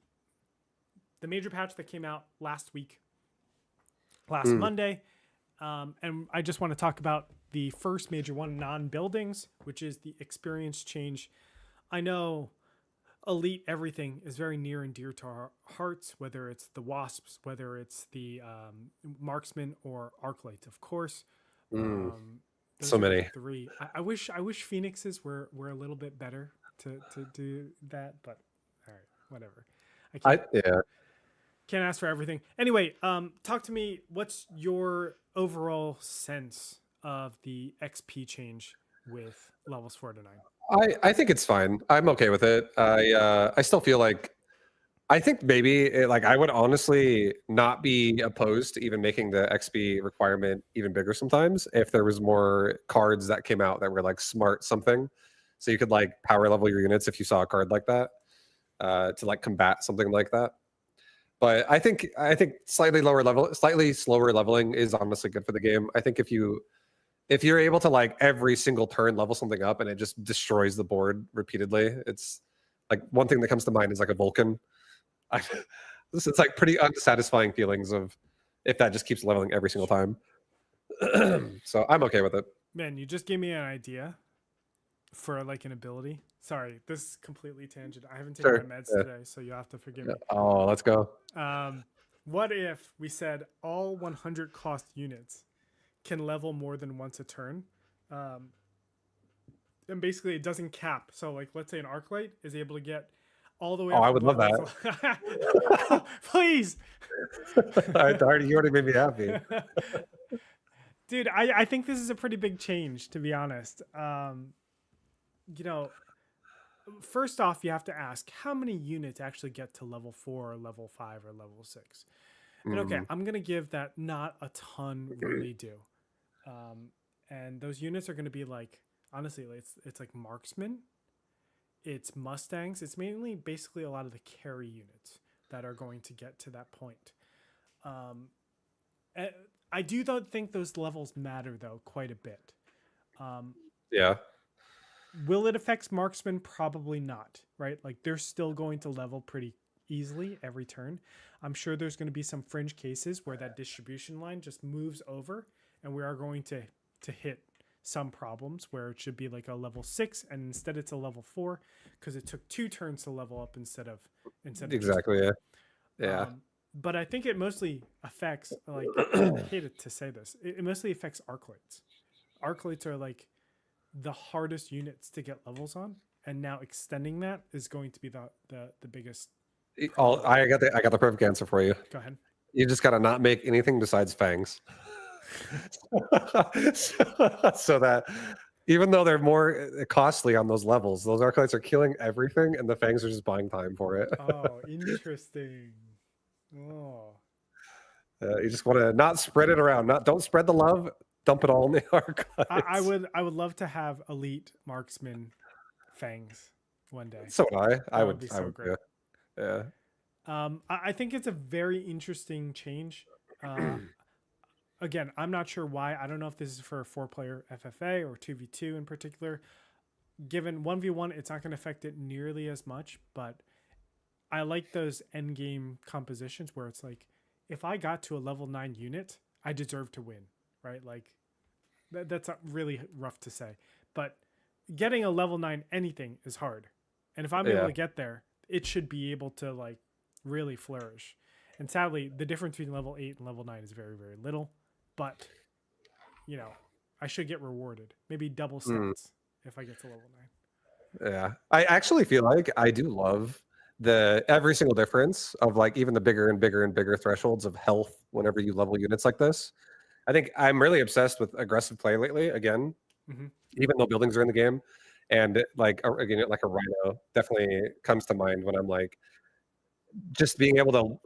major patch that came out last Monday. And I just want to talk about the first major one, non-buildings, which is the experience change. I know Elite everything is very near and dear to our hearts, whether it's the Wasps, whether it's the Marksman or Arclight, of course. So many. Three. I wish Phoenixes were a little bit better to do that, but all right, whatever. Can't ask for everything. Anyway, talk to me. What's your overall sense of the XP change with levels 4 to 9? I think it's fine. I'm okay with it. I still feel like, I think maybe I would honestly not be opposed to even making the XP requirement even bigger sometimes if there was more cards that came out that were like smart something, so you could like power level your units if you saw a card like that to like combat something like that. But I think slightly slower leveling is honestly good for the game. I think if you're able to like every single turn level something up and it just destroys the board repeatedly, it's like one thing that comes to mind is like a Vulcan. It's like pretty unsatisfying feelings of if that just keeps leveling every single time. So I'm okay with it. Man, you just gave me an idea for like an ability. Sorry, this is completely tangent. I haven't taken my meds today, so you have to forgive me. Oh, let's go. What if we said all 100 cost units can level more than once a turn? And basically it doesn't cap. So like, let's say an Arclight is able to get all the way up. I would love that. Please. You already made me happy. Dude, I think this is a pretty big change, to be honest. First off, you have to ask how many units actually get to level 4 or level 5 or level 6. And okay, I'm going to give that not a ton really do. And those units are going to be like, honestly, it's like Marksman, it's Mustangs, it's mainly basically a lot of the carry units that are going to get to that point. I do think those levels matter though quite a bit. Yeah. Will it affect Marksman? Probably not, right? Like they're still going to level pretty easily every turn. I'm sure there's going to be some fringe cases where that distribution line just moves over and we are going to hit some problems where it should be like a level 6 and instead it's a level 4 because it took 2 turns to level up instead of exactly. Yeah. But I think it mostly affects, like, I hate to say this, it mostly affects Arclights. Arclights are like the hardest units to get levels on, and now extending that is going to be the biggest. I got the perfect answer for you. Go ahead. You just gotta not make anything besides fangs. so that even though they're more costly on those levels, those Arclights are killing everything, and the fangs are just buying time for it. Oh, interesting. Oh. You just want to not spread it around. Don't spread the love. Dump it all in the Arclights. I would love to have elite Marksman fangs one day. So would I. That would be so great. Yeah. I think it's a very interesting change. Again, I'm not sure why. I don't know if this is for a 4-player FFA or 2v2 in particular. Given 1v1, it's not going to affect it nearly as much, but I like those end game compositions where it's like, if I got to a level 9 unit, I deserve to win, right? Like that's really rough to say, but getting a level 9 anything is hard. And if I'm able to get there, it should be able to like really flourish. And sadly, the difference between level 8 and level 9 is very, very little, but I should get rewarded. Maybe double stats if I get to level 9. Yeah. I actually feel like I do love every single difference of like even the bigger and bigger and bigger thresholds of health whenever you level units like this. I think I'm really obsessed with aggressive play lately again, even though buildings are in the game. And like again, like a Rhino definitely comes to mind when I'm like, just being able to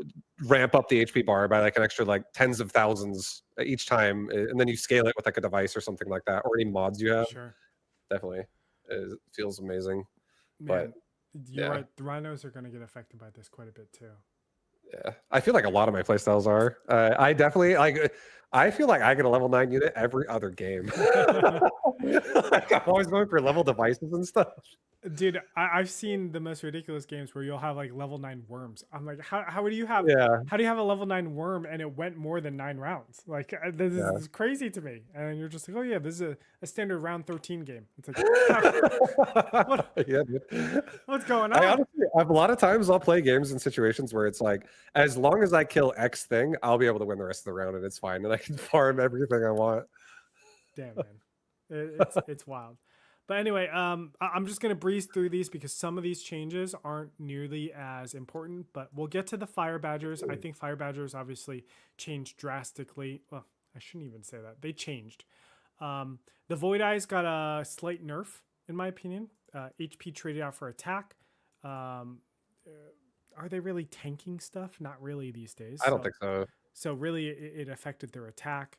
ramp up the HP bar by like an extra like tens of thousands each time, and then you scale it with like a device or something like that, or any mods you have. Sure. Definitely, it feels amazing. Man, but you're right. The rhinos are going to get affected by this quite a bit too. Yeah, I feel like a lot of my playstyles are. I definitely like. I feel like I get a level 9 unit every other game. Like, I'm always going for level devices and stuff. Dude, I've seen the most ridiculous games where you'll have like level 9 worms. I'm like, how do you have how do you have a level 9 worm and it went more than 9 rounds? Like this is crazy to me. And you're just like, oh yeah, this is a standard round 13 game. It's like what's going on? I honestly, a lot of times I'll play games in situations where it's like, as long as I kill X thing, I'll be able to win the rest of the round and it's fine and I can farm everything I want. Damn, man. It's wild. But anyway, I'm just going to breeze through these because some of these changes aren't nearly as important, but we'll get to the fire badgers. I think fire badgers obviously changed drastically. Well, I shouldn't even say that. They changed. The Void Eyes got a slight nerf, in my opinion. HP traded out for attack. Are they really tanking stuff? Not really these days. I don't think so. So really, it affected their attack.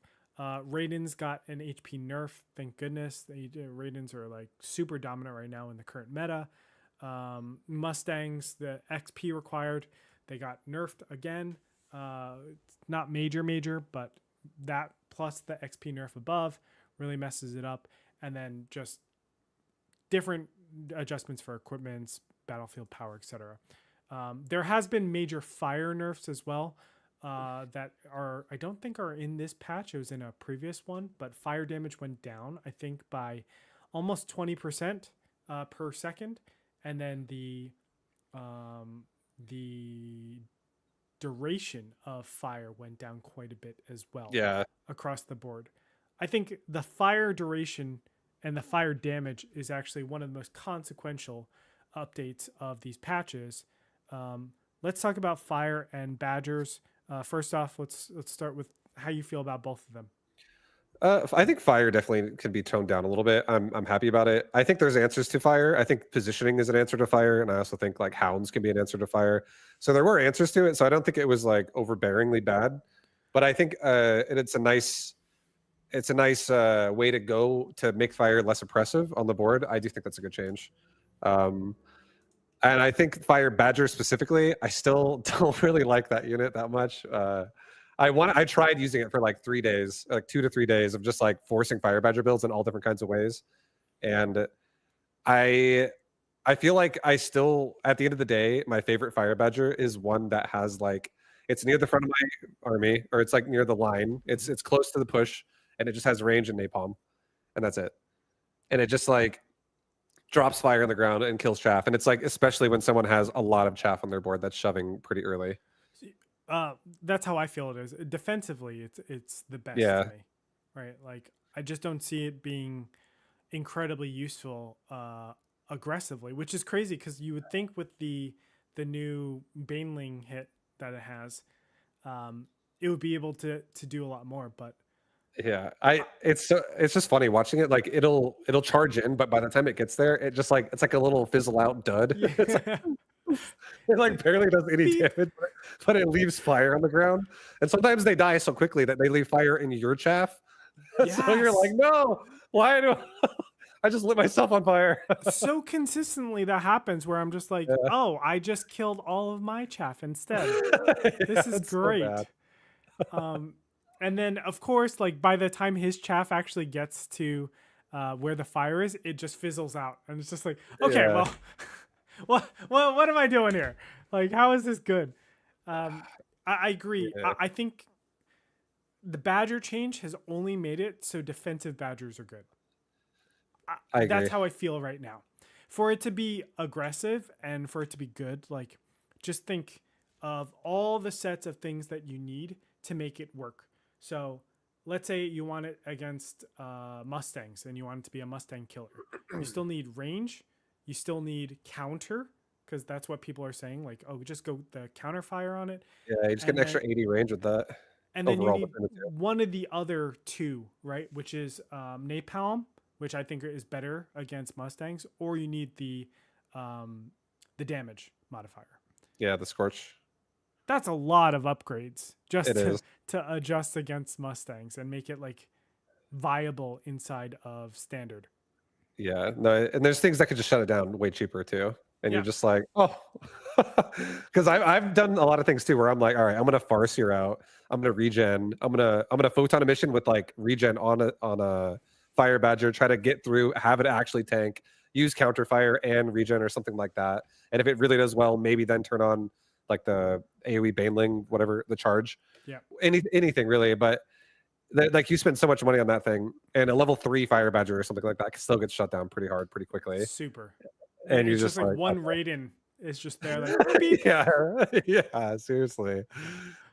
Raidens got an HP nerf, thank goodness. Raidens are like super dominant right now in the current meta. Mustangs, the XP required, they got nerfed again. It's not major, but that plus the XP nerf above really messes it up. And then just different adjustments for equipments, battlefield power, etc. There has been major fire nerfs as well. That are, I don't think are in this patch. It was in a previous one, but fire damage went down, I think, by almost 20% per second, and then the duration of fire went down quite a bit as well. Yeah, across the board. I think the fire duration and the fire damage is actually one of the most consequential updates of these patches. Let's talk about fire and badgers. First off, let's start with how you feel about both of them. I think fire definitely can be toned down a little bit. I'm happy about it. I think there's answers to fire. I think positioning is an answer to fire, and I also think like hounds can be an answer to fire. So there were answers to it. So I don't think it was like overbearingly bad, but I think it's a nice way to go to make fire less oppressive on the board. I do think that's a good change. And I think Fire Badger specifically, I still don't really like that unit that much. I tried using it for like 3 days, like 2 to 3 days of just like forcing Fire Badger builds in all different kinds of ways. And I feel like I still, at the end of the day, my favorite Fire Badger is one that has like, it's near the front of my army, or it's like near the line. It's close to the push, and it just has range and napalm, and that's it. And it just like drops fire on the ground and kills chaff. And it's like, especially when someone has a lot of chaff on their board that's shoving pretty early. That's how I feel it is. Defensively, it's the best to me, right? Like, I just don't see it being incredibly useful aggressively, which is crazy because you would think with the new Baneling hit that it has, it would be able to do a lot more, but yeah, it's just funny watching it. Like it'll charge in, but by the time it gets there, it just like, it's like a little fizzle out dud. Yeah. It's like, it like barely does any damage, but it leaves fire on the ground. And sometimes they die so quickly that they leave fire in your chaff. Yes. So you're like, no, why do I just lit myself on fire? So consistently that happens where I'm just like, oh, I just killed all of my chaff instead. This is great. So and then, of course, like by the time his chaff actually gets to where the fire is, it just fizzles out. And it's just like, okay, well, what am I doing here? Like, how is this good? I agree. Yeah. I think the Badger change has only made it so defensive Badgers are good. I agree. That's how I feel right now. For it to be aggressive and for it to be good, like, just think of all the sets of things that you need to make it work. So let's say you want it against Mustangs and you want it to be a Mustang killer. You still need range. You still need counter, because that's what people are saying. Like, oh, just go the counter fire on it. Yeah, you just get an extra 80 range with that. And then you need one of the other two, right? Which is napalm, which I think is better against Mustangs, or you need the damage modifier. Yeah, the scorch. that's a lot of upgrades just It is. to adjust against Mustangs and make it like viable inside of standard. Yeah, no, and there's things that could just shut it down way cheaper too. And Yeah. you're just like, oh, because I've done a lot of things too where I'm like, all right, I'm gonna Farseer out, I'm gonna regen, I'm gonna photon emission with like regen on a fire badger, try to get through, have it actually tank, use counter fire and regen or something like that. And if it really does well, maybe then turn on like the AoE baneling, whatever the charge. Yeah. Anything really, but like you spend so much money on that thing, and a level 3 fire badger or something like that can still get shut down pretty hard, pretty quickly. Super. And you're it's just like one Raiden is just there, like beep. yeah, yeah. Seriously,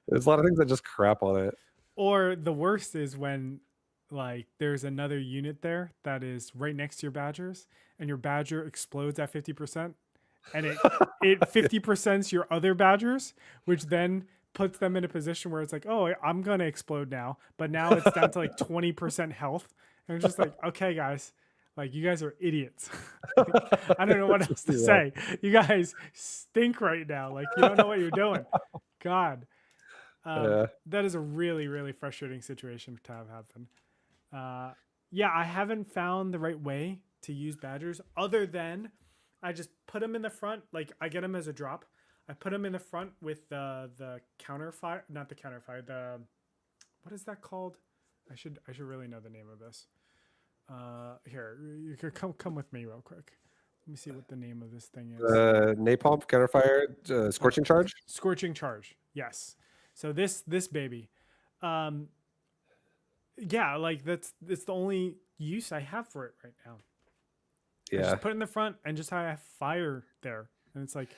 there's a lot of things that just crap on it. Or the worst is when like there's another unit there that is right next to your badgers, and your badger explodes at 50%, and it 50%'s your other badgers, which then puts them in a position where it's like, oh, I'm gonna explode now, but now it's down to like 20% health, and it's just like, okay, guys, like you guys are idiots. Like, I don't know what else to say. You guys stink right now. Like you don't know what you're doing. God, that is a really, really frustrating situation to have happen. Yeah, I haven't found the right way to use badgers other than I just put them in the front. Like I get them as a drop. I put them in the front with the counter fire, not the counter fire. The what is that called? I should really know the name of this. Here, you could come with me real quick. Let me see what the name of this thing is. Napalm, counterfire, scorching charge. Scorching charge. Yes. So this baby, yeah, like that's the only use I have for it right now. Yeah. I just put it in the front and just have fire there, and it's like,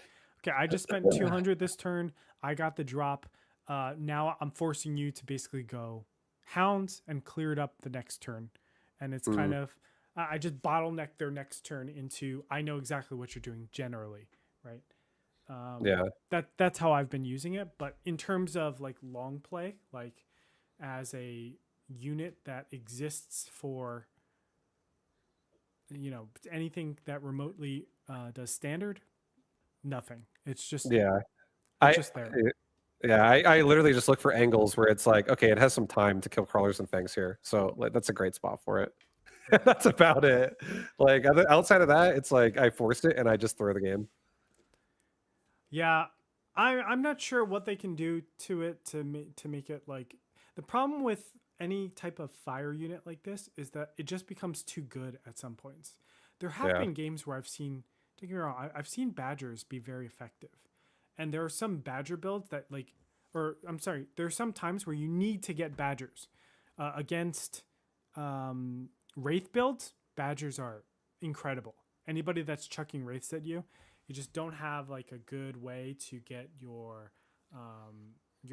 okay, I just spent 200 this turn. I got the drop. Now I'm forcing you to basically go hounds and clear it up the next turn. And it's kind of, I just bottleneck their next turn into, I know exactly what you're doing generally, right? Yeah. That's how I've been using it. But in terms of like long play, like as a unit that exists for, you know, anything that remotely does standard, nothing. It's just just there. Yeah, I literally just look for angles where it's like, okay, it has some time to kill crawlers and things here, so like, that's a great spot for it. That's about it. Like outside of that, it's like I forced it and I just throw the game. Yeah, I'm not sure what they can do to it to make it like, the problem with any type of fire unit like this is that it just becomes too good at some points. There have been games where I've seen, don't get me wrong, I've seen badgers be very effective. And there are some badger builds that like, or I'm sorry, there are some times where you need to get badgers against wraith builds. Badgers are incredible. Anybody that's chucking wraiths at you, you just don't have like a good way to get your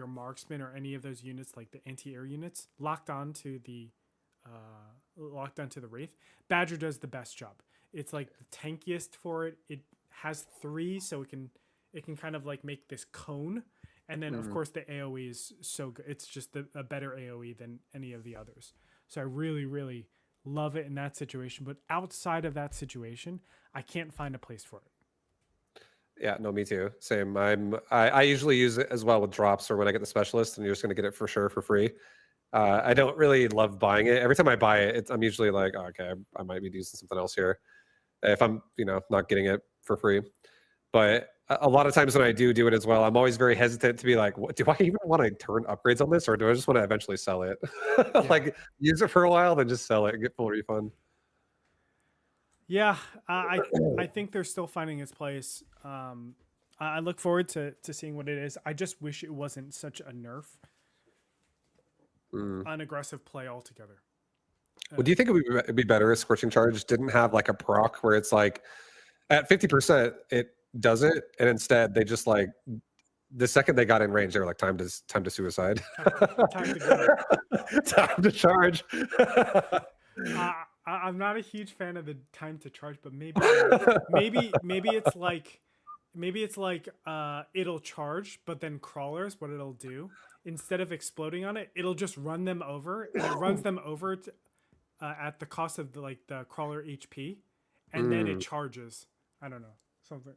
marksman or any of those units, like the anti-air units, locked onto the wraith. Badger does the best job. It's like the tankiest for it. It has 3, so it can kind of like make this cone, and then of course the AoE is so good. It's just a better AoE than any of the others. So I really, really love it in that situation. But outside of that situation, I can't find a place for it. Yeah, no, me too. Same. I usually use it as well with drops or when I get the specialist, and you're just gonna get it for sure for free. I don't really love buying it. Every time I buy it, I'm usually like, oh, okay, I might be using something else here if I'm, not getting it for free. But a lot of times when I do it as well, I'm always very hesitant to be like, what, do I even want to turn upgrades on this, or do I just want to eventually sell it? Like use it for a while, then just sell it and get full refund. Yeah, I think they're still finding its place. I look forward to seeing what it is. I just wish it wasn't such a nerf on aggressive play altogether. Well, do you think it'd be better if Scorching Charge didn't have like a proc where it's like at 50% it does it, and instead they just like the second they got in range, they were like, time to suicide. Time to go. Time to charge. I'm not a huge fan of the time to charge, but maybe it's like it'll charge, but then crawlers, what it'll do instead of exploding on it, it'll just run them over, and it runs them over at the cost of the crawler HP, and then it charges. I don't know, something.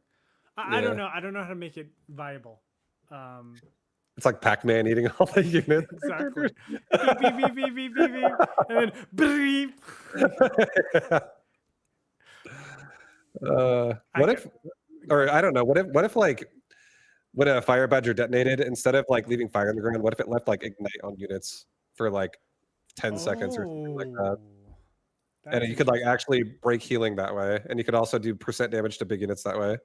I don't know. I don't know how to make it viable. It's like Pac-Man eating all the units. Exactly. Beep, beep, beep, beep, beep, beep, beep. And then beep. What if, or I don't know, what if like when a fire badger detonated, instead of like leaving fire on the ground, what if it left like ignite on units for like 10 seconds or something like that? And you could like actually break healing that way, and you could also do % damage to big units that way.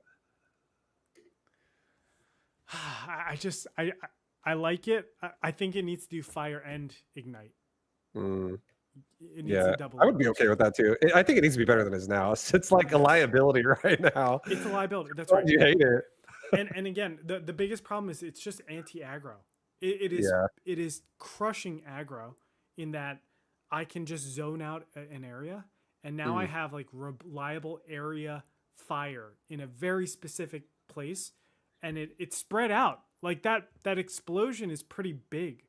I like it. I think it needs to do fire and ignite. It needs to double. I would be okay with that too. I think it needs to be better than it is now. It's like a liability right now. It's a liability. That's right. You hate it. And again, the biggest problem is it's just anti-aggro. It is crushing aggro in that I can just zone out an area, and now I have like reliable area fire in a very specific place, and it's spread out. Like that explosion is pretty big,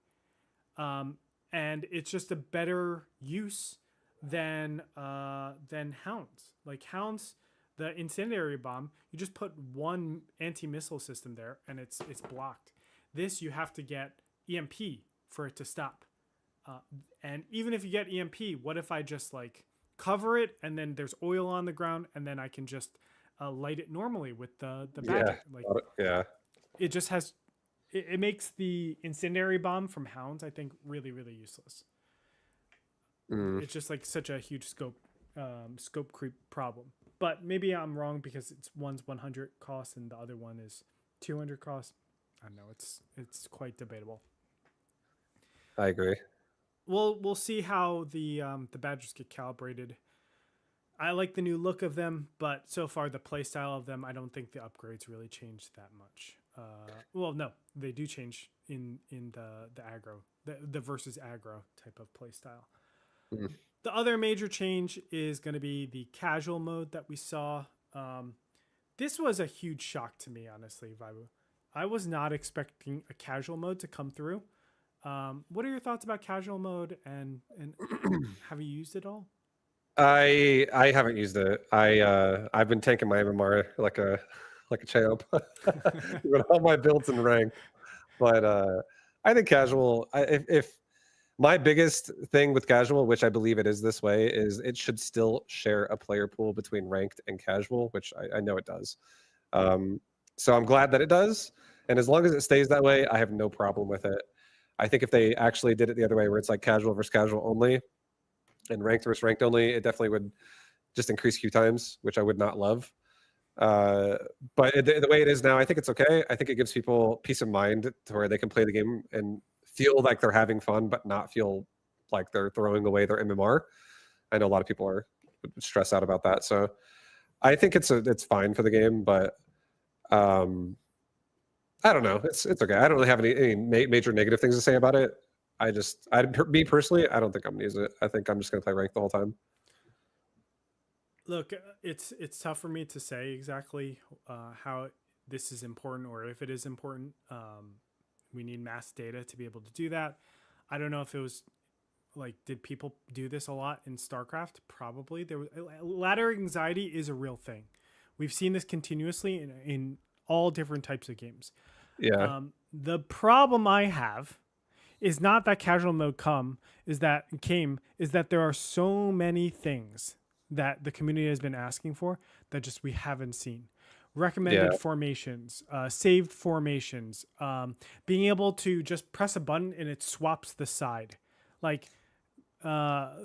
and it's just a better use than hounds. Like hounds, the incendiary bomb, you just put one anti-missile system there, and it's blocked. This you have to get EMP for it to stop. And even if you get EMP, what if I just like cover it, and then there's oil on the ground, and then I can just light it normally with the badger? It just has. It makes the incendiary bomb from hounds, I think, really, really useless. It's just like such a huge scope creep problem. But maybe I'm wrong because one's 100 cost and the other one is 200 cost. I don't know. It's quite debatable. I agree. We'll see how the badgers get calibrated. I like the new look of them, but so far the playstyle of them, I don't think the upgrades really changed that much. Well, no, they do change in the aggro, the versus aggro type of playstyle. The other major change is going to be the casual mode that we saw. This was a huge shock to me, honestly, Vibu. I was not expecting a casual mode to come through. What are your thoughts about casual mode, and have you used it all? I haven't used it. I've been tanking my MMR like a champ with all my builds in rank. But I think casual. If my biggest thing with casual, which I believe it is this way, is it should still share a player pool between ranked and casual, which I know it does. So I'm glad that it does, and as long as it stays that way, I have no problem with it. I think if they actually did it the other way, where it's like casual versus casual only, and ranked versus ranked only, it definitely would just increase queue times, which I would not love. But the way it is now, I think it's okay. I think it gives people peace of mind to where they can play the game and feel like they're having fun, but not feel like they're throwing away their MMR. I know a lot of people are stressed out about that, so I think it's fine for the game. But I don't know. It's okay. I don't really have any major negative things to say about it. Me personally, I don't think I'm gonna use it. I think I'm just gonna play ranked the whole time. Look, it's tough for me to say exactly how this is important, or if it is important. We need mass data to be able to do that. I don't know if it was like, did people do this a lot in StarCraft? Probably. There was ladder anxiety is a real thing. We've seen this continuously in all different types of games. Yeah. The problem I have is not that casual mode is that there are so many things that the community has been asking for that just we haven't seen. Recommended formations, saved formations, being able to just press a button and it swaps the side. Like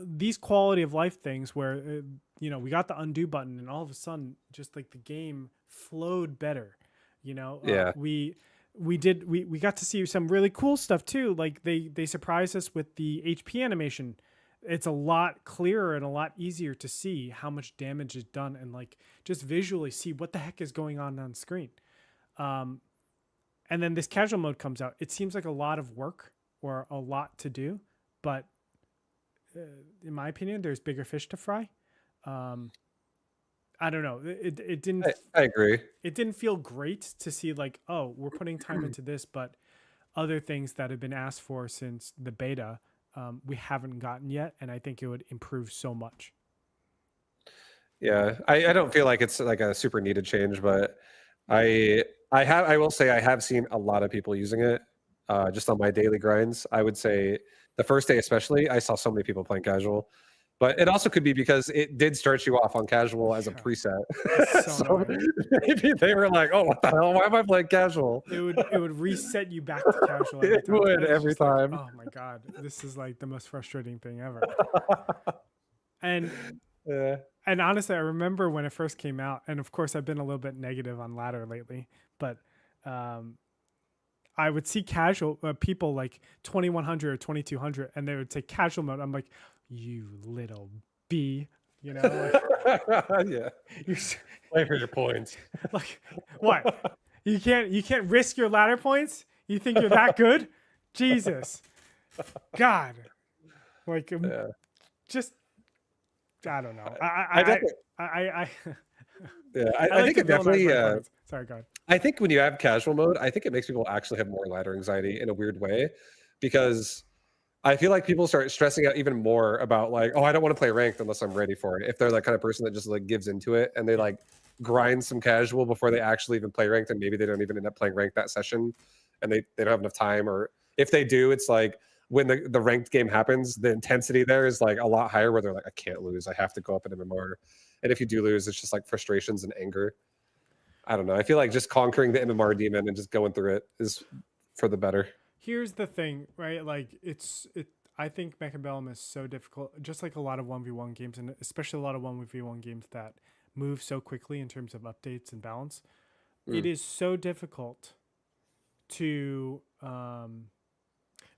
these quality of life things where, we got the undo button and all of a sudden just like the game flowed better. We got to see some really cool stuff too. Like they surprised us with the HP animation. It's a lot clearer and a lot easier to see how much damage is done and like just visually see what the heck is going on screen. And then this casual mode comes out. It seems like a lot of work or a lot to do, but in my opinion, there's bigger fish to fry. I don't know. It didn't. I agree. It didn't feel great to see like, oh, we're putting time into this, but other things that have been asked for since the beta, we haven't gotten yet, and I think it would improve so much. Yeah, I don't feel like it's like a super needed change, but I I will say I have seen a lot of people using it just on my daily grinds. I would say the first day especially, I saw so many people playing casual. But it also could be because it did start you off on casual as a preset. So maybe they were like, "Oh, what the hell? Why am I playing casual?" It would reset you back to casual. It would every time. Like, oh my god, this is like the most frustrating thing ever. And honestly, I remember when it first came out, and of course, I've been a little bit negative on ladder lately, but I would see casual people like 2100 or 2200, and they would say casual mode. I'm like, you little bee, you know? Like, yeah, you play for your points. Like, what? You can't risk your ladder points? You think you're that good? Jesus, God, like, just I don't know. I think it definitely. Sorry, God. I think when you have casual mode, I think it makes people actually have more ladder anxiety in a weird way, because I feel like people start stressing out even more about like, oh, I don't want to play ranked unless I'm ready for it. If they're that kind of person that just like gives into it and they like grind some casual before they actually even play ranked, and maybe they don't even end up playing ranked that session, and they don't have enough time, or if they do, it's like when the ranked game happens, the intensity there is like a lot higher, where they're like, I can't lose, I have to go up in MMR. And if you do lose, it's just like frustrations and anger. I don't know. I feel like just conquering the MMR demon and just going through it is for the better. Here's the thing, right? Like I think Mechabuzz is so difficult, just like a lot of 1v1 games, and especially a lot of 1v1 games that move so quickly in terms of updates and balance. It is so difficult to,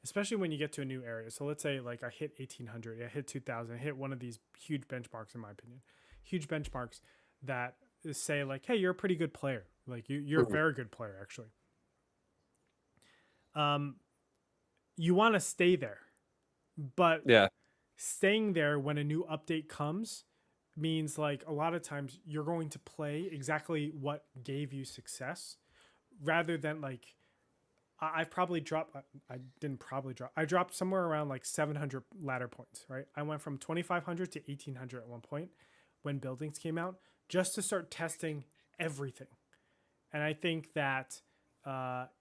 especially when you get to a new area. So let's say like I hit 1800, I hit 2000, I hit one of these huge benchmarks, in my opinion, huge benchmarks that say like, hey, you're a pretty good player. Like you're a very good player, actually. You want to stay there, but staying there when a new update comes means like a lot of times you're going to play exactly what gave you success, rather than like I dropped somewhere around like 700 ladder points, right? I went from 2500 to 1800 at one point when buildings came out, just to start testing everything. And I think that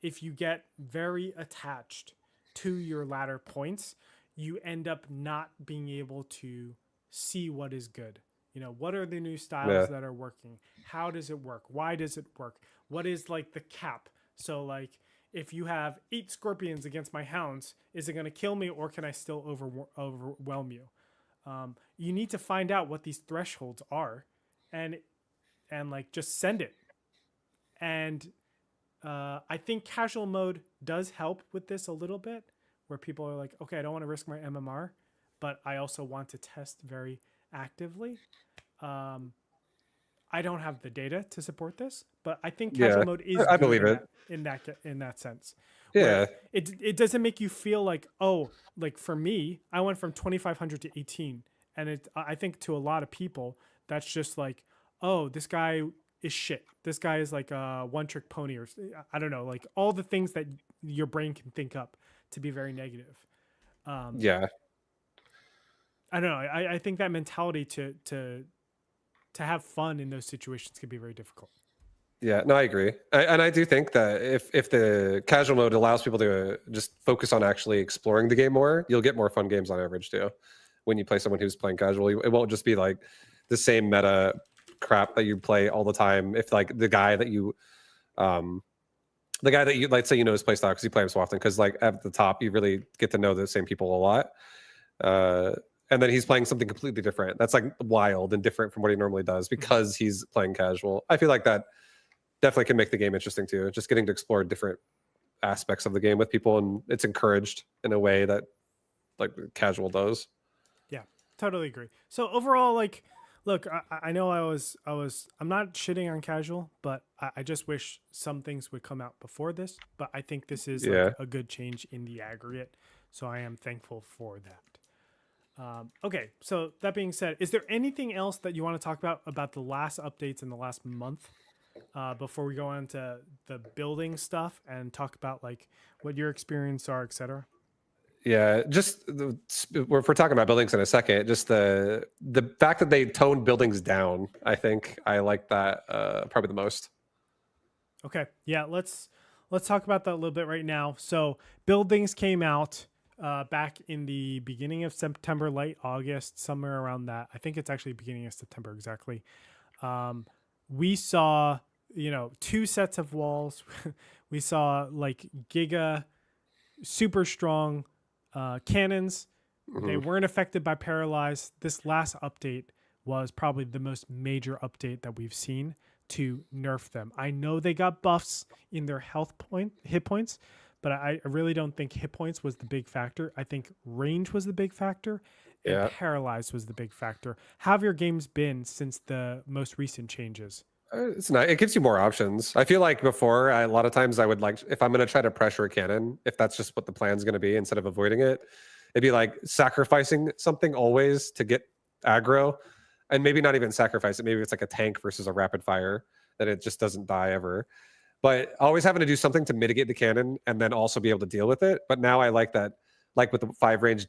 if you get very attached to your ladder points, you end up not being able to see what is good. You know, what are the new styles that are working? How does it work? Why does it work? What is like the cap? So like, if you have 8 scorpions against my hounds, is it going to kill me, or can I still overwhelm you? You need to find out what these thresholds are, and like just send it. And I think casual mode does help with this a little bit, where people are like, okay, I don't want to risk my MMR, but I also want to test very actively. I don't have the data to support this, but I think casual mode is I believe it in that sense. Yeah, it doesn't make you feel like, oh, like for me, I went from 2500 to 18, and I think to a lot of people that's just like, oh, this guy is shit. This guy is like a one-trick pony, or I don't know, like all the things that your brain can think up to be very negative. I don't know. I think that mentality to have fun in those situations can be very difficult. Yeah, no, I agree. And I do think that if the casual mode allows people to just focus on actually exploring the game more, you'll get more fun games on average too. When you play someone who's playing casual, it won't just be like the same meta crap that you play all the time. If like the guy that you like say, you know his play style because you play him so often, because like at the top you really get to know the same people a lot, and then he's playing something completely different that's like wild and different from what he normally does because he's playing casual. I feel like that definitely can make the game interesting too, just getting to explore different aspects of the game with people, and it's encouraged in a way that like casual does. Yeah, totally agree. So overall, like, look, I know I'm not shitting on casual, but I just wish some things would come out before this. But I think this is like a good change in the aggregate. So I am thankful for that. Okay, so that being said, is there anything else that you want to talk about the last updates in the last month before we go on to the building stuff and talk about like what your experience are, etc.? Yeah, just if we're talking about buildings in a second, just the fact that they toned buildings down, I think I like that probably the most. Okay. Yeah, let's talk about that a little bit right now. So buildings came out back in the beginning of September, late August, somewhere around that. I think it's actually beginning of September exactly. We saw, two sets of walls. We saw like giga, super strong cannons. They weren't affected by paralyze. This last update was probably the most major update that we've seen to nerf them. I know they got buffs in their hit points, but I really don't think hit points was the big factor. I think range was the big factor, and paralyze was the big factor. How have your games been since the most recent changes? It's not. It gives you more options. I feel like before, a lot of times I would like, if I'm going to try to pressure a cannon, if that's just what the plan's going to be, instead of avoiding it, it'd be like sacrificing something always to get aggro, and maybe not even sacrifice it. Maybe it's like a tank versus a rapid fire that it just doesn't die ever. But always having to do something to mitigate the cannon and then also be able to deal with it. But now I like that, like with the 5 range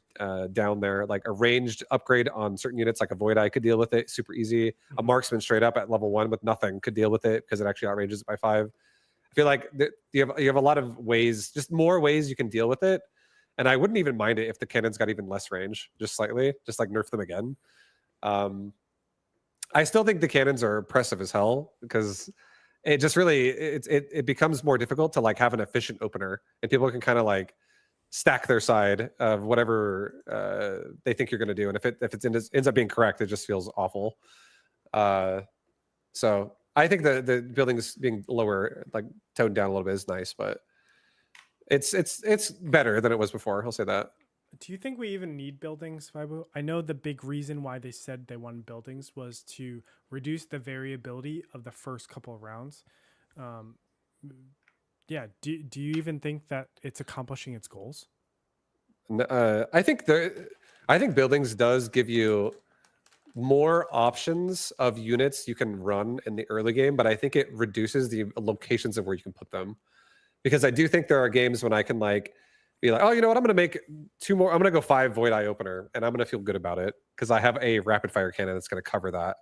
down there, like a ranged upgrade on certain units, like a Void Eye could deal with it super easy. A Marksman straight up at level 1 with nothing could deal with it because it actually outranges it by 5. I feel like you have a lot of ways, just more ways you can deal with it. And I wouldn't even mind it if the cannons got even less range, just slightly, just like nerf them again. I still think the cannons are oppressive as hell because it just really it becomes more difficult to like have an efficient opener, and people can kind of like stack their side of whatever they think you're going to do, and if it ends up being correct, it just feels awful. So I think the buildings being lower, like toned down a little bit, is nice, but it's better than it was before. I'll say that. Do you think we even need buildings, Vibu? I know the big reason why they said they wanted buildings was to reduce the variability of the first couple of rounds. Yeah. Do you even think that it's accomplishing its goals? I think buildings does give you more options of units you can run in the early game, but I think it reduces the locations of where you can put them. Because I do think there are games when I can like be like, oh, you know what? I'm going to make 2 more. I'm going to go 5 Void Eye opener, and I'm going to feel good about it because I have a rapid fire cannon that's going to cover that.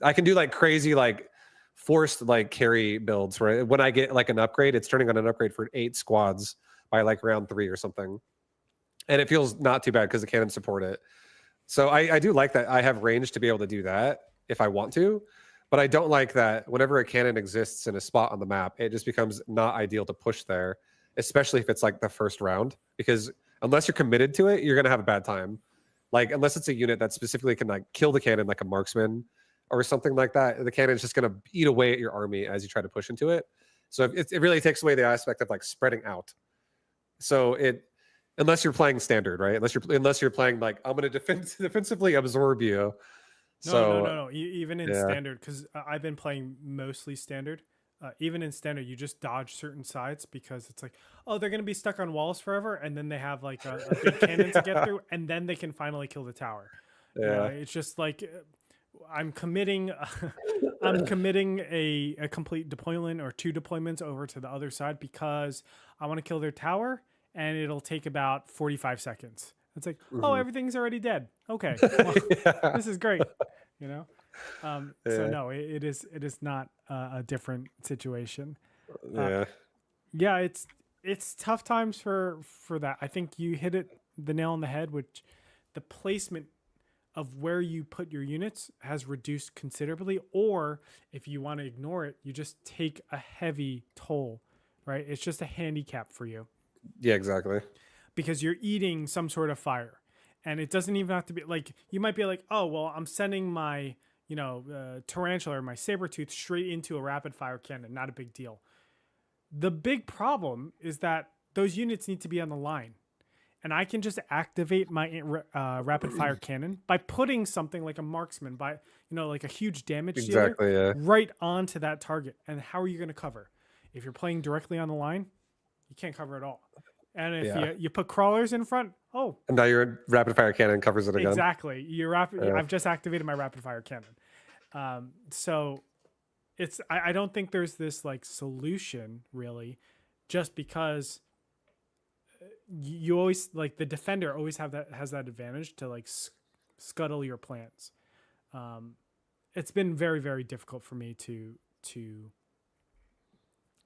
I can do like crazy, like forced like carry builds where when I get like an upgrade, it's turning on an upgrade for 8 squads by like round 3 or something. And it feels not too bad because the cannons support it. So I do like that I have range to be able to do that if I want to. But I don't like that whenever a cannon exists in a spot on the map, it just becomes not ideal to push there, especially if it's like the first round, because unless you're committed to it, you're going to have a bad time. Like, unless it's a unit that specifically can like kill the cannon, like a marksman or something like that, the cannon is just going to eat away at your army as you try to push into it. So it really takes away the aspect of like spreading out. So unless you're playing standard, right? Unless you're playing like, I'm going to defensively absorb you. No. Even in standard, because I've been playing mostly standard. Even in standard, you just dodge certain sides because it's like, oh, they're going to be stuck on walls forever, and then they have like a big cannon to get through, and then they can finally kill the tower. Yeah, it's just like I'm committing a complete deployment or 2 deployments over to the other side because I want to kill their tower, and it'll take about 45 seconds. It's like, oh, everything's already dead. Okay, well, this is great, So no, it is not a different situation. It's tough times for that. I think you hit the nail on the head, which the placement of where you put your units has reduced considerably. Or if you want to ignore it, you just take a heavy toll, right? It's just a handicap for you. Yeah, exactly. Because you're eating some sort of fire. And it doesn't even have to be like, you might be like, oh, well, I'm sending my, tarantula or my saber-tooth straight into a rapid fire cannon. Not a big deal. The big problem is that those units need to be on the line. And I can just activate my rapid fire cannon by putting something like a marksman, like a huge damage dealer right onto that target. And how are you going to cover? If you're playing directly on the line, you can't cover at all. And if you put crawlers in front, and now your rapid fire cannon covers it again. Exactly. I've just activated my rapid fire cannon. So I don't think there's this like solution really, just because you always like the defender always has that advantage to like scuttle your plans. It's been very, very difficult for me to to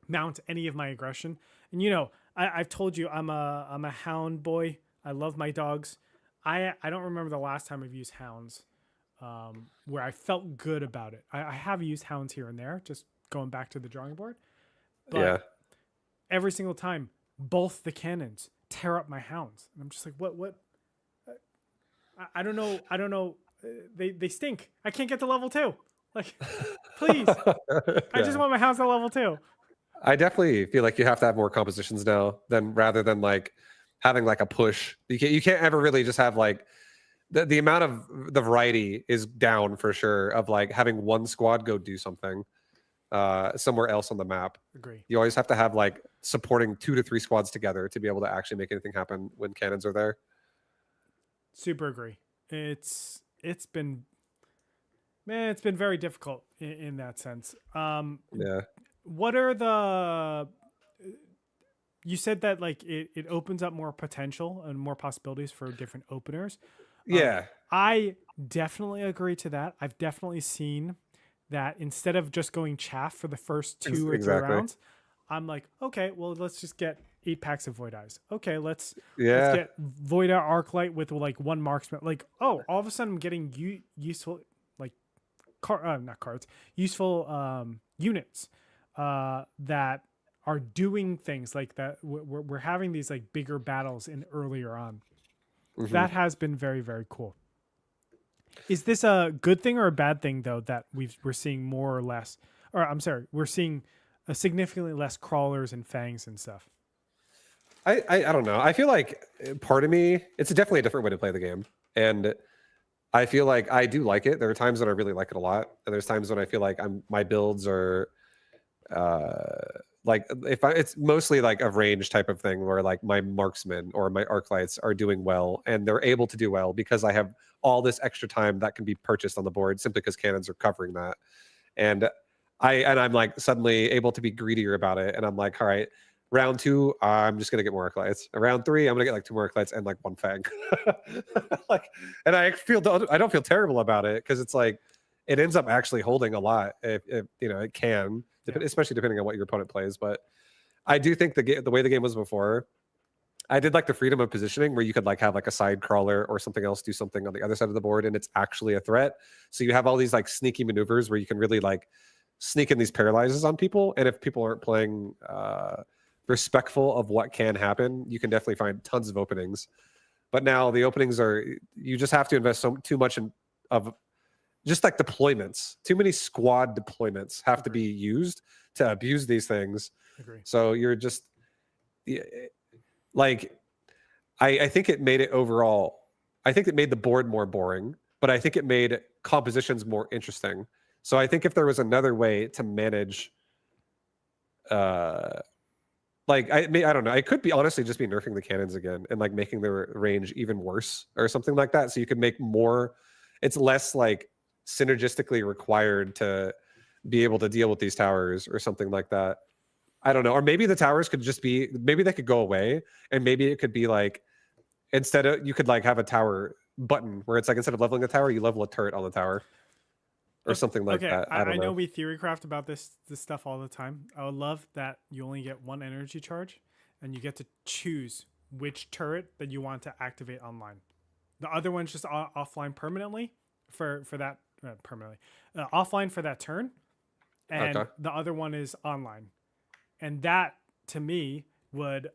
mount any of my aggression. And you know, I've told you I'm a hound boy. I love my dogs. I don't remember the last time I've used hounds where I felt good about it. I have used hounds here and there, just going back to the drawing board. But every single time, both the cannons tear up my hounds. And I'm just like, what? I don't know. They stink. I can't get to level 2. Like, please. I just want my hounds to level 2. I definitely feel like you have to have more compositions now rather than like having like a push. You can't ever really just have like the amount of the variety is down for sure of like having one squad go do something somewhere else on the map. Agree. You always have to have like supporting 2 to 3 squads together to be able to actually make anything happen when cannons are there. Super agree. It's been very difficult in that sense. What are the? You said that like it opens up more potential and more possibilities for different openers. Yeah, I definitely agree to that. I've definitely seen that instead of just going chaff for the first 2 or 3 rounds, I'm like, okay, well, let's just get 8 packs of Void Eyes. Okay, let's get Void Eye Arclight with like 1 marksman. Like, oh, all of a sudden I'm getting useful like not cards, useful units that are doing things like that. We're having these like bigger battles in earlier on. Mm-hmm. That has been very, very cool. Is this a good thing or a bad thing though that we're seeing more or less? Or I'm sorry, we're seeing significantly less crawlers and fangs and stuff. I don't know. I feel like part of me, it's definitely a different way to play the game, and I feel like I do like it. There are times when I really like it a lot, and there's times when I feel like my builds are like it's mostly like a range type of thing where like my marksmen or my arclights are doing well, and they're able to do well because I have all this extra time that can be purchased on the board simply because cannons are covering that. And I'm like suddenly able to be greedier about it, and I'm like, all right, round 2, I'm just gonna get more arclights. Round 3, I'm gonna get like 2 more arclights and like 1 fang. Like, and I don't feel terrible about it because it's like it ends up actually holding a lot. If you know, it can, especially depending on what your opponent plays. But I do think the way the game was before, I did like the freedom of positioning where you could like have like a side crawler or something else do something on the other side of the board, and it's actually a threat. So you have all these like sneaky maneuvers where you can really like sneak in these paralyzes on people, and if people aren't playing respectful of what can happen, you can definitely find tons of openings. But now the openings you just have to invest too much of just like deployments. Too many squad deployments have to be used to abuse these things. Agree. So you're just like, I think it made it overall. I think it made the board more boring, but I think it made compositions more interesting. So I think if there was another way to manage, like I don't know, it could be honestly just be nerfing the cannons again and like making their range even worse or something like that. So you could make more. It's less like synergistically required to be able to deal with these towers or something like that. I don't know. Or maybe the towers could just be, maybe they could go away, and maybe it could be like, instead of, you could like have a tower button where it's like, instead of leveling a tower, you level a turret on the tower or something like that. I know we theorycraft about this stuff all the time. I would love that you only get 1 energy charge and you get to choose which turret that you want to activate online. The other one's just offline permanently for that offline for that turn, and the other one is online, and that to me would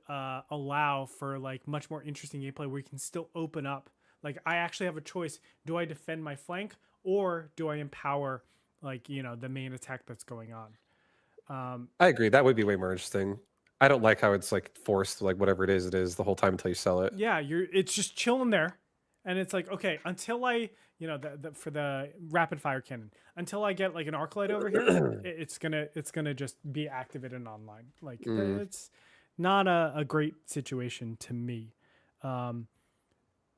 allow for like much more interesting gameplay where you can still open up. Like I actually have a choice: do I defend my flank or do I empower like, you know, the main attack that's going on? I agree. That would be way more interesting. I don't like how it's like forced, like whatever it is the whole time until you sell it. Yeah, it's just chilling there. And it's like, okay, until I, you know, for the rapid fire cannon, until I get like an arclight over here, it's gonna just be activated online. Like it's not a great situation to me. You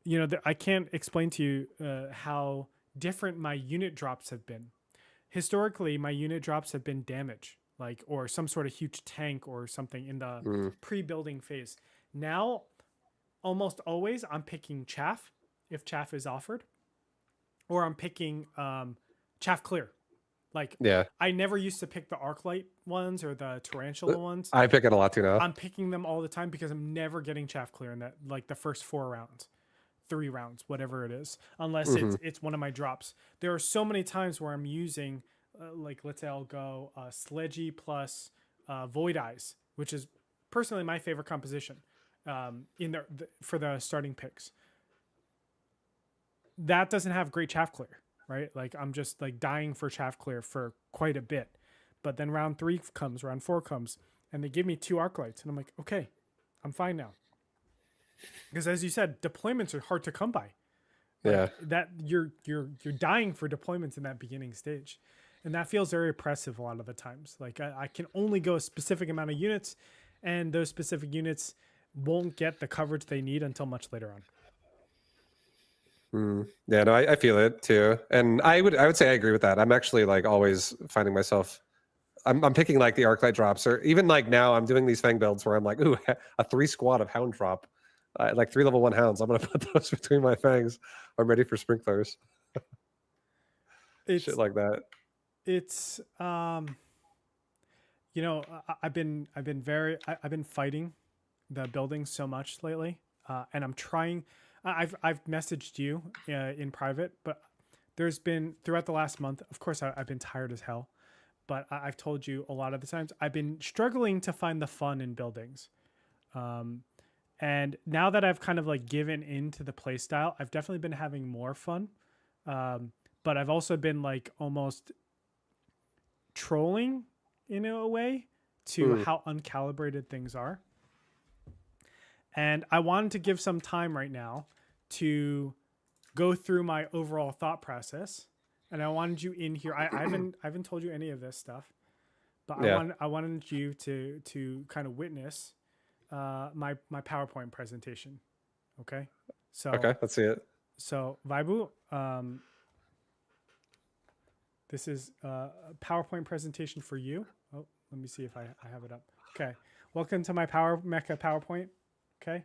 know, I can't explain to you how different my unit drops have been. Historically, my unit drops have been damage, like, or some sort of huge tank or something in the pre-building phase. Now, almost always, I'm picking chaff if chaff is offered, or I'm picking chaff clear. Like, Yeah. I never used to pick the Arclight ones or the Tarantula ones. I pick it a lot too now. I'm picking them all the time because I'm never getting chaff clear in that, like the first 4 rounds, 3 rounds, whatever it is, unless it's one of my drops. There are so many times where I'm using, like, let's say I'll go Sledgy plus Void Eyes, which is personally my favorite composition in for the starting picks. That doesn't have great chaff clear, right? Like, I'm just like dying for chaff clear for quite a bit. But then round 3 comes, round 4 comes, and they give me 2 Arclights, and I'm like, okay, I'm fine now. Because as you said, deployments are hard to come by. Like, that you're dying for deployments in that beginning stage, and that feels very oppressive a lot of the times. Like, I can only go a specific amount of units, and those specific units won't get the coverage they need until much later on. Yeah, no, I feel it too, and I would say I agree with that. I'm actually like always finding myself, I'm picking like the Arclight drops, or even like now I'm doing these Fang builds where I'm like, ooh, a 3 squad of Hound drop, like 3 level 1 Hounds. I'm gonna put those between my Fangs. I'm ready for sprinklers. Shit like that. It's you know, I've been fighting the building so much lately, and I'm trying. I've messaged you in private, but there's been throughout the last month. Of course, I've been tired as hell, but I've told you a lot of the times I've been struggling to find the fun in buildings. And now that I've kind of like given into the play style, I've definitely been having more fun. But I've also been like almost trolling in a way to how uncalibrated things are. And I wanted to give some time right now to go through my overall thought process. And I wanted you in here. I haven't told you any of this stuff, but I wanted you to kind of witness my PowerPoint presentation. Okay. So okay, let's see it. So Vibu, this is a PowerPoint presentation for you. Oh, let me see if I have it up. Okay. Welcome to my Mecha PowerPoint. Okay.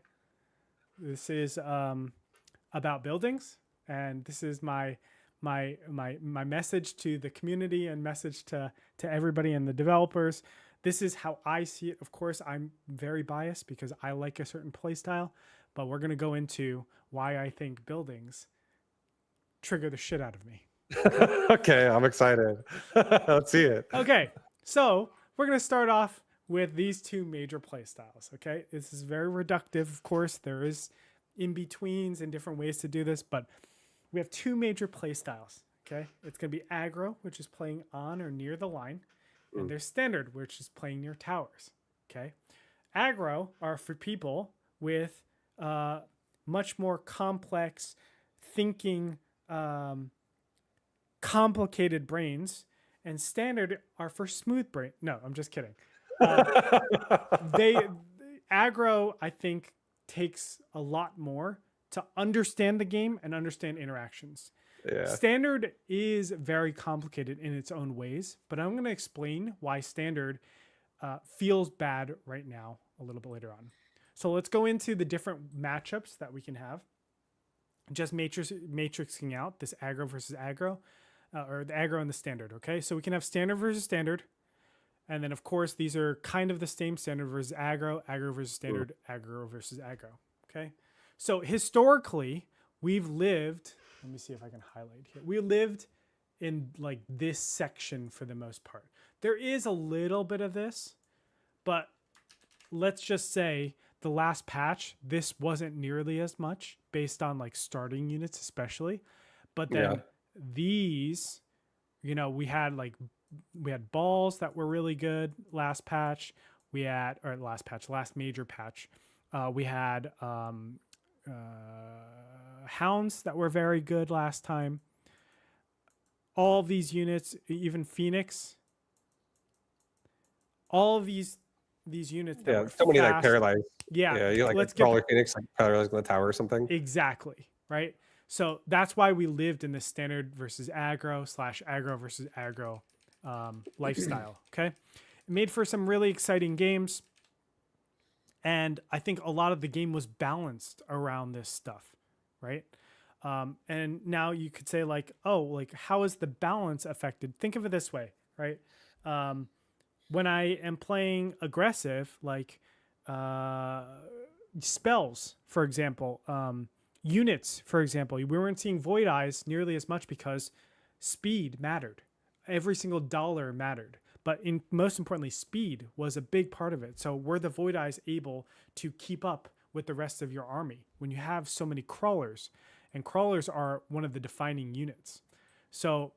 This is about buildings, and this is my message to the community and message to everybody and the developers. This is how I see it. Of course, I'm very biased because I like a certain play style, but we're going to go into why I think buildings trigger the shit out of me. Okay, I'm excited. Let's see it. Okay, so we're going to start off with these 2 major play styles. Okay, this is very reductive. Of course, there is in-betweens and different ways to do this, but we have 2 major play styles. Okay, it's going to be aggro, which is playing on or near the line, and there's standard, which is playing near towers. Okay, aggro are for people with much more complex thinking, complicated brains, and standard are for smooth brain. No, I'm just kidding. Aggro, I think, takes a lot more to understand the game and understand interactions. Yeah. Standard is very complicated in its own ways, but I'm going to explain why standard feels bad right now a little bit later on. So let's go into the different matchups that we can have. Just matrixing out this aggro versus aggro, or the aggro and the standard. Okay, so we can have standard versus standard. And then, of course, these are kind of the same: standard versus aggro, aggro versus standard, aggro versus aggro. Okay, so historically, we've lived. Let me see if I can highlight here. We lived in like this section for the most part. There is a little bit of this, but let's just say the last patch, this wasn't nearly as much based on like starting units, especially. But then these, you know, we had balls that were really good last patch. Last major patch. We had hounds that were very good last time. All of these units, even Phoenix, all of these units that were so many fast, like paralyzed. Yeah, you like Crawler Phoenix, like paralyzed in the tower or something. Exactly, right? So that's why we lived in the standard versus aggro / aggro versus aggro lifestyle. Okay, it made for some really exciting games, and I think a lot of the game was balanced around this stuff, right? And now you could say like, oh, like how is the balance affected? Think of it this way, right? When I am playing aggressive, like spells, for example, units, for example, we weren't seeing Void Eyes nearly as much because speed mattered. Every single dollar mattered. But most importantly, speed was a big part of it. So were the Void Eyes able to keep up with the rest of your army when you have so many crawlers? And crawlers are one of the defining units. So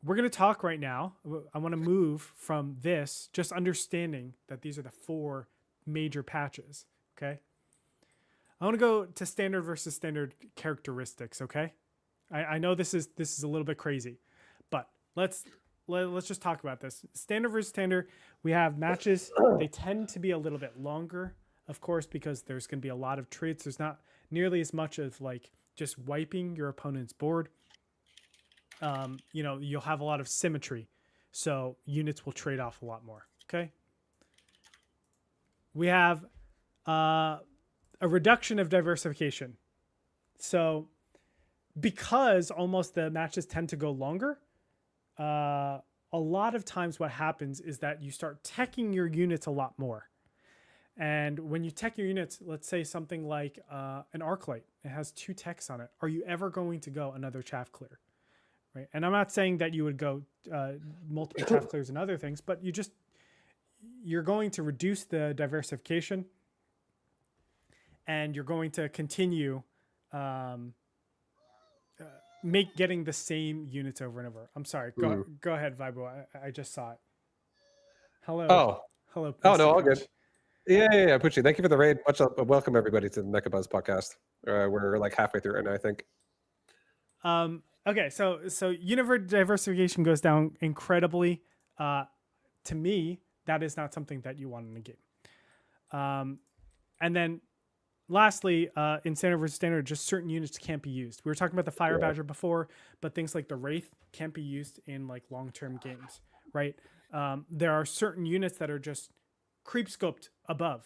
we're going to talk right now. I want to move from this, just understanding that these are the 4 major patches, okay? I want to go to standard versus standard characteristics, okay? I know this is a little bit crazy, but let's just talk about this. Standard versus standard, we have matches. They tend to be a little bit longer, of course, because there's going to be a lot of traits. There's not nearly as much of like just wiping your opponent's board. You'll have a lot of symmetry, so units will trade off a lot more. Okay. We have a reduction of diversification. So because almost the matches tend to go longer, a lot of times what happens is that you start teching your units a lot more. And when you tech your units, let's say something like an Arclight, it has 2 techs on it. Are you ever going to go another chaff clear? Right. And I'm not saying that you would go multiple chaff clears and other things, but you're going to reduce the diversification, and you're going to continue getting the same units over and over. I'm sorry. Go ahead, Vibu. I just saw it. Hello. Hello. Oh no, all good. Yeah, Pucci. Thank you for the raid. Welcome everybody to the Mechabuzz podcast. We're like halfway through it now, I think. Okay, so universe diversification goes down incredibly. To me, that is not something that you want in a game. And then lastly, in standard versus standard, just certain units can't be used. We were talking about the Fire Badger before, but things like the Wraith can't be used in like long-term games, right? There are certain units that are just creep scoped above.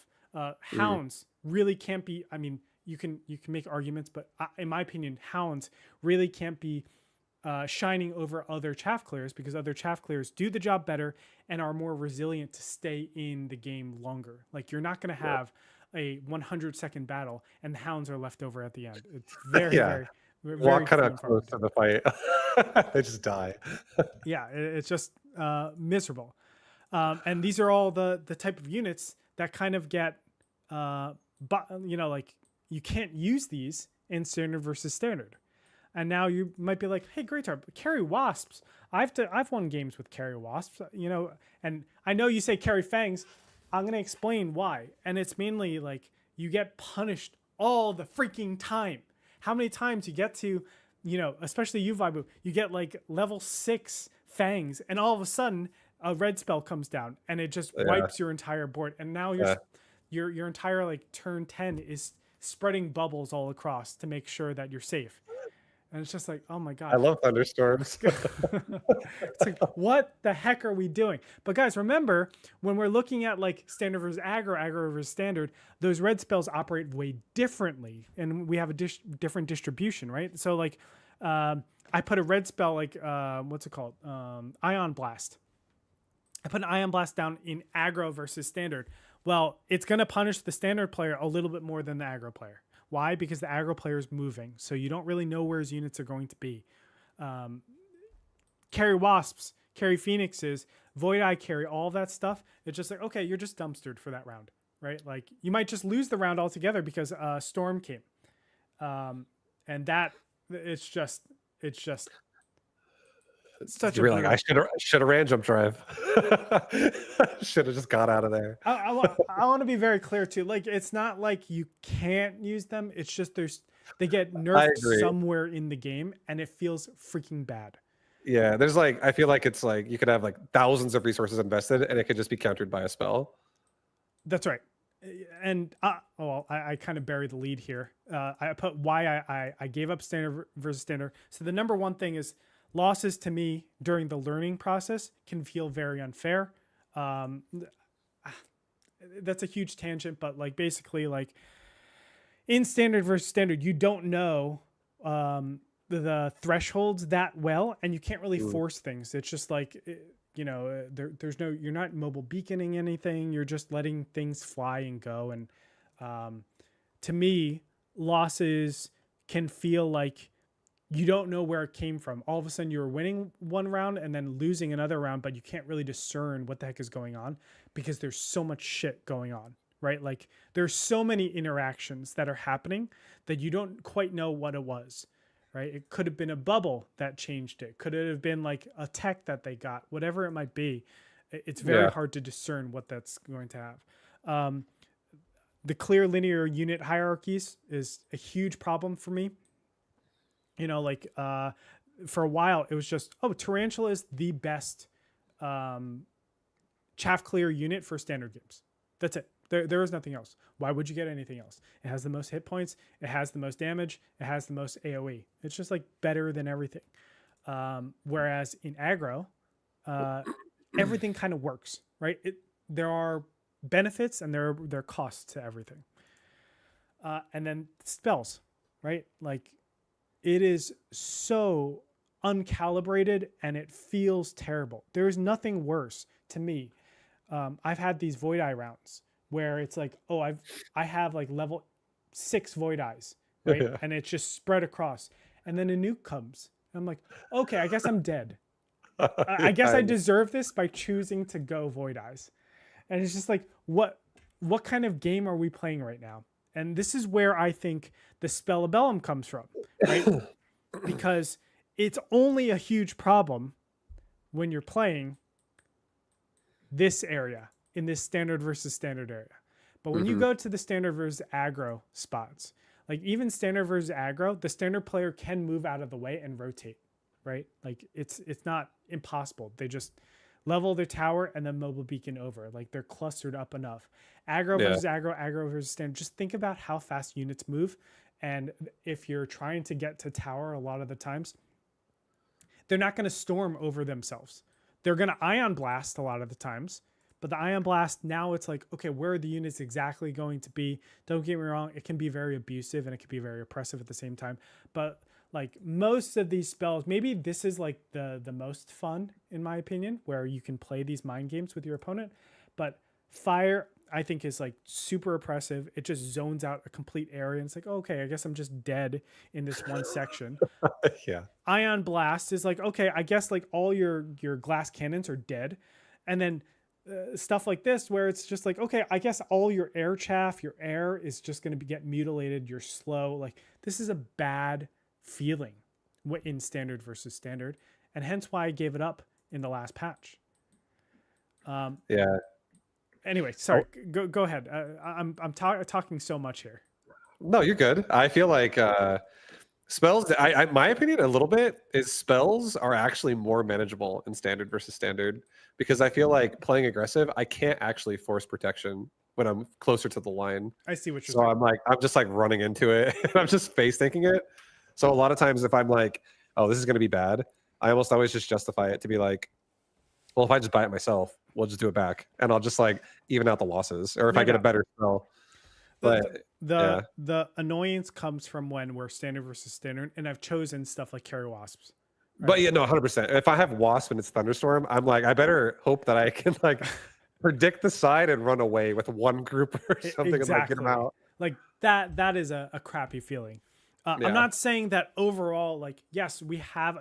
Hounds really can't be. I mean, you can make arguments, but in my opinion, hounds really can't be shining over other chaff clears, because other chaff clears do the job better and are more resilient to stay in the game longer. Like you're not going to have a 100-second battle and the hounds are left over at the end. It's very walk kind of close to the fight. They just die. Yeah, it's just miserable. And these are all the type of units that kind of get, like you can't use these in standard versus standard. And now you might be like, hey, Gretorp, carry wasps. I've won games with carry wasps, and I know you say carry fangs. I'm going to explain why. And it's mainly like you get punished all the freaking time. How many times you get to, especially you, Vibu, you get like level 6 fangs, and all of a sudden a red spell comes down and it just wipes your entire board. And now your entire like turn 10 is spreading bubbles all across to make sure that you're safe. And it's just like, oh my God. I love thunderstorms. It's like, what the heck are we doing? But guys, remember, when we're looking at like standard versus aggro versus standard, those red spells operate way differently. And we have a different distribution, right? So like, I put a red spell like, what's it called? Ion Blast. I put an Ion Blast down in aggro versus standard. Well, it's going to punish the standard player a little bit more than the aggro player. Why? Because the aggro player is moving, so you don't really know where his units are going to be. Carry wasps, carry phoenixes, void eye carry, all that stuff. It's just like, okay, you're just dumpstered for that round, right? Like you might just lose the round altogether because storm came, and that it's just such. You're like, I should have ran jump drive. Should have just got out of there. I want to be very clear too. Like, it's not like you can't use them. It's just they get nerfed somewhere in the game, and it feels freaking bad. Yeah, there's like, I feel like it's like you could have like thousands of resources invested, and it could just be countered by a spell. That's right. And I kind of buried the lead here. I put why I gave up standard versus standard. So the number one thing is, losses to me during the learning process can feel very unfair. That's a huge tangent, but like basically like in standard versus standard, you don't know the thresholds that well, and you can't really force things. It's just like, there's no, you're not mobile beaconing anything. You're just letting things fly and go. And to me, losses can feel like you don't know where it came from. All of a sudden you're winning one round and then losing another round, but you can't really discern what the heck is going on because there's so much shit going on, right? Like there's so many interactions that are happening that you don't quite know what it was, right? It could have been a bubble that changed it. Could it have been like a tech that they got, whatever it might be. It's very hard to discern what that's going to have. The clear linear unit hierarchies is a huge problem for me. For a while it was just, Tarantula is the best chaff clear unit for standard games. That's it. There is nothing else. Why would you get anything else? It has the most hit points. It has the most damage. It has the most AoE. It's just like better than everything. Whereas in aggro, everything kind of works, right? There are benefits and there are costs to everything. And then spells, right? Like it is so uncalibrated and it feels terrible. There's nothing worse to me. I've had these Void Eye rounds where it's like, I have like level 6 Void Eyes, right? And it's just spread across. And then a nuke comes. And I'm like, okay, I guess I'm dead. I guess I deserve this by choosing to go Void Eyes. And it's just like, what kind of game are we playing right now? And this is where I think the Spellabellum comes from, right? Because it's only a huge problem when you're playing this area in this standard versus standard area. But when you go to the standard versus aggro spots, like even standard versus aggro, the standard player can move out of the way and rotate, right? Like it's not impossible. They just level their tower and then mobile beacon over. Like they're clustered up enough. Aggro versus aggro versus standard. Just think about how fast units move. And if you're trying to get to tower a lot of the times, they're not going to storm over themselves. They're going to ion blast a lot of the times. But the ion blast, now it's like, okay, where are the units exactly going to be? Don't get me wrong. It can be very abusive and it can be very oppressive at the same time. But like most of these spells, maybe this is like the most fun in my opinion, where you can play these mind games with your opponent. But fire, I think, is like super oppressive. It just zones out a complete area. And it's like, okay, I guess I'm just dead in this one section. Ion blast is like, okay, I guess like all your glass cannons are dead. And then stuff like this, where it's just like, okay, I guess all your air chaff, your air is just going to get mutilated. You're slow. Like this is a bad feeling in standard versus standard, and hence why I gave it up in the last patch. Anyway, sorry. Go ahead. I'm talking so much here. No, you're good. I feel like spells. My opinion, a little bit, is spells are actually more manageable in standard versus standard, because I feel like playing aggressive, I can't actually force protection when I'm closer to the line. I see what you're saying. So I'm just like running into it. And I'm just face thinking it. So a lot of times, if I'm like, oh, this is going to be bad, I almost always just justify it to be like, well, if I just buy it myself, we'll just do it back, and I'll just like even out the losses, or if I get a better spell. But the annoyance comes from when we're standard versus standard, and I've chosen stuff like carry wasps. Right? But yeah, no, 100%. If I have wasp and it's thunderstorm, I'm like, I better hope that I can like predict the side and run away with one group or something and like get them out. Like that is a crappy feeling. I'm not saying that overall, like, yes, we have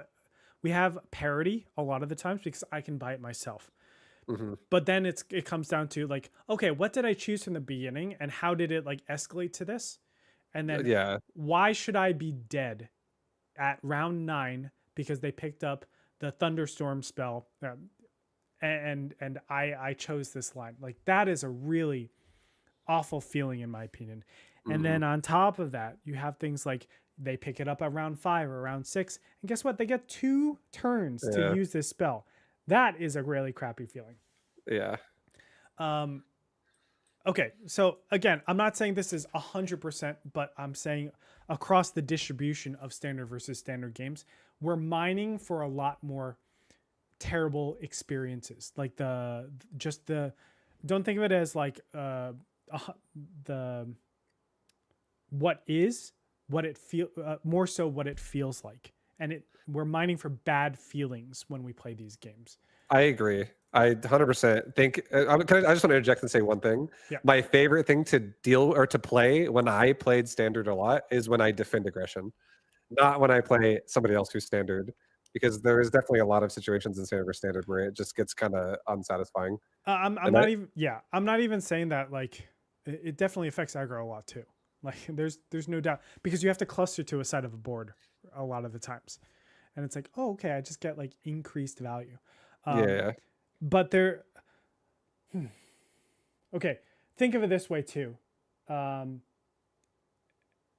parity a lot of the times because I can buy it myself. But then it comes down to like, okay, what did I choose from the beginning and how did it like escalate to this? And then why should I be dead at round 9 because they picked up the thunderstorm spell and I chose this line? Like that is a really awful feeling in my opinion. And then on top of that, you have things like they pick it up at round 5 or round 6, and guess what? They get 2 turns to use this spell. That is a really crappy feeling. Yeah. Okay, so again, I'm not saying this is 100%, but I'm saying across the distribution of standard versus standard games, we're mining for a lot more terrible experiences. Like don't think of it as like the what is, what it more so what it feels like, and we're mining for bad feelings when we play these games. I agree. I 100% think. I just want to interject and say one thing. Yeah. My favorite thing to deal or to play when I played standard a lot is when I defend aggression, not when I play somebody else who's standard, because there is definitely a lot of situations in standard or standard where it just gets kind of unsatisfying. I'm not even. Yeah, I'm not even saying that. Like, it definitely affects aggro a lot too. Like, there's no doubt, because you have to cluster to a side of a board a lot of the times, and it's like, oh, okay, I just get like increased value. Yeah. But there. Okay, think of it this way too.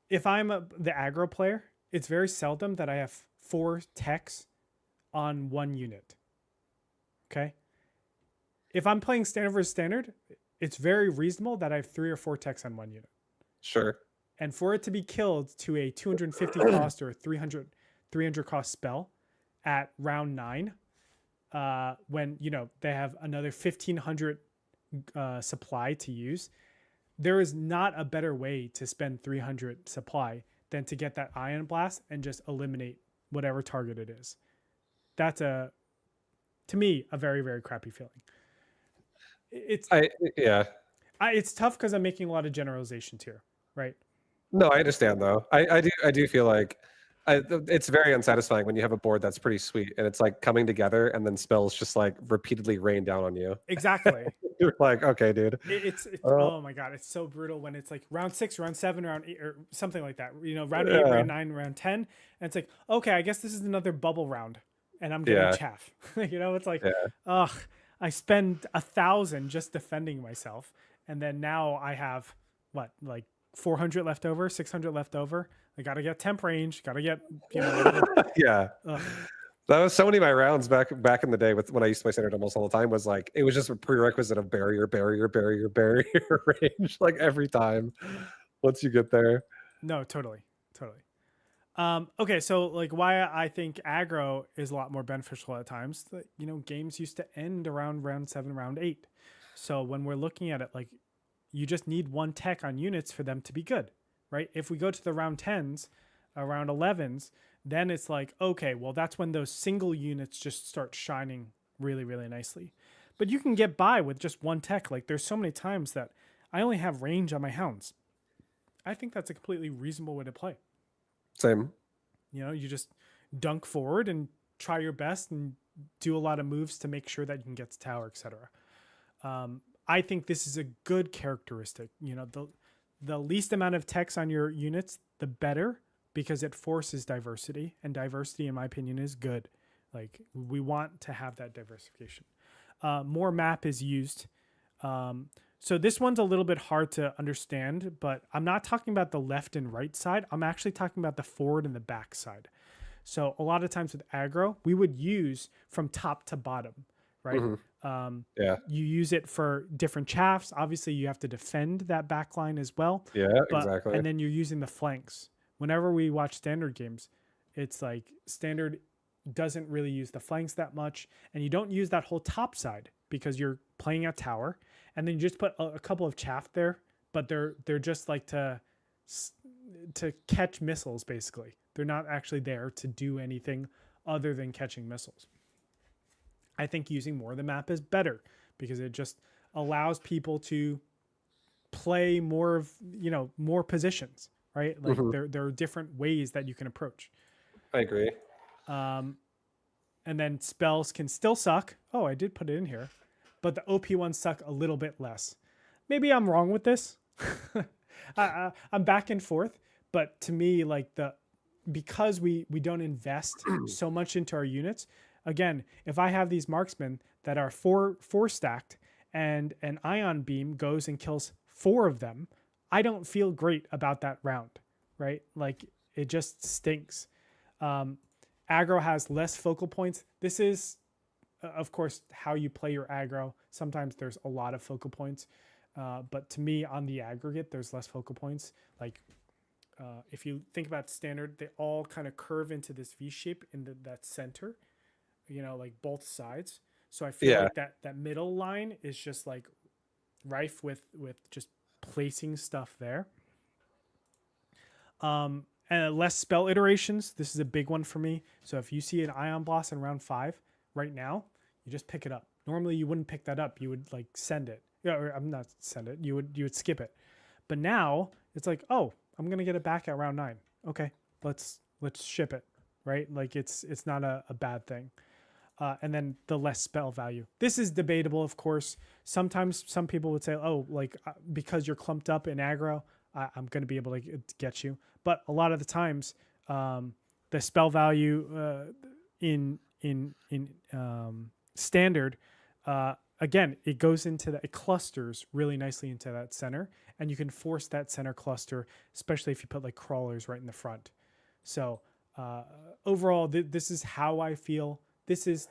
If I'm the aggro player, it's very seldom that I have 4 techs on one unit. Okay. If I'm playing standard versus standard, it's very reasonable that I have 3 or 4 techs on one unit. Sure. And for it to be killed to a 250 cost or 300 cost spell at round 9, when they have another 1500 supply to use, there is not a better way to spend 300 supply than to get that ion blast and just eliminate whatever target it is. That's to me, a very, very crappy feeling. It's tough because I'm making a lot of generalizations here, right? No, I understand though. I do feel like it's very unsatisfying when you have a board that's pretty sweet and it's like coming together and then spells just like repeatedly rain down on you. Exactly. You're like, okay, dude. It's oh my god, it's so brutal when it's like round 6, round 7, round 8, or something like that. Round 8, round 9, round 10, and it's like, okay, I guess this is another bubble round, and I'm getting chaff. It's like, ugh, I spend 1,000 just defending myself, and then now I have what, like 400 left over, 600 left over. I gotta get temp range, gotta get yeah. Ugh. That was so many of my rounds back in the day when I used to play standard almost all the time, was like, it was just a prerequisite of barrier range, like every time once you get there. No, totally. Okay, so like why I think aggro is a lot more beneficial at times. Games used to end around round 7, round 8. So when we're looking at it, like, you just need 1 tech on units for them to be good, right? If we go to the round 10s, around 11s, then it's like, okay, well, that's when those single units just start shining really, really nicely. But you can get by with just 1 tech. Like, there's so many times that I only have range on my hounds. I think that's a completely reasonable way to play. Same. You just dunk forward and try your best and do a lot of moves to make sure that you can get to tower, etc. I think this is a good characteristic. The least amount of techs on your units, the better, because it forces diversity, and diversity, in my opinion, is good. Like, we want to have that diversification. More map is used. So this one's a little bit hard to understand, but I'm not talking about the left and right side. I'm actually talking about the forward and the back side. So a lot of times with aggro, we would use from top to bottom, right? Mm-hmm. You use it for different chaffs. Obviously, you have to defend that back line as well. Yeah, exactly. And then you're using the flanks. Whenever we watch standard games, it's like standard doesn't really use the flanks that much, and you don't use that whole top side because you're playing a tower, and then you just put a couple of chaff there, but they're just like to catch missiles, basically. They're not actually there to do anything other than catching missiles. I think using more of the map is better because it just allows people to play more of, more positions, right? Like, there are different ways that you can approach. I agree. And then spells can still suck. Oh, I did put it in here, but the OP ones suck a little bit less. Maybe I'm wrong with this. I'm back and forth, but to me, like, because we don't invest so much into our units. Again, if I have these marksmen that are four stacked and an ion beam goes and kills 4 of them, I don't feel great about that round, right? Like, it just stinks. Aggro has less focal points. This is, of course, how you play your aggro. Sometimes there's a lot of focal points, but to me, on the aggregate, there's less focal points. Like, if you think about standard, they all kind of curve into this V shape in that center, like both sides. So I feel like that middle line is just like rife with just placing stuff there. And less spell iterations. This is a big one for me. So if you see an Ion Blast in round 5 right now, you just pick it up. Normally you wouldn't pick that up. You would like send it. Yeah, or I'm not send it. You would skip it. But now it's like, oh, I'm gonna get it back at round 9. Okay, let's ship it, right? Like it's not a bad thing. And then the less spell value. This is debatable, of course. Sometimes some people would say, oh, like because you're clumped up in aggro, I'm going to be able to get you. But a lot of the times, the spell value in standard, again, it goes into it clusters really nicely into that center, and you can force that center cluster, especially if you put like crawlers right in the front. So overall, this is how I feel. This is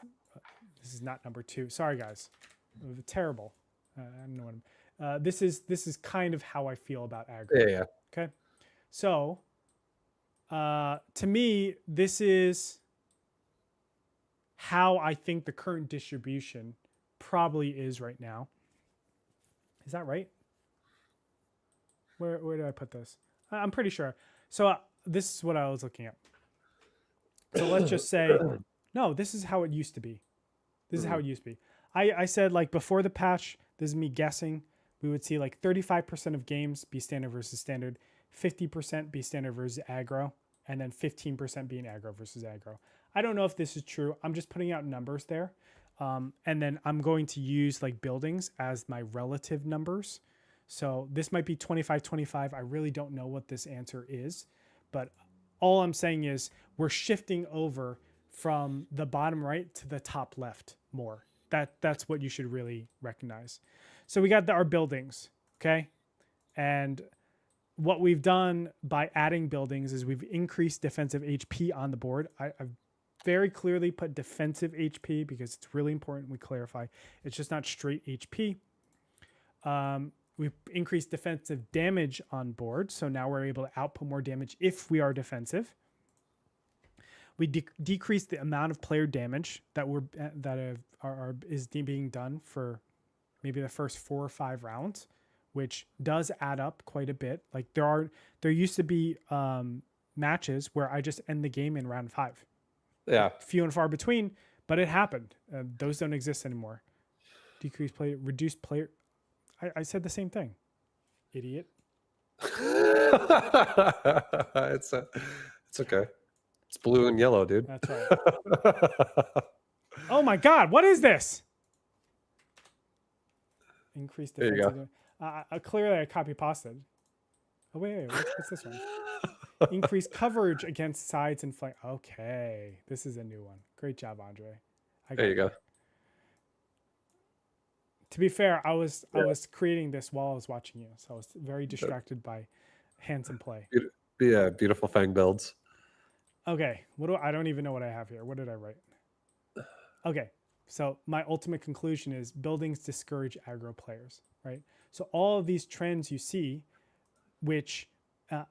not number 2. Sorry, guys. Terrible. I don't know what this is kind of how I feel about aggro. Yeah. Okay. So to me, this is how I think the current distribution probably is right now. Is that right? Where did I put this? I'm pretty sure. So this is what I was looking at. So let's just say, no, this is how it used to be. This is how it used to be. I said like before the patch, this is me guessing, we would see like 35% of games be standard versus standard, 50% be standard versus aggro, and then 15% being aggro versus aggro. I don't know if this is true. I'm just putting out numbers there. And then I'm going to use like buildings as my relative numbers. So this might be 25-25. I really don't know what this answer is, but all I'm saying is we're shifting over from the bottom right to the top left more. That's what you should really recognize. So we got our buildings, okay? And what we've done by adding buildings is we've increased defensive HP on the board. I've very clearly put defensive HP because it's really important we clarify. It's just not straight HP. We've increased defensive damage on board, so now we're able to output more damage if we are defensive. We decreased the amount of player damage that is being done for maybe the first 4 or 5 rounds, which does add up quite a bit. Like there used to be matches where I just end the game in round 5. Yeah, few and far between, but it happened. Those don't exist anymore. Decreased player, reduced player. I said the same thing, idiot. It's okay. It's blue and yellow, dude. That's right. Oh my God, what is this? Increased There you defensive. Clearly, I copy pasted. Oh wait, what's this one? Increased coverage against sides and flank. Okay, this is a new one. Great job, Andre. There you go. To be fair, I was creating this while I was watching you, so I was very distracted by handsome play. Yeah, beautiful fang builds. Okay, I don't even know what I have here. What did I write? Okay, so my ultimate conclusion is buildings discourage aggro players, right? So all of these trends you see, which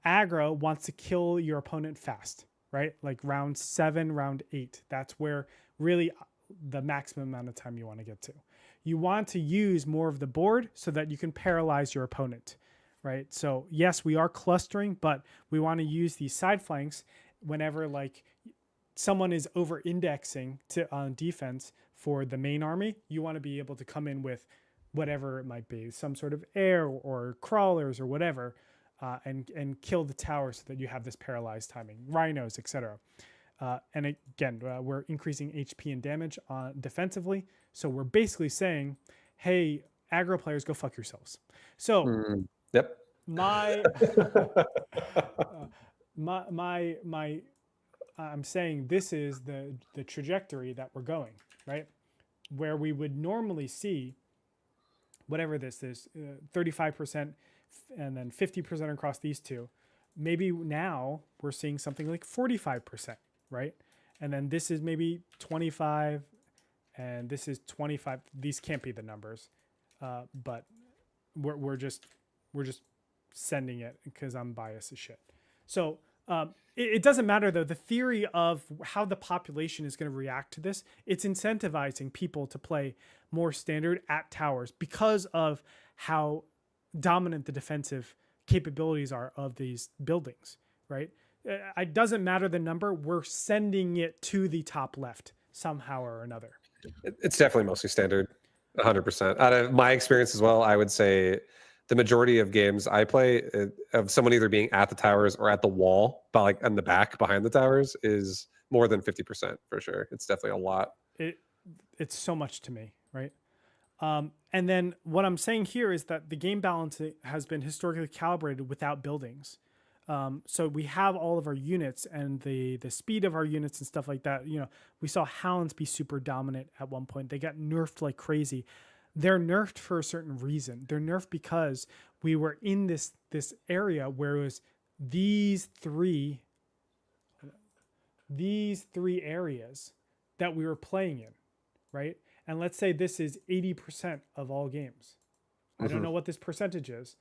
aggro wants to kill your opponent fast, right? Like round 7, round 8. That's where really the maximum amount of time you want to get to. You want to use more of the board so that you can paralyze your opponent, right? So yes, we are clustering, but we want to use these side flanks whenever like someone is over indexing on defense for the main army. You want to be able to come in with whatever it might be, some sort of air or crawlers or whatever, and kill the tower so that you have this paralyzed timing, rhinos, etc. And again, we're increasing HP and damage defensively. So we're basically saying, hey, aggro players, go fuck yourselves. So yep. I'm saying this is the trajectory that we're going, right? Where we would normally see whatever this is, 35% and then 50% across these two. Maybe now we're seeing something like 45%, right? And then this is maybe 25 and this is 25. These can't be the numbers, but we're just sending it because I'm biased as shit. So it doesn't matter though. The theory of how the population is going to react to this, it's incentivizing people to play more standard at towers because of how dominant the defensive capabilities are of these buildings, right? it doesn't matter the number. We're sending it to the top left somehow or another. It's definitely mostly standard, 100%. Out of my experience as well, I would say the majority of games I play of someone either being at the towers or at the wall, but like in the back behind the towers, is more than 50% for sure. It's definitely a lot. It's so much to me, right? And then what I'm saying here is that the game balance has been historically calibrated without buildings. So we have all of our units and the speed of our units and stuff like that. You know, we saw Hounds be super dominant at one point. They got nerfed like crazy. They're nerfed for a certain reason. They're nerfed because we were in this area where it was these three areas that we were playing in, right? And let's say this is 80% of all games. I don't know what this percentage is,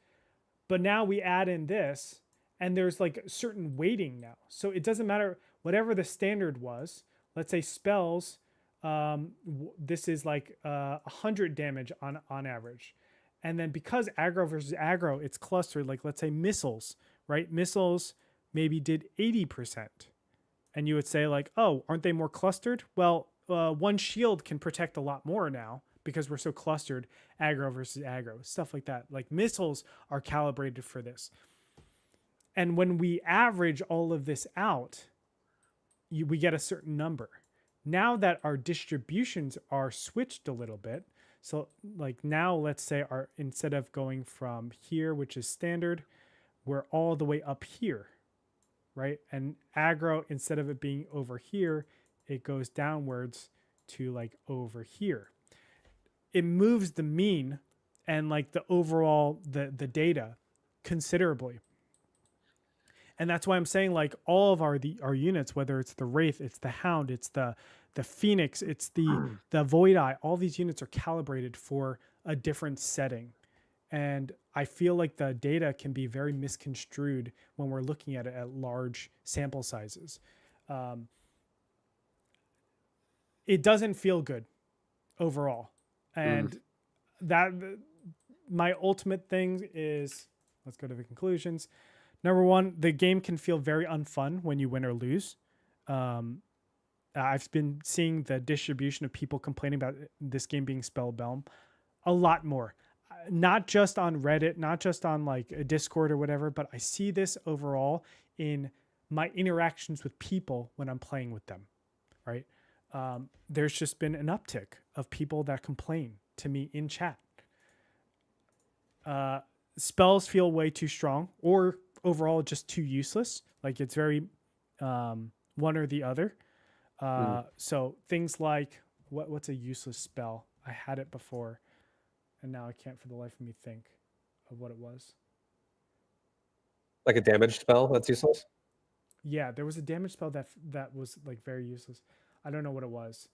but now we add in this, and there's like a certain weighting now. So it doesn't matter, whatever the standard was, let's say spells, this is like 100 damage on average. And then because aggro versus aggro, it's clustered, like let's say missiles, right? Missiles maybe did 80%. And you would say like, oh, aren't they more clustered? Well, one shield can protect a lot more now because we're so clustered, aggro versus aggro, stuff like that. Like missiles are calibrated for this. And when we average all of this out, we get a certain number. Now that our distributions are switched a little bit, so like now let's say instead of going from here, which is standard, we're all the way up here, right? And aggro, instead of it being over here, it goes downwards to like over here. It moves the mean and like the overall, the data considerably. And that's why I'm saying like all of our units, whether it's the Wraith, it's the Hound, it's the Phoenix, it's the Void Eye, all these units are calibrated for a different setting. And I feel like the data can be very misconstrued when we're looking at it at large sample sizes. It doesn't feel good overall. And my ultimate thing is, let's go to the conclusions. Number one, the game can feel very unfun when you win or lose. I've been seeing the distribution of people complaining about this game being spellbound a lot more. Not just on Reddit, not just on like a Discord or whatever, but I see this overall in my interactions with people when I'm playing with them, right? There's just been an uptick of people that complain to me in chat. Spells feel way too strong or overall just too useless. Like it's very one or the other. So things like, what's a useless spell? I had it before, and now I can't for the life of me think of what it was. Like a damage spell that's useless? Yeah, there was a damage spell that was like very useless. I don't know what it was.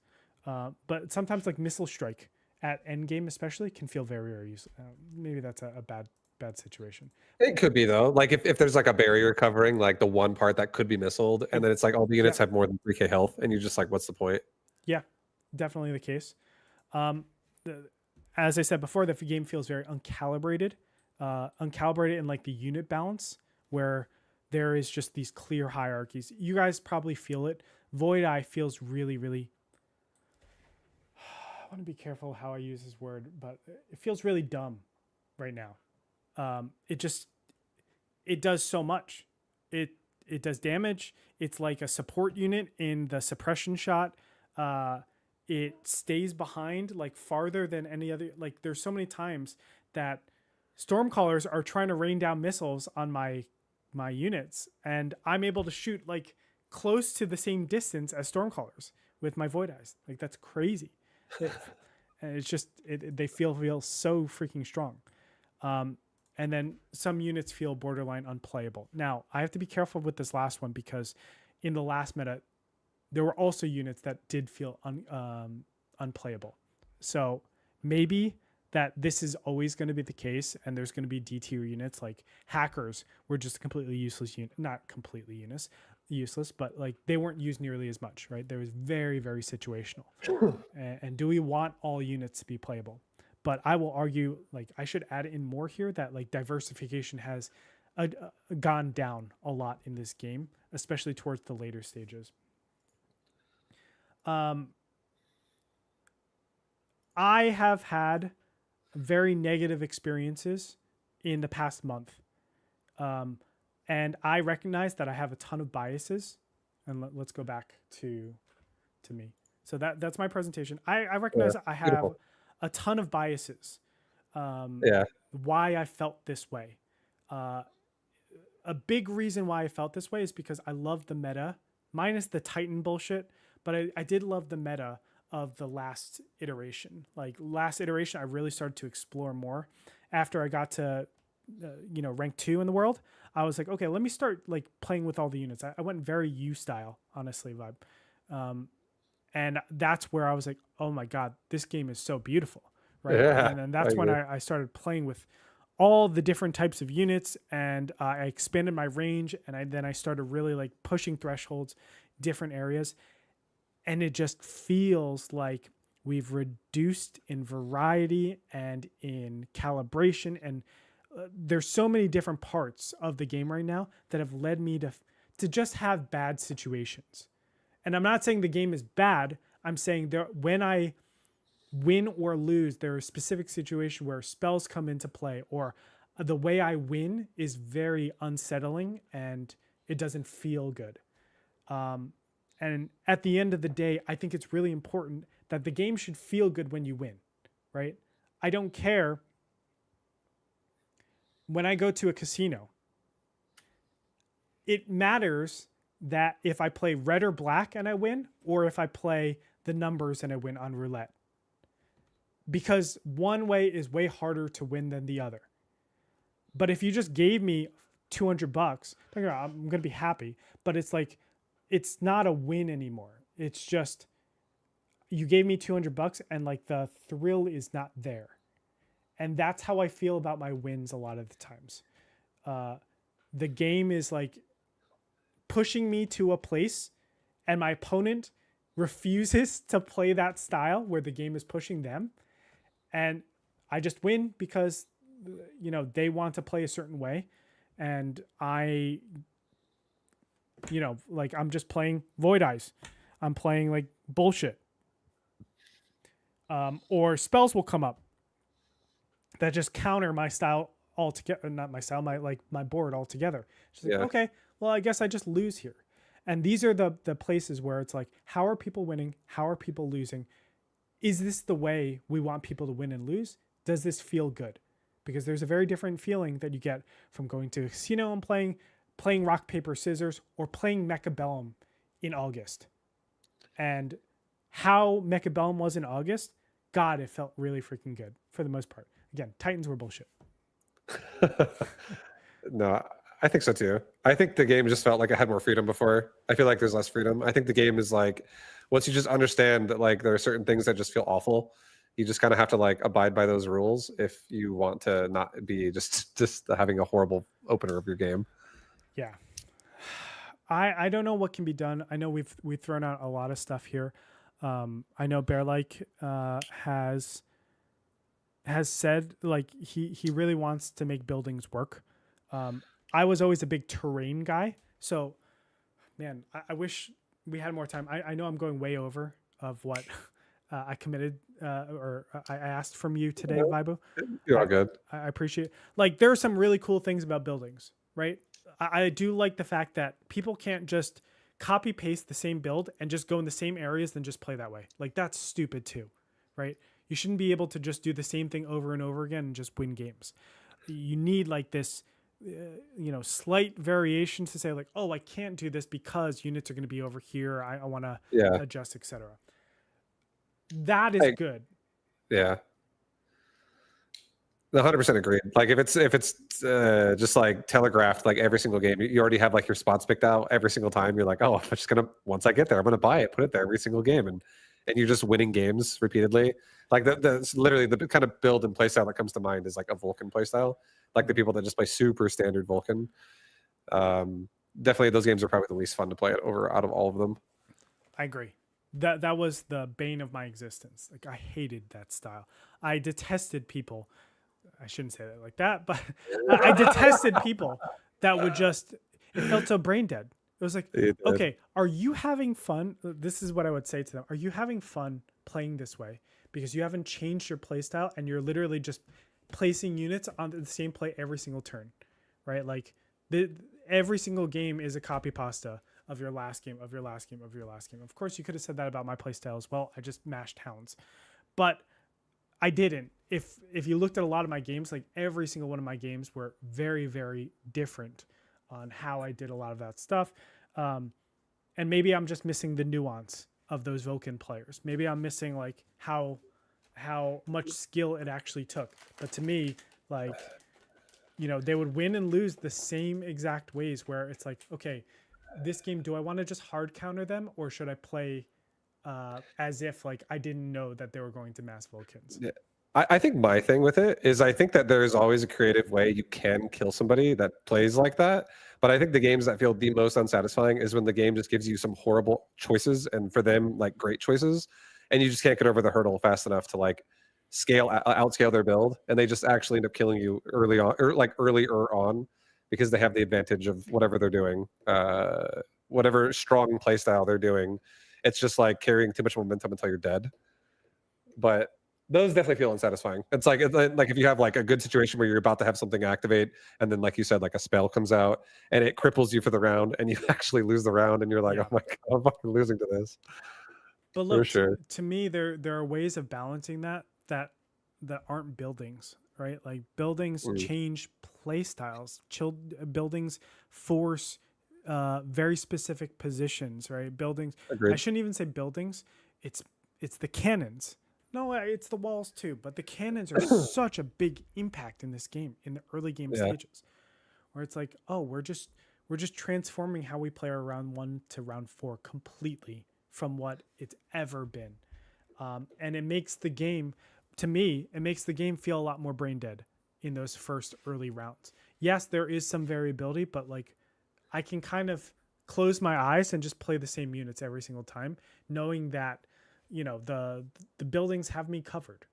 But sometimes like Missile Strike at endgame especially can feel very, very useless. Maybe that's a bad situation. It could be though. Like if there's like a barrier covering like the one part that could be missiled, and then it's like all the units have more than 3k health, and you're just like, what's the point? Yeah, definitely the case. As I said before, the game feels very uncalibrated in like the unit balance, where there is just these clear hierarchies. You guys probably feel it. Void Eye feels really, really, I want to be careful how I use this word, but it feels really dumb right now. It does so much. It does damage. It's like a support unit in the suppression shot. It stays behind like farther than any other. Like there's so many times that Stormcallers are trying to rain down missiles on my units, and I'm able to shoot like close to the same distance as Stormcallers with my Void Eyes. Like that's crazy. And it's just they feel so freaking strong. And then some units feel borderline unplayable. Now, I have to be careful with this last one because in the last meta, there were also units that did feel unplayable. So maybe that this is always going to be the case, and there's going to be D tier units like Hackers were just a completely useless unit. Not completely useless, but like they weren't used nearly as much, right? There was very, very situational. And do we want all units to be playable? But I will argue, like I should add in more here that like diversification has gone down a lot in this game, especially towards the later stages. I have had very negative experiences in the past month. And I recognize that I have a ton of biases. And let's go back to me. So that's my presentation. I recognize that I have a ton of biases. Why I felt this way. A big reason why I felt this way is because I love the meta, minus the Titan bullshit, but I did love the meta of the last iteration. Like last iteration, I really started to explore more. After I got to, rank 2 in the world, I was like, okay, let me start like playing with all the units. I went very U style, honestly, vibe. And that's where I was like, oh my God, this game is so beautiful. Right. Yeah, and then that's when I started playing with all the different types of units, and I expanded my range, and then I started really like pushing thresholds, different areas. And it just feels like we've reduced in variety and in calibration. And there's so many different parts of the game right now that have led me to just have bad situations. And I'm not saying the game is bad. I'm saying when I win or lose, there are specific situations where spells come into play, or the way I win is very unsettling and it doesn't feel good. And at the end of the day, I think it's really important that the game should feel good when you win, right? I don't care when I go to a casino. It matters that if I play red or black and I win, or if I play the numbers and I win on roulette. Because one way is way harder to win than the other. But if you just gave me $200, I'm going to be happy. But it's like, it's not a win anymore. It's just, you gave me $200 and like the thrill is not there. And that's how I feel about my wins a lot of the times. The game is like pushing me to a place, and my opponent refuses to play that style where the game is pushing them. And I just win because, they want to play a certain way. And I'm just playing Void Eyes. I'm playing like bullshit. Or spells will come up that just counter my style altogether. Not my style, my board altogether. She's like, okay, well, I guess I just lose here. And these are the places where it's like, how are people winning? How are people losing? Is this the way we want people to win and lose? Does this feel good? Because there's a very different feeling that you get from going to a casino and playing rock, paper, scissors, or playing Mechabuzz in August. And how Mechabuzz was in August, God, it felt really freaking good for the most part. Again, Titans were bullshit. No, I think so too. I think the game just felt like it had more freedom before. I feel like there's less freedom. I think the game is like, once you just understand that like there are certain things that just feel awful, you just kind of have to like abide by those rules if you want to not be just having a horrible opener of your game. Yeah. I don't know what can be done. I know we've thrown out a lot of stuff here. I know Bearlike has said like he really wants to make buildings work. I was always a big terrain guy, so man, I wish we had more time. I know I'm going way over of what I committed or I asked from you today, Vibu. You're all good. I appreciate it. Like there are some really cool things about buildings, right? I do like the fact that people can't just copy paste the same build and just go in the same areas and just play that way. Like that's stupid too, right? You shouldn't be able to just do the same thing over and over again and just win games. You need like this, slight variations to say like, oh, I can't do this because units are going to be over here. I want to adjust, etc. That is good. Yeah. 100% agreed. Like if it's just like telegraphed, like every single game, you already have like your spots picked out every single time. You're like, oh, I'm just gonna, once I get there, I'm gonna buy it, put it there every single game, and you're just winning games repeatedly. Like that's literally the kind of build and playstyle that comes to mind is like a Vulcan playstyle, like the people that just play super standard Vulcan. Definitely, those games are probably the least fun to play out of all of them. I agree. That was the bane of my existence. Like I hated that style. I detested people. I shouldn't say that like that, but I detested people that would just, it felt so brain dead. It was like, okay, are you having fun? This is what I would say to them. Are you having fun playing this way? Because you haven't changed your playstyle and you're literally just placing units on the same play every single turn, right? Like every single game is a copy pasta of your last game, of your last game, of your last game. Of course, you could have said that about my playstyle as well. I just mashed hounds, but I didn't. If you looked at a lot of my games, like every single one of my games were very, very different on how I did a lot of that stuff. And maybe I'm just missing the nuance of those Vulcan players. Maybe I'm missing like how much skill it actually took. But to me, like, you know, they would win and lose the same exact ways where it's like, okay, this game, do I want to just hard counter them or should I play as if like I didn't know that they were going to mass Vulcans? Yeah. I think my thing with it is I think that there's always a creative way you can kill somebody that plays like that. But I think the games that feel the most unsatisfying is when the game just gives you some horrible choices and for them like great choices, and you just can't get over the hurdle fast enough to like outscale their build, and they just actually end up killing you early on or like earlier on because they have the advantage of whatever they're doing, whatever strong play style they're doing. It's just like carrying too much momentum until you're dead. But those definitely feel unsatisfying. It's like if you have like a good situation where you're about to have something activate, and then like you said, like a spell comes out and it cripples you for the round, and you actually lose the round, and you're like, oh my god, I'm fucking losing to this. But look, for sure. To me, there are ways of balancing that aren't buildings, right? Like buildings change play styles. Buildings force very specific positions, right? Buildings. Agreed. I shouldn't even say buildings. It's the cannons. No, it's the walls too, but the cannons are such a big impact in this game, in the early game stages, where it's like, oh, we're just transforming how we play our round 1 to round 4 completely from what it's ever been, and it makes the game, to me, it makes the game feel a lot more brain dead in those first early rounds. Yes, there is some variability, but like I can kind of close my eyes and just play the same units every single time, knowing that, you know, the buildings have me covered,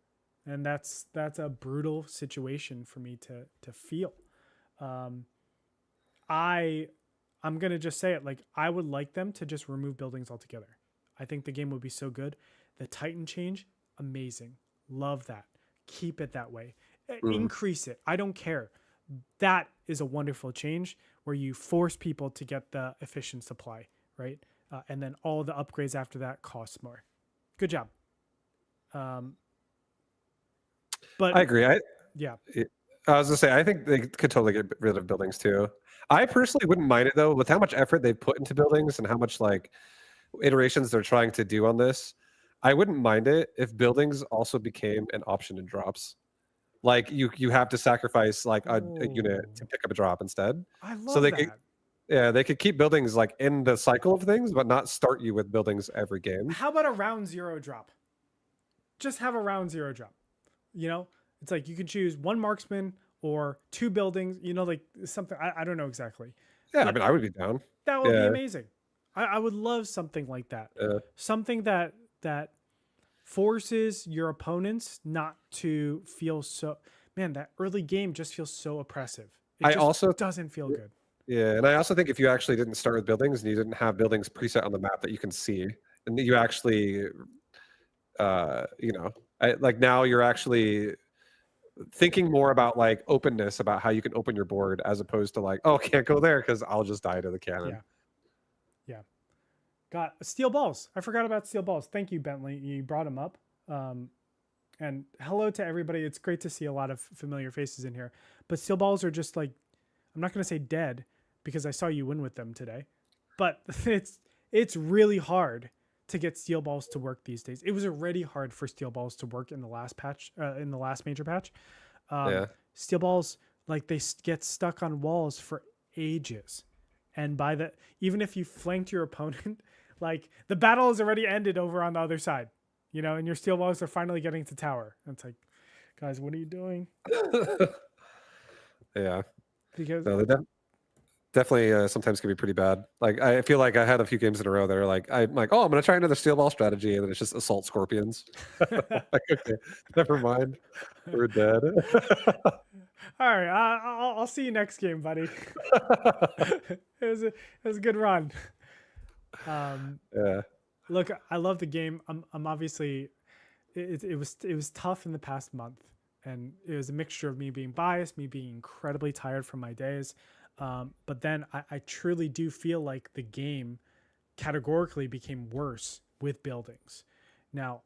and that's a brutal situation for me to feel. I'm gonna just say it, like I would like them to just remove buildings altogether. I think the game would be so good. The Titan change, amazing, love that. Keep it that way. Increase it. I don't care. That is a wonderful change where you force people to get the efficient supply, right? And then all the upgrades after that cost more. Good job. But I agree. I was gonna say, I think they could totally get rid of buildings too. I personally wouldn't mind it though, with how much effort they've put into buildings and how much like iterations they're trying to do on this. I wouldn't mind it if buildings also became an option in drops. Like you have to sacrifice like a unit to pick up a drop instead. I love that. They could keep buildings like in the cycle of things, but not start you with buildings every game. How about a round 0 drop? Just have a round 0 drop. You know, it's like you could choose 1 marksman or 2 buildings. You know, like something. I don't know exactly. Yeah, but I mean, I would be down. That would be amazing. I would love something like that. Something that forces your opponents not to feel so. Man, that early game just feels so oppressive. It also doesn't feel good. Yeah, and I also think if you actually didn't start with buildings and you didn't have buildings preset on the map that you can see, and you actually, like now you're actually thinking more about like openness about how you can open your board as opposed to like, oh, can't go there because I'll just die to the cannon. Yeah. Got steel balls. I forgot about steel balls. Thank you, Bentley. You brought them up. And hello to everybody. It's great to see a lot of familiar faces in here. But steel balls are just like, I'm not going to say dead because I saw you win with them today, but it's really hard to get steel balls to work these days. It was already hard for steel balls to work in the last patch, in the last major patch. Steel balls, like they get stuck on walls for ages. And even if you flanked your opponent, like the battle has already ended over on the other side, you know, and your steel balls are finally getting to tower. And it's like, guys, what are you doing? Yeah. Because no, they definitely sometimes can be pretty bad. Like I feel like I had a few games in a row that are like, I'm like, oh, I'm gonna try another steel ball strategy, and then it's just assault scorpions. Like, okay, never mind, we're dead. All right, I'll see you next game, buddy. It was a good run. Yeah. Look, I love the game. I'm obviously it was tough in the past month, and it was a mixture of me being biased, me being incredibly tired from my days, but then I truly do feel like the game categorically became worse with buildings. Now,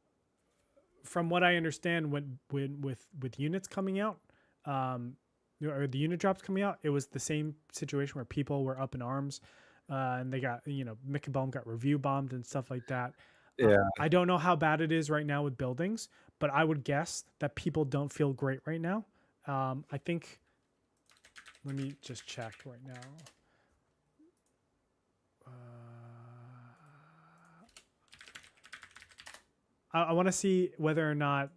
from what I understand, when with units coming out, or the unit drops coming out, it was the same situation where people were up in arms, and they got Mechabuzz got review bombed and stuff like that. Yeah. I don't know how bad it is right now with buildings, but I would guess that people don't feel great right now. I think. Let me just check right now. I want to see whether or not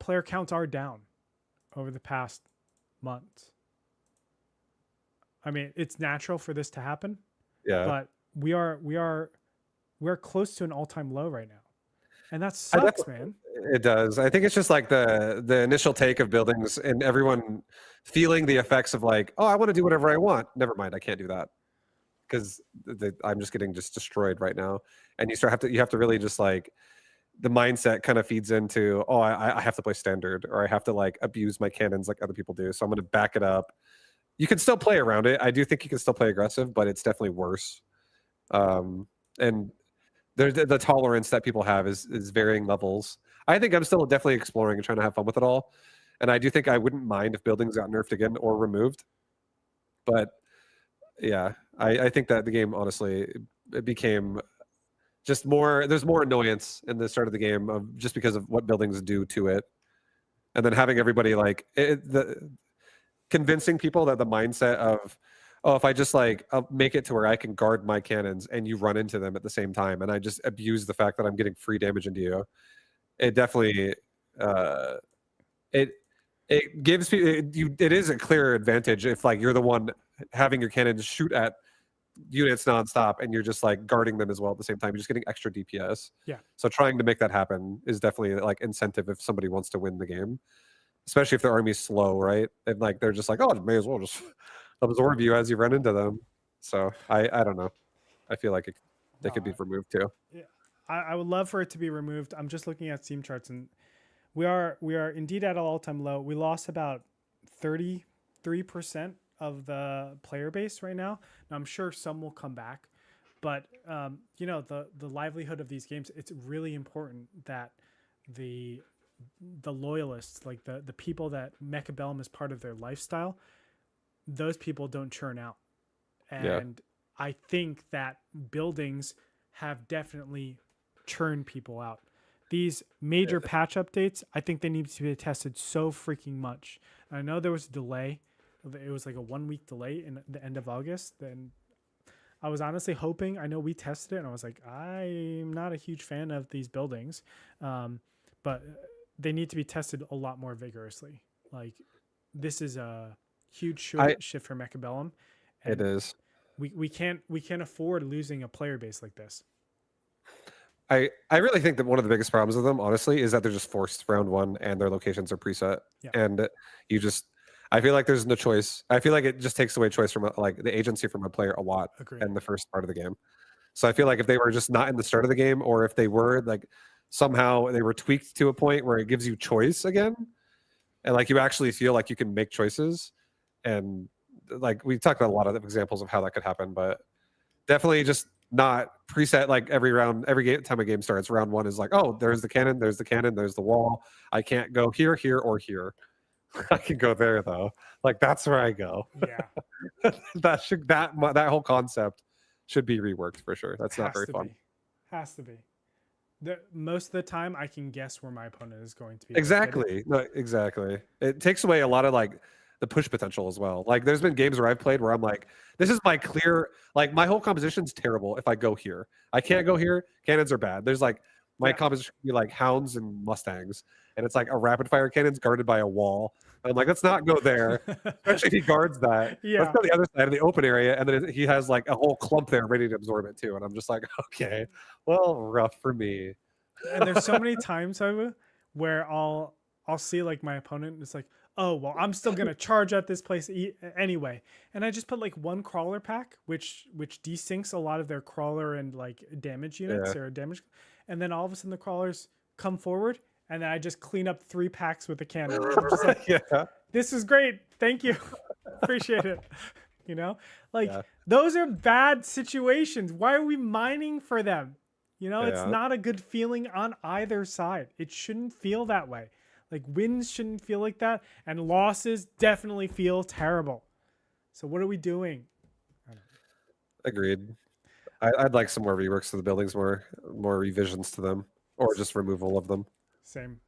player counts are down over the past month. I mean, it's natural for this to happen. Yeah. But we're close to an all-time low right now. And that sucks, man. It does. I think it's just like the initial take of buildings and everyone feeling the effects of like, oh, I want to do whatever I want. Never mind, I can't do that because I'm just getting just destroyed right now. And you have to really just like the mindset kind of feeds into, oh, I have to play standard, or I have to like abuse my cannons like other people do. So I'm going to back it up. You can still play around it. I do think you can still play aggressive, but it's definitely worse. And the tolerance that people have is varying levels. I think I'm still definitely exploring and trying to have fun with it all. And I do think I wouldn't mind if buildings got nerfed again or removed. But yeah, I think that the game, honestly, it became just more, there's more annoyance in the start of the game of just because of what buildings do to it. And then having everybody like, convincing people that the mindset of, oh, if I just like I'll make it to where I can guard my cannons and you run into them at the same time, and I just abuse the fact that I'm getting free damage into you, it definitely it gives you, it is a clear advantage if like you're the one having your cannons shoot at units nonstop and you're just like guarding them as well at the same time. You're just getting extra DPS. Yeah. So trying to make that happen is definitely like incentive if somebody wants to win the game, especially if their army's slow, right? And like they're just like, oh, may as well just absorb you as you run into them. So I don't know. I feel like they could be removed too. Yeah, I would love for it to be removed. I'm just looking at Steam charts, and we are indeed at an all-time low. We lost about 33% of the player base right now. Now I'm sure some will come back, but the livelihood of these games, it's really important that the loyalists, like the people that Mechabellum is part of their lifestyle, those people don't churn out. And I think that buildings have definitely churned people out. These major patch updates, I think they need to be tested so freaking much. I know there was a delay. It was like a 1 week delay in the end of August. Then I was honestly hoping, I know we tested it and I was like, I'm not a huge fan of these buildings. But they need to be tested a lot more vigorously. Like this is a huge shift for Mechabellum. It is. We can't afford losing a player base like this. I really think that one of the biggest problems with them, honestly, is that they're just forced round one and their locations are preset. Yeah. And I feel like there's no choice. I feel like it just takes away choice from like the agency from a player a lot. Agreed. In the first part of the game. So I feel like if they were just not in the start of the game, or if they were like somehow they were tweaked to a point where it gives you choice again, and like you actually feel like you can make choices, and like we talked about a lot of examples of how that could happen, but definitely just not preset like every round, time a game starts. Round one is like, oh, there's the cannon, there's the wall. I can't go here, or here. I can go there though. Like that's where I go. Yeah. that whole concept should be reworked for sure. That's not very fun. Has to be. Most of the time, I can guess where my opponent is going to be. Exactly. No, exactly. It takes away a lot of like the push potential as well. Like there's been games where I've played where I'm like, this is my clear, like my whole composition's terrible if I go here. I can't go here. Cannons are bad. There's like my composition could be like hounds and mustangs, and it's like a rapid fire cannon's guarded by a wall. I'm like, let's not go there. Especially if he guards that. Yeah. Let's go to the other side of the open area, and then he has like a whole clump there ready to absorb it too. And I'm just like, okay, well, rough for me. And there's so many times where I'll I'll see like my opponent and it's like, oh, well, I'm still going to charge at this place anyway. And I just put like one crawler pack, which desyncs a lot of their crawler and like damage units or damage. And then all of a sudden the crawlers come forward and then I just clean up 3 packs with the cannon. I'm just like, this is great. Thank you. Appreciate it. You know, like those are bad situations. Why are we mining for them? You know, it's not a good feeling on either side. It shouldn't feel that way. Like wins shouldn't feel like that, and losses definitely feel terrible. So what are we doing? Agreed. I'd like some more reworks to the buildings, more revisions to them, or just removal of them. Same.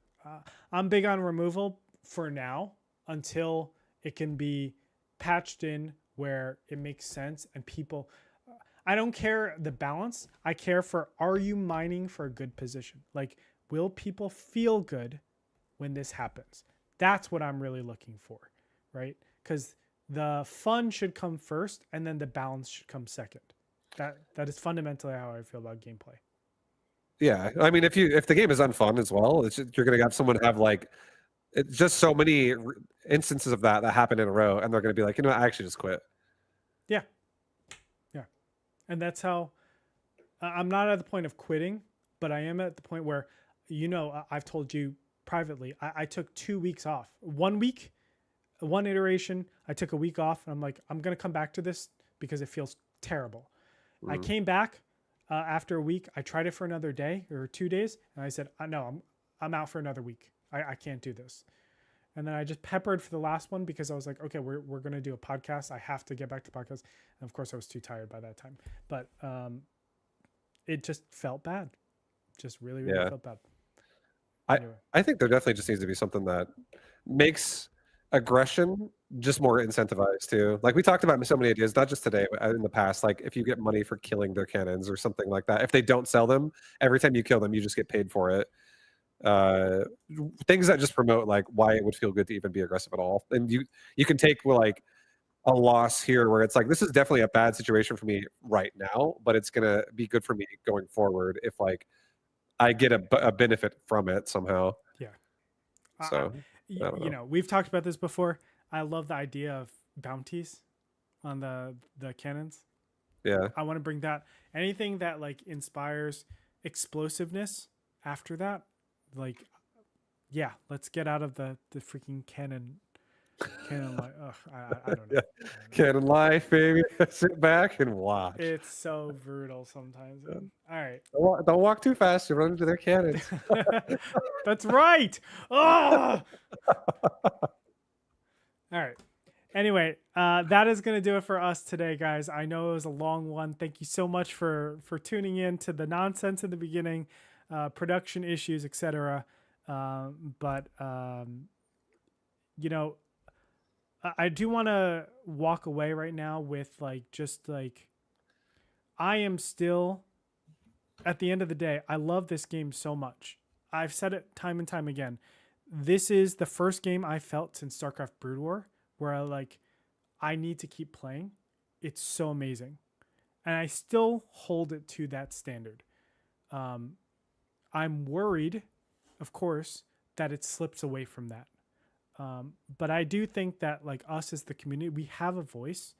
I'm big on removal for now until it can be patched in where it makes sense and people. I don't care the balance. I care for, are you mining for a good position? Like, will people feel good when this happens? That's what I'm really looking for, right? Because the fun should come first and then the balance should come second. That is fundamentally how I feel about gameplay. Yeah, I mean, if the game is unfun as well, you're gonna have someone have like it's just so many instances of that happen in a row, and they're gonna be like, you know, I actually just quit. Yeah, and that's how I'm not at the point of quitting, but I am at the point where, you know, I've told you privately, I took 2 weeks off. 1 week, one iteration, I took a week off, and I'm like, I'm gonna come back to this because it feels terrible. I came back after a week. I tried it for another day or 2 days, and I said, no, I'm out for another week. I can't do this. And then I just peppered for the last one because I was like, okay, we're going to do a podcast. I have to get back to podcast. And of course I was too tired by that time, but it just felt bad. Just really felt bad. Anyway. I think there definitely just needs to be something that makes aggression just more incentivized too. Like we talked about so many ideas, not just today, but in the past, like if you get money for killing their cannons or something like that, if they don't sell them, every time you kill them, you just get paid for it. Things that just promote like why it would feel good to even be aggressive at all. And you can take like a loss here where it's like, this is definitely a bad situation for me right now, but it's going to be good for me going forward if like I get a benefit from it somehow. Yeah. So, you know, we've talked about this before. I love the idea of bounties on the cannons. Yeah. I want to bring that. Anything that like inspires explosiveness after that. Like, yeah, let's get out of the freaking cannon life. I don't know. Yeah. Cannon life, baby. Sit back and watch. It's so brutal sometimes. Man. All right. Don't walk too fast. You run into their cannons. That's right. Oh! All right. Anyway, that is going to do it for us today, guys. I know it was a long one. Thank you so much for tuning in to the nonsense in the beginning. Production issues, etc. But you know, I do want to walk away right now with like just like I am still at the end of the day, I love this game so much. I've said it time and time again. This is the first game I felt since StarCraft Brood War where I need to keep playing. It's so amazing. And I still hold it to that standard. I'm worried, of course, that it slips away from that. But I do think that like us as the community, we have a voice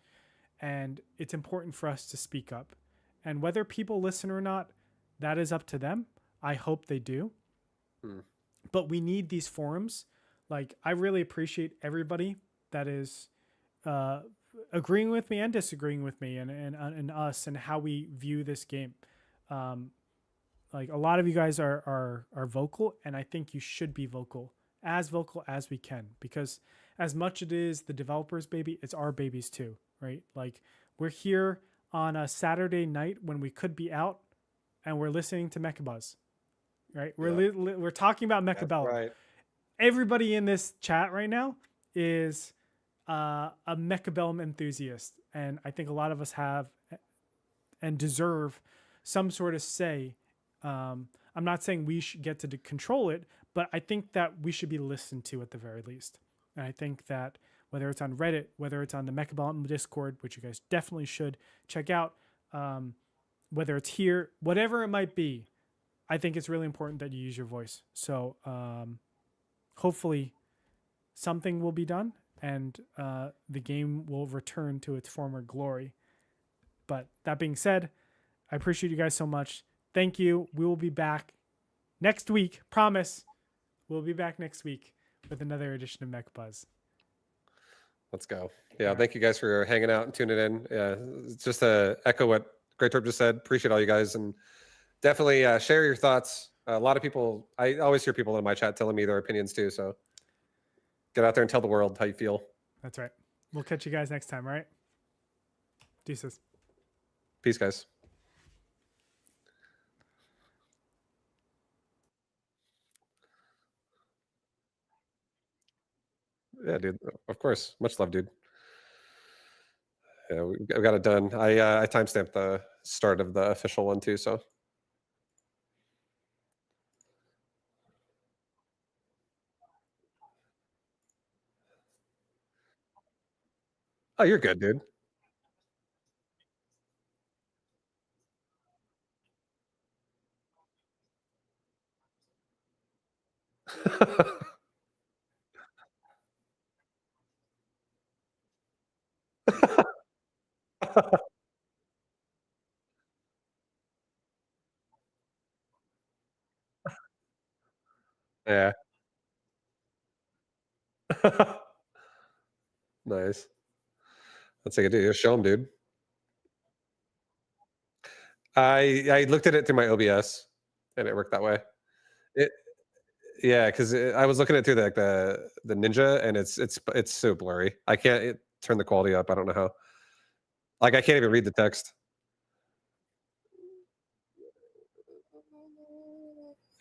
and it's important for us to speak up. And whether people listen or not, that is up to them. I hope they do. But we need these forums. Like I really appreciate everybody that is agreeing with me and disagreeing with me and us and how we view this game. Like a lot of you guys are vocal, and I think you should be vocal as we can, because as much it is the developers' baby, it's our babies too, right? Like we're here on a Saturday night when we could be out, and we're listening to Mechabuzz, right? We're talking about Mechabuzz. Right. Everybody in this chat right now is a Mechabellum enthusiast, and I think a lot of us have and deserve some sort of say. I'm not saying we should get to control it, but I think that we should be listened to at the very least. And I think that whether it's on Reddit, whether it's on the Mechabellum Discord, which you guys definitely should check out, whether it's here, whatever it might be, I think it's really important that you use your voice. So hopefully something will be done and the game will return to its former glory. But that being said, I appreciate you guys so much. Thank you. We will be back next week. Promise. We'll be back next week with another edition of Mechabuzz. Let's go. Yeah, thank you guys for hanging out and tuning in. Yeah, just to echo what Gretorp just said, appreciate all you guys, and definitely share your thoughts. A lot of people, I always hear people in my chat telling me their opinions too, so get out there and tell the world how you feel. That's right. We'll catch you guys next time, all right? Deuces. Peace, guys. Yeah, dude. Of course. Much love, dude. Yeah, we got it done. I timestamped the start of the official one too, so. Oh, you're good, dude. Yeah. Nice. That's like, dude. Just show them, dude. I looked at it through my OBS, and it worked that way. It yeah, because I was looking at it through the Ninja, and it's so blurry. I can't turn the quality up. I don't know how. Like I can't even read the text.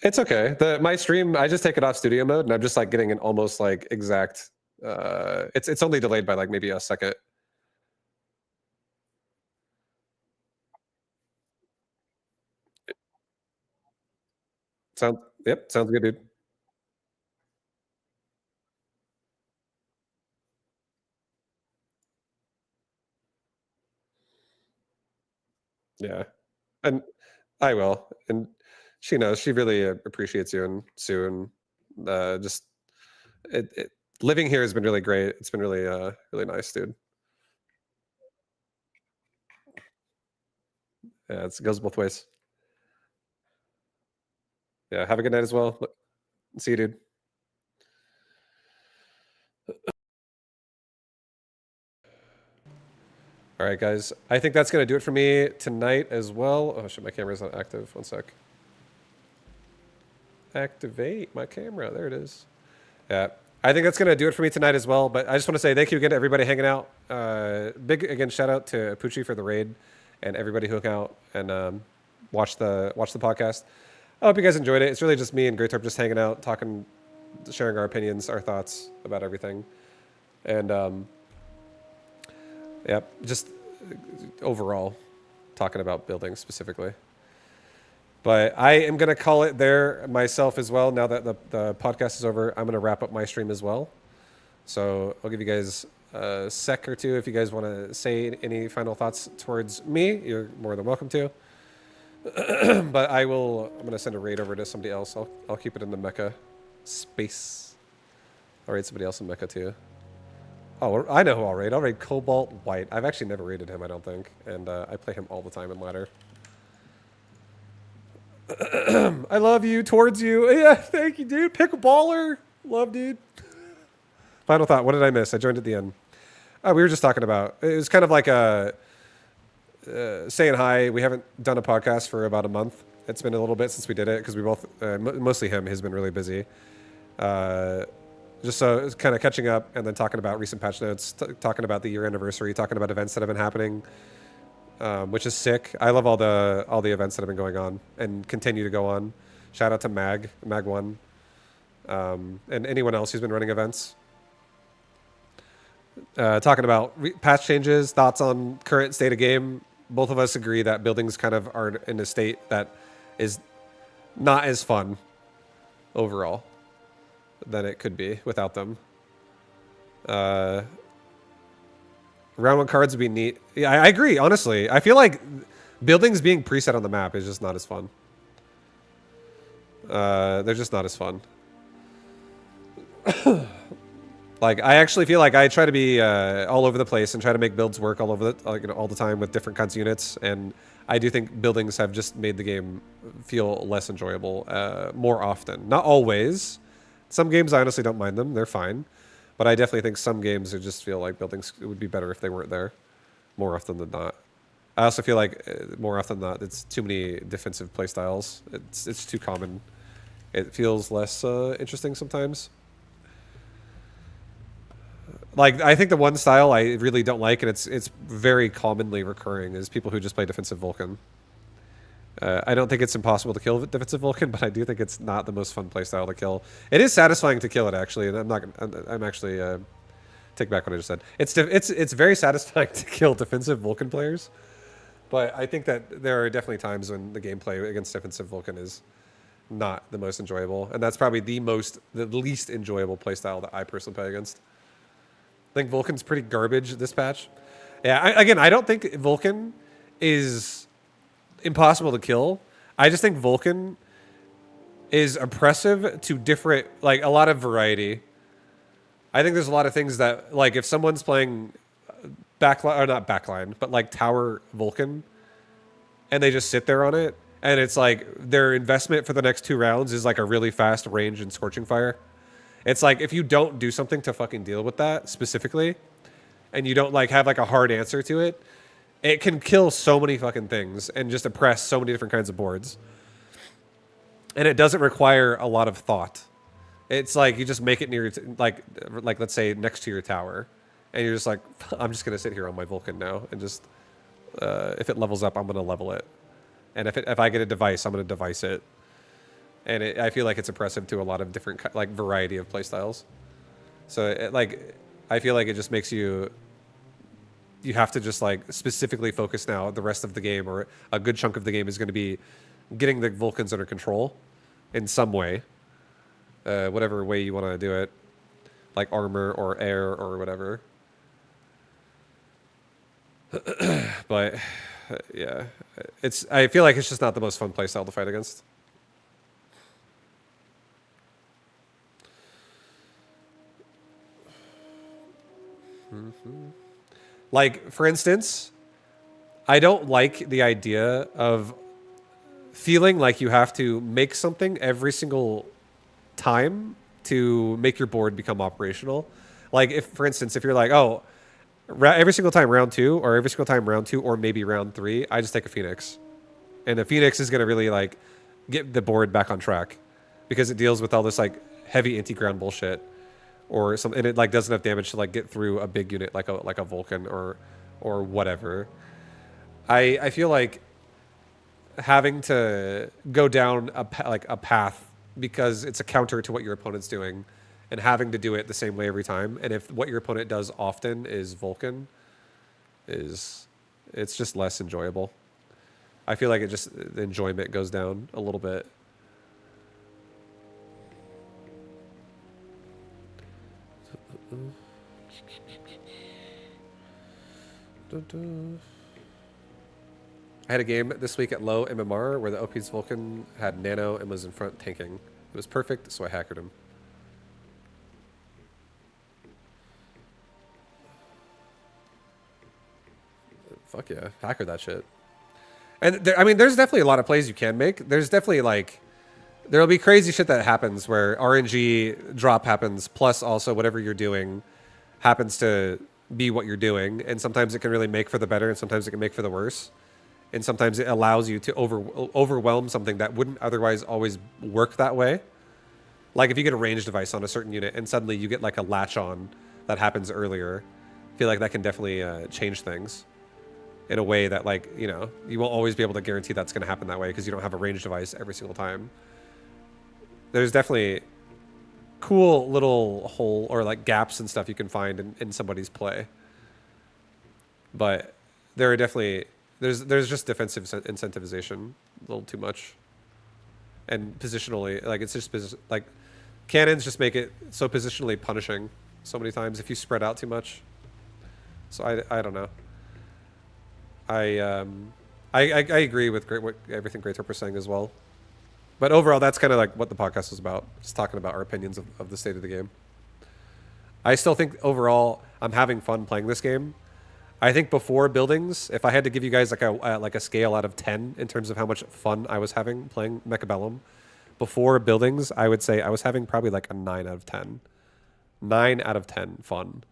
It's okay. My stream, I just take it off studio mode, and I'm just like getting an almost like exact. It's only delayed by like maybe a second. Sounds good, dude. Yeah, and I will. And she knows. She really appreciates you and Sue, and just living here has been really great. It's been really really nice, dude. Yeah, it goes both ways. Yeah, have a good night as well. See you, dude. All right, guys. I think that's going to do it for me tonight as well. Oh, shit, my camera's not active. One sec. Activate my camera. There it is. Yeah. I think that's going to do it for me tonight as well. But I just want to say thank you again to everybody hanging out. Big, again, shout out to Poochie for the raid and everybody who hung out and watch the podcast. I hope you guys enjoyed it. It's really just me and Gretorp just hanging out, talking, sharing our opinions, our thoughts about everything. And yeah, just overall talking about buildings specifically. But I am going to call it there myself as well. Now that the podcast is over, I'm going to wrap up my stream as well. So I'll give you guys a sec or two if you guys want to say any final thoughts towards me. You're more than welcome to. But I'm going to send a raid over to somebody else. I'll keep it in the mecha space. I'll raid somebody else in mecha too. Oh, I know who I'll raid. I'll raid Cobalt White. I've actually never raided him, I don't think. And I play him all the time in ladder. I love you, towards you. Yeah, thank you, dude. Pick a baller. Love, dude. Final thought. What did I miss? I joined at the end. We were just talking about, it was kind of like a saying hi. We haven't done a podcast for about a month. It's been a little bit since we did it because we both, mostly him, he's been really busy. Just so it's kind of catching up and then talking about recent patch notes, talking about the year anniversary, talking about events that have been happening. Which is sick. I love all the events that have been going on and continue to go on. Shout out to Mag1, and anyone else who's been running events. Talking about patch changes, thoughts on current state of game. Both of us agree that buildings kind of are in a state that is not as fun overall than it could be without them. Round one cards would be neat. Yeah, I agree, honestly. I feel like buildings being preset on the map is just not as fun. They're just not as fun. Like, I actually feel like I try to be all over the place and try to make builds work all over all the time with different kinds of units. And I do think buildings have just made the game feel less enjoyable more often. Not always. Some games, I honestly don't mind them. They're fine. But I definitely think some games just feel like buildings would be better if they weren't there more often than not. I also feel like more often than not, it's too many defensive playstyles. It's too common. It feels less interesting sometimes. Like, I think the one style I really don't like, and it's very commonly recurring, is people who just play defensive Vulcan. I don't think it's impossible to kill defensive Vulcan, but I do think it's not the most fun playstyle to kill. It is satisfying to kill it, actually, and I'm actually take back what I just said. It's very satisfying to kill defensive Vulcan players, but I think that there are definitely times when the gameplay against defensive Vulcan is not the most enjoyable, and that's probably the least enjoyable playstyle that I personally play against. I think Vulcan's pretty garbage this patch. Yeah, I don't think Vulcan is impossible to kill. I just think Vulcan is oppressive to different, like, a lot of variety. I think there's a lot of things that, like, if someone's playing backline, or not backline, but like tower Vulcan, and they just sit there on it, and it's like their investment for the next 2 rounds is like a really fast range and scorching fire. It's like, if you don't do something to fucking deal with that specifically, and you don't like have like a hard answer to it, it can kill so many fucking things and just oppress so many different kinds of boards. And it doesn't require a lot of thought. It's like you just make it near, like let's say next to your tower, and you're just like, I'm just gonna sit here on my Vulcan now, and just if it levels up, I'm gonna level it, and if I get a device, I'm gonna device it. And I feel like it's oppressive to a lot of different, like, variety of playstyles. So, I feel like it just makes you have to just, like, specifically focus now the rest of the game, or a good chunk of the game is going to be getting the Vulcans under control in some way. Whatever way you want to do it. Like armor or air or whatever. But, yeah. I feel like it's just not the most fun playstyle to fight against. Like, for instance, I don't like the idea of feeling like you have to make something every single time to make your board become operational. Like, if, for instance, if you're like, oh, every single time round 2, or every single time round 2, or maybe round 3, I just take a Phoenix. And the Phoenix is going to really, like, get the board back on track, because it deals with all this, like, heavy anti-ground bullshit. Or some, and it like does enough damage to like get through a big unit like a Vulcan or whatever. I feel like having to go down a path because it's a counter to what your opponent's doing, and having to do it the same way every time. And if what your opponent does often is Vulcan, it's just less enjoyable. I feel like the enjoyment goes down a little bit. I had a game this week at low MMR where the OP's Vulcan had nano and was in front tanking. It was perfect, so I hackered him. Fuck yeah, hacker that shit. And there's definitely a lot of plays you can make. There's definitely like, there'll be crazy shit that happens where RNG drop happens, plus also whatever you're doing happens to be what you're doing. And sometimes it can really make for the better, and sometimes it can make for the worse. And sometimes it allows you to overwhelm something that wouldn't otherwise always work that way. Like if you get a range device on a certain unit and suddenly you get like a latch on that happens earlier, I feel like that can definitely change things in a way that, like, you know, you won't always be able to guarantee that's going to happen that way because you don't have a range device every single time. There's definitely cool little hole or like gaps and stuff you can find in somebody's play. But there are definitely, there's just defensive incentivization a little too much. And positionally, like it's just like cannons just make it so positionally punishing so many times if you spread out too much. So I don't know. I agree with everything Gretorp was saying as well. But overall, that's kind of like what the podcast was about. Just talking about our opinions of the state of the game. I still think overall I'm having fun playing this game. I think before buildings, if I had to give you guys like a scale out of 10 in terms of how much fun I was having playing Mechabellum, before buildings, I would say I was having probably like a 9 out of 10. 9 out of 10 fun.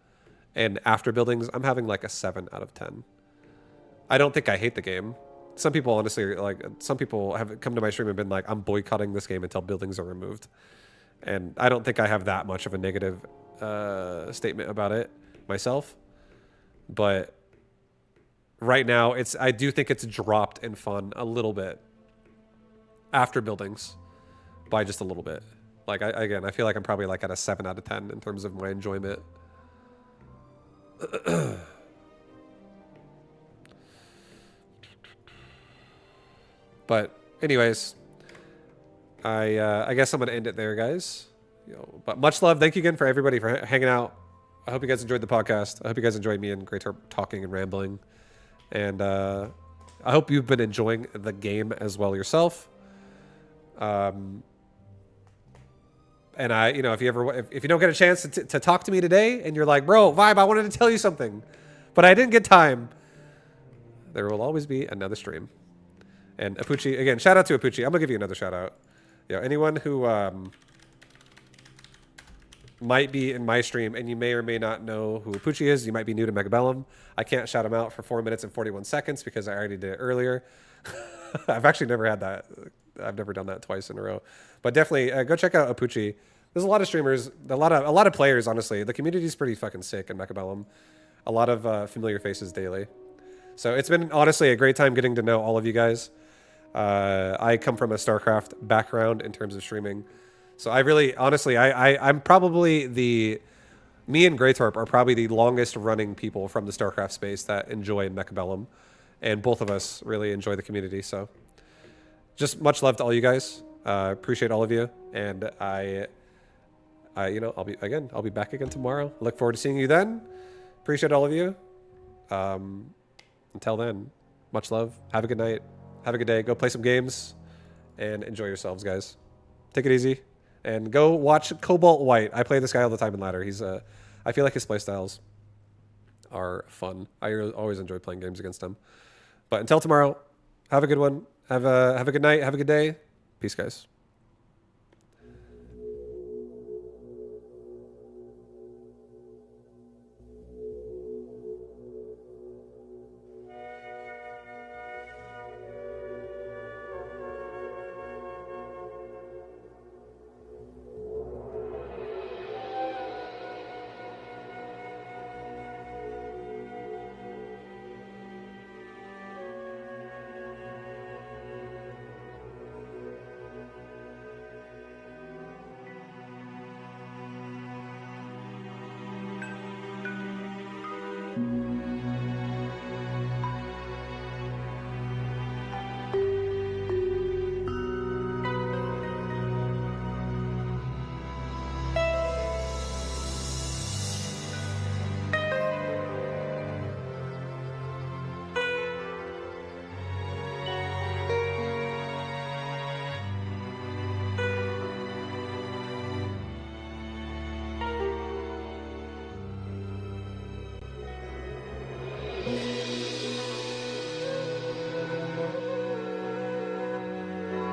And after buildings, I'm having like a 7 out of 10. I don't think I hate the game. Some people honestly, like, some people have come to my stream and been like, I'm boycotting this game until buildings are removed. And I don't think I have that much of a negative statement about it myself. But right now, I do think it's dropped in fun a little bit after buildings by just a little bit. Like, again, I feel like I'm probably like at a 7 out of 10 in terms of my enjoyment. But anyways, I guess I'm going to end it there, guys. But much love. Thank you again for everybody for hanging out. I hope you guys enjoyed the podcast. I hope you guys enjoyed me and Gretorp talking and rambling. And I hope you've been enjoying the game as well yourself. And if you don't get a chance to talk to me today and you're like, bro, Vibe, I wanted to tell you something, but I didn't get time. There will always be another stream. And Apuchi, again, shout out to Apuchi. I'm going to give you another shout out. Anyone who might be in my stream and you may or may not know who Apuchi is, you might be new to Mechabellum. I can't shout him out for 4 minutes and 41 seconds because I already did it earlier. I've actually never had that. I've never done that twice in a row. But definitely go check out Apuchi. There's a lot of streamers, a lot of players, honestly. The community is pretty fucking sick in Mechabellum. A lot of familiar faces daily. So it's been, honestly, a great time getting to know all of you guys. I come from a StarCraft background in terms of streaming. So I really, honestly, I'm probably me and Gretorp are probably the longest running people from the StarCraft space that enjoy Mechabellum. And both of us really enjoy the community. So just much love to all you guys. Appreciate all of you. And I'll be back again tomorrow. Look forward to seeing you then. Appreciate all of you. Until then, much love. Have a good night. Have a good day. Go play some games and enjoy yourselves, guys. Take it easy and go watch Cobalt White. I play this guy all the time in ladder. I feel like his playstyles are fun. I always enjoy playing games against him. But until tomorrow, have a good one. Have a good night. Have a good day. Peace, guys.